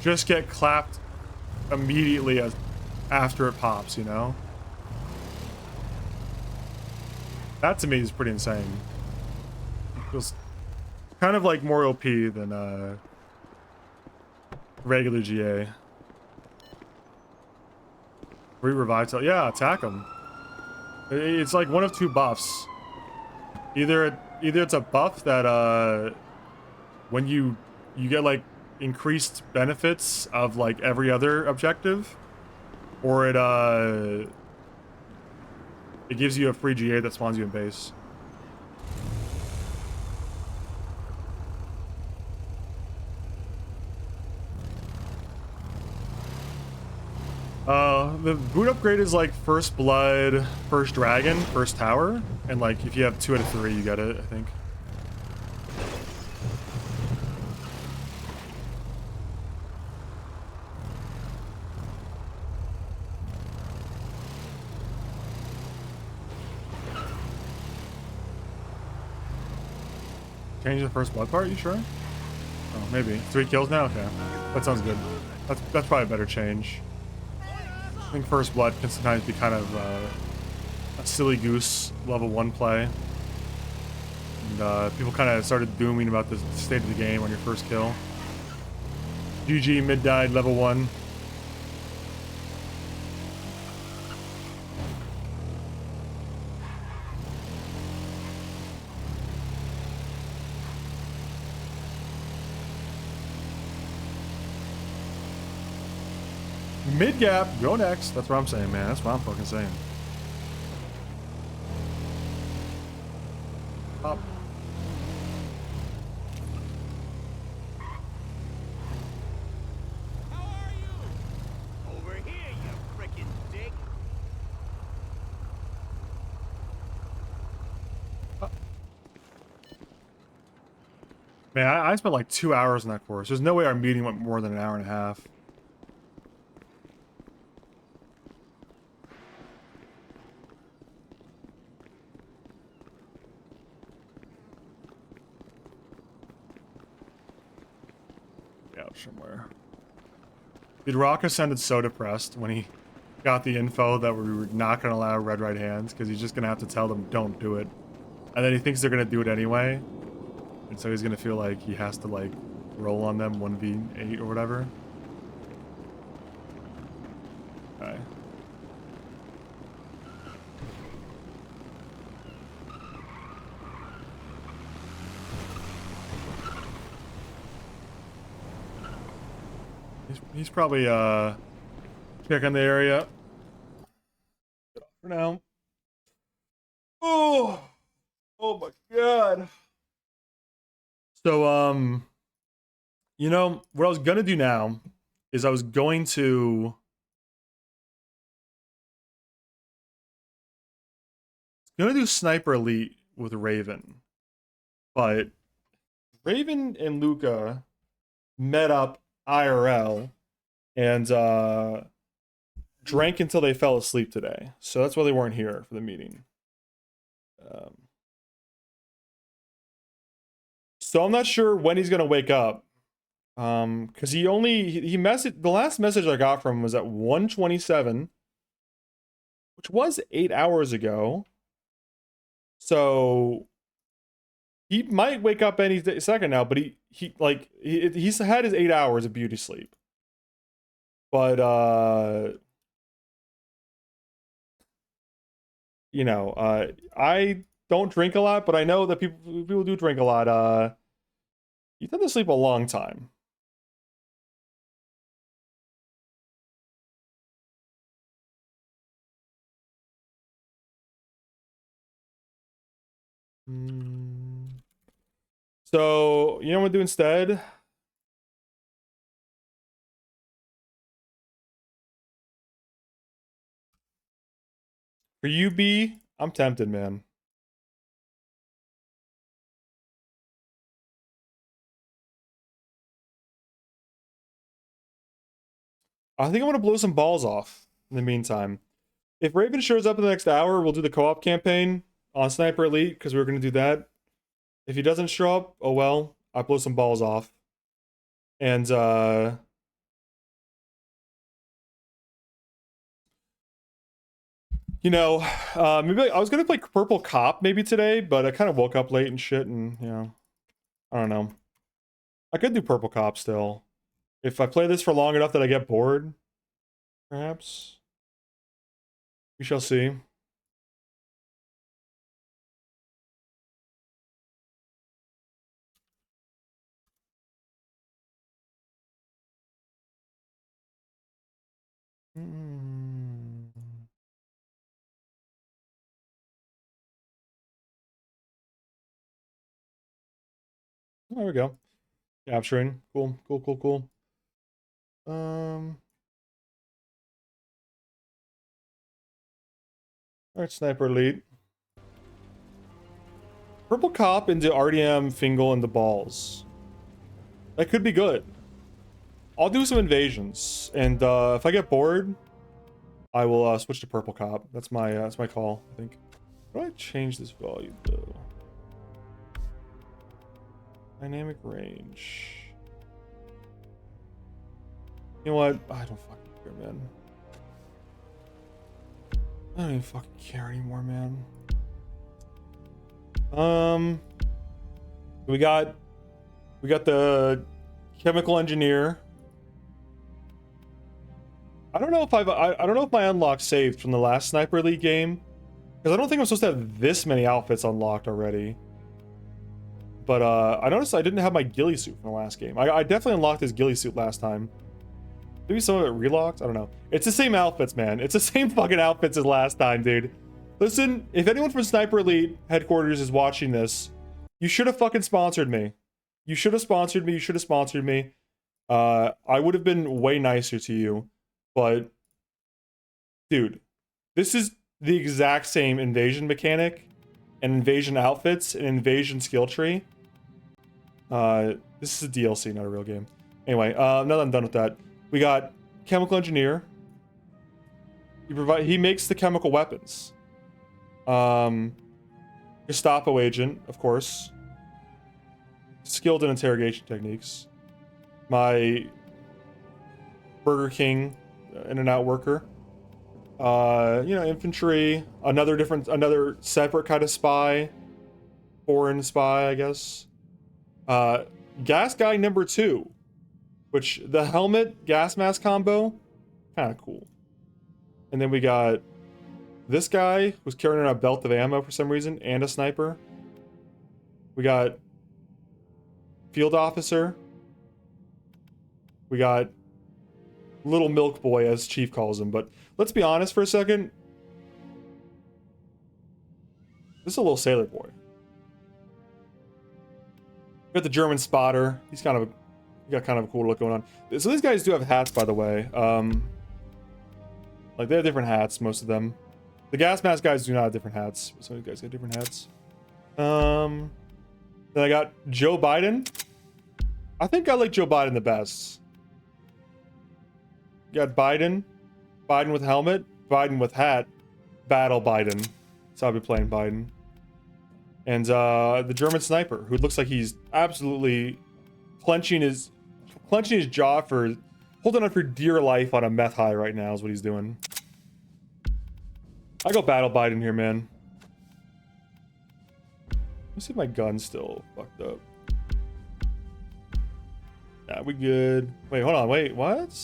just get clapped immediately after it pops, you know? That to me is pretty insane. It feels kind of like more OP than regular GA. Re-revive, yeah, attack them. It's like one of two buffs. Either it's a buff that when you get like increased benefits of like every other objective, or it gives you a free GA that spawns you in base. The boot upgrade is like first blood, first dragon, first tower, and like if you have 2 out of 3, you get it, I think. Change the first blood part, you sure? Oh, maybe. 3 kills now? Okay. That sounds good. That's probably a better change. I think first blood can sometimes be kind of a silly goose level 1 play. And people kind of started dooming about the state of the game on your first kill. GG, mid died, level 1. Mid gap, go next. That's what I'm saying, man. That's what I'm fucking saying. Up. Over here, you frickin' dick. Man, I spent like 2 hours on that course. There's no way our meeting went more than an hour and a half. Somewhere. Did Rocka sounded so depressed when he got the info that we were not going to allow red right hands because he's just going to have to tell them don't do it. And then he thinks they're going to do it anyway. And so he's going to feel like he has to like roll on them 1v8 or whatever. Okay. He's probably checking the area. For now. Oh my god. So you know what I was gonna do now is I was going to do Sniper Elite with Raven, but Raven and Luca met up IRL and drank until they fell asleep today. So that's why they weren't here for the meeting. So I'm not sure when he's gonna wake up. Because he messaged, the last message I got from him was at 1:27, which was 8 hours ago. So he might wake up any second now, but he's had his 8 hours of beauty sleep. But you know, I don't drink a lot, but I know that people do drink a lot. You tend to sleep a long time. So, you know what I'm gonna do instead? For you, B, I'm tempted, man. I think I'm gonna blow some balls off in the meantime. If Raven shows up in the next hour, we'll do the co-op campaign on Sniper Elite, because we were gonna do that. If he doesn't show up, oh well, I blow some balls off. And you know, maybe I was gonna play Purple Cop maybe today, but I kind of woke up late and shit, and you know, I don't know. I could do Purple Cop still. If I play this for long enough that I get bored, perhaps. We shall see. There we go. Capturing. Cool, cool, cool, cool. Alright, Sniper Elite. Purple Cop into RDM, Fingal, and the balls. That could be good. I'll do some invasions, and if I get bored, I will switch to Purple Cop. That's my call, I think. How do I change this volume though? Dynamic range. You know what? I don't fucking care, man. I don't even fucking care anymore, man. We got the chemical engineer. I don't know if I don't know if my unlock saved from the last Sniper Elite game, because I don't think I'm supposed to have this many outfits unlocked already. But I noticed I didn't have my ghillie suit from the last game. I definitely unlocked his ghillie suit last time. Maybe some of it relocked? I don't know. It's the same outfits, man. It's the same fucking outfits as last time, dude. Listen, if anyone from Sniper Elite headquarters is watching this, you should have fucking sponsored me. You should have sponsored me. You should have sponsored me. I would have been way nicer to you. But, dude, this is the exact same invasion mechanic and invasion outfits and invasion skill tree. This is a DLC, not a real game. Anyway, now that I'm done with that, we got chemical engineer. He makes the chemical weapons. Gestapo agent, of course. Skilled in interrogation techniques. My Burger King in-and-out worker. You know, infantry. Another separate kind of spy. Foreign spy, I guess. Gas guy number 2. Which, the helmet gas mask combo, kind of cool. And then we got this guy who's carrying a belt of ammo for some reason, and a sniper. We got field officer. We got Little milk boy, as Chief calls him. But let's be honest for a second. This is a little sailor boy. Got the German spotter. He's kind of got kind of a cool look going on. So these guys do have hats, by the way. Like they have different hats, most of them. The gas mask guys do not have different hats. Some of you guys got different hats. Then I got Joe Biden. I think I like Joe Biden the best. You got Biden. Biden with helmet. Biden with hat. Battle Biden. So I'll be playing Biden. And the German sniper, who looks like he's absolutely clenching his jaw for holding on for dear life on a meth high right now is what he's doing. I go Battle Biden here, man. Let me see if my gun's still fucked up. Yeah, we good. Wait, hold on. Wait, what?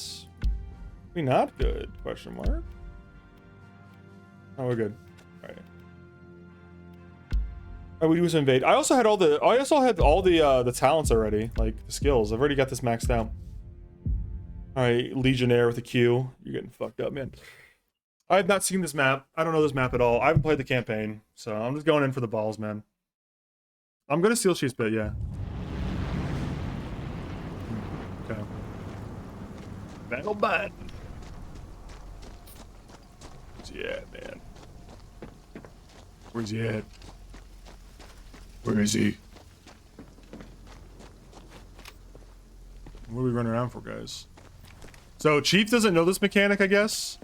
We not good? Question mark. Oh, we're good. All right. All right, we do some invade. I also had all the talents already, like the skills. I've already got this maxed out. All right, Legionnaire with a Q. You're getting fucked up, man. I have not seen this map. I don't know this map at all. I haven't played the campaign, so I'm just going in for the balls, man. I'm gonna steal Chief's bit, yeah. Okay. Battle Biden. Where's he at, man? Where's he at? Where is he? What are we running around for, guys? So Chief doesn't know this mechanic, I guess.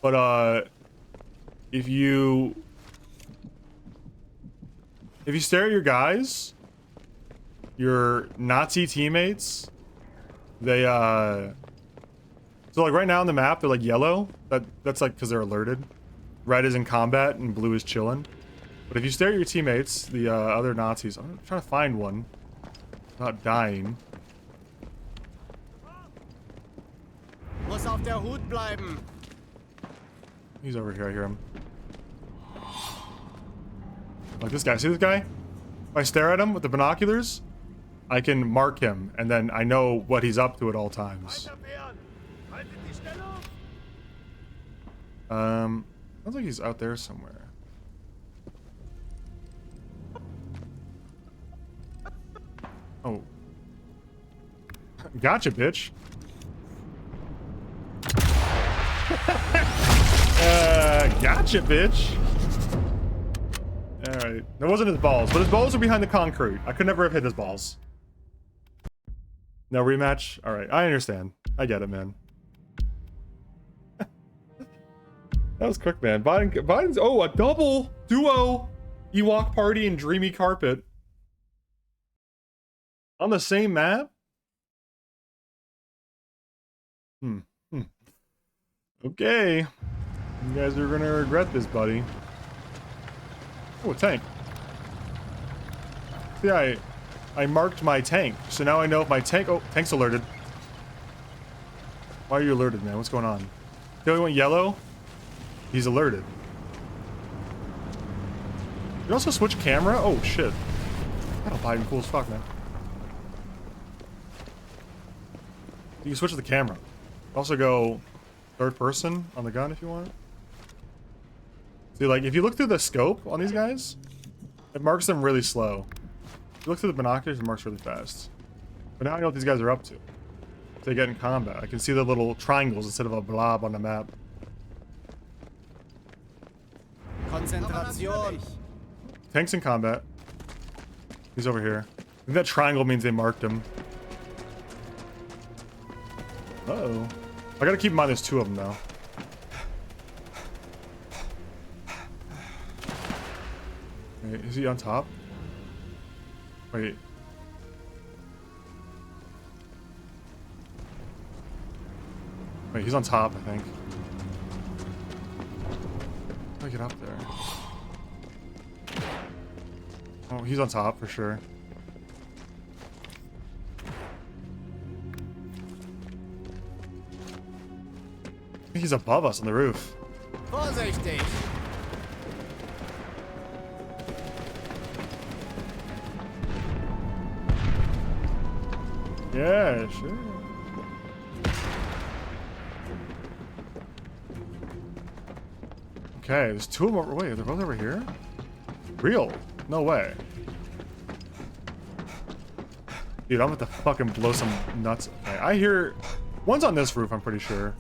But if you stare at your guys, your Nazi teammates, they so like right now on the map they're like yellow. That's like because they're alerted. Red is in combat and blue is chilling. But if you stare at your teammates, the other Nazis, I'm trying to find one, not dying. Muss auf der Hut bleiben. He's over here, I hear him. Like this guy, see this guy? If I stare at him with the binoculars, I can mark him, and then I know what he's up to at all times. Sounds like he's out there somewhere. Oh. Gotcha, bitch. Gotcha, bitch. Alright. That wasn't his balls, but his balls are behind the concrete. I could never have hit his balls. No rematch? Alright, I understand. I get it, man. That was quick, man. Biden's... Oh, a double duo Ewok party and Dreamy Carpet. On the same map? Okay. You guys are gonna regret this, buddy. Oh, a tank. See, I marked my tank, so now I know if my tank... Oh, tank's alerted. Why are you alerted, man? What's going on? The only one yellow? He's alerted. You also switch camera? Oh, shit. That'll Biden cool as fuck, man. You can switch to the camera. Also go third person on the gun if you want. See, like, if you look through the scope on these guys, it marks them really slow. If you look through the binoculars, it marks really fast. But now I know what these guys are up to. If they get in combat, I can see the little triangles instead of a blob on the map. Konzentration. Tank's in combat. He's over here. I think that triangle means they marked him. Uh-oh. I gotta keep in mind there's two of them now. Wait, is he on top? Wait. Wait, he's on top, I think. How do I get up there? Oh, he's on top for sure. I think he's above us on the roof. Vorsichtig. Yeah, sure. Okay, there's two of them over. Wait, they're both over here? Real? No way. Dude, I'm about to fucking blow some nuts. Okay, I hear... One's on this roof, I'm pretty sure.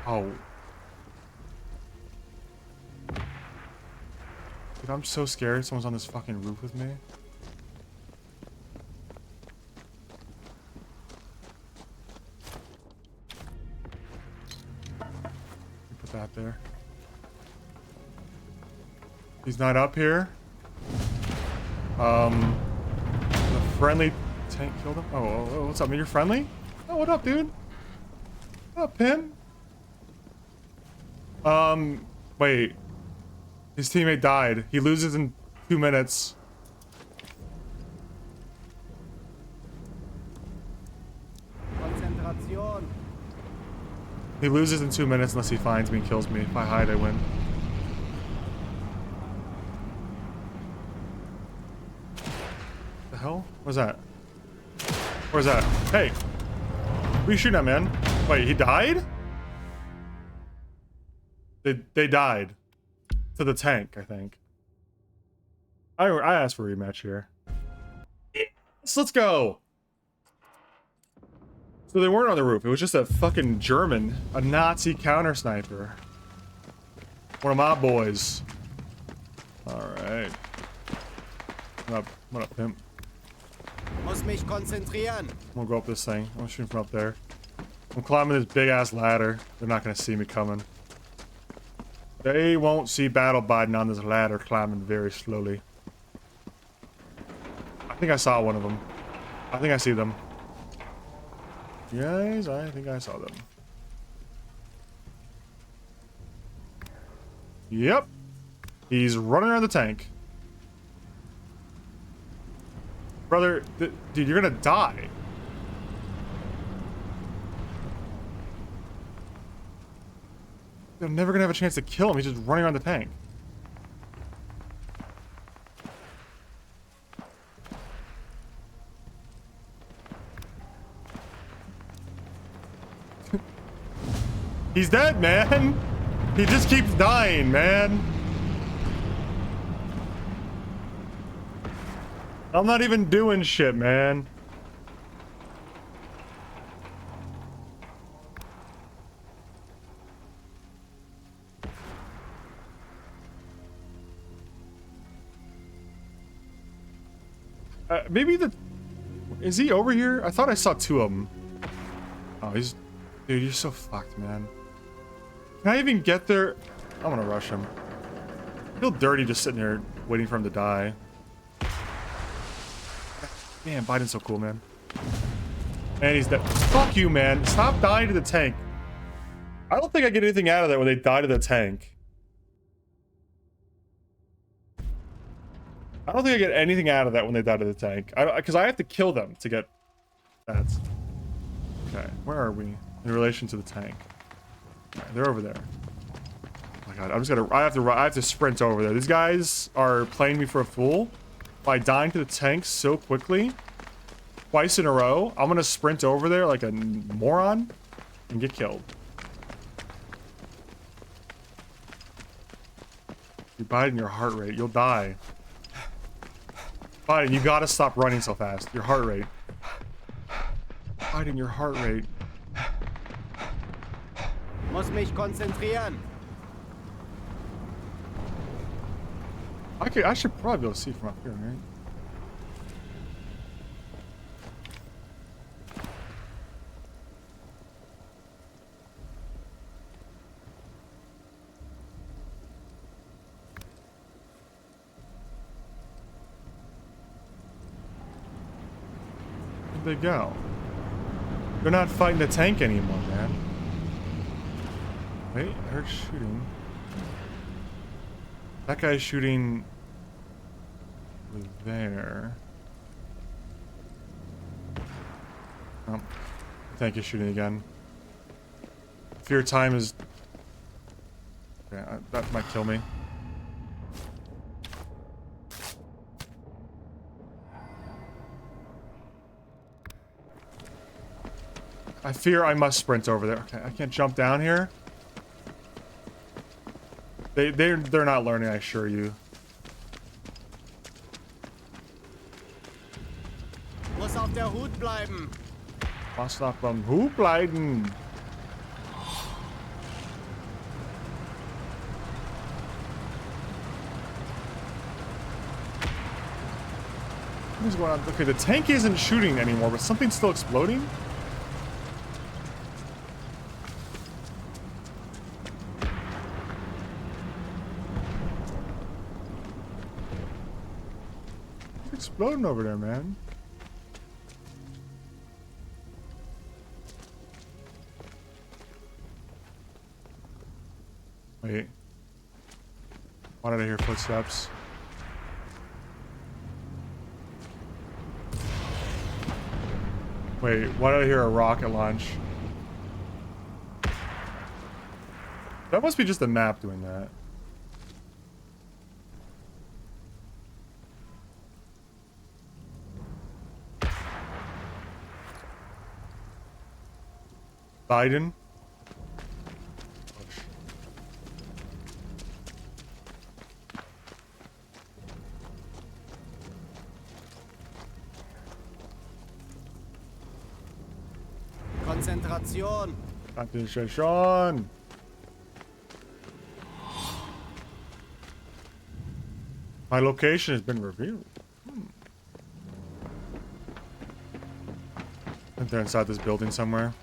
Oh. Dude, I'm so scared someone's on this fucking roof with me. Put that there. He's not up here. The friendly tank killed him. Oh, what's up, man? You're friendly? Oh, what up, dude? What up, Pim? Wait. His teammate died. He loses in 2 minutes. Konzentration. He loses in 2 minutes unless he finds me and kills me. If I hide, I win. The hell? What's that? Where's that? Hey! What are you shooting at, man? Wait, he died? They died. To the tank, I think. I asked for a rematch here. Yes, let's go! So they weren't on the roof. It was just a fucking German. A Nazi counter sniper. One of my boys. Alright. What up, pimp? Muss mich konzentrieren. I'm gonna go up this thing. I'm shooting from up there. I'm climbing this big ass ladder. They're not gonna see me coming. They won't see Battle Biden on this ladder climbing very slowly. I think I saw one of them. I think I see them. Yes, I think I saw them. Yep. He's running around the tank. Brother, dude, you're gonna die. I'm never gonna have a chance to kill him. He's just running around the tank. He's dead, man. He just keeps dying, man. I'm not even doing shit, man. Maybe the... Is he over here? I thought I saw two of them. Oh, he's... Dude, you're so fucked, man. Can I even get there? I'm gonna rush him. I feel dirty just sitting there waiting for him to die. Man, Biden's so cool, man. And he's dead. Fuck you, man. Stop dying to the tank. I don't think I get anything out of that when they die to the tank. I don't think I get anything out of that when they die to the tank. Because I have to kill them to get that. Okay, where are we in relation to the tank? Okay, they're over there. Oh my god, I'm just gonna... I have to sprint over there. These guys are playing me for a fool by dying to the tank so quickly. Twice in a row. I'm gonna sprint over there like a moron and get killed. You're biting your heart rate. You'll die. Biden, you gotta stop running so fast. Your heart rate. Biden, your heart rate. Muss mich konzentrieren. I should probably be able to see from up here, right? Where'd they go? They're not fighting the tank anymore, man. Wait, I heard shooting. That guy's shooting over there. Oh, the tank is shooting again. Fear time is... Okay, that might kill me. I fear I must sprint over there. Okay, I can't jump down here. They're not learning, I assure you. Muss auf der Hut bleiben. Was auf dem Hut bleiben? What is going on? Okay, the tank isn't shooting anymore, but something's still exploding? It's exploding over there, man. Wait. Why did I hear footsteps? Wait, why did I hear a rocket launch? That must be just the map doing that. Biden? Konzentration. Concentration. My location has been revealed. I think they're inside this building somewhere.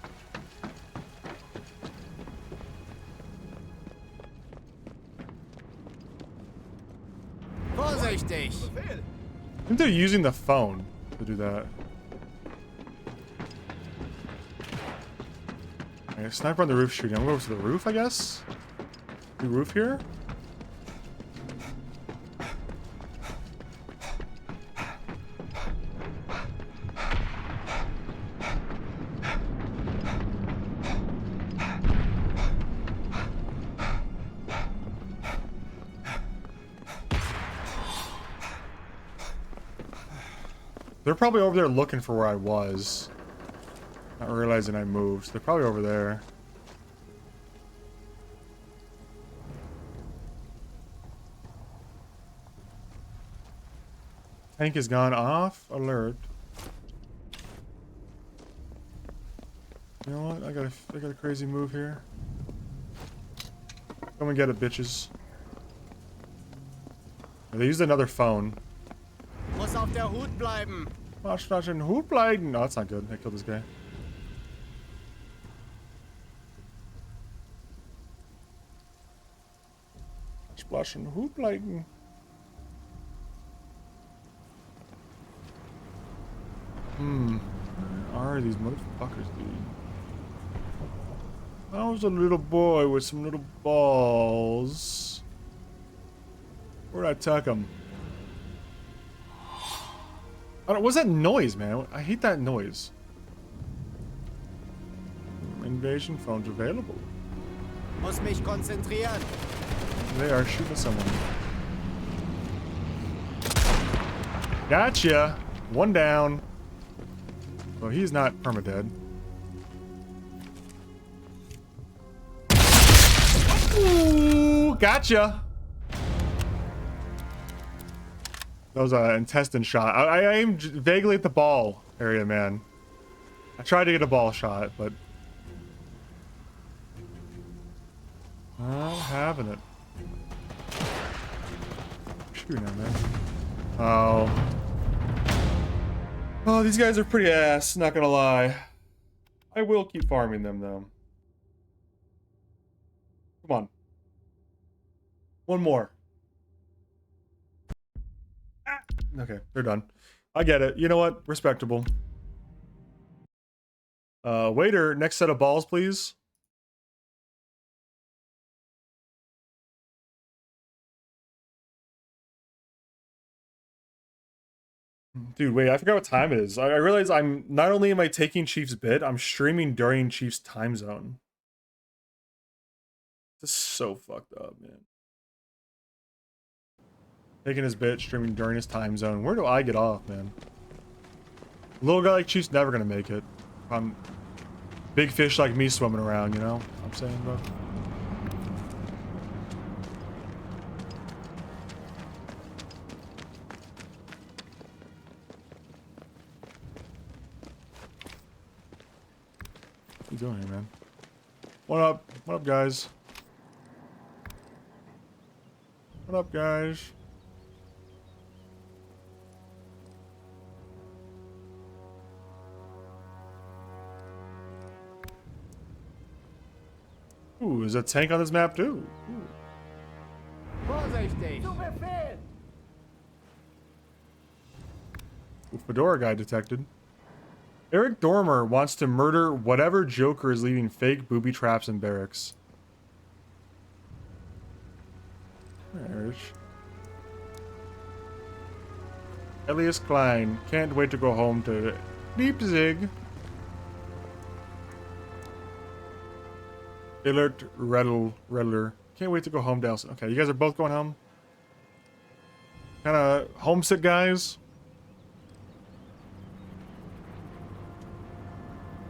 Vorsichtig. I think they're using the phone to do that. Okay, sniper on the roof shooting. I'm going over to the roof, I guess? The roof here? They're probably over there looking for where I was. Not realizing I moved. They're probably over there. Tank has gone off alert. You know what? I got a crazy move here. Come and get it, bitches. They used another phone. Muss auf der Hut bleiben. Must not in Hut bleiben. No, that's not good. I killed this guy. Splash in Hut bleiben. Where are these motherfuckers, dude? I was a little boy with some little balls. Where'd I tuck them? I don't, what's that noise, man? I hate that noise. Invasion phones available. Muss mich konzentrieren. They are shooting someone. Gotcha. One down. Well, he's not permadead. Ooh, gotcha. That was an intestine shot. I aimed vaguely at the ball area, man. I tried to get a ball shot, but not having it. Shooting at man. Oh. Oh, these guys are pretty ass, not gonna lie. I will keep farming them, though. Come on. One more. Ah. Okay, they're done. I get it. You know what? Respectable. Waiter, next set of balls, please. Dude, wait, I forgot what time it is. I realize I'm not only am I taking Chief's bit, I'm streaming during Chief's time zone. This is so fucked up, man. Taking his bit, streaming during his time zone. Where do I get off, man? A little guy like Chief's never gonna make it. big fish like me swimming around, you know what I'm saying, bro? What you doing here, man? What up? What up, guys? What up, guys? Ooh, there's a tank on this map too. Ooh. Vorsichtig! Zu Befehl! Ooh, Fedora guy detected. Eric Dormer wants to murder whatever Joker is leaving fake booby traps in barracks. There's Elias Klein. Can't wait to go home to Leipzig. Alert Redler. Can't wait to go home to Elson. Okay, you guys are both going home? Kinda homesick, guys?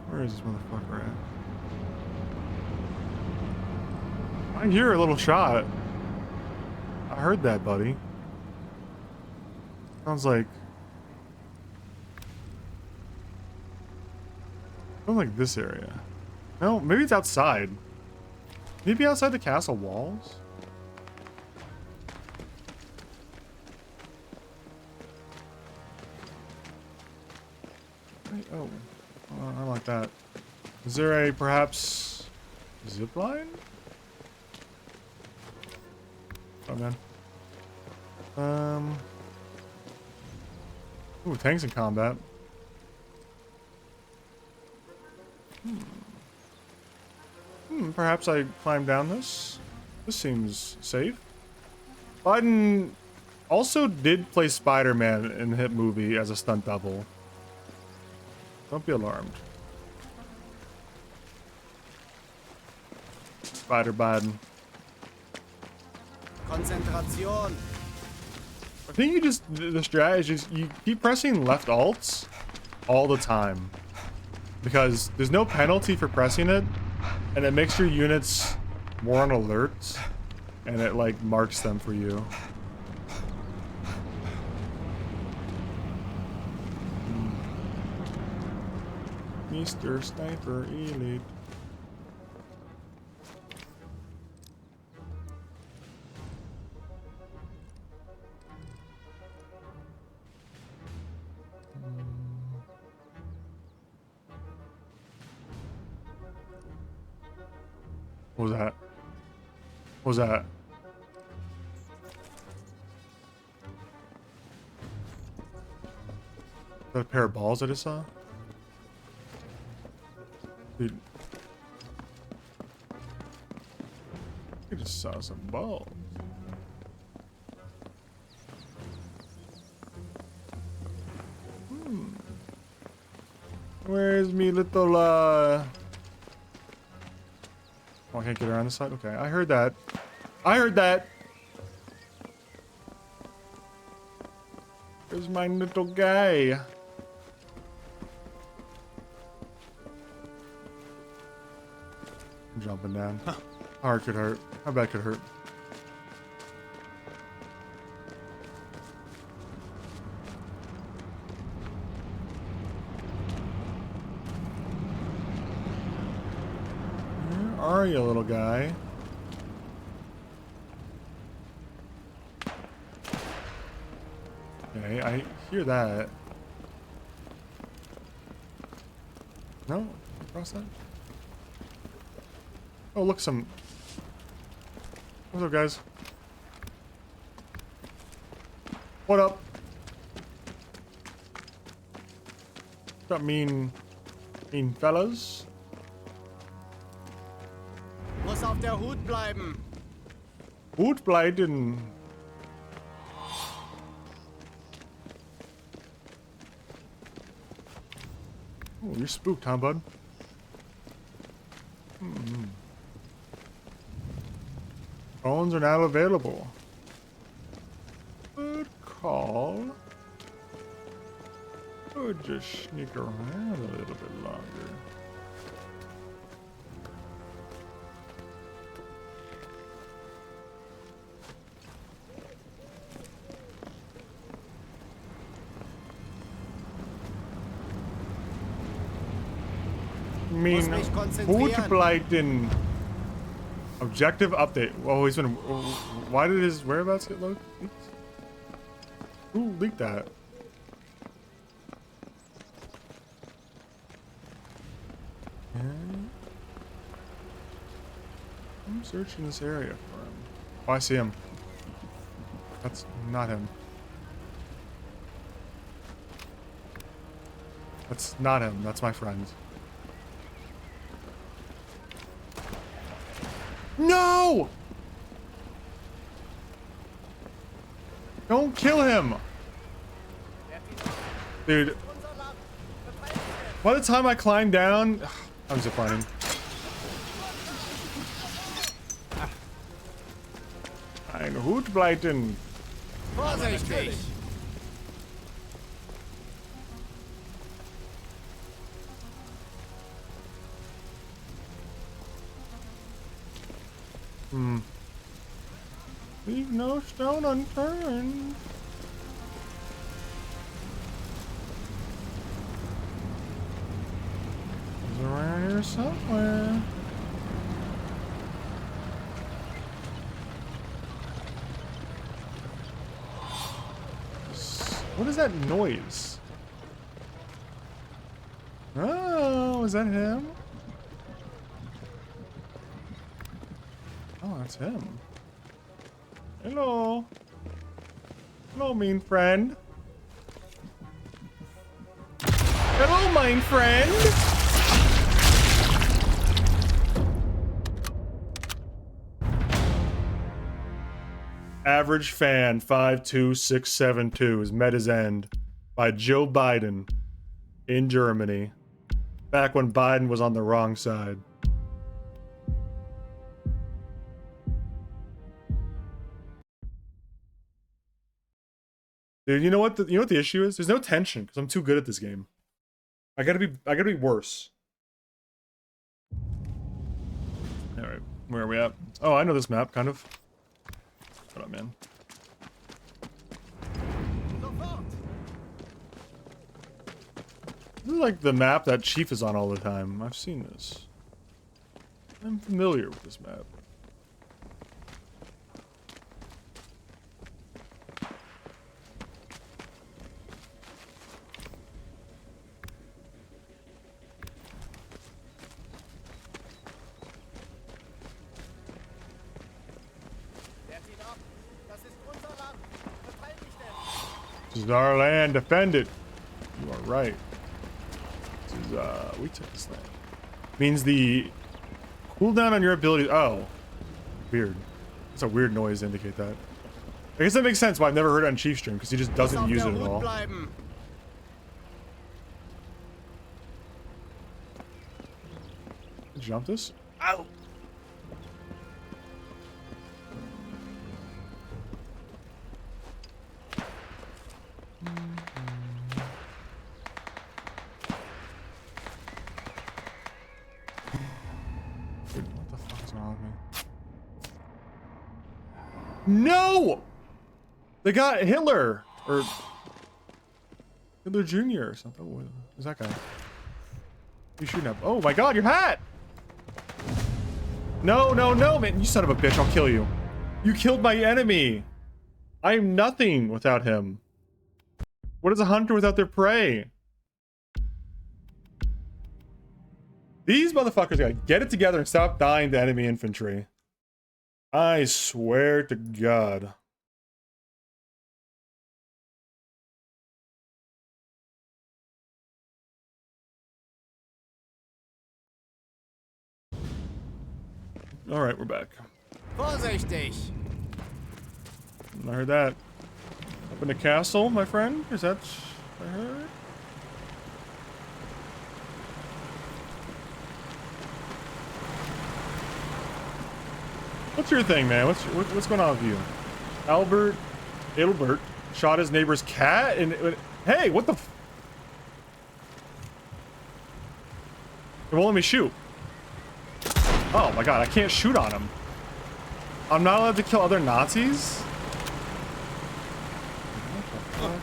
Where is this motherfucker at? I hear a little shot. I heard that, buddy. Sounds like this area. No, maybe it's outside. Maybe outside the castle walls? Oh, I like that. Is there a perhaps zip line? Oh man. Ooh, tanks in combat. Perhaps I climb down this. This seems safe. Biden also did play Spider-Man in the hit movie as a stunt double. Don't be alarmed. Spider Biden. Konzentration! I think you just, the strategy is you keep pressing left alts all the time. Because there's no penalty for pressing it, and it makes your units more on alert, and it like marks them for you. Mr. Sniper Elite. What was that? What was that? Is that a pair of balls I just saw? Dude. I just saw some balls. Where's me little, Oh, I can't get around this side? Okay, I heard that. I heard that! Where's my little guy? I'm jumping down. How hard could hurt? How bad could hurt? Where are you, little guy? Okay, I hear that. No? Across that? Oh, look, some... What's up, guys? What up? What's up, mean fellas? Muss auf der Hut bleiben. Hut bleiben. Oh, you're spooked, huh, bud? Phones are now available. Good call. Or just sneak around a little bit longer. mean, Hootbleiten. Objective update. Whoa, he's been. Why did his whereabouts get loaded? Who leaked that? I'm searching this area for him. Oh, I see him. That's not him. That's not him. That's my friend. No! Don't kill him! Dude. By the time I climb down... I'm ziplining. Ein Hootbleiten. Vorsichtig! Leave no stone unturned. He's around here somewhere. What is that noise? Oh, is that him? Oh, that's him. Hello. Hello, mean friend. Hello, mein friend. Average fan 52672 has met his end by Joe Biden in Germany. Back when Biden was on the wrong side. Dude, you know what the issue is? There's no tension because I'm too good at this game. I gotta be worse. Alright, where are we at? Oh, I know this map, kind of. Shut up, man. This is like the map that Chief is on all the time. I've seen this. I'm familiar with this map. This is our land, defend it. You are right. This is, we took this land. Means the cooldown on your ability, oh. Weird. It's a weird noise to indicate that. I guess that makes sense why I've never heard it on Chief stream, because he just doesn't use it at all. Jump this? Ow! No! They got Hitler! Or... Hitler Jr. or something. Oh, who's that guy? You shooting up? Oh my god, your hat! No, no, no, man. You son of a bitch, I'll kill you. You killed my enemy! I am nothing without him. What is a hunter without their prey? These motherfuckers gotta get it together and stop dying to enemy infantry. I swear to God. All right, we're back. Vorsichtig! I heard that. Up in the castle, my friend? Is that what I heard? What's your thing, man? What's going on with you? Adelbert shot his neighbor's cat and hey, what the f— It won't let me shoot. Oh my god, I can't shoot on him. I'm not allowed to kill other Nazis? What the fuck?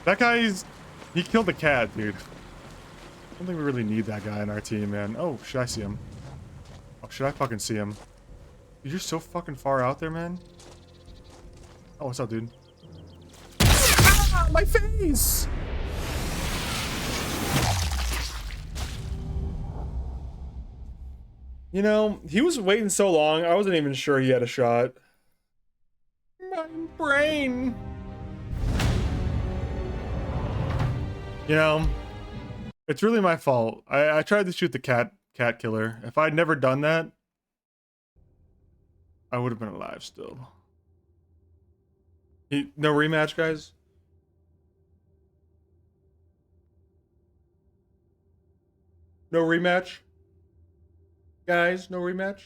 That guy's... He killed the cat, dude. I don't think we really need that guy in our team, man. Oh, should I see him? Oh, should I fucking see him? Dude, you're so fucking far out there, man. Oh, what's up, dude? Ah, my face! You know, he was waiting so long, I wasn't even sure he had a shot. My brain. You know, it's really my fault. I tried to shoot the cat killer. If I'd never done that, I would have been alive still. No rematch, guys? No rematch? Guys, no rematch?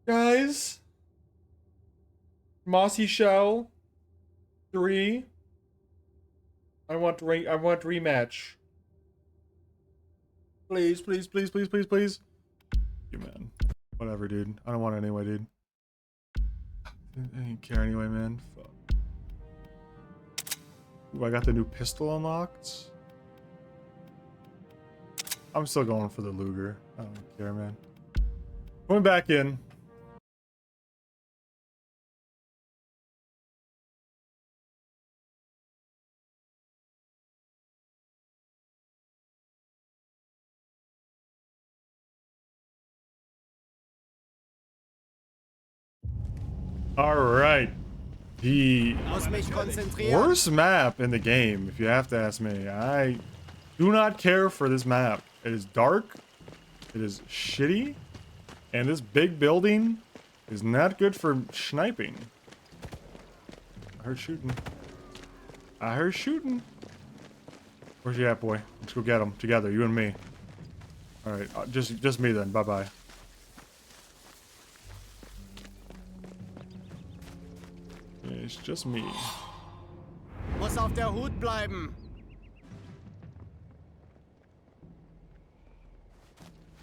Guys? Mossy Shell 3. I want rematch. Please, please, please, please, please, please. You man. Whatever, dude. I don't want it anyway, dude. I didn't care anyway, man. Fuck. Ooh, I got the new pistol unlocked. I'm still going for the Luger. I don't care, man. Going back in. All right. The Muss mich konzentrieren. worst map in the game, if you have to ask me. I do not care for this map. It is dark. It is shitty. And this big building is not good for sniping. I heard shooting. I heard shooting. Where's you at, boy? Let's go get him together, you and me. All right, just me then. Bye-bye. It's just me. Muss auf der Hut bleiben.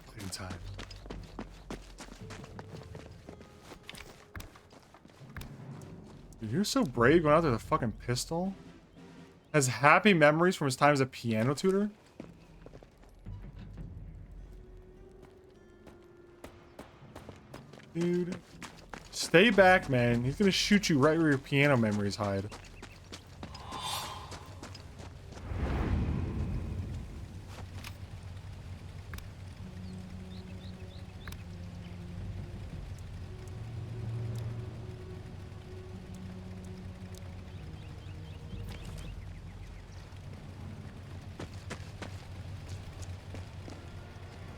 Clean time. Dude, you're so brave going out there with a fucking pistol. Has happy memories from his time as a piano tutor. Dude. Stay back, man. He's gonna shoot you right where your piano memories hide.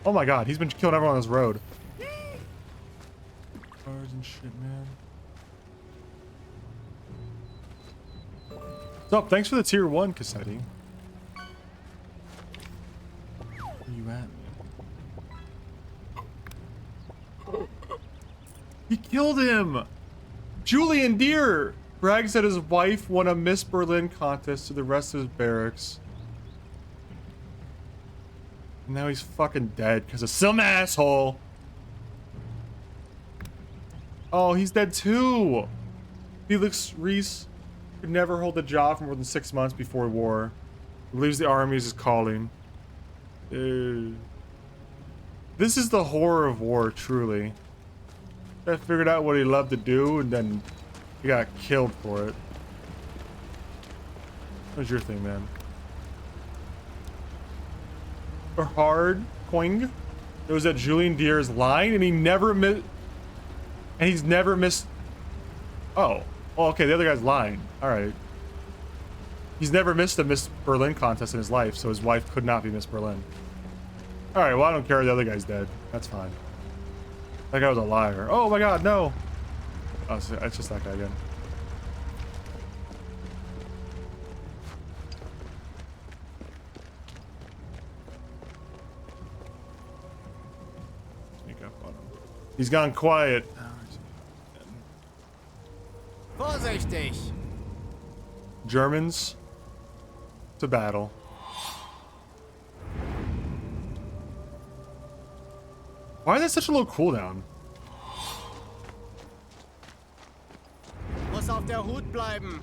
Oh my god, he's been killing everyone on this road. Cars and shit, man. What's up? Thanks for the tier 1, Cassetti. Where you at, man? He killed him! Julian Deere! Brags that his wife won a Miss Berlin contest to the rest of his barracks. Now he's fucking dead because of some asshole. Oh, he's dead too. Felix Reese could never hold a job for more than 6 months before war. He believes the army is his calling. Dude. This is the horror of war, truly. I figured out what he loved to do and then he got killed for it. What's your thing, man? Or hard Quing knows that Julian Deere is lying and he never missed. And he's never missed. Oh, okay. The other guy's lying. All right. He's never missed a Miss Berlin contest in his life, so his wife could not be Miss Berlin. All right. Well, I don't care. The other guy's dead. That's fine. That guy was a liar. Oh my God, no. Oh, it's just that guy again. He's gone quiet. Vorsichtig! Germans to battle. Why is that such a low cooldown? auf der Hut bleiben.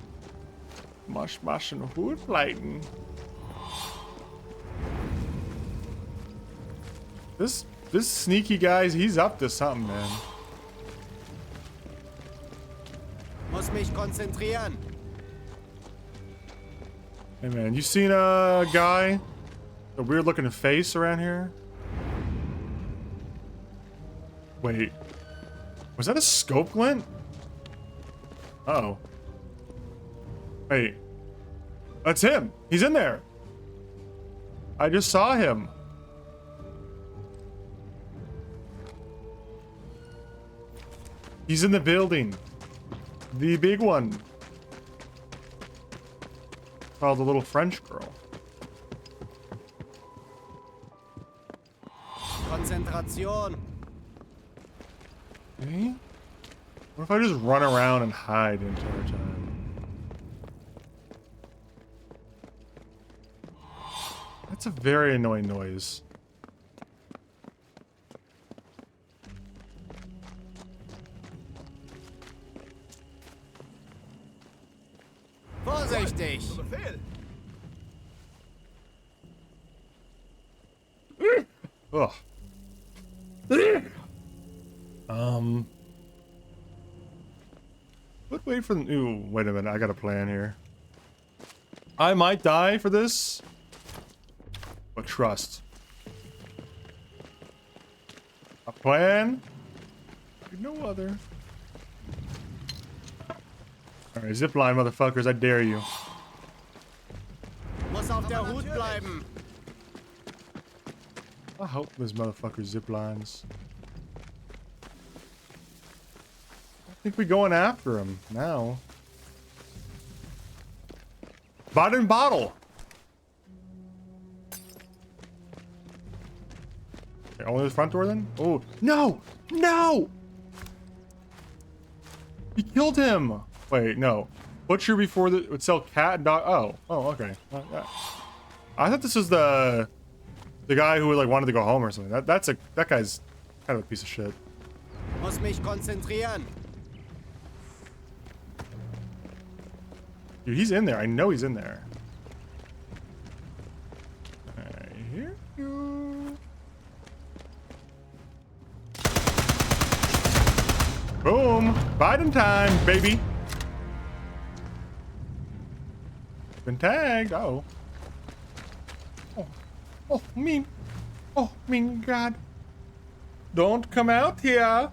Mush and hood lighting. This sneaky guy, he's up to something, man. Muss mich konzentrieren. Hey man, you seen a guy? A weird looking face around here? Wait. Was that a scope glint? Uh-oh. Wait. That's him. He's in there. I just saw him. He's in the building. The big one. Oh, the little French girl. Konzentration. Okay. What if I just run around and hide the entire time? That's a very annoying noise. Vorsichtig. Ugh. But wait for the. Ooh, wait a minute. I got a plan here. I might die for this, but trust. A plan? No other. Alright, zipline, motherfuckers. I dare you. Muss auf der Hut bleiben. I hope this motherfucker ziplines. I think we're going after him now. Bot and bottle. Okay, only the front door then? Oh, no! No! He killed him! Wait, no. Butcher before the would sell cat and dog. Oh, okay. I thought this was the guy who like wanted to go home or something. That guy's kind of a piece of shit. Muss mich konzentrieren. Dude, he's in there. I know he's in there. I hear you. Boom! Biden time, baby. Been tagged. Oh, mean. Oh, mean God. Don't come out here.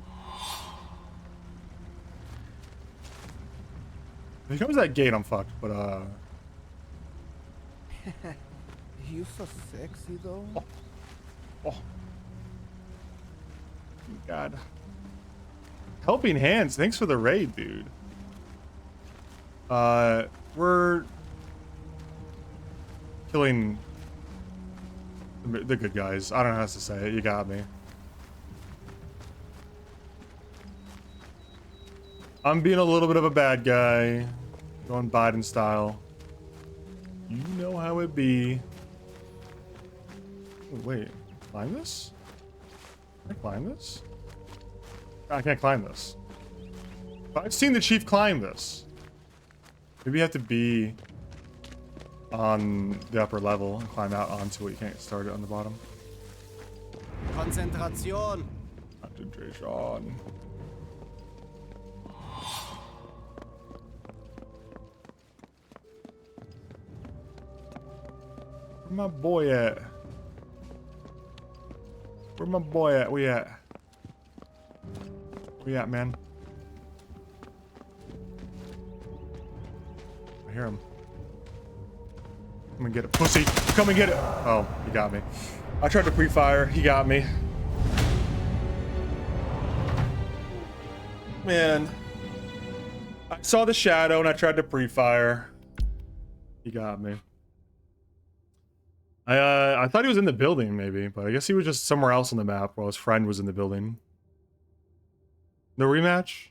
If he comes to that gate, I'm fucked. But You so sexy though. Oh. God. Helping hands. Thanks for the raid, dude. We're killing the good guys. I don't know how else to say it. You got me. I'm being a little bit of a bad guy. Going Biden style. You know how it be. Oh, wait. Climb this? Can I climb this? I can't climb this. But I've seen the chief climb this. Maybe you have to be on the upper level and climb out onto it. You can't start it on the bottom. Konzentration. Concentration. Where my boy at? Where my boy at? We at? Where you at, man? I hear him. Come and get it, pussy. Come and get it. Oh, he got me. I tried to pre-fire. He got me. Man. I saw the shadow and I tried to pre-fire. He got me. I thought he was in the building maybe, but I guess he was just somewhere else on the map while his friend was in the building. No rematch?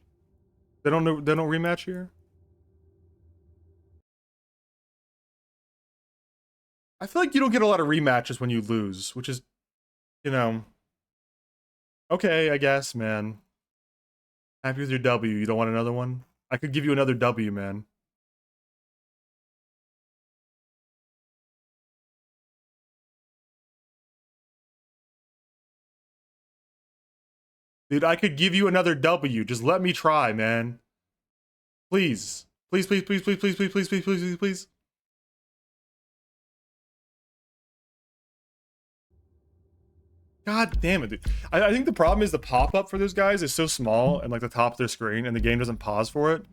They don't rematch here? I feel like you don't get a lot of rematches when you lose, which is, you know, okay, I guess, man. Happy with your W. You don't want another one? I could give you another W, man. Dude, I could give you another W. Just let me try, man. Please. Please, please, please, please, please, please, please, please, please, please, please. God damn it, dude. I think the problem is the pop-up for those guys is so small and like the top of their screen and the game doesn't pause for it.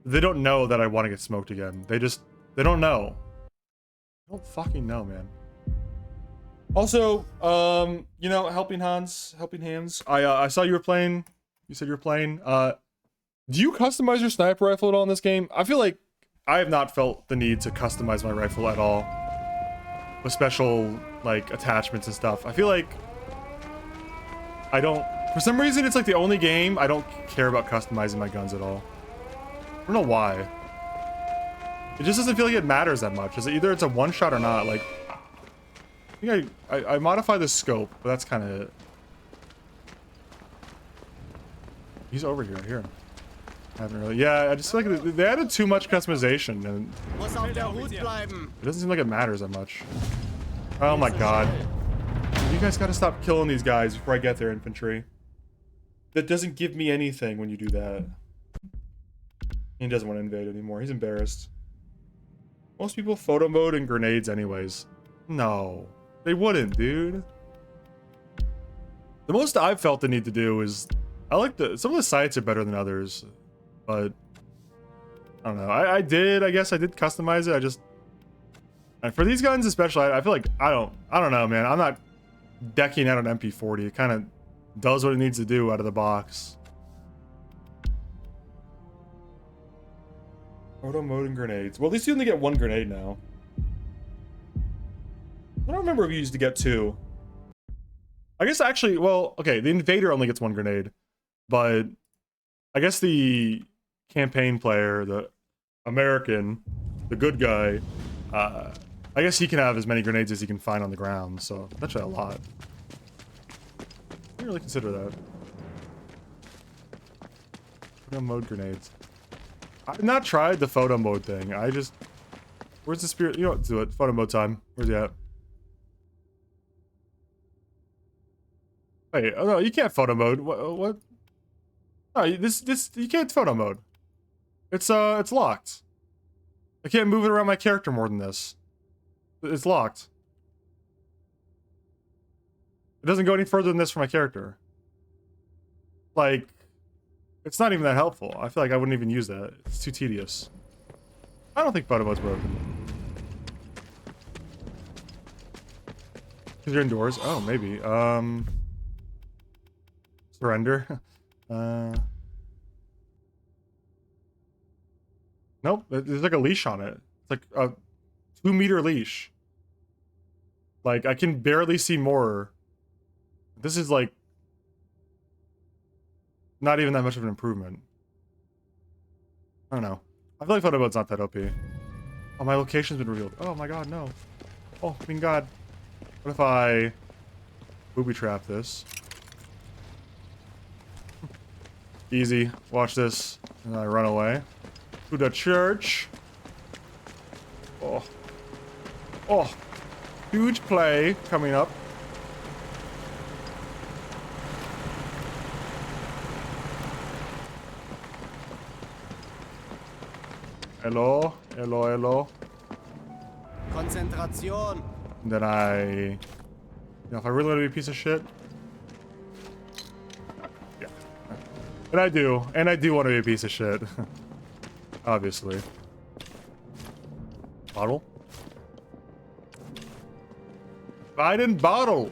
They don't know that I want to get smoked again. They don't know. I don't fucking know, man. Also, you know, helping hands. I saw you were playing. You said you were playing. Do you customize your sniper rifle at all in this game? I feel like I have not felt the need to customize my rifle at all with special like attachments and stuff. I feel like I don't. For some reason, it's like the only game I don't care about customizing my guns at all. I don't know why. It just doesn't feel like it matters that much. Is it either it's a one shot or not? Like, I think I modify the scope, but that's kind of it. He's over here. I hear him. I haven't really. Yeah, I just feel like they added too much customization, and it doesn't seem like it matters that much. Oh my god. You guys gotta stop killing these guys before I get their infantry. That doesn't give me anything when you do that. He doesn't want to invade anymore. He's embarrassed. Most people photo mode and grenades anyways. No. They wouldn't, dude. The most I've felt the need to do is... I like some of the sites are better than others. But... I don't know. I guess I did customize it. I just... And for these guns especially, I feel like... I don't know, man. I'm not decking out an MP40. It kind of does what it needs to do out of the box. Photo mode and grenades. Well, at least you only get one grenade now. I don't remember if you used to get two. I guess actually, well, okay, the invader only gets one grenade. But I guess the campaign player, the American, the good guy, I guess he can have as many grenades as he can find on the ground. So that's actually a lot. I didn't really consider that. Photo mode grenades. I've not tried the photo mode thing. I just... Where's the spirit? You know what? Do it. Photo mode time. Where's he at? Wait. Oh, no. You can't photo mode. What? No, you can't photo mode. It's locked. I can't move it around my character more than this. It's locked. It doesn't go any further than this for my character. Like... It's not even that helpful. I feel like I wouldn't even use that. It's too tedious. I don't think photo mode's broken. Because you're indoors? Oh, maybe. Surrender. Nope. There's like a leash on it. It's like a 2-meter leash. Like, I can barely see more. This is like... Not even that much of an improvement. I don't know. I feel like photo mode's not that OP. Oh, my location's been revealed. Oh my god, no. Oh, I mean, god. What if I booby trap this? Easy. Watch this. And I run away. To the church. Oh. Oh. Huge play coming up. Hello, hello, hello. Konzentration. And then you know, if I really want to be a piece of shit. Yeah. And I do want to be a piece of shit. Obviously. Bottle? Biden bottle!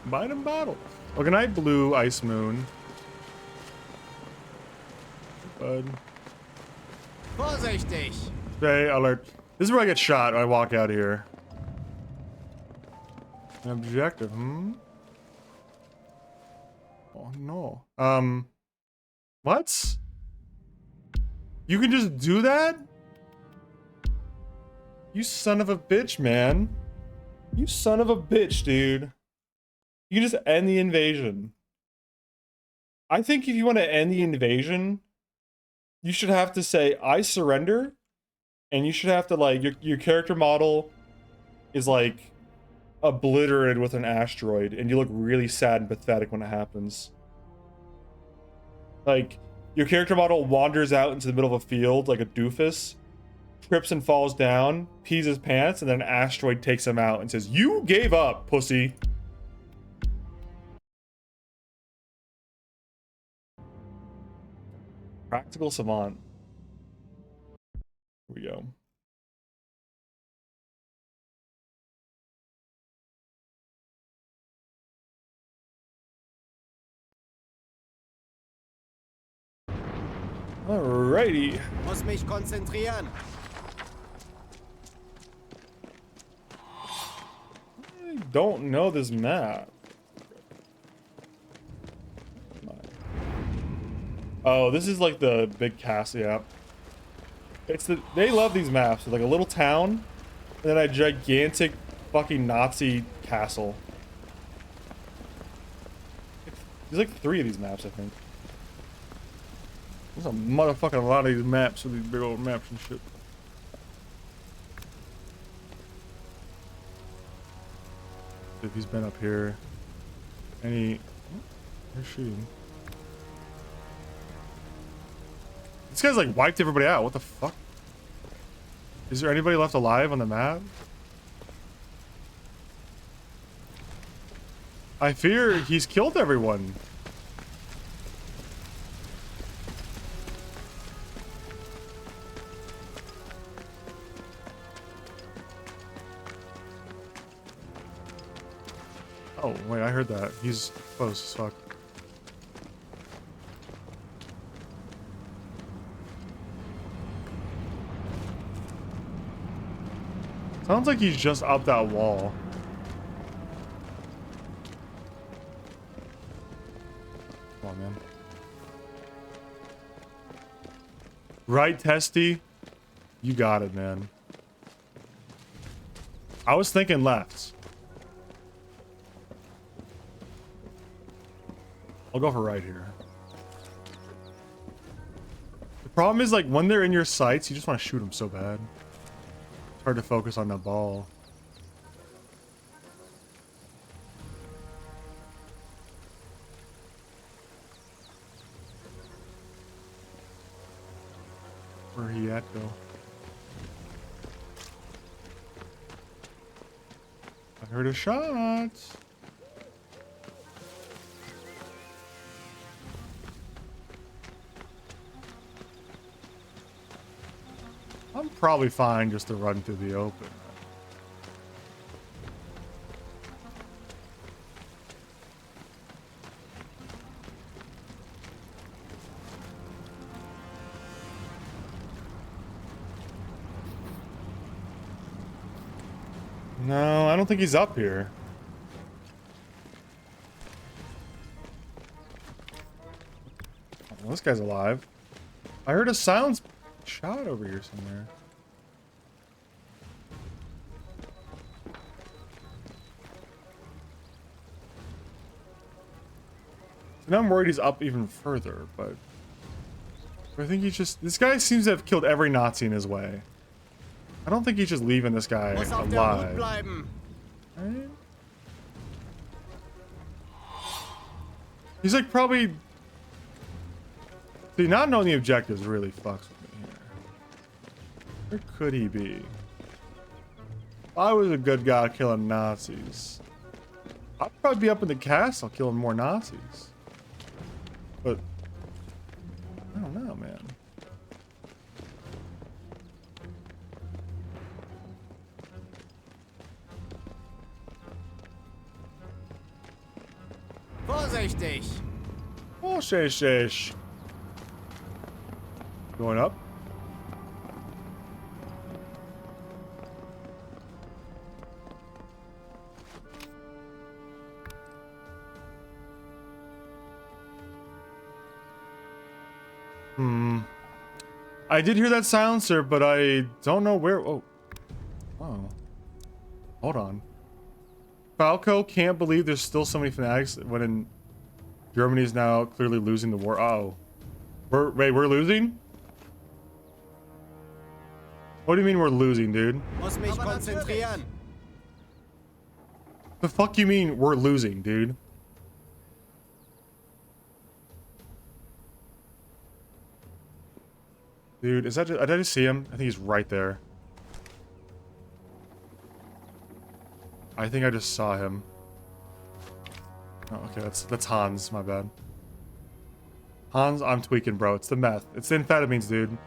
Biden bottle. Oh, good night, Blue Ice Moon. Bud. Vorsichtig. Stay alert. This is where I get shot when I walk out here. An objective, Oh no. What? You can just do that? You son of a bitch, man. You son of a bitch, dude. You just end the invasion. I think if you want to end the invasion, you should have to say, I surrender. And you should have to, like, your character model is, like, obliterated with an asteroid. And you look really sad and pathetic when it happens. Like, your character model wanders out into the middle of a field like a doofus, trips and falls down, pees his pants, and then an asteroid takes him out and says, "You gave up, pussy." Practical savant. Here we go. Alrighty. Muss mich konzentrieren. I don't know this map. Oh, this is like the big castle, yeah. It's the, they love these maps. It's like a little town, and then a gigantic fucking Nazi castle. There's like 3 of these maps, I think. There's a motherfucking lot of these maps with these big old maps and shit. If he's been up here. Any... They're shooting. This guy's like wiped everybody out. What the fuck? Is there anybody left alive on the map? I fear he's killed everyone. Oh, wait, I heard that. He's close as fuck. Sounds like he's just up that wall. Come on, man. Right, Testy? You got it, man. I was thinking left. I'll go for right here. The problem is, like, when they're in your sights, you just want to shoot them so bad. It's hard to focus on the ball. Where he at, though? I heard a shot. I'm probably fine just to run through the open. No, I don't think he's up here. Oh, this guy's alive. I heard a silence shot over here somewhere. So now I'm worried he's up even further, but I think he's just... This guy seems to have killed every Nazi in his way. I don't think he's just leaving this guy alive. Right? He's like probably... See, not knowing the objectives really fucks with me here. Where could he be? If I was a good guy killing Nazis, I'd probably be up in the castle killing more Nazis. But I don't know, man. Vorsichtig! Vorsichtig! Going up? I did hear that silencer, but I don't know where. Oh. Oh. Hold on. Falco can't believe there's still so many fanatics when in Germany is now clearly losing the war. Oh. We're losing? What do you mean we're losing, dude? Muss mich konzentrieren. The fuck you mean we're losing, dude? Dude, is that just, did I just see him? I think he's right there. I think I just saw him. Oh, okay, that's Hans, my bad. Hans, I'm tweaking, bro. It's the meth. It's the amphetamines, dude.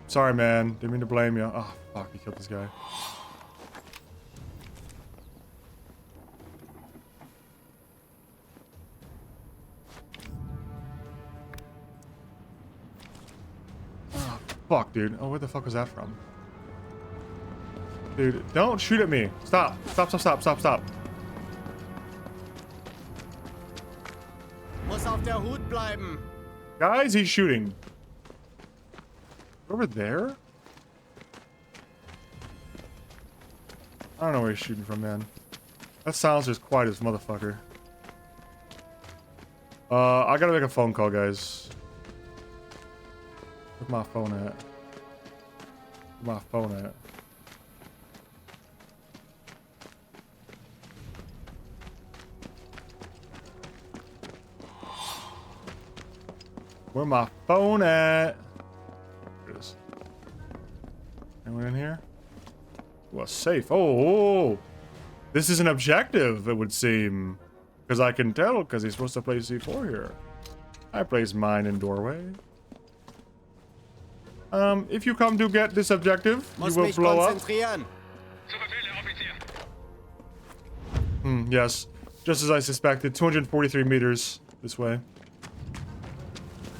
Sorry, man. Didn't mean to blame you. Oh, fuck, he killed this guy. Oh, fuck, dude. Oh, where the fuck was that from? Dude, don't shoot at me. Stop. Stop, stop, stop, stop, stop. Muss auf der Hut bleiben. Guys, he's shooting. Over there? I don't know where he's shooting from, man. That silencer's quiet as motherfucker. I gotta make a phone call, guys. Where's my phone at? Where's my phone at? Where my phone at? There it is. Anyone in here? Well, safe. Oh, this is an objective, it would seem. Because I can tell, because he's supposed to play C4 here. I place mine in doorway. If you come to get this objective, you will blow up. Yes. Just as I suspected. 243 meters this way.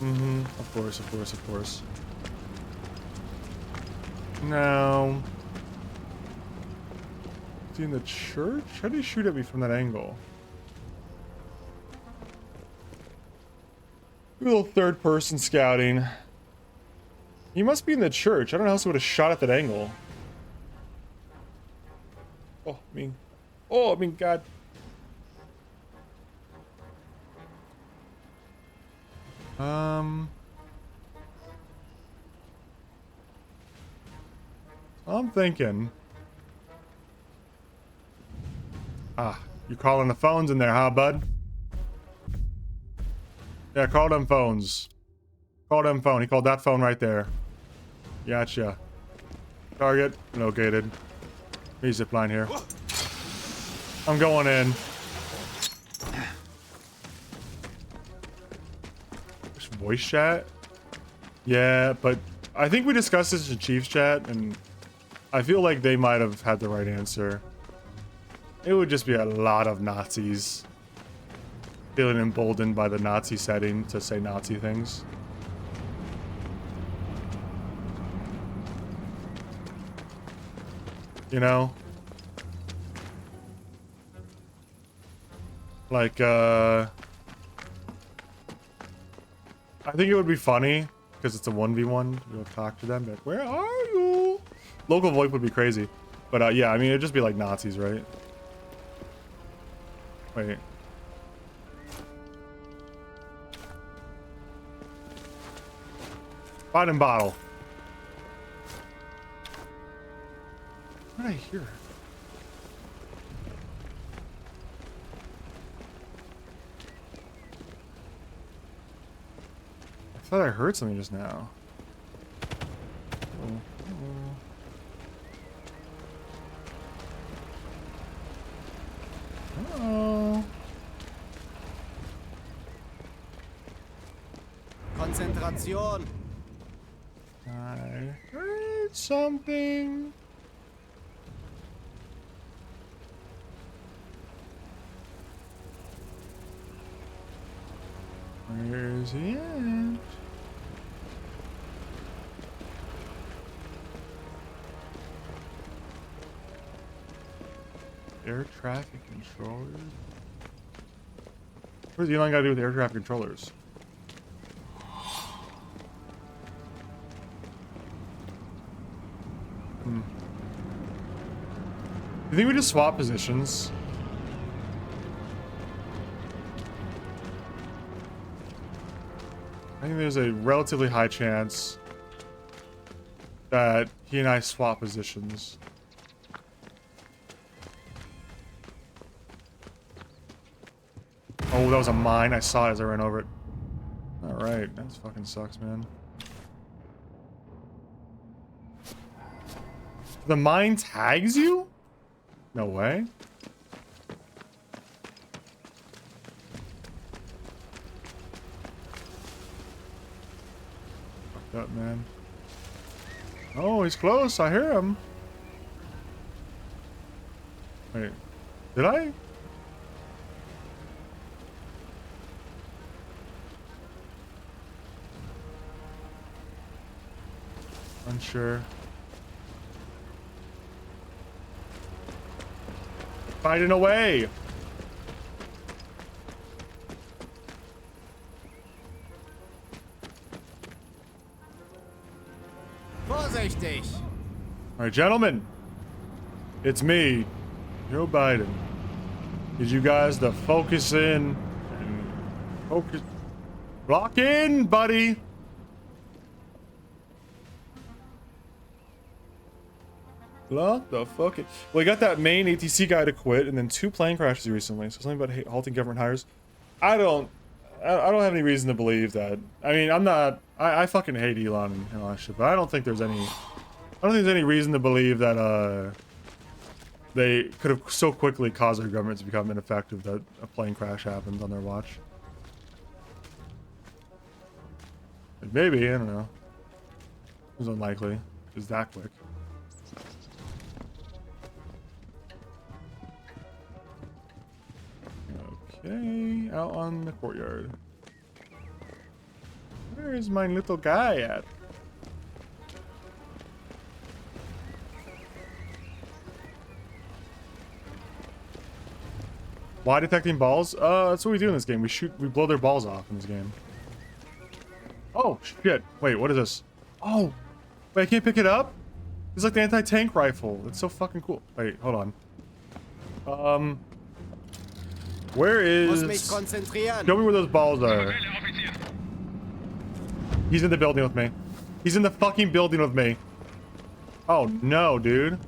Of course, of course, of course. Now... Is he in the church? How did he shoot at me from that angle? A little third person scouting. He must be in the church. I don't know how else he would have shot at that angle. Oh, I mean, God. I'm thinking. Ah, you calling the phones in there, huh, bud? Yeah, call them phones. Call them phone. He called that phone right there. Gotcha. Target located. Me zipline here. I'm going in. There's voice chat? Yeah, but I think we discussed this in Chiefs chat, and I feel like they might have had the right answer. It would just be a lot of Nazis feeling emboldened by the Nazi setting to say Nazi things. You know? Like, I think it would be funny, because it's a 1v1, you'll talk to them, like, where are you? Local VoIP would be crazy. But, yeah, I mean, it'd just be like Nazis, right? Wait. Fight and bottle. What did I hear? I thought I heard something just now. Uh-oh. Konzentration. I heard something. Where's he at? Air traffic controllers? What does Elon got to do with air traffic controllers? think we just swap positions? I think there's a relatively high chance that he and I swap positions. Oh, that was a mine. I saw it as I ran over it. Alright, that fucking sucks, man. The mine tags you? No way. Fucked up, man. Oh, he's close. I hear him. Wait, did I? Unsure. Fighting away. Vorsichtig! All right, gentlemen. It's me, Joe Biden. Need you guys to focus in and focus. Lock in, buddy. Lock the fuck it. Well, we got that main ATC guy to quit, and then 2 plane crashes recently. So something about halting government hires. I don't have any reason to believe that. I mean, I'm not. I fucking hate Elon and all that shit, but I don't think there's any. I don't think there's any reason to believe that they could have so quickly caused their government to become ineffective that a plane crash happens on their watch. Maybe, I don't know. It's unlikely. It's that quick. Okay, out on the courtyard. Where is my little guy at? Why detecting balls? That's what we do in this game. We blow their balls off in this game. Oh, shit. Wait, what is this? Oh, wait, I can't pick it up? It's like the anti-tank rifle. It's so fucking cool. Wait, hold on. Where is... Show me where those balls are. He's in the building with me. He's in the fucking building with me. Oh, no, dude.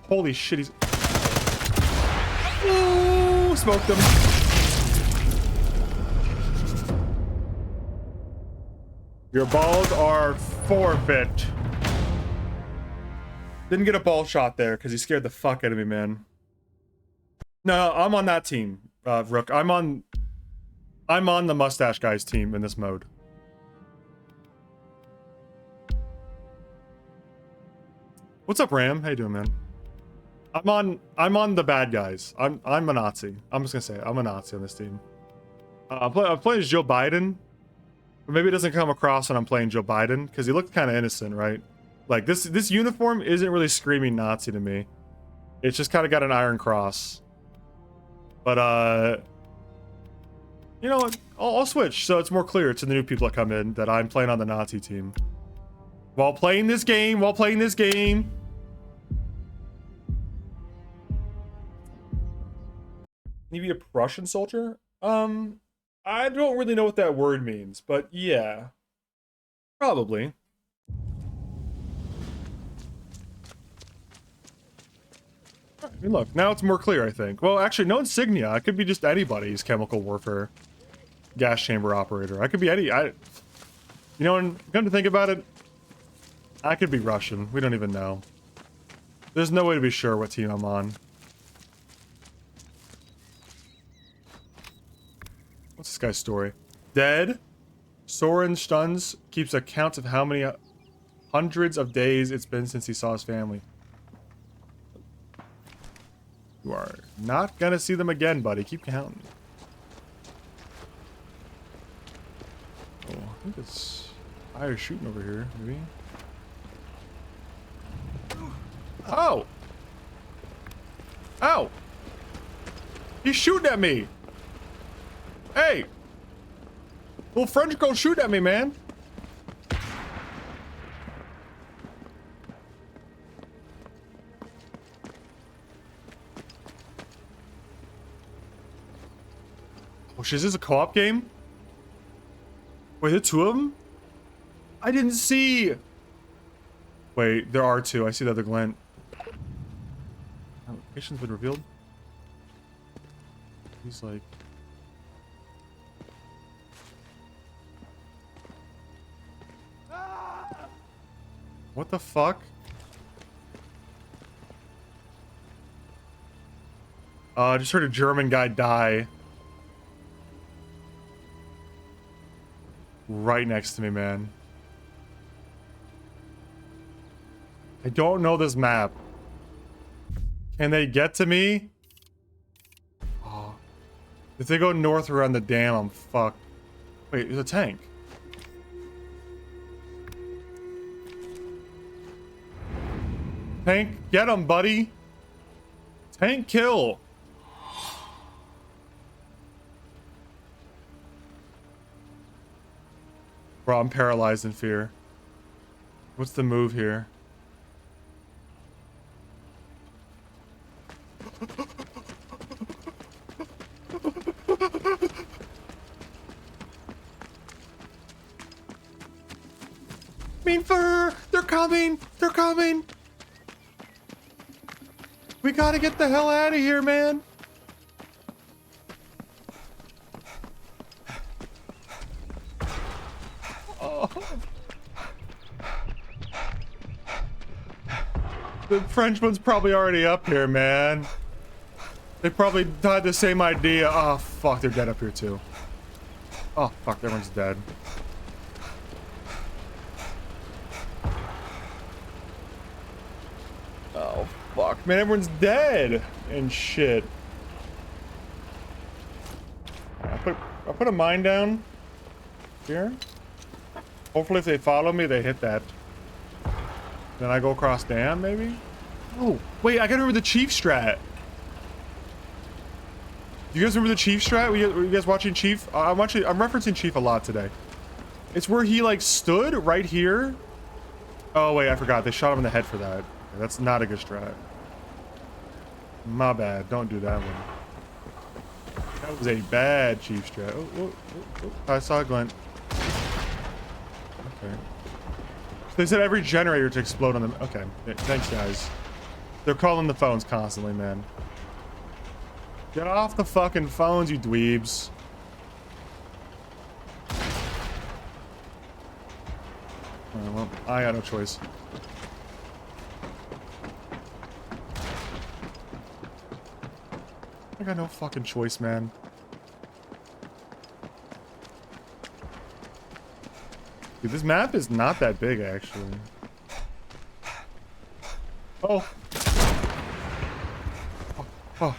Holy shit, he's... Ooh, smoked him. Your balls are forfeit. Didn't get a ball shot there because he scared the fuck out of me, man. No, I'm on that team, Rook. I'm on the mustache guy's team in this mode. What's up, Ram? How you doing, man? I'm on the bad guys. I'm a Nazi. I'm just gonna say it. I'm a Nazi on this team. I'm playing as Joe Biden. But maybe it doesn't come across when I'm playing Joe Biden, because he looked kind of innocent, right? Like, this uniform isn't really screaming Nazi to me. It's just kind of got an iron cross. But, you know what? I'll switch, so it's more clear to the new people that come in that I'm playing on the Nazi team. While playing this game. Can you be a Prussian soldier? I don't really know what that word means, but yeah. Probably. I mean, look, now it's more clear, I think. Well, actually, no insignia. It could be just anybody's chemical warfare gas chamber operator. I could be any... You know, when come to think about it, I could be Russian. We don't even know. There's no way to be sure what team I'm on. What's this guy's story? Dead. Soren Stuns keeps a count of how many hundreds of days it's been since he saw his family. You are not gonna see them again, buddy. Keep counting. Oh, I think it's fire shooting over here, maybe. Oh! Ow! He's shooting at me! Hey! Little French girl shoot at me, man! shit, is this a co-op game? Wait, there are two of them? I didn't see. Wait, there are two. I see the other glint. Location's been revealed. He's like... What the fuck? I just heard a German guy die. Right next to me, man. I don't know this map. Can they get to me? Oh. If they go north around the dam, I'm fucked. Wait, there's a tank. Tank, get him, buddy. Tank kill. Bro, I'm paralyzed in fear. What's the move here? Mean fur! They're coming! They're coming! We gotta get the hell out of here, man! Oh. The Frenchman's probably already up here, man. They probably had the same idea. Oh, fuck, they're dead up here, too. Oh, fuck, everyone's dead. Oh, fuck, man, everyone's dead and shit. I put a mine down here. Hopefully if they follow me, they hit that. Then I go across dam, maybe? Oh, wait, I gotta remember the chief strat. You guys remember the Chief strat? Were you guys watching Chief? I'm referencing Chief a lot today. It's where he like stood right here. Oh wait, I forgot. They shot him in the head for that. Okay, that's not a good strat. My bad. Don't do that one. That was a bad Chief strat. Oh, I saw a glint. Okay. They said every generator to explode on them. Okay. Thanks, guys. They're calling the phones constantly, man. Get off the fucking phones, you dweebs. Alright, well, I got no choice. I got no fucking choice, man. Dude, this map is not that big, actually. Oh. Oh.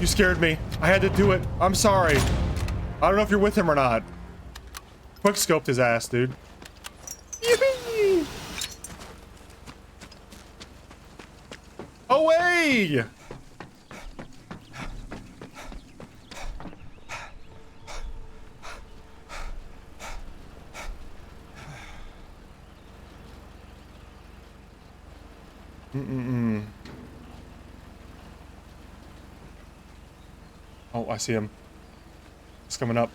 You scared me. I had to do it. I'm sorry. I don't know if you're with him or not. Quick scoped his ass, dude. Yippee! Away! Oh, I see him. He's coming up.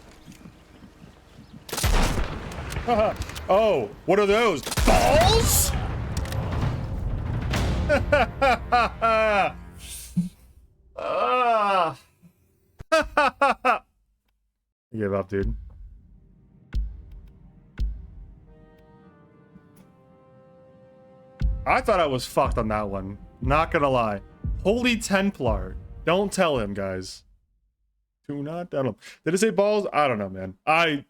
Oh, what are those? Balls? I gave up, dude. I thought I was fucked on that one. Not gonna lie. Holy Templar. Don't tell him, guys. Do not tell him. Did it say balls? I don't know, man. I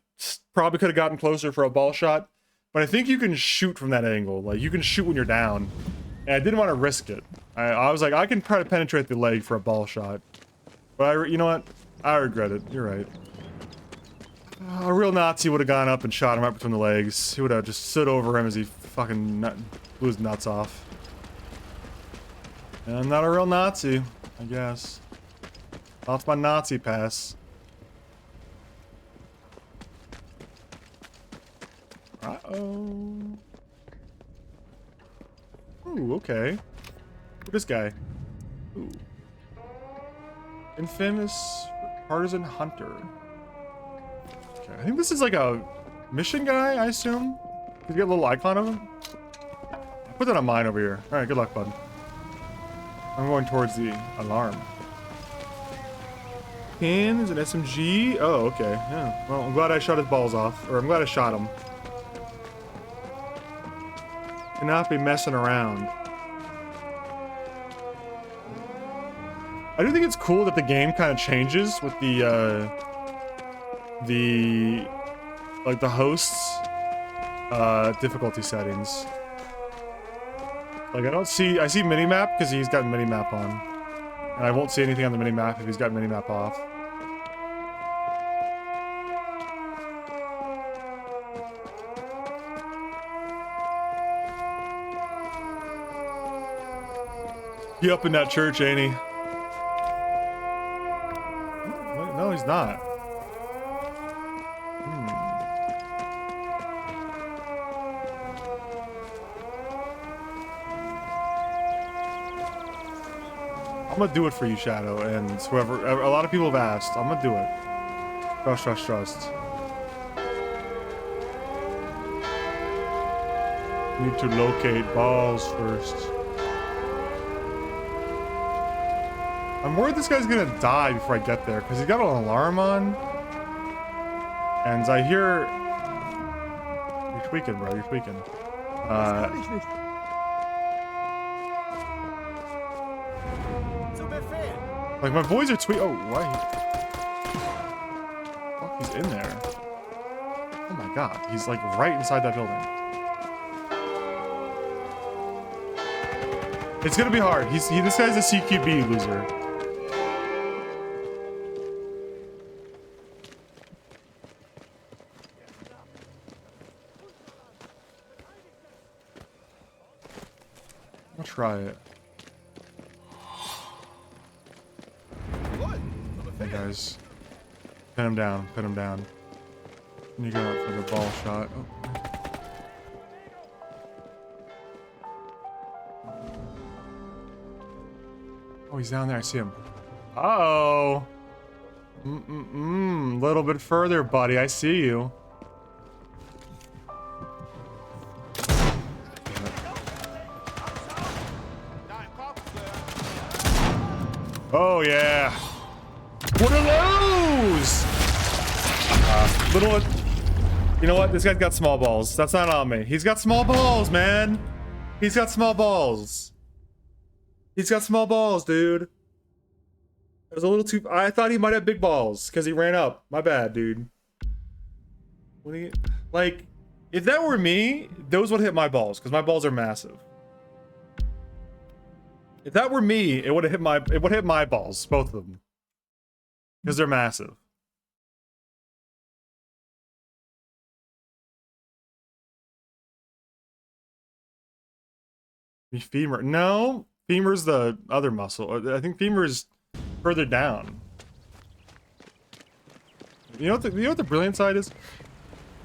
probably could have gotten closer for a ball shot, but I think you can shoot from that angle. Like, you can shoot when you're down. And I didn't want to risk it. I was like, I can try to penetrate the leg for a ball shot. But you know what? I regret it. You're right. A real Nazi would have gone up and shot him right between the legs. He would have just stood over him as he fucking blew his nuts off. And I'm not a real Nazi, I guess. Lost my Nazi pass. Uh-oh. Ooh, okay. Who's this guy? Ooh. Infamous Partisan hunter. Okay, I think this is like a mission guy, I assume. Did you get a little icon of him? Put that on mine over here. Alright, good luck, bud. I'm going towards the alarm. Pin is an SMG. Oh, okay. Yeah. Well, I'm glad I shot his balls off. Or I'm glad I shot him. Cannot be messing around. I do think it's cool that the game kind of changes with the like the host's difficulty settings. Like I see minimap because he's got minimap on. And I won't see anything on the minimap if he's got minimap off. He up in that church, ain't he? Wait, no, he's not. I'm gonna do it for you, Shadow, and whoever. A lot of people have asked. I'm gonna do it. Trust, trust, trust. Need to locate balls first. I'm worried this guy's gonna die before I get there, because he's got an alarm on. And I hear... You're tweaking, bro. You're tweaking. Like, my boys are tweet. Oh, why? Fuck, he's in there. Oh my god. He's, like, right inside that building. It's gonna be hard. This guy's a CQB loser. I'll try it. Hey guys. Pin him down, pin him down. And you go out for the ball shot. Oh. Oh, he's down there. I see him. Uh-oh. Little bit further, buddy. I see you. Oh, yeah. What are those? You know what? This guy's got small balls. That's not on me. He's got small balls, man. He's got small balls. He's got small balls, dude. It was a little too... I thought he might have big balls because he ran up. My bad, dude. What do you... Like, if that were me, those would hit my balls because my balls are massive. If that were me, it would have hit my balls, both of them. Because they're massive. Femur. No, femur's the other muscle. I think femur's further down. You know what the brilliant side is?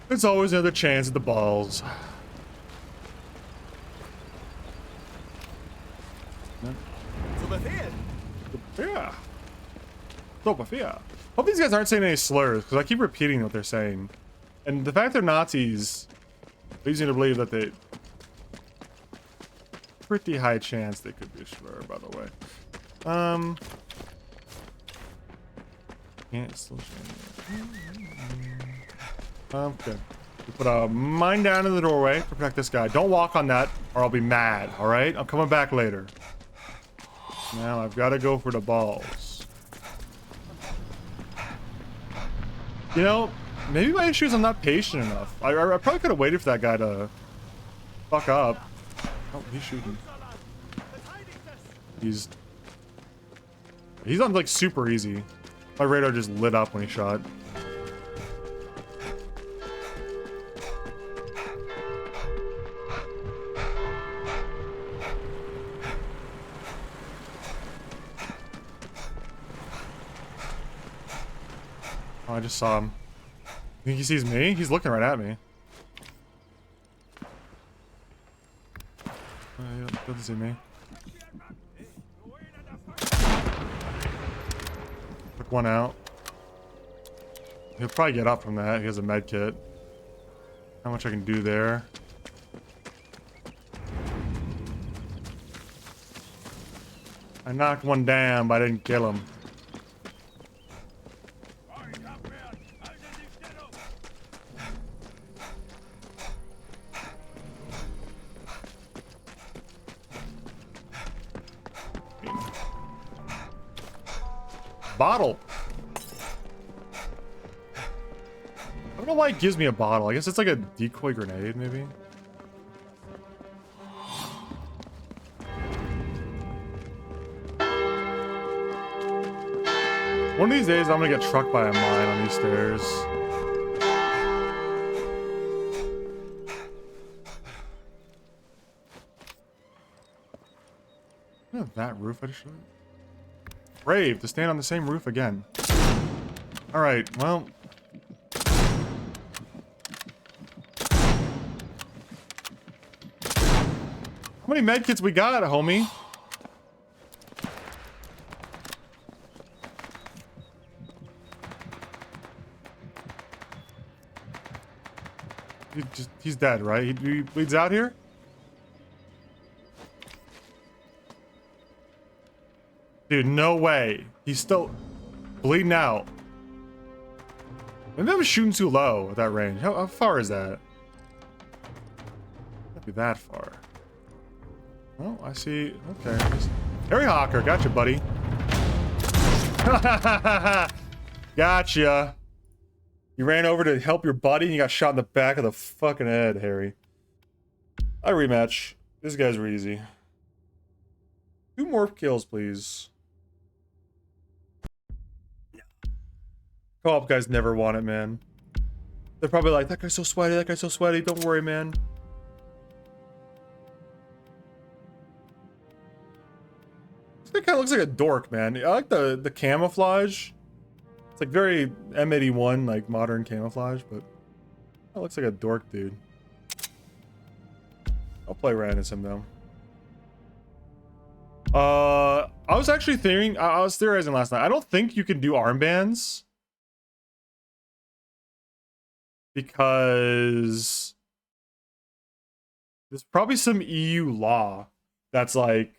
There's always another chance at the balls. Yeah. Sophia. Hope these guys aren't saying any slurs, because I keep repeating what they're saying. And the fact they're Nazis leads me to believe that they... Pretty high chance they could be a slur, by the way. Can't still okay. We put a mine down in the doorway to protect this guy. Don't walk on that, or I'll be mad, alright? I'm coming back later. Now I've got to go for the balls. You know, maybe my issue is I'm not patient enough. I probably could have waited for that guy to fuck up. Oh, he's shooting. He's on like super easy. My radar just lit up when he shot. Oh, I just saw him. You think he sees me? He's looking right at me. Yeah, doesn't see me. Took one out. He'll probably get up from that. He has a med kit. How much I can do there. I knocked one down, but I didn't kill him. Bottle. I don't know why it gives me a bottle. I guess it's like a decoy grenade, maybe. One of these days, I'm gonna get trucked by a mine on these stairs. Look at that roof I just showed. Brave to stand on the same roof again. Alright, well. How many medkits we got, homie? He's dead, right? He bleeds out here? Dude, no way. He's still bleeding out. Maybe I'm shooting too low at that range. How far is that? Can't be that far. Oh, I see. Okay. Harry Hawker, gotcha, buddy. Gotcha. You ran over to help your buddy and you got shot in the back of the fucking head, Harry. I rematch. These guys were easy. 2 more kills, please. Co-op guys never want it, man. They're probably like, that guy's so sweaty, that guy's so sweaty. Don't worry, man. This guy kind of looks like a dork, man. I like the camouflage. It's like very M81, like modern camouflage, but that looks like a dork, dude. I'll play Rand as him though. I was actually I was theorizing last night. I don't think you can do armbands because there's probably some EU law that's like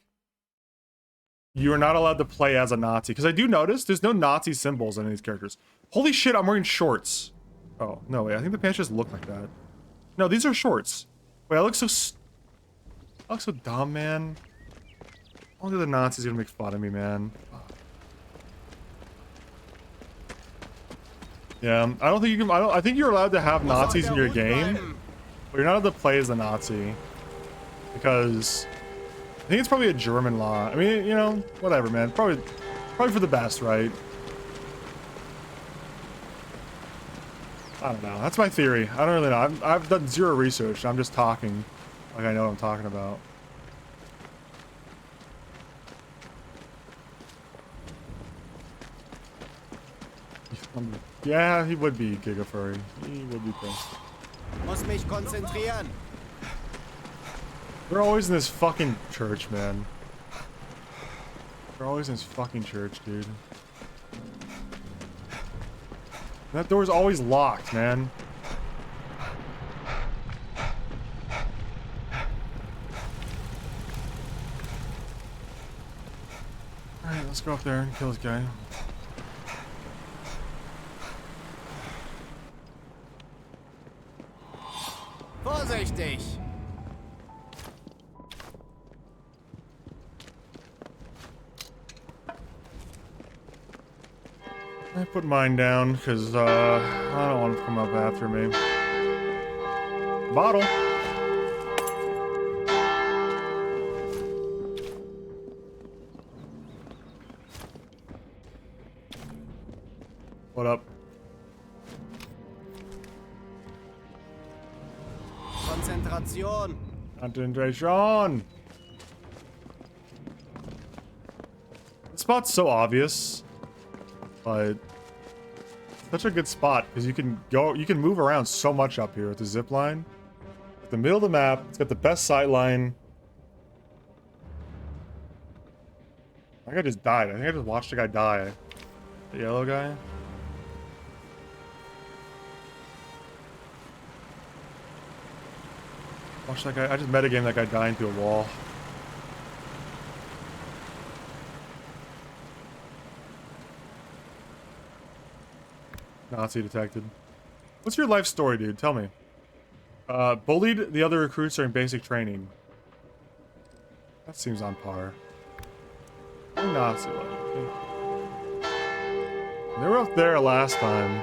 you are not allowed to play as a Nazi. Because I do notice there's no Nazi symbols on these characters. Holy shit, I'm wearing shorts. Oh, no, wait. I think the pants just look like that. No, these are shorts. Wait, I look so dumb, man. Only the Nazis are gonna make fun of me, man. Yeah, I don't think you can. I think you're allowed to have Nazis in your game, but you're not allowed to play as a Nazi because I think it's probably a German law. I mean, you know, whatever, man. Probably for the best, right? I don't know. That's my theory. I don't really know. I've done zero research. I'm just talking like I know what I'm talking about. Yeah, he would be Giga Furry. He would be pissed. Muss mich konzentrieren. They're always in this fucking church, man. They're always in this fucking church, dude. That door's always locked, man. Alright, let's go up there and kill this guy. Vorsichtig! I put mine down because I don't want to come up after me. Bottle. What up? Konzentration! Concentration! The spot's so obvious, but such a good spot because you can move around so much up here with the zip line. The middle of the map, it's got the best sight line. I think I just died. I think I just watched a guy die. The yellow guy. Watch that guy. I just metagame that guy dying through a wall. Nazi detected. What's your life story, dude? Tell me. Bullied the other recruits during basic training. That seems on par. Nazi like. They were up there last time.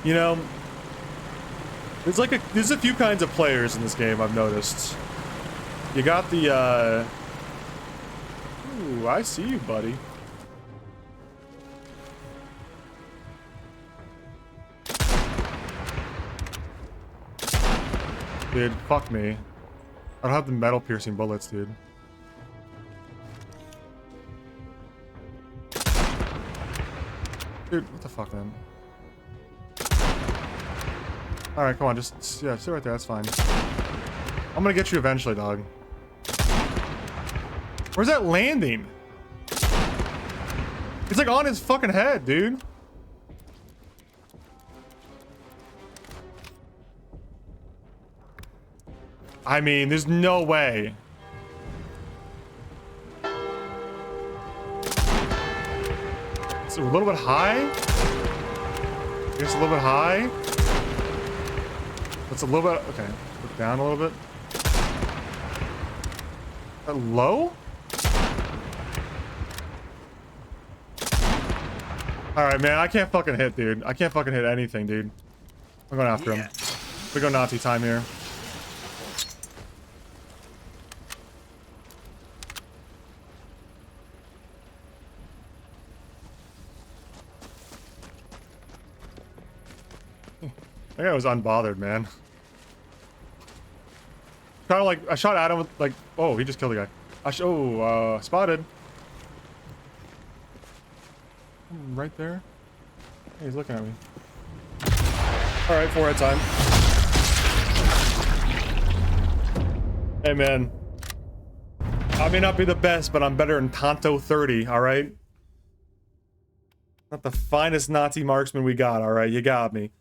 You know, there's a few kinds of players in this game I've noticed. You got the ooh, I see you, buddy. Dude, fuck me. I don't have the metal piercing bullets, dude. Dude, what the fuck, man? Alright, come on, just, yeah, sit right there, that's fine. I'm gonna get you eventually, dog. Where's that landing? It's like on his fucking head, dude. I mean, there's no way. It's a little bit high. I guess a little bit high. That's a little bit, okay. Look down a little bit. Low? Alright, man, I can't fucking hit, dude. I can't fucking hit anything, dude. I'm going after him. We go Nazi time here. That guy was unbothered, man. Kind of like, I shot at him with, like, oh, he just killed the guy. Spotted. Right there. Hey, he's looking at me. Alright, forehead time. Hey, man. I may not be the best, but I'm better than Tonto 30, alright? Not the finest Nazi marksman we got, alright? You got me.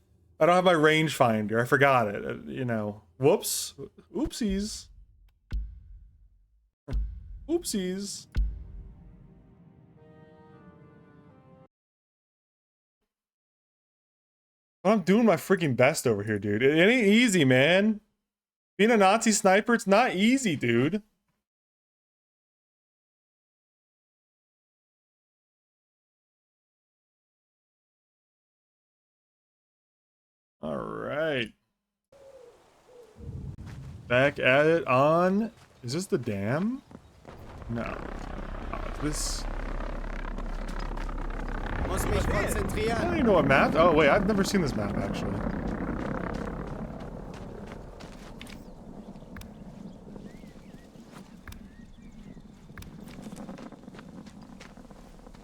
I don't have my rangefinder. I forgot it. You know. Whoops. Oopsies. Oopsies. I'm doing my freaking best over here, dude. It ain't easy, man. Being a Nazi sniper, it's not easy, dude. All right. Back at it on... Is this the dam? No. Oh, this... Muss mich I konzentrieren. don't even know what map... Oh, wait. I've never seen this map, actually.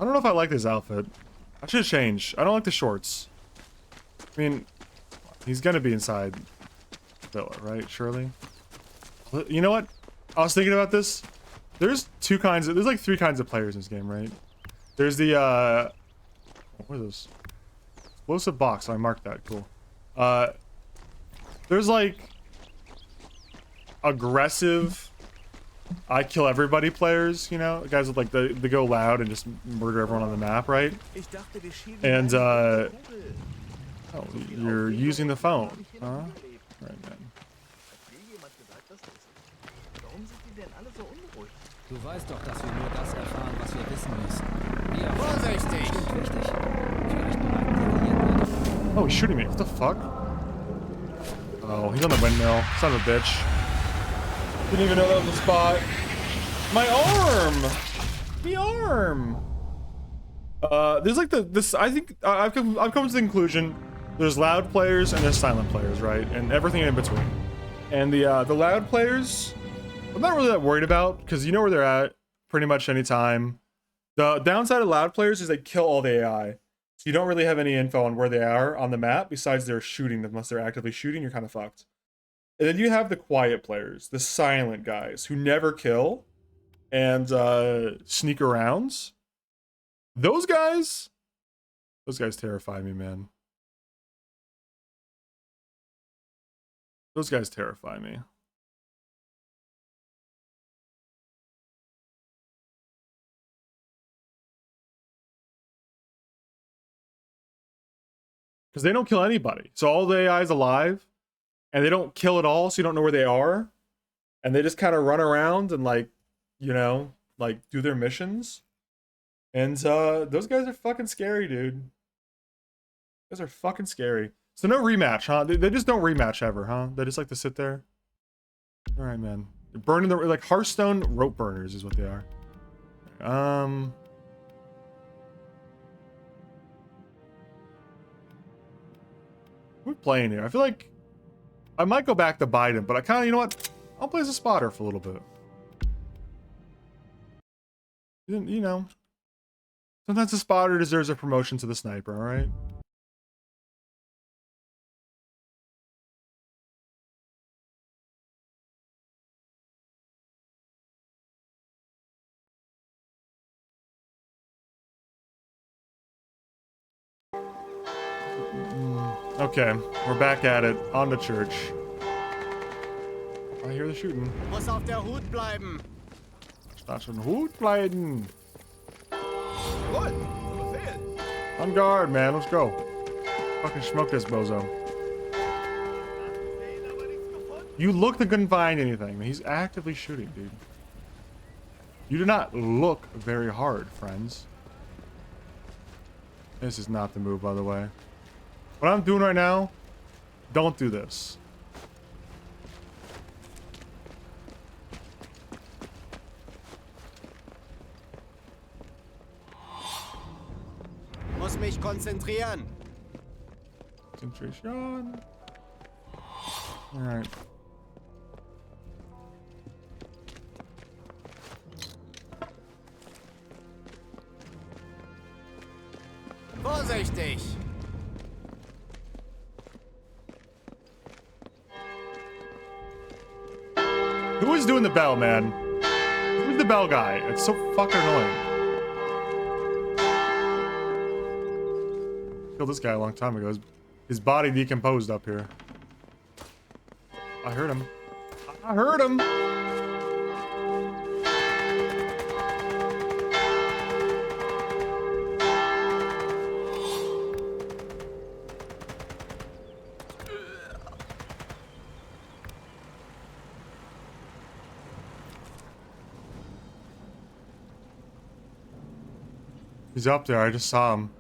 I don't know if I like this outfit. I should change. I don't like the shorts. I mean, he's gonna be inside Villa, right? Surely. You know what? I was thinking about this. There's like three kinds of players in this game, right? There's the what is this? Explosive box. I marked that. Cool. There's like aggressive, I kill everybody players, you know, guys with like they go loud and just murder everyone on the map, right? And oh, you're using the phone, huh? Right, man. Du weißt doch, dass wir nur das erfahren, was wir wissen müssen. Vorsichtig! Oh, he's shooting me. What the fuck? Oh, he's on the windmill. Son of a bitch. Didn't even know that was a spot. My arm! The arm! There's like I think I've come to the conclusion there's loud players and there's silent players, right? And everything in between. And the loud players, I'm not really that worried about because you know where they're at pretty much any time. The downside of loud players is they kill all the AI. So you don't really have any info on where they are on the map besides they're shooting. Unless they're actively shooting, you're kind of fucked. And then you have the quiet players, the silent guys who never kill. and sneak arounds. Those guys terrify me, man. Those guys terrify me. Because they don't kill anybody. So all the AI's alive, and they don't kill at all, so you don't know where they are. And they just kind of run around and, like, you know, like, do their missions. And those guys are fucking scary, dude. Those are fucking scary. So no rematch, huh? They just don't rematch ever, huh? They just like to sit there. All right, man. They're burning the, like, Hearthstone rope burners is what they are. We're playing here. I feel like I might go back to Biden, but I kind of, you know what? I'll play as a spotter for a little bit. You know, sometimes the spotter deserves a promotion to the sniper, all right? Okay, we're back at it. On to church. I hear the shooting. Muss auf der Hut bleiben. Statt schon Hut bleiben. Gut, Befehl. On guard, man. Let's go. Fucking smoke this bozo. You looked and couldn't find anything. He's actively shooting, dude. You do not look very hard, friends. This is not the move, by the way. What I'm doing right now, don't do this. Muss mich konzentrieren. Concentration. Alright. Vorsichtig. Who is doing the bell, man? Who's the bell guy? It's so fucking annoying. Killed this guy a long time ago. His body decomposed up here. I heard him. I heard him. He's up there. I just saw him.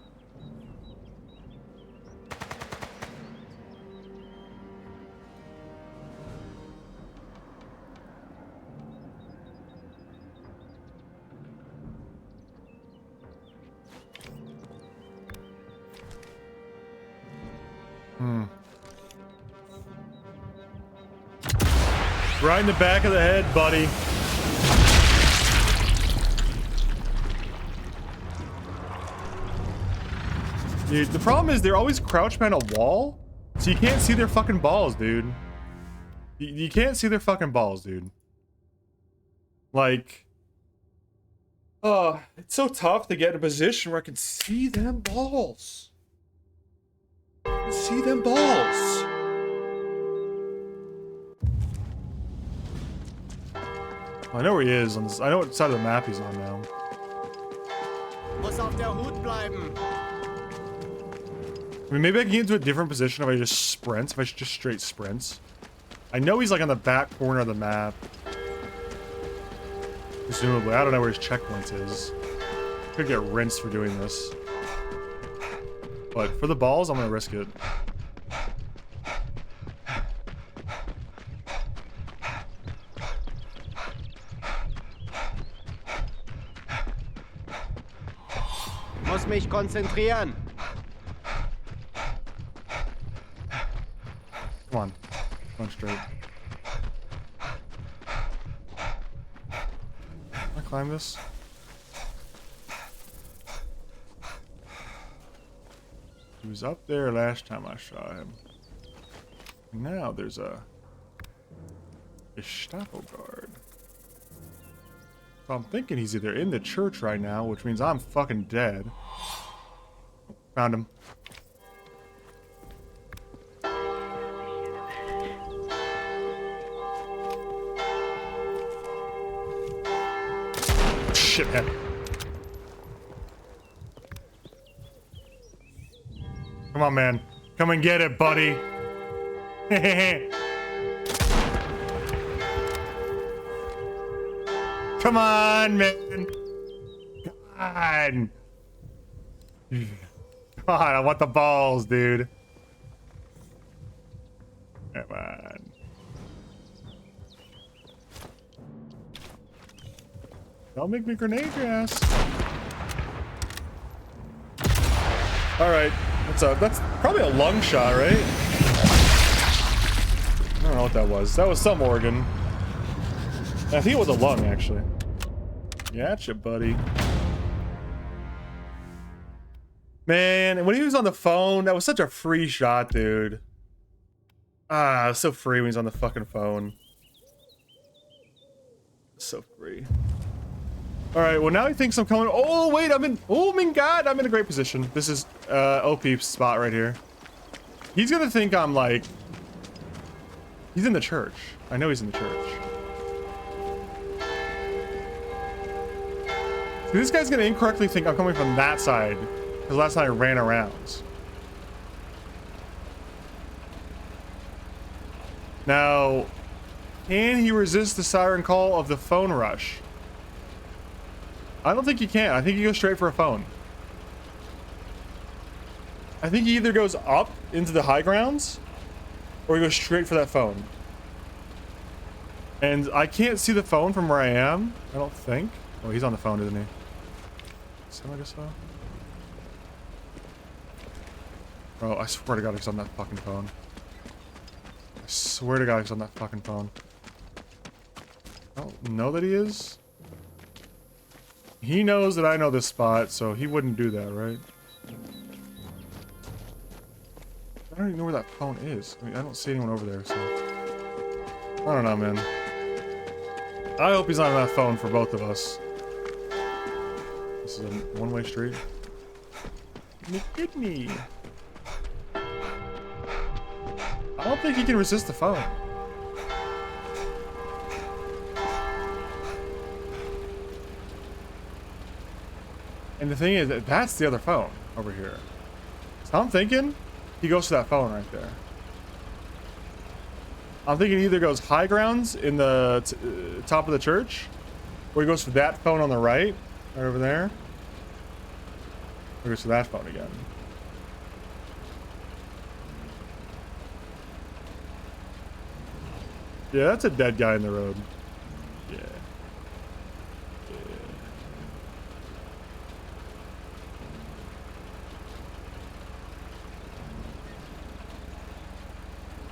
Right in the back of the head, buddy. Dude, the problem is they're always crouched behind a wall, so you can't see their fucking balls, dude. You can't see their fucking balls, dude. Like, oh, it's so tough to get in a position where I can see them balls. See them balls. I know where he is on this. I know what side of the map he's on now. Muss auf der Hut bleiben. I mean, maybe I can get into a different position if I just sprint. If I just straight sprints. I know he's like on the back corner of the map. Presumably. I don't know where his checkpoint is. Could get rinsed for doing this. But for the balls, I'm gonna risk it. Muss mich konzentrieren. Come on. Come on straight. Can I climb this? He was up there last time I saw him. Now there's a Gestapo guard. So I'm thinking he's either in the church right now, which means I'm fucking dead. Found him. Shit, man. Come on, man. Come and get it, buddy. Come on, man. God. God, I want the balls, dude. Come on. Don't make me grenade your ass. Alright. That's probably a lung shot, right? I don't know what that was. That was some organ. I think it was a lung, actually. Gotcha, buddy. Man, when he was on the phone, that was such a free shot, dude. Ah, it was so free when he's on the fucking phone. So free. Alright, well now he thinks I'm coming. Oh, wait, oh my god, I'm in a great position. This is, OP's spot right here. He's gonna think I'm like... He's in the church. I know he's in the church. So this guy's gonna incorrectly think I'm coming from that side. Because last time I ran around. Now, can he resist the siren call of the phone rush? I don't think he can. I think he goes straight for a phone. I think he either goes up into the high grounds, or he goes straight for that phone. And I can't see the phone from where I am, I don't think. Oh, he's on the phone, isn't he? Somebody just saw? Oh, I swear to God he's on that fucking phone. I swear to God he's on that fucking phone. I don't know that he is. He knows that I know this spot, so he wouldn't do that, right? I don't even know where that phone is. I mean, I don't see anyone over there, so... I don't know, man. I hope he's not on that phone for both of us. This is a one-way street. Look at me. I don't think he can resist the phone. And the thing is, that's the other phone over here. So I'm thinking he goes to that phone right there. I'm thinking he either goes high grounds in the top of the church, or he goes for that phone on the right over there, or goes to that phone again. Yeah, that's a dead guy in the road. Yeah.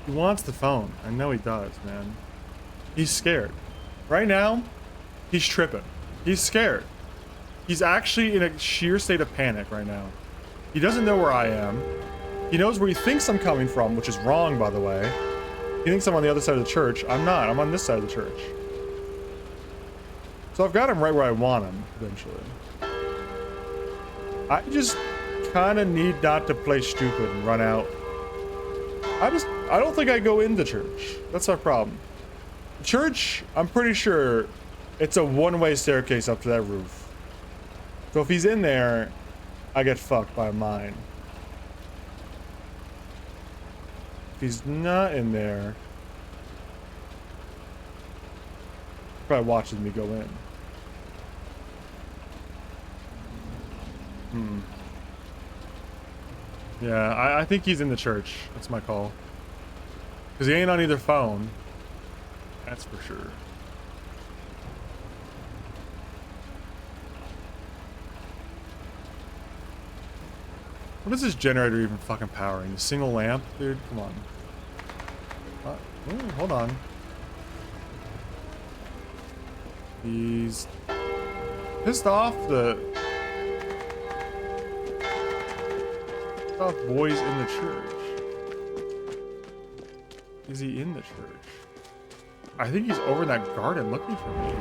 He wants the phone. I know he does, man. He's scared. Right now, he's tripping. He's scared. He's actually in a sheer state of panic right now. He doesn't know where I am. He knows where he thinks I'm coming from, which is wrong, by the way. He thinks I'm on the other side of the church. I'm not. I'm on this side of the church. So I've got him right where I want him, eventually. I just kind of need not to play stupid and run out. I don't think I go in the church. That's our problem. Church, I'm pretty sure it's a one-way staircase up to that roof. So if he's in there, I get fucked by mine. If he's not in there, he probably watches me go in. Yeah, I think he's in the church. That's my call. Because he ain't on either phone. That's for sure. What is this generator even fucking powering? A single lamp? Dude, come on. Ooh, hold on. He's pissed off the boys in the church. Is he in the church? I think he's over in that garden looking for me.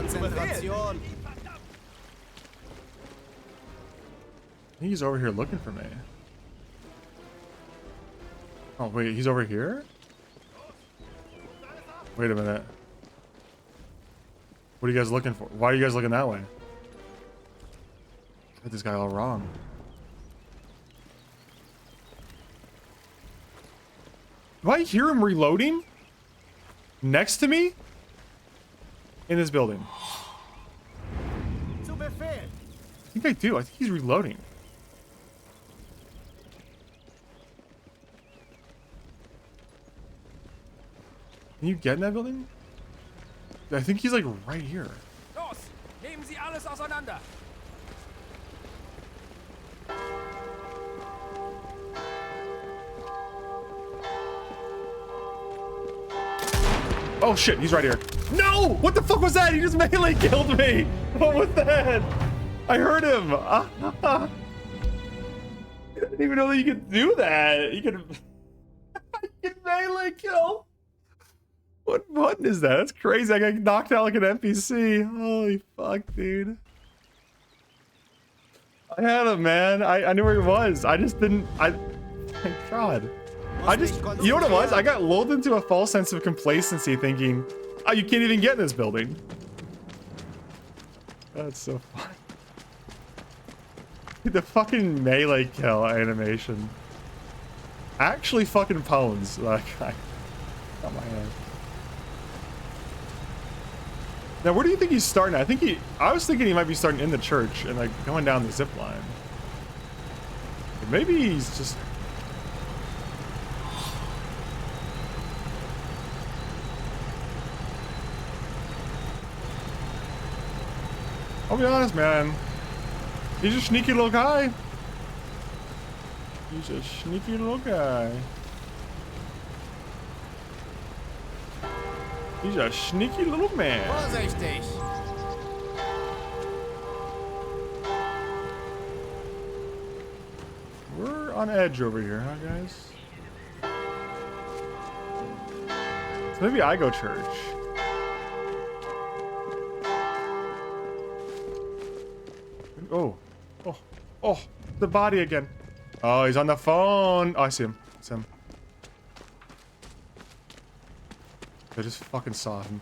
Konzentration. He's over here looking for me. Oh, wait, he's over here? Wait a minute. What are you guys looking for? Why are you guys looking that way? Got this guy all wrong. Do I hear him reloading? Next to me? In this building. Zu Befehl. I think I do. I think he's reloading. Can you get in that building? I think he's like right here. Los, nehmen Sie alles auseinander. Oh shit, he's right here. No! What the fuck was that? He just melee killed me. What was that? I heard him. I didn't even know that you could do that. You could melee kill. What button is that? That's crazy. I got knocked out like an NPC. Holy fuck, dude. I had him, man. I knew where he was. I just didn't. Thank God. You know what it was? I got lulled into a false sense of complacency thinking, oh, you can't even get in this building. That's so funny. The fucking melee kill animation actually fucking pwns. Like, I got my hand. Now, where do you think he's starting at? I was thinking he might be starting in the church and like going down the zip line. But maybe he's just... I'll be honest, man. He's a sneaky little guy. He's a sneaky little guy. He's a sneaky little man. Vorsichtig. We're on edge over here, huh, guys? So maybe I go church. Oh, the body again. Oh, he's on the phone. Oh, I see him. It's him. I just fucking saw him.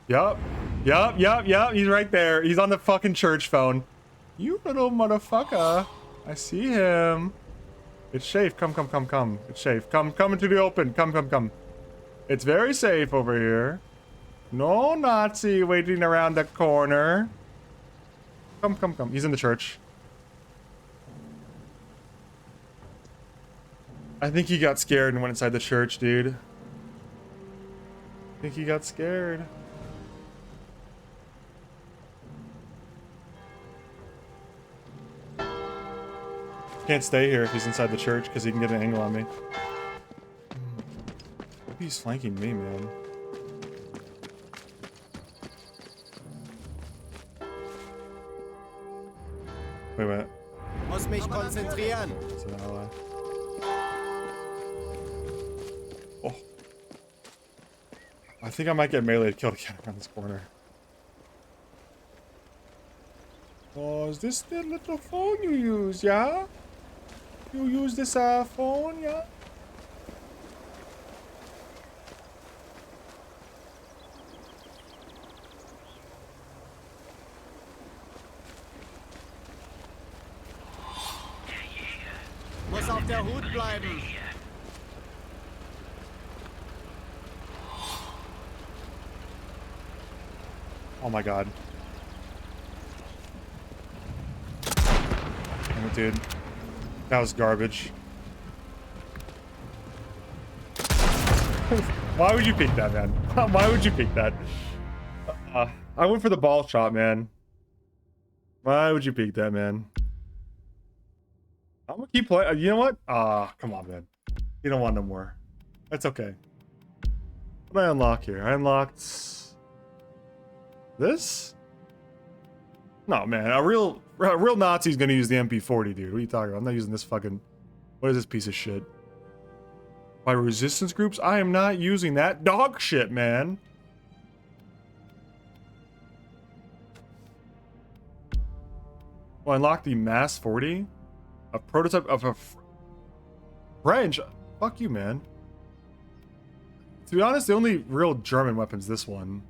Yup. He's right there. He's on the fucking church phone. You little motherfucker. I see him. It's safe. Come. It's safe. Come into the open. Come. It's very safe over here. No Nazi waiting around the corner. Come. He's in the church. I think he got scared and went inside the church, dude. I think he got scared. Can't stay here if he's inside the church because he can get an angle on me. Maybe he's flanking me, man. Wait a minute. Muss mich konzentrieren. It's an ally. Oh. I think I might get melee killed again around this corner. Oh, is this the little phone you use, yeah? You use this phone, yeah? Muss auf der Hut bleiben. Oh my god. Damn it, dude. That was garbage. Why would you pick that, man? Why would you pick that? I went for the ball shot, man. Why would you pick that, man? I'm gonna keep playing. You know what? Come on, man. You don't want no more. That's okay. What did I unlock here? I unlocked this? No, man. A real Nazi's gonna use the MP40, dude. What are you talking about? I'm not using this fucking... What is this piece of shit? By resistance groups? I am not using that dog shit, man. Well, unlock the Mass 40? A prototype of a French? Fuck you, man. To be honest, the only real German weapon's this one.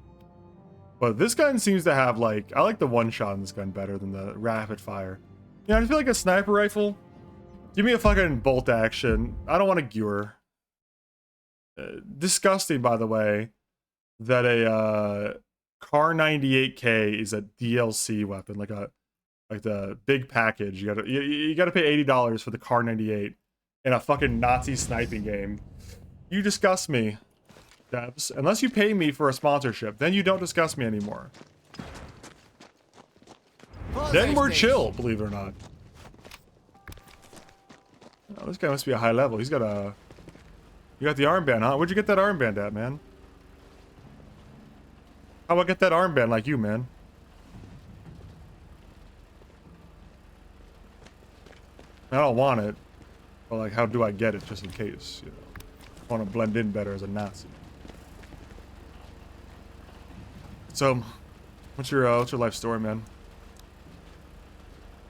But this gun seems to have, like... I like the one-shot on this gun better than the rapid fire. You know, I feel like a sniper rifle. Give me a fucking bolt action. I don't want a Gewer. Disgusting, by the way, that a Car 98K is a DLC weapon, like the big package. You gotta pay $80 for the Car 98 in a fucking Nazi sniping game. You disgust me, devs. Unless you pay me for a sponsorship, then you don't disgust me anymore. Then we're chill, believe it or not. Oh, this guy must be a high level. He's got a... You got the armband, huh? Where'd you get that armband at, man? How about get that armband like you, man? I don't want it. But, like, how do I get it, just in case, you know? I want to blend in better as a Nazi. So, what's your life story, man?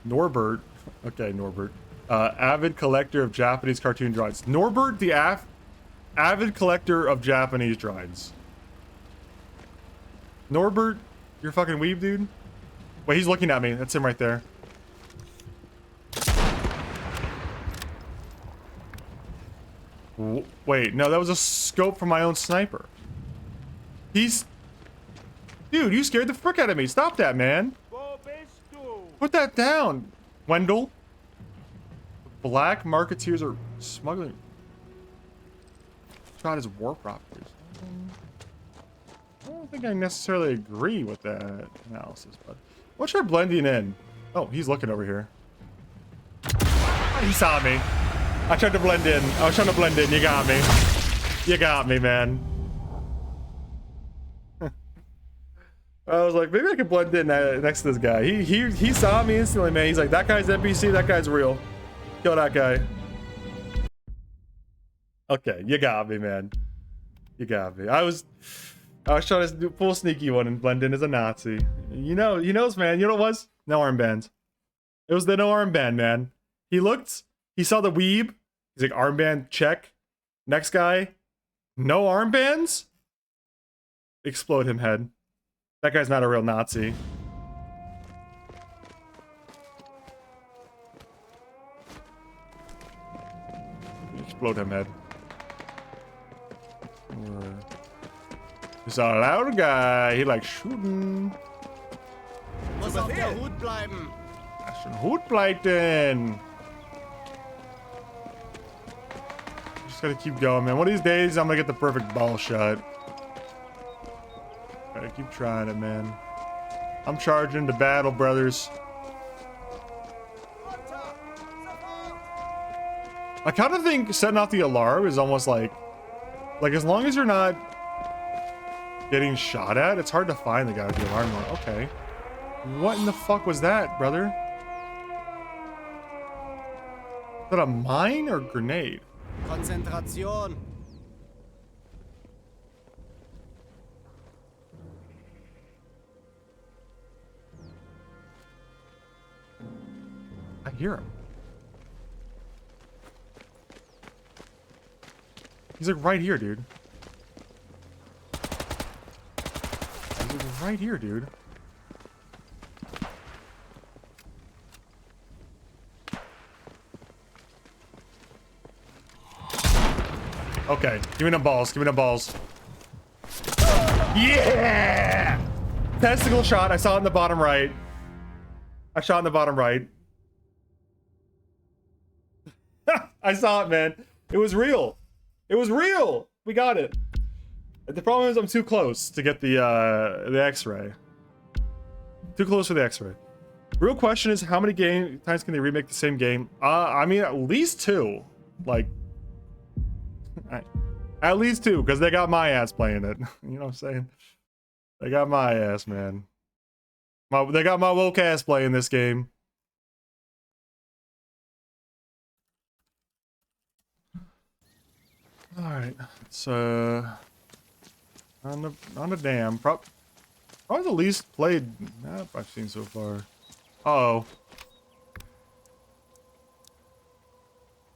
Norbert. Okay, Norbert. Avid collector of Japanese cartoon drawings. Norbert, the avid collector of Japanese drawings. Norbert, you're a fucking weeb, dude. Wait, he's looking at me. That's him right there. Wait, no, that was a scope from my own sniper. He's... Dude, you scared the frick out of me. Stop that, man. Put that down, Wendell. Black marketeers are smuggling. Trying his war properties. I don't think I necessarily agree with that analysis, but what's your blending in? Oh, he's looking over here. He saw me. I tried to blend in. I was trying to blend in. You got me. You got me, man. I was like, maybe I could blend in next to this guy. He saw me instantly, man. He's like, that guy's NPC. That guy's real. Kill that guy. Okay, you got me, man. You got me. I was trying to do full sneaky one and blend in as a Nazi. You know, he knows, man. You know what it was? No armband. It was the no armband, man. He looked. He saw the weeb. He's like, armband, check. Next guy, no armbands? Explode him, head. That guy's not a real Nazi. Explode him, head. He's a loud guy. He likes shooting. Muss auf der Hut bleiben. That's schon Hut bleiben. Just gotta keep going, man. One of these days, I'm gonna get the perfect ball shot. Gotta keep trying it, man. I'm charging into battle, brothers. I kind of think setting off the alarm is almost like as long as you're not getting shot at, it's hard to find the guy with the alarm on. Okay. What in the fuck was that, brother? Is that a mine or grenade? Konzentration. I hear him. He's like right here, dude. He's like right here, dude. Okay, give me them balls. Give me them balls. Yeah! Testicle shot. I saw it in the bottom right. I shot in the bottom right. I saw it, man. It was real. It was real. We got it. The problem is I'm too close to get the X-ray. Too close for the X-ray. Real question is, how many times can they remake the same game? I mean, at least 2. Like, at least 2, because they got my ass playing it. You know what I'm saying? They got my ass, man. They got my woke ass playing this game. Alright, it's on the dam. Probably the least played map I've seen so far. Uh-oh.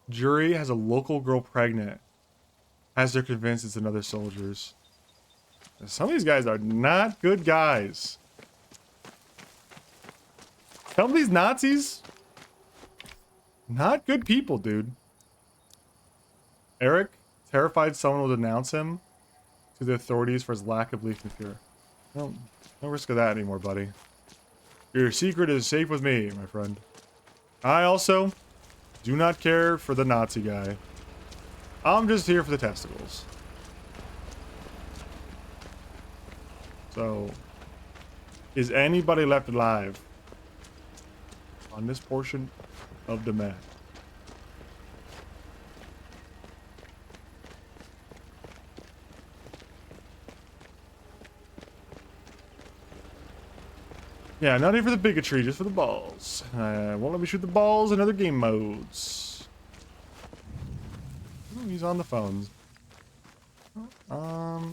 Jury has a local girl pregnant. Has her convinced it's another soldier's. Some of these guys are not good guys. Some of these Nazis, not good people, dude. Eric, terrified someone will denounce him to the authorities for his lack of belief in fear. No risk of that anymore, buddy. Your secret is safe with me, my friend. I also do not care for the Nazi guy. I'm just here for the testicles. So, is anybody left alive on this portion of the map? Yeah, not here for the bigotry, just for the balls. Won't let me shoot the balls in other game modes. Ooh, he's on the phone.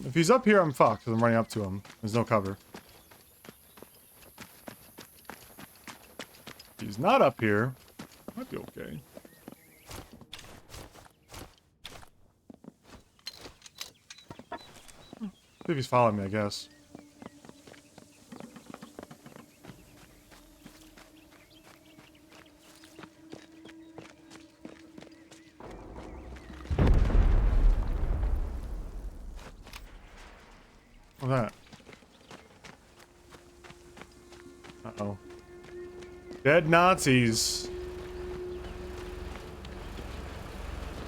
If he's up here, I'm fucked, because I'm running up to him. There's no cover. If he's not up here, might be okay. See if he's following me, I guess. What's that? Uh-oh. Dead Nazis.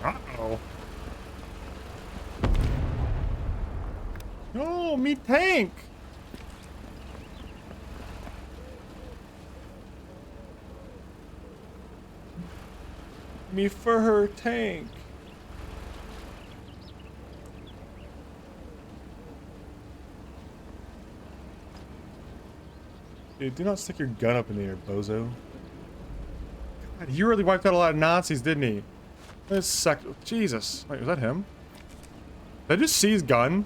Uh-oh. No, me tank. Me for her tank. Dude, do not stick your gun up in the air, bozo. God, he really wiped out a lot of Nazis, didn't he? This sec. Jesus. Wait, was that him? Did I just see his gun?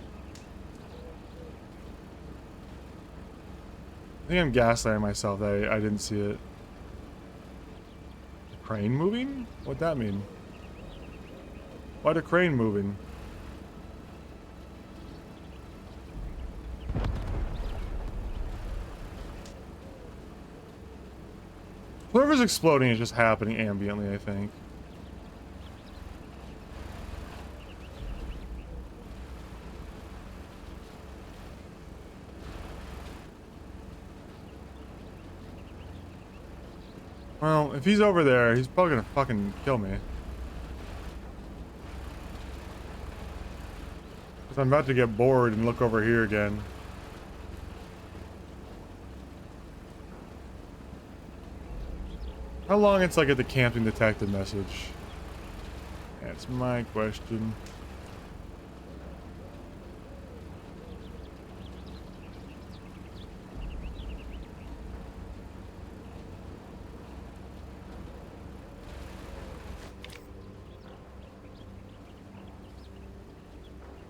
I think I'm gaslighting myself that I didn't see it. The crane moving? What'd that mean? Why the crane moving? Whatever's exploding is just happening ambiently, I think. Well, if he's over there, he's probably gonna fucking kill me. Because I'm about to get bored and look over here again. How long until I get the camping detective message? That's my question.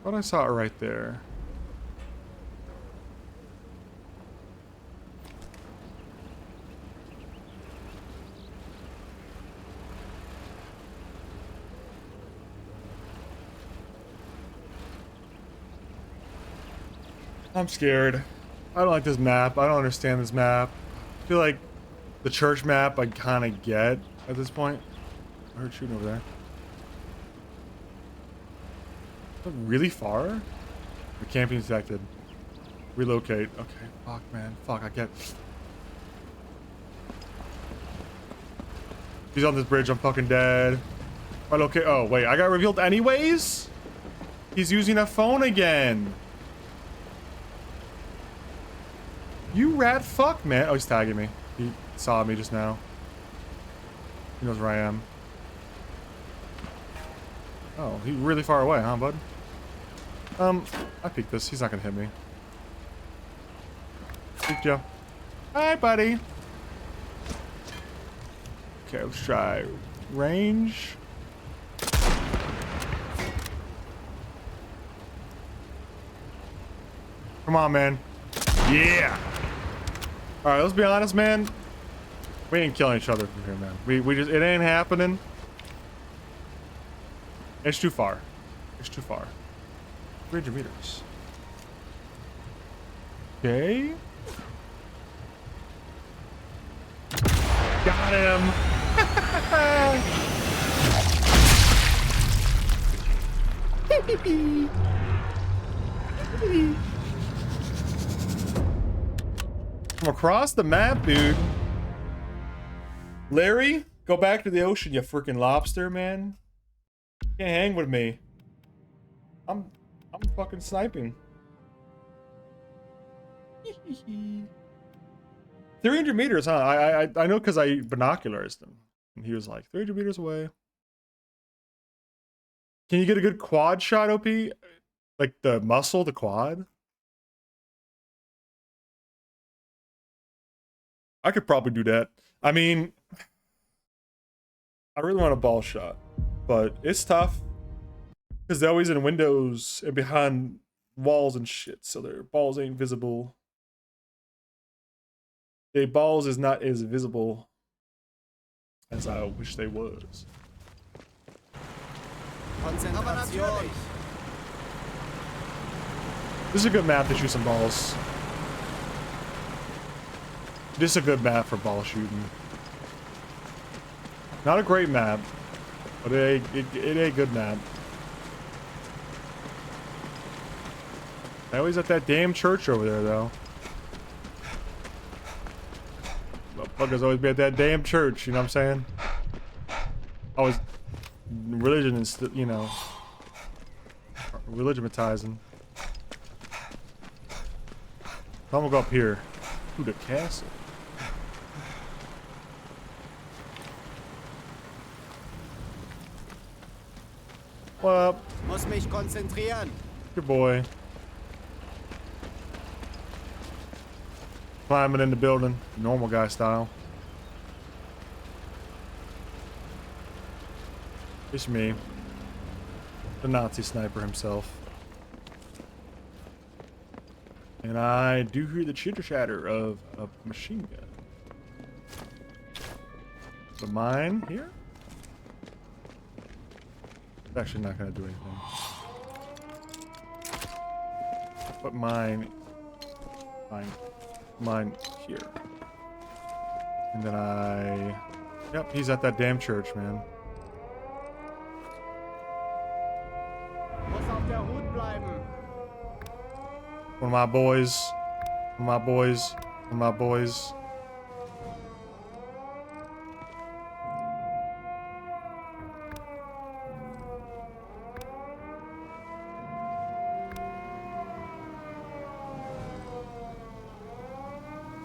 Thought I saw it right there. I'm scared. I don't like this map. I don't understand this map. I feel like the church map I kind of get at this point. I heard shooting over there. Is that really far? The camping detected. Relocate. Okay, fuck, man. Fuck, I get... He's on this bridge. I'm fucking dead. Right, okay. Oh, wait. I got revealed anyways? He's using a phone again. You rat fuck, man. Oh, he's tagging me. He saw me just now. He knows where I am. Oh, he's really far away, huh, bud? I peeked this. He's not gonna hit me. Peeked you. Hi, buddy. Okay, let's try range. Come on, man. Yeah. All right, let's be honest, man. We ain't killing each other from here, man. We just, it ain't happening. It's too far. It's too far. 300 meters. Okay. Got him. From across the map, dude. Larry, go back to the ocean, you freaking lobster, man. Can't hang with me. I'm fucking sniping. 300 meters, huh? I know because I binocularized him. And he was like 300 meters away. Can you get a good quad shot, OP? Like the muscle, the quad? I could probably do that. I mean, I really want a ball shot, but it's tough because they're always in windows and behind walls and shit, so their balls ain't visible. Their balls is not as visible as I wish they was. Konzentration. This is a good map to shoot some balls. This is a good map for ball shooting. Not a great map, but it ain't a good map. I always at that damn church over there, though. Motherfuckers always be at that damn church, you know what I'm saying? Always religion is, you know, religionizing. I'm gonna go up here to the castle. What up? Muss mich konzentrieren. Good boy. Climbing in the building, normal guy style. It's me, the Nazi sniper himself. And I do hear the chitter chatter of a machine gun. The mine here? It's actually not going to do anything. But mine here. And then yep, he's at that damn church, man. Muss auf der Hut bleiben. One of my boys. One of my boys. One of my boys.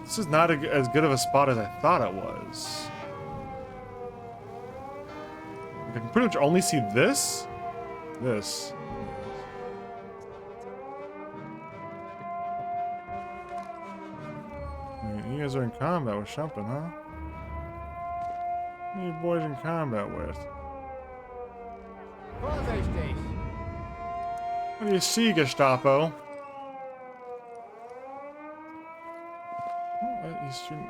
This is not as good of a spot as I thought it was. I can pretty much only see this. This. You guys are in combat with something, huh? What are you boys in combat with? Vorsichtig. What do you see, Gestapo?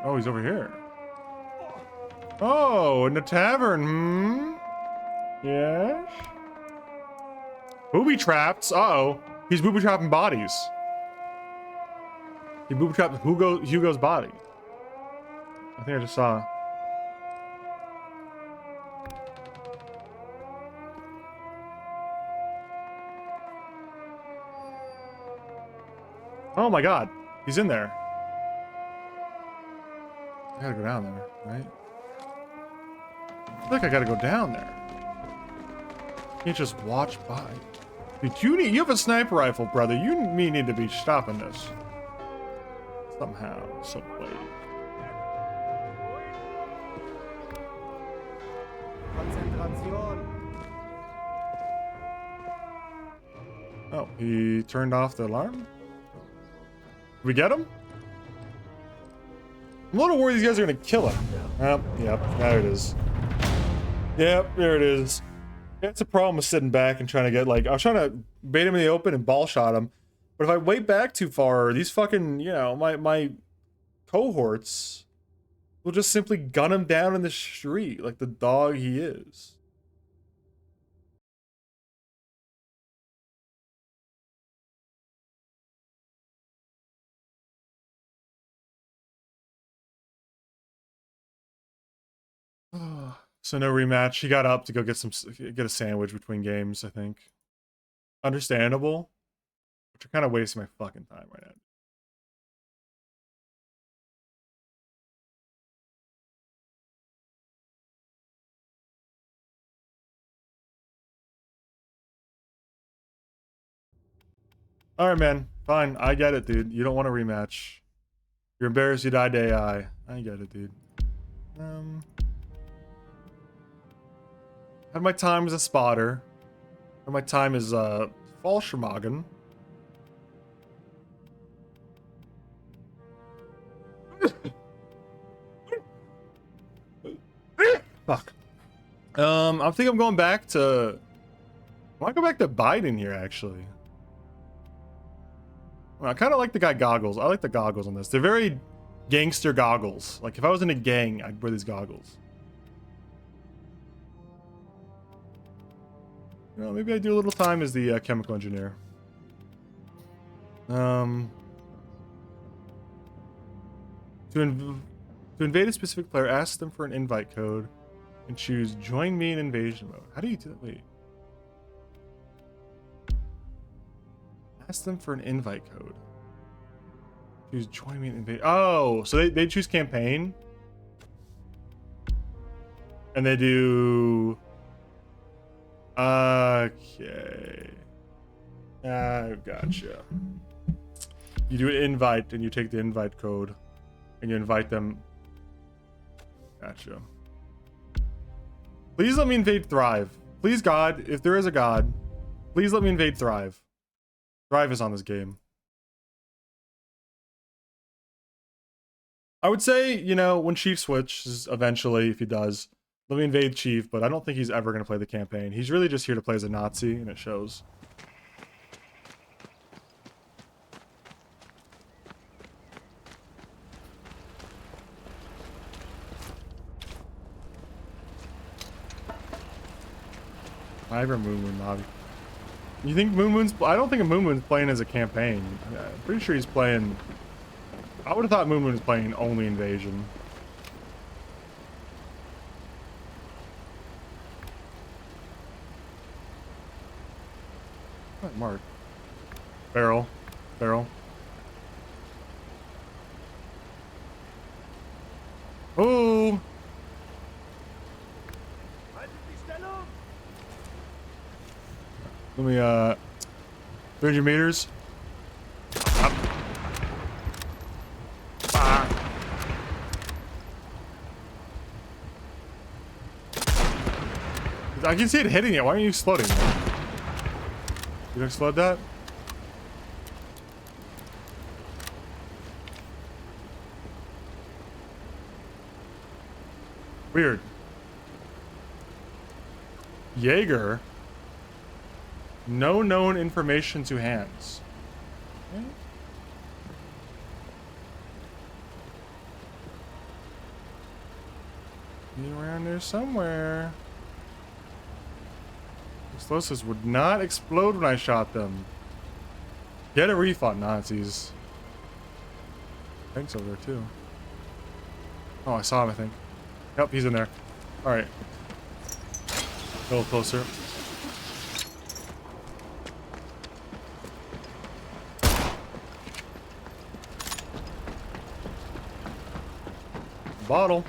Oh, he's over here. Oh, in the tavern, hmm? Yes? Booby traps? Uh-oh. He's booby trapping bodies. He booby trapped Hugo's body. I think I just saw. Oh my god. He's in there. I gotta go down there, right? I feel like I gotta go down there. Can't just watch by. Dude, you have a sniper rifle, brother. You need to be stopping this. Somehow, some way. Konzentration. Oh, he turned off the alarm? Did we get him? I'm a little worried these guys are gonna kill him. Oh, yep, there it is. Yep, there it is. That's a problem with sitting back and trying to get, like, I was trying to bait him in the open and ball shot him, But if I wait back too far, these fucking, you know, my cohorts will just simply gun him down in the street like the dog he is. So no rematch. He got up to go get a sandwich between games, I think. Understandable. But you're kind of wasting my fucking time right now. All right, man. Fine. I get it, dude. You don't want a rematch. You're embarrassed you died to AI. I get it, dude. Had my time as a spotter. Had my time as Falschmagen. Fuck. I think I'm going back to... I want to go back to Biden here, actually. Well, I kind of like the guy goggles. I like the goggles on this. They're very gangster goggles. Like, if I was in a gang, I'd wear these goggles. You know, maybe I do a little time as the chemical engineer. To invade a specific player, ask them for an invite code and choose join me in invasion mode. How do you do that? Wait. Ask them for an invite code. Choose join me in invasion. Oh, so they choose campaign. And they do... Okay. I've gotcha. You do an invite and you take the invite code and you invite them. Gotcha. Please let me invade Thrive. Please, God, if there is a God, please let me invade Thrive. Thrive is on this game. I would say, you know, when Chief switches, eventually, if he does, let me invade Chief, but I don't think he's ever going to play the campaign. He's really just here to play as a Nazi, and it shows. I ever Moon lobby. You think Moon's? I don't think Moon's playing as a campaign. I'm pretty sure he's playing. I would have thought Moon was playing only invasion. What, Mark? Barrel. Oh! Let me, 300 meters. Up. Ah. I can see it hitting it. Why aren't you exploding? You explode that? Weird. Jaeger. No known information to hands. Okay. Be around there somewhere. Explosives would not explode when I shot them. Get a refund, Nazis. Tank's over there too. Oh, I saw him, I think. Yep, he's in there. Alright. A little closer. Bottle.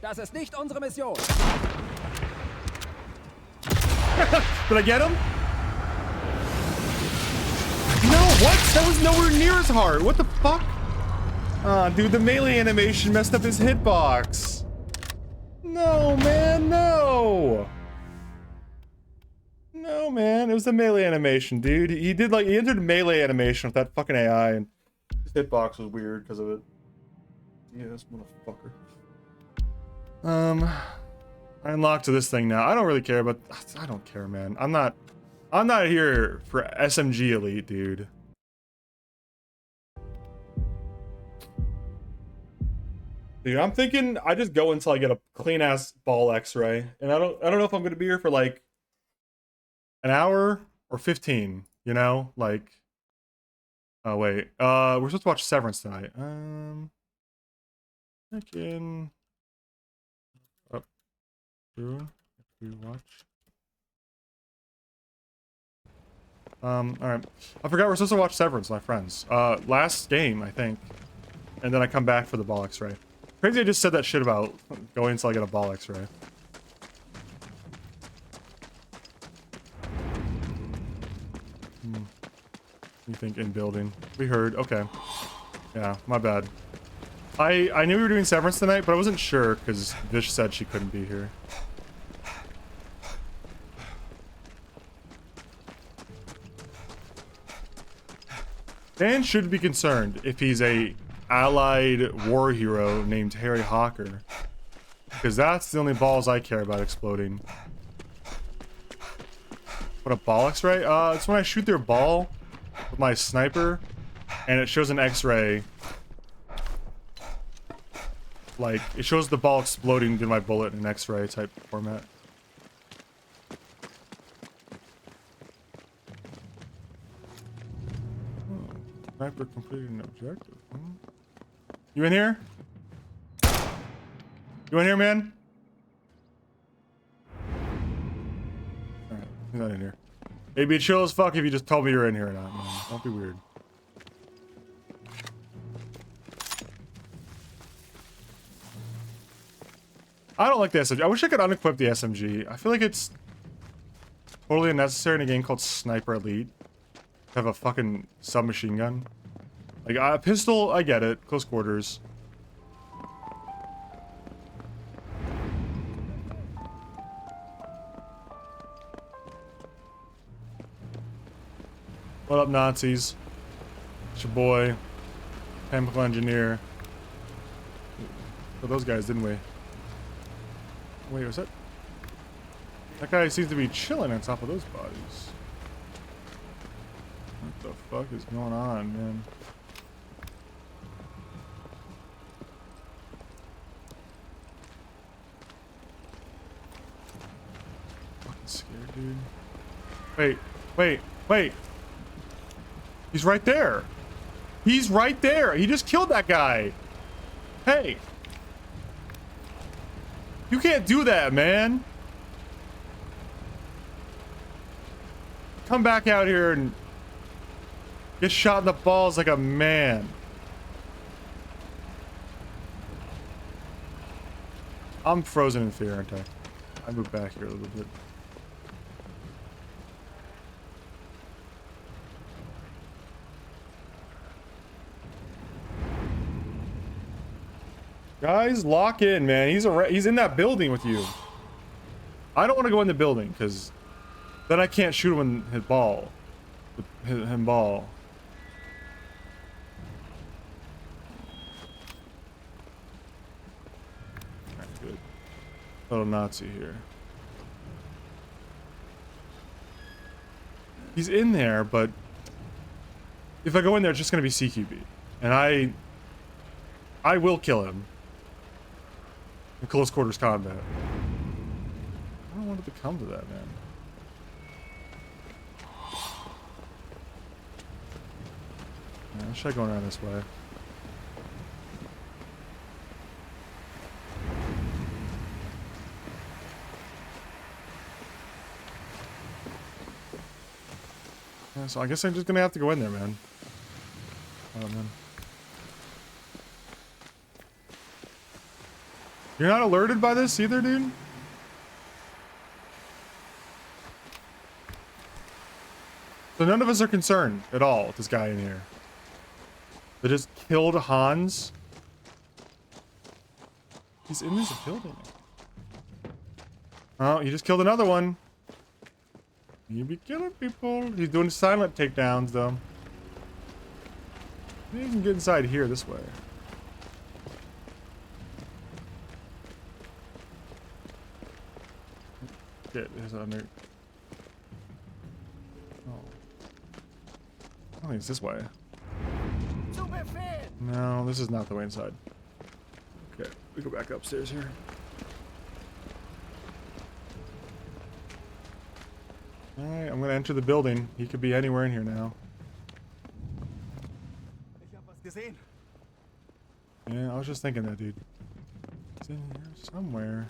Das ist nicht unsere Mission. Did I get him? No, what? That was nowhere near his heart. What the fuck? Dude, the melee animation messed up his hitbox. No, man, no. No, man, it was the melee animation, dude. He entered melee animation with that fucking AI, and his hitbox was weird because of it. Yes, motherfucker. I unlocked to this thing now. I don't really care, but I don't care, man. I'm not here for SMG elite, dude. Dude, I'm thinking I just go until I get a clean ass ball X-ray, and I don't know if I'm gonna be here for like an hour or 15. You know, like. Oh wait, we're supposed to watch Severance tonight. Again. Up. Through. We watch. Alright. I forgot we're supposed to watch Severance, my friends. Last game, I think. And then I come back for the ball X-ray. Crazy I just said that shit about going until I get a ball X-ray. You think in building? We heard. Okay. Yeah, my bad. I knew we were doing Severance tonight, but I wasn't sure because Vish said she couldn't be here. Dan should be concerned if he's a allied war hero named Harry Hawker, because that's the only balls I care about exploding. What, a ball X-ray? It's when I shoot their ball with my sniper, and it shows an X-ray. Like, it shows the ball exploding to my bullet in an X-ray type format. Sniper completed an objective. You in here? You in here, man? Alright, he's not in here. It'd be chill as fuck if you just told me you're in here or not, man. Don't be weird. I don't like the SMG. I wish I could unequip the SMG. I feel like it's totally unnecessary in a game called Sniper Elite to have a fucking submachine gun. Like, a pistol, I get it. Close quarters. What up, Nazis? It's your boy, chemical engineer. Oh, those guys, didn't we? Wait, was that? That guy seems to be chilling on top of those bodies. What the fuck is going on, man? Fucking scared, dude. Wait, wait, wait. He's right there. He's right there. He just killed that guy. Hey. You can't do that, man. Come back out here and get shot in the balls like a man. I'm frozen in fear, aren't I? I move back here a little bit. Guys, lock in, man. He's in that building with you. I don't want to go in the building because then I can't shoot him in his ball. With him ball. Alright, good. Little Nazi here. He's in there, but if I go in there, it's just gonna be CQB, and I will kill him. In close quarters combat. I don't want it to come to that, man. Yeah, let's try going around this way. Yeah, so I guess I'm just gonna have to go in there, man. Oh, man. You're not alerted by this either, dude? So none of us are concerned at all with this guy in here. They just killed Hans. He's in this building. Oh, he just killed another one. You be killing people. He's doing silent takedowns, though. Maybe you can get inside here this way. Shit, there's under. Oh. I think it's this way. No, this is not the way inside. Okay, we go back upstairs here. Alright, I'm gonna enter the building. He could be anywhere in here now. Yeah, I was just thinking that, dude. It's in here somewhere.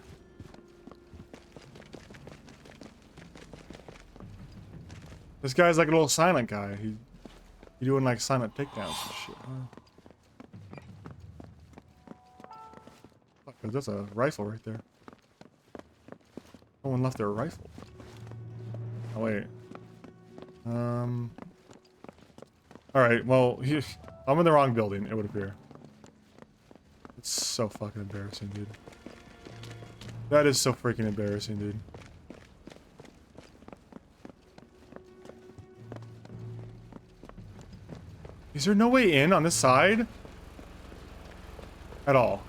This guy's like a little silent guy. He doing like silent takedowns and shit. Huh? Fuck, that's a rifle right there. Someone left their rifle. Oh wait. Alright, well, I'm in the wrong building, it would appear. It's so fucking embarrassing, dude. That is so freaking embarrassing, dude. Is there no way in on this side? At all.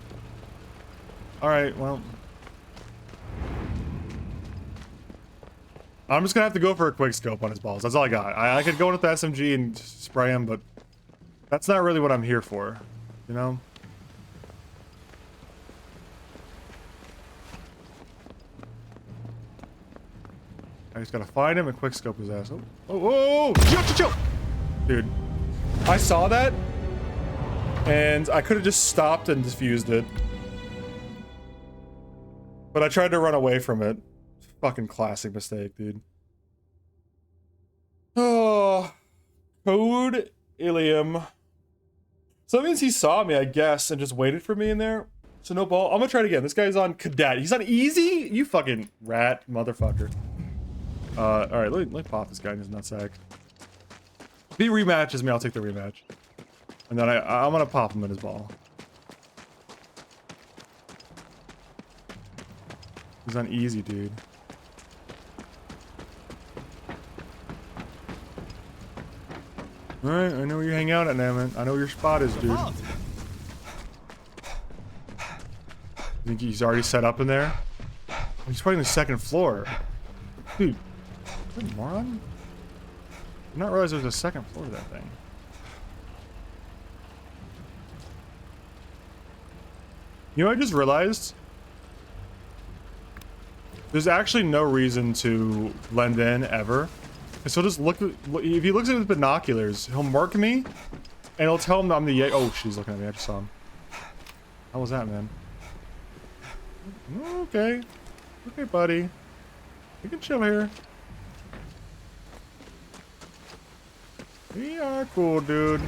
Alright, well. I'm just gonna have to go for a quick scope on his balls. That's all I got. I could go in with the SMG and spray him, but that's not really what I'm here for. You know? I just gotta find him and quick scope his ass. Oh, chill. Dude, I saw that, and I could have just stopped and diffused it. But I tried to run away from it. Fucking classic mistake, dude. Oh, code Ilium. So that means he saw me, I guess, and just waited for me in there. So no ball. I'm gonna try it again. This guy's on cadet. He's on easy? You fucking rat motherfucker. Alright, let me pop this guy in his nutsack. If he rematches me, I'll take the rematch. And then I'm gonna pop him in his ball. He's on easy, dude. Alright, I know where you hang out at now, man. I know where your spot is, dude. You think he's already set up in there? He's probably on the second floor. Dude, is that a moron? I did not realize there was a second floor to that thing. You know what I just realized? There's actually no reason to blend in ever. And so just look, if he looks at his binoculars, he'll mark me, and he'll tell him that I'm the oh, she's looking at me, I just saw him. How was that, man? Okay. Okay, buddy. You can chill here. We are cool, dude.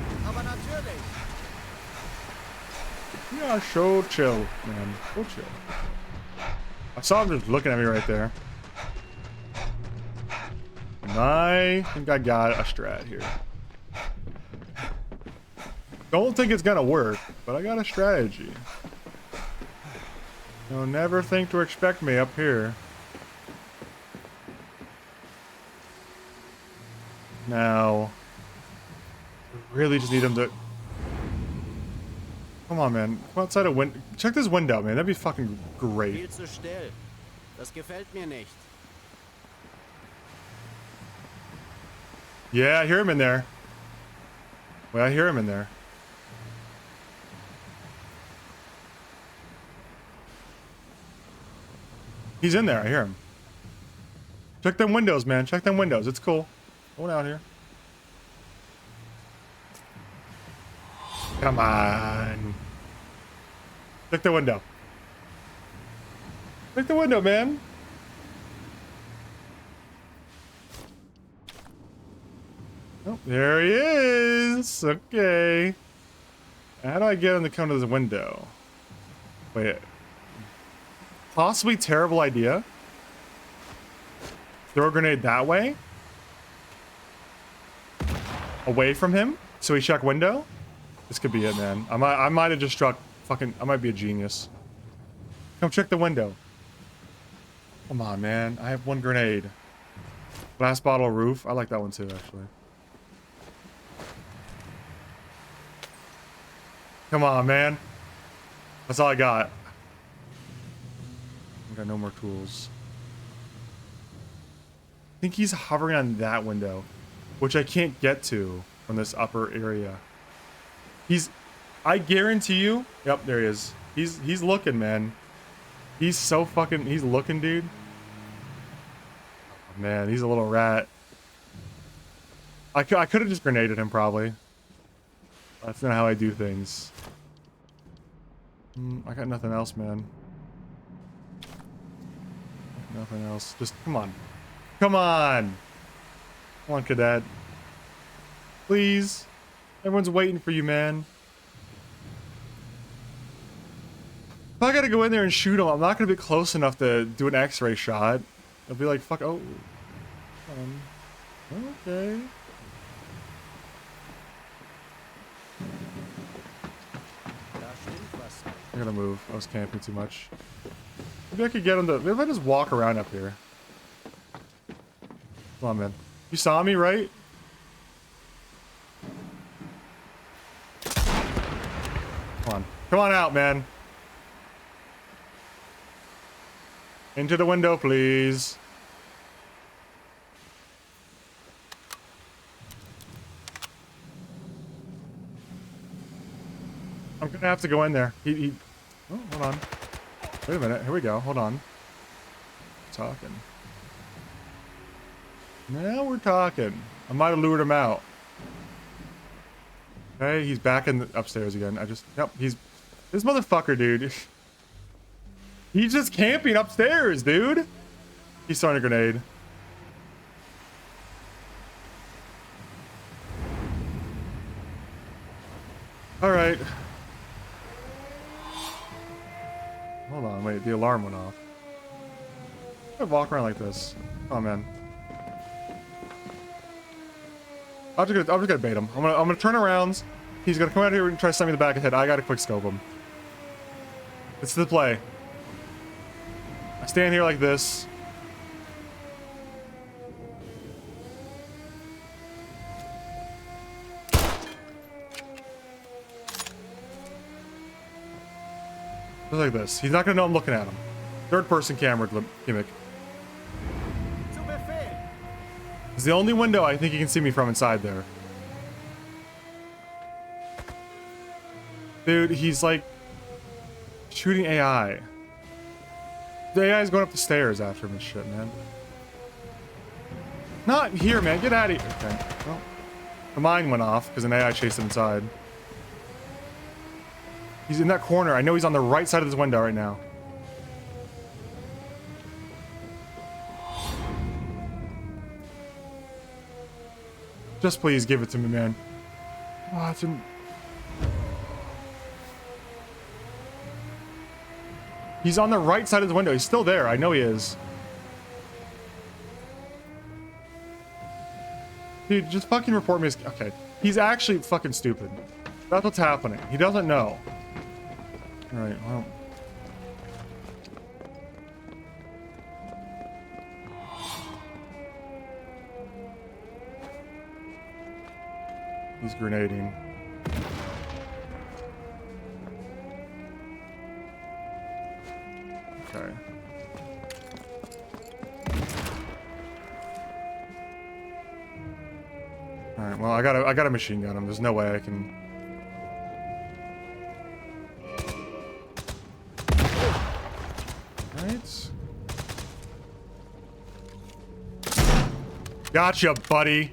We are so chill, man. So chill. I saw him just looking at me right there. And I think I got a strat here. Don't think it's gonna work, but I got a strategy. You'll never think to expect me up here. Now, I really just need him to... Come on, man. Come outside a window. Check this window, man. That'd be fucking great. Viel zu still. Das gefällt mir nicht. Yeah, I hear him in there. Well, I hear him in there. He's in there. I hear him. Check them windows, man. Check them windows. It's cool. Going out here. Come on. Check the window. Check the window, man. Oh, there he is. Okay. How do I get him to come to the window? Wait. Possibly terrible idea. Throw a grenade that way. Away from him. So he check window. This could be it, man. I might have just struck fucking... I might be a genius. Come check the window. Come on, man. I have one grenade. Glass bottle roof. I like that one too, actually. Come on, man. That's all I got. I got no more tools. I think he's hovering on that window, which I can't get to from this upper area. I guarantee you. Yep, there he is. He's looking, man. He's so fucking... He's looking, dude. Oh, man, he's a little rat. I could have just grenaded him, probably. That's not how I do things. I got nothing else, man. Nothing else. Just, come on. Come on! Come on, cadet. Please. Everyone's waiting for you, man. If I gotta go in there and shoot him, I'm not gonna be close enough to do an X-ray shot. It'll be like, fuck, oh. Okay. I gotta move. I was camping too much. Maybe I could get him to... Maybe if I just walk around up here. Come on, man. You saw me, right? Come on. Come on out, man. Into the window, please. I'm gonna have to go in there. Oh, hold on. Wait a minute. Here we go. Hold on. Talking. Now we're talking. I might have lured him out. Okay, he's back in the upstairs again. Yep, he's... This motherfucker, dude. He's just camping upstairs, dude. He's throwing a grenade. Alright. Hold on, wait, the alarm went off. I walk around like this. Oh man. I'm just gonna bait him. I'm gonna turn around. He's gonna come out here and try to slam me in the back of the head. I gotta quick scope him. It's the play. I stand here like this. Just like this. He's not gonna know I'm looking at him. Third person camera gimmick. It's the only window I think he can see me from inside there. Dude, he's like shooting AI. The AI is going up the stairs after him and shit, man. Not here, man. Get out of here. Okay. Well, the mine went off because an AI chased him inside. He's in that corner. I know he's on the right side of this window right now. Just please give it to me, man. Watch him. He's on the right side of the window. He's still there. I know he is. Dude, just fucking report me as... Okay. He's actually fucking stupid. That's what's happening. He doesn't know. Alright, well... He's grenading. Okay. Alright, well I gotta machine gun him. There's no way I can... Alright. Gotcha, buddy.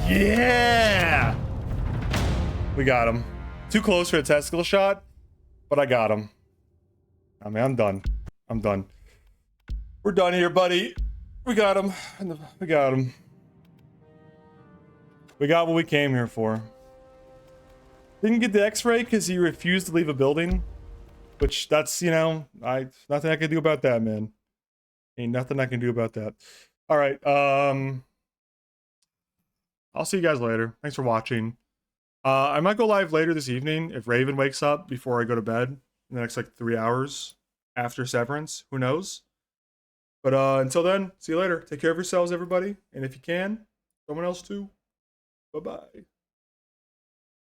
Yeah! We got him. Too close for a testicle shot, but I got him. I mean, I'm done. I'm done. We're done here, buddy. We got him. We got him. We got what we came here for. Didn't get the x-ray because he refused to leave a building. Which that's, you know, nothing I can do about that, man. Ain't nothing I can do about that. All right. I'll see you guys later. Thanks for watching. I might go live later this evening if Raven wakes up before I go to bed in the next like 3 hours after Severance. Who knows? But until then, see you later. Take care of yourselves, everybody. And if you can, someone else too. Bye-bye.